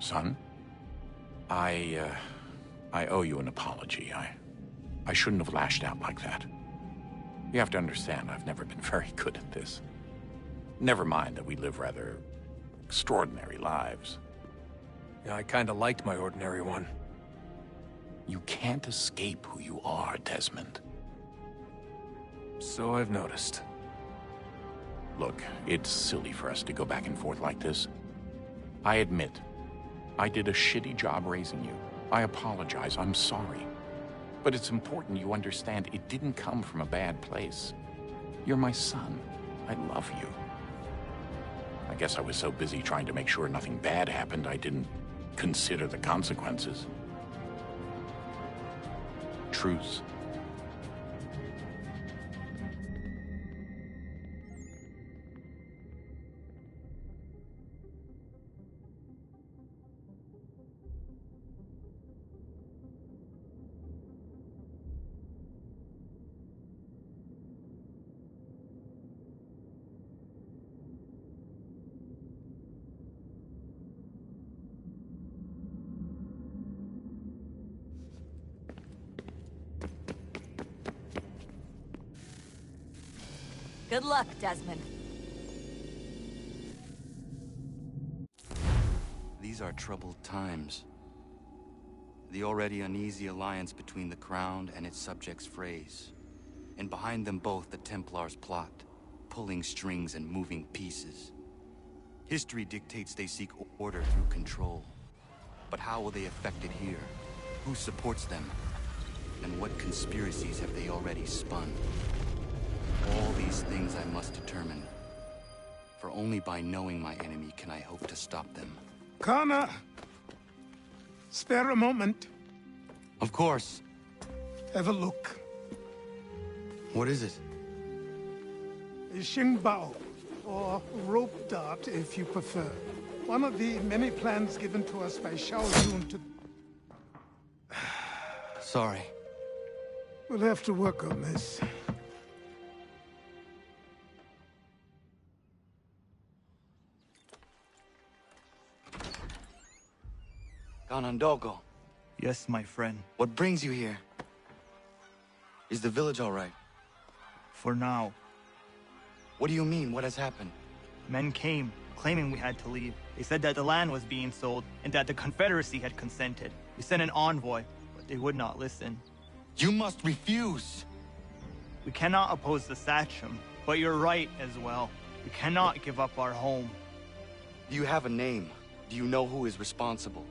Son, I owe you an apology. I shouldn't have lashed out like that. You have to understand, I've never been very good at this. Never mind that we live rather extraordinary lives. Yeah, I kinda liked my ordinary one. You can't escape who you are, Desmond. So I've noticed. Look, it's silly for us to go back and forth like this. I admit, I did a shitty job raising you. I apologize, I'm sorry. But it's important you understand it didn't come from a bad place. You're my son. I love you. I guess I was so busy trying to make sure nothing bad happened, I didn't consider the consequences. Truce. Good luck, Desmond. These are troubled times. The already uneasy alliance between the Crown and its subjects frays. And behind them both the Templars plot, pulling strings and moving pieces. History dictates they seek order through control. But how will they affect it here? Who supports them? And what conspiracies have they already spun? All these things I must determine. For only by knowing my enemy can I hope to stop them. Connor! Spare a moment. Of course. Have a look. What is it? A Xingbao, or rope dart if you prefer. One of the many plans given to us by Shao Yun to... Sorry. We'll have to work on this. Ganondogo. Yes, my friend. What brings you here? Is the village all right? For now. What do you mean? What has happened? Men came, claiming we had to leave. They said that the land was being sold, and that the Confederacy had consented. We sent an envoy, but they would not listen. You must refuse! We cannot oppose the Sachem, but you're right as well. We cannot give up our home. Do you have a name? Do you know who is responsible?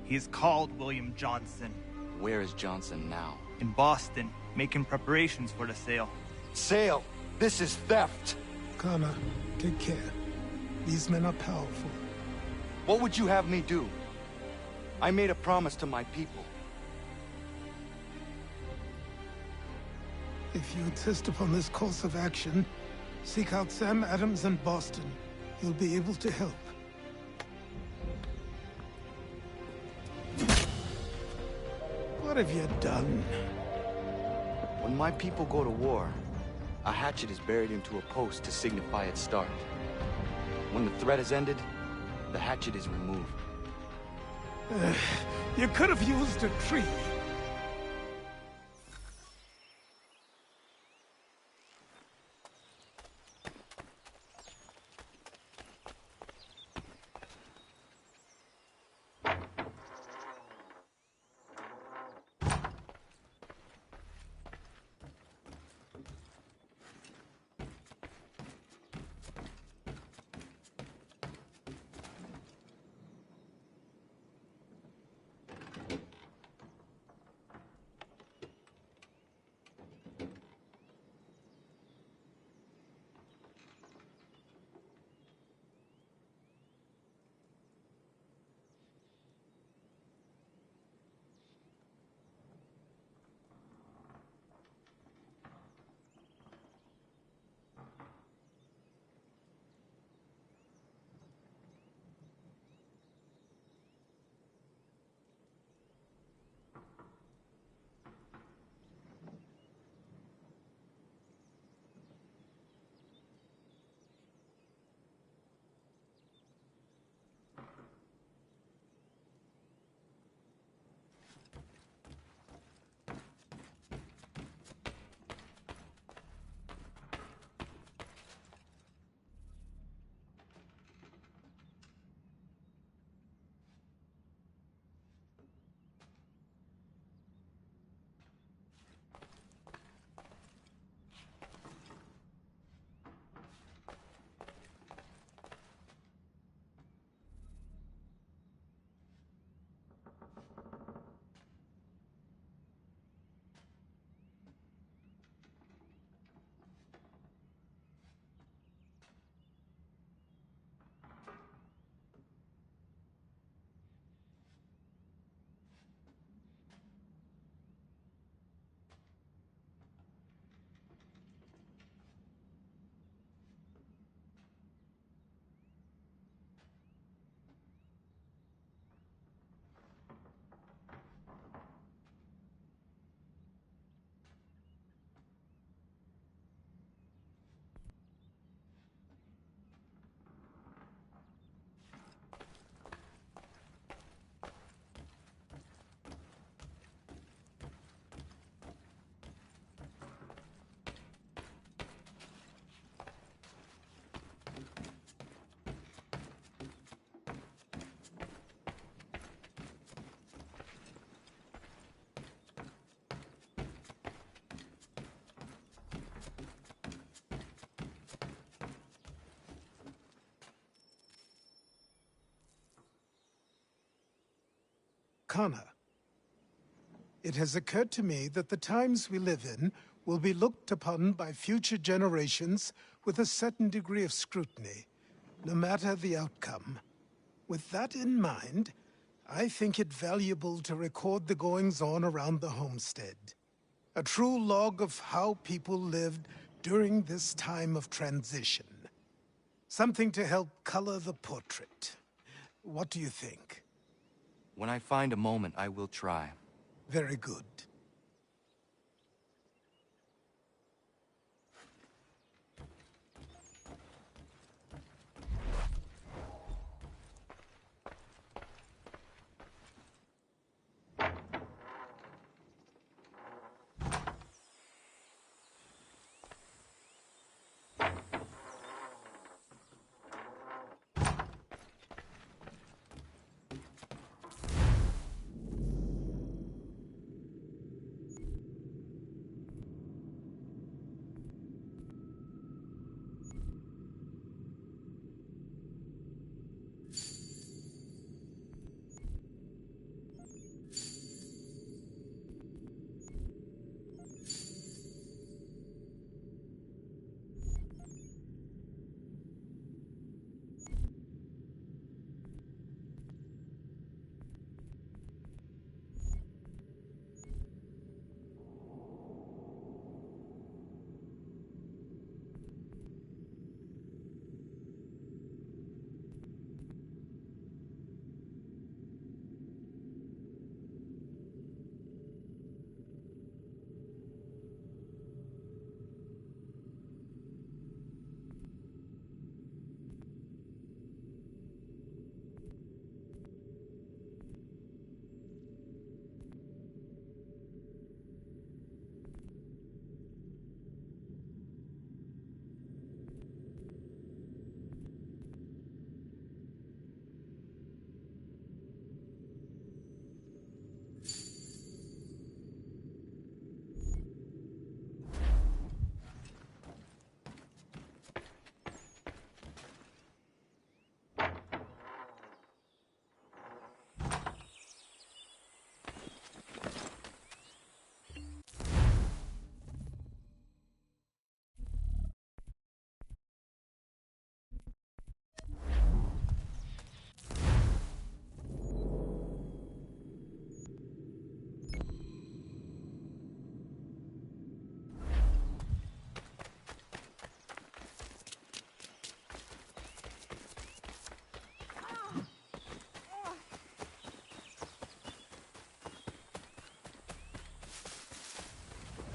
He's called William Johnson. Where is Johnson now? In Boston, making preparations for the sale. Sale? This is theft! Connor, take care. These men are powerful. What would you have me do? I made a promise to my people. If you insist upon this course of action, seek out Sam Adams in Boston. He'll be able to help. What have you done? When my people go to war, a hatchet is buried into a post to signify its start. When the threat is ended, the hatchet is removed. You could have used a tree. Kana. It has occurred to me that the times we live in will be looked upon by future generations with a certain degree of scrutiny, no matter the outcome. With that in mind, I think it valuable to record the goings-on around the homestead. A true log of how people lived during this time of transition. Something to help color the portrait. What do you think? When I find a moment, I will try. Very good.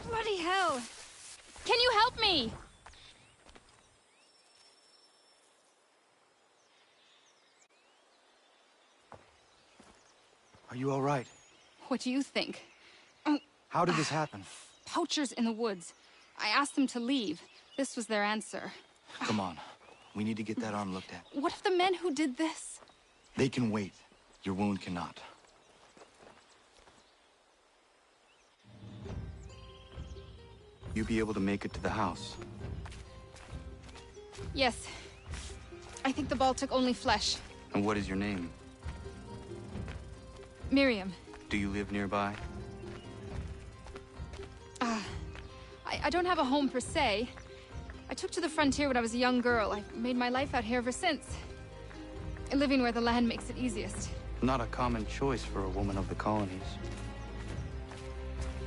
Bloody hell! Can you help me? Are you all right? What do you think? How did this happen? Poachers in the woods. I asked them to leave. This was their answer. Come on. We need to get that arm looked at. What if the men who did this? They can wait. Your wound cannot. You be able to make it to the house? Yes. I think the ball took only flesh. And what is your name? Miriam. Do you live nearby? I don't have a home per se. I took to the frontier when I was a young girl. I've made my life out here ever since. Living where the land makes it easiest. Not a common choice for a woman of the colonies.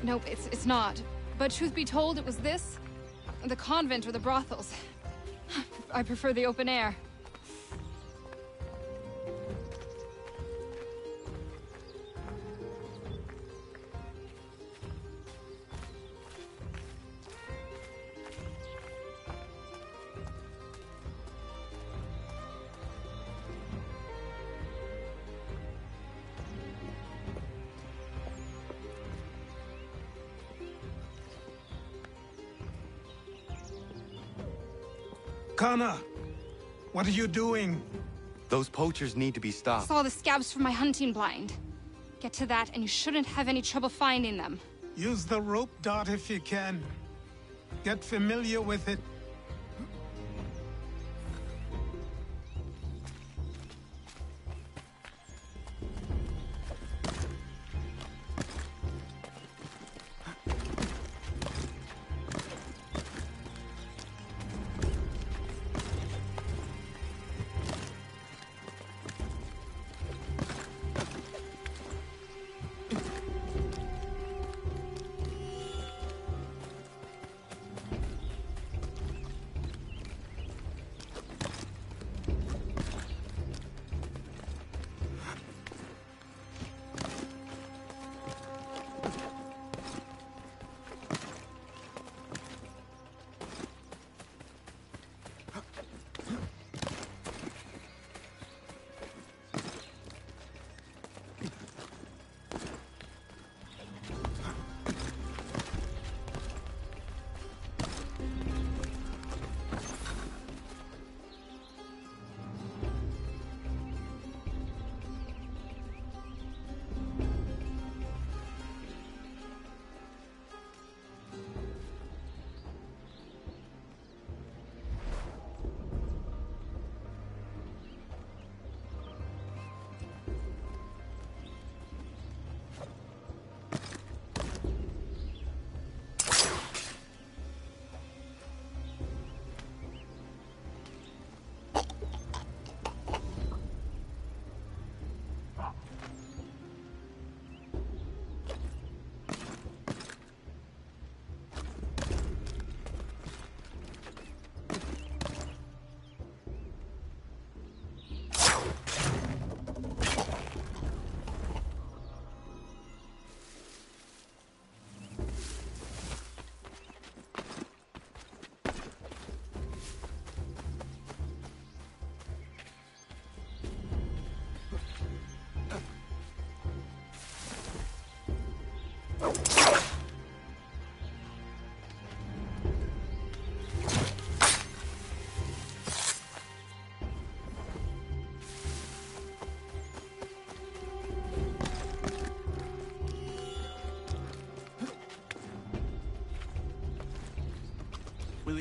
Nope, it's not. But truth be told, it was this, the convent or the brothels. I prefer the open air. Kana, what are you doing? Those poachers need to be stopped. Saw the scabs from my hunting blind. Get to that, and you shouldn't have any trouble finding them. Use the rope dart if you can. Get familiar with it.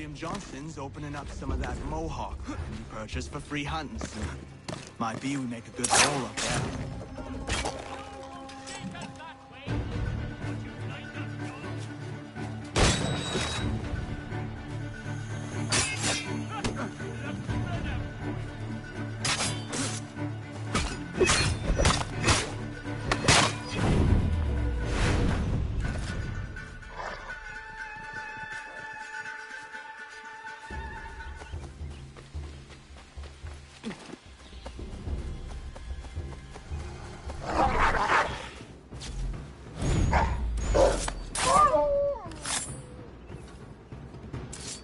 William Johnston's opening up some of that Mohawk and purchase for free hunting soon. Might be we make a good haul up there.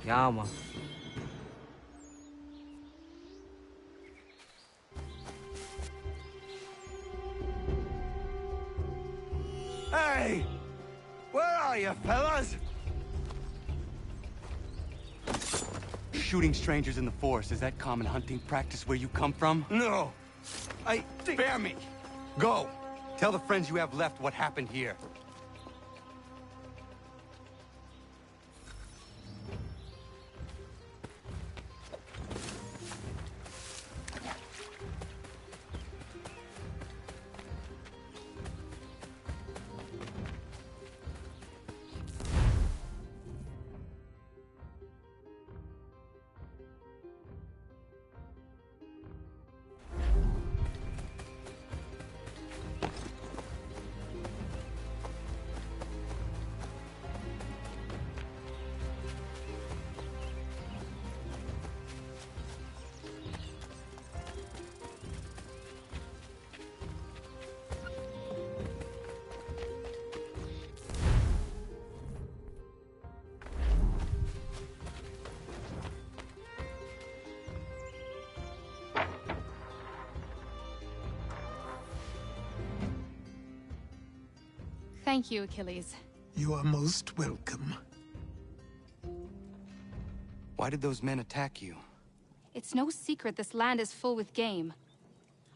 Yeah, man. Hey! Where are you, fellas? Shooting strangers in the forest, is that common hunting practice where you come from? No. Spare me. Go! Tell the friends you have left what happened here. Thank you, Achilles. You are most welcome. Why did those men attack you? It's no secret this land is full with game.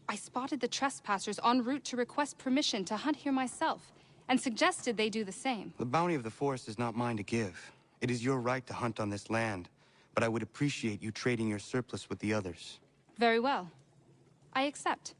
I spotted the trespassers en route to request permission to hunt here myself, and suggested they do the same. The bounty of the forest is not mine to give. It is your right to hunt on this land, but I would appreciate you trading your surplus with the others. Very well. I accept.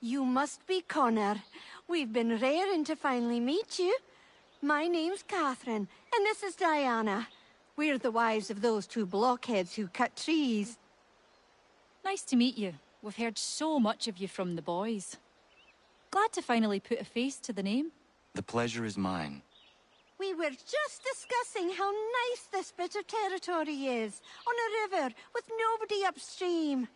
You must be Connor. We've been raring to finally meet you. My name's Catherine, and this is Diana. We're the wives of those two blockheads who cut trees. Nice to meet you. We've heard so much of you from the boys. Glad to finally put a face to the name. The pleasure is mine. We were just discussing how nice this bit of territory is, on a river with nobody upstream.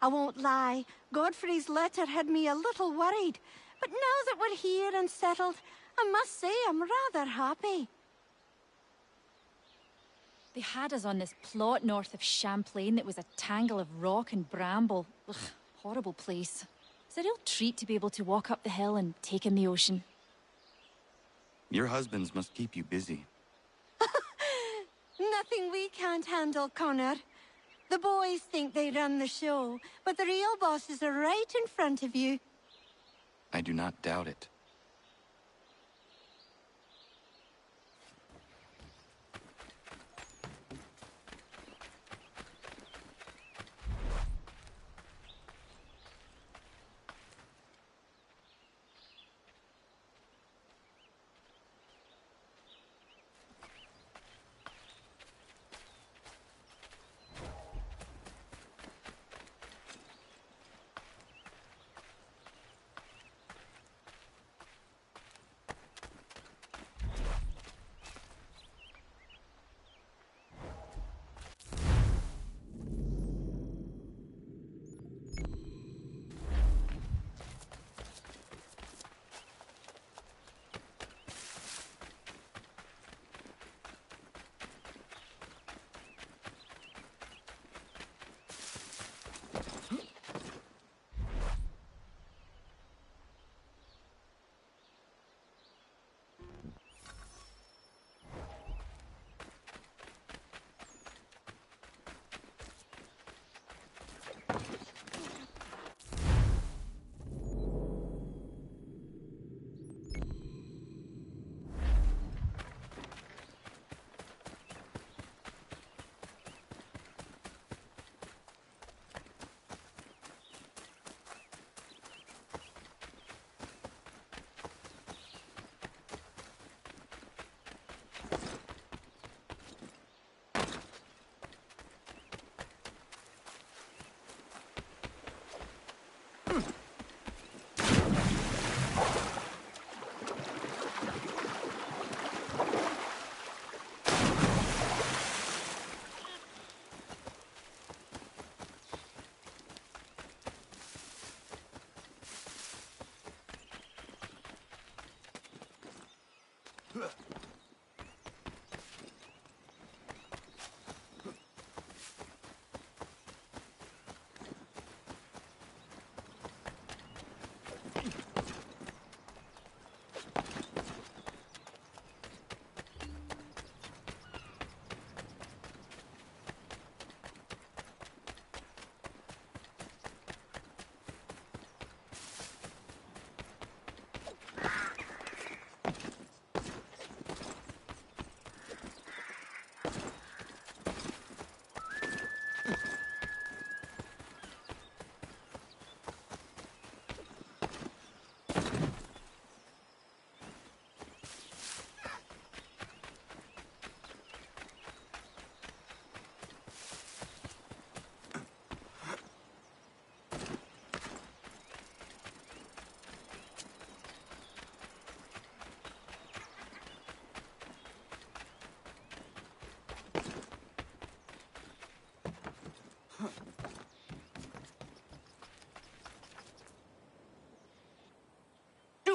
I won't lie, Godfrey's letter had me a little worried, but now that we're here and settled, I must say I'm rather happy. They had us on this plot north of Champlain that was a tangle of rock and bramble. Ugh, horrible place. It's a real treat to be able to walk up the hill and take in the ocean. Your husbands must keep you busy. Nothing we can't handle, Connor. The boys think they run the show, but the real bosses are right in front of you. I do not doubt it.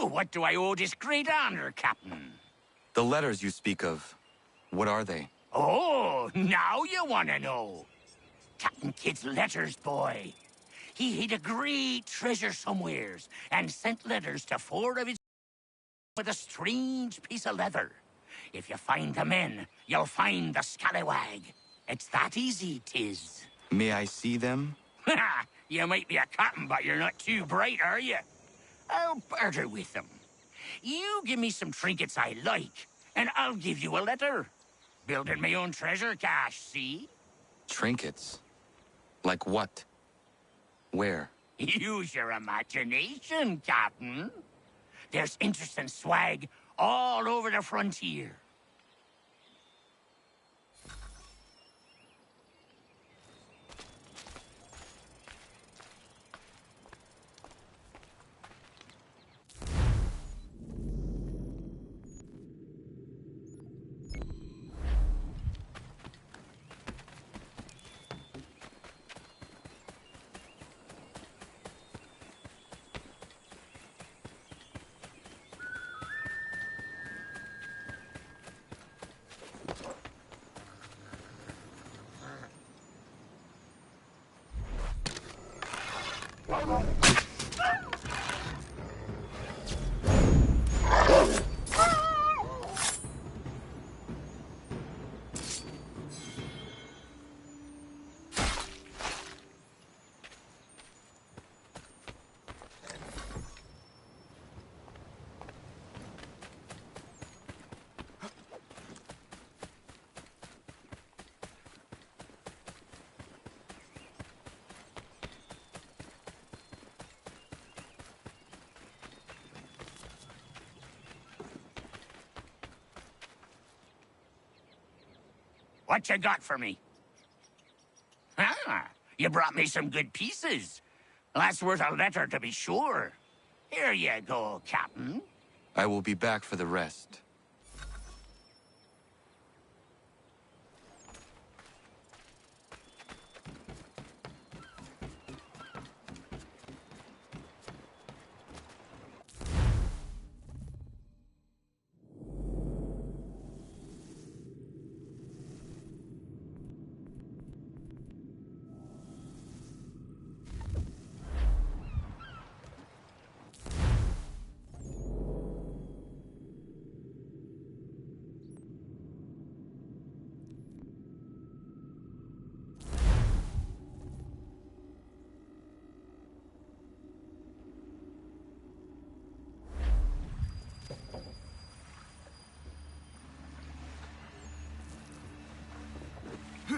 What do I owe this great honor, Captain? The letters you speak of, what are they? Oh, now you want to know. Captain Kidd's letters, boy. He hid a great treasure somewheres and sent letters to 4 of his with a strange piece of leather. If you find the men, you'll find the scallywag. It's that easy, 'tis. May I see them? You might be a captain, but you're not too bright, are you? I'll barter with them. You give me some trinkets I like, and I'll give you a letter. Building my own treasure cache, see? Trinkets? Like what? Where? Use your imagination, Captain. There's interesting swag all over the frontier. What you got for me? Ah, you brought me some good pieces. That's worth a letter to be sure. Here you go, Captain. I will be back for the rest.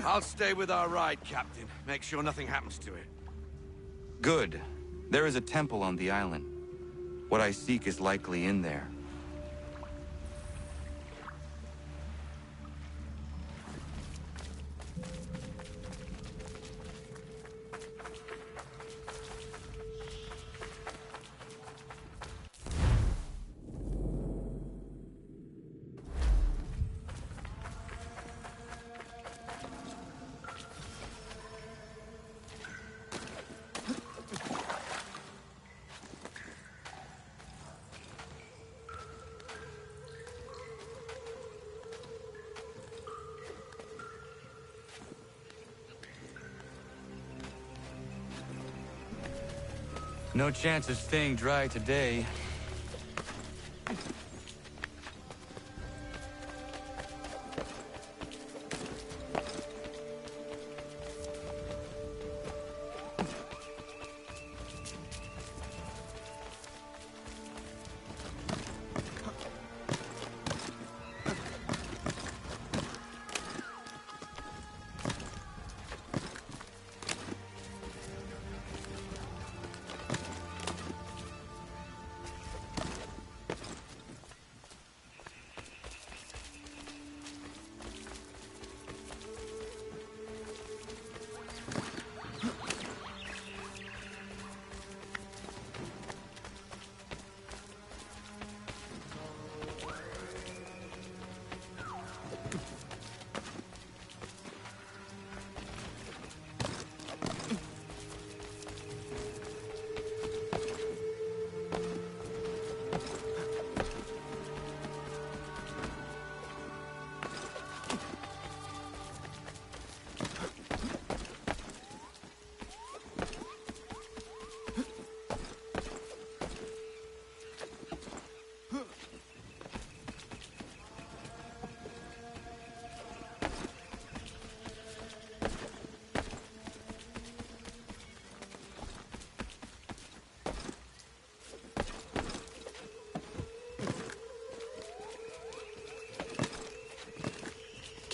I'll stay with our ride, Captain. Make sure nothing happens to it. Good. There is a temple on the island. What I seek is likely in there. No chance of staying dry today.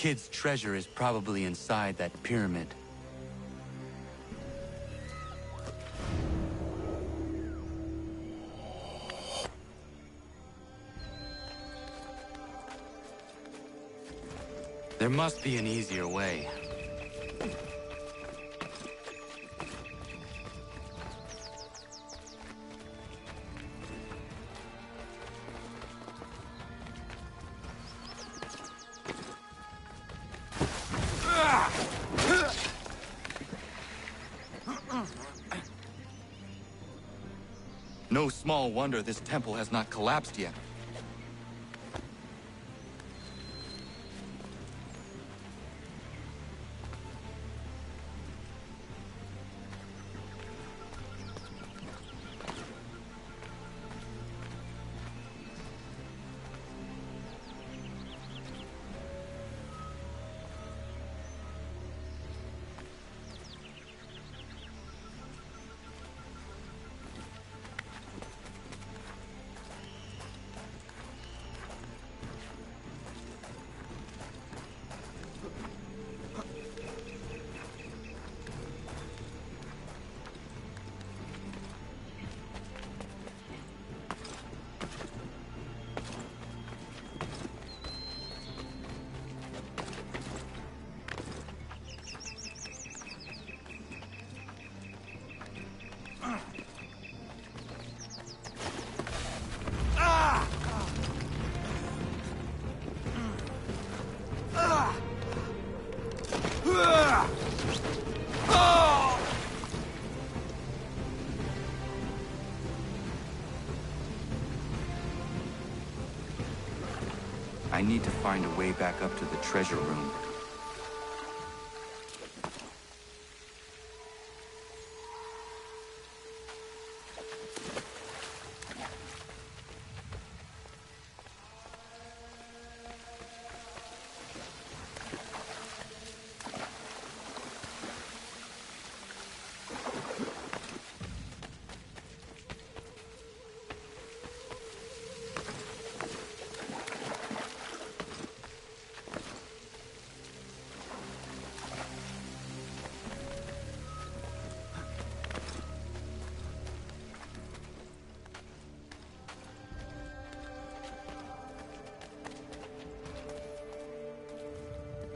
Kid's treasure is probably inside that pyramid. There must be an easier way. No small wonder this temple has not collapsed yet. I need to find a way back up to the treasure room.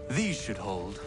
These should hold.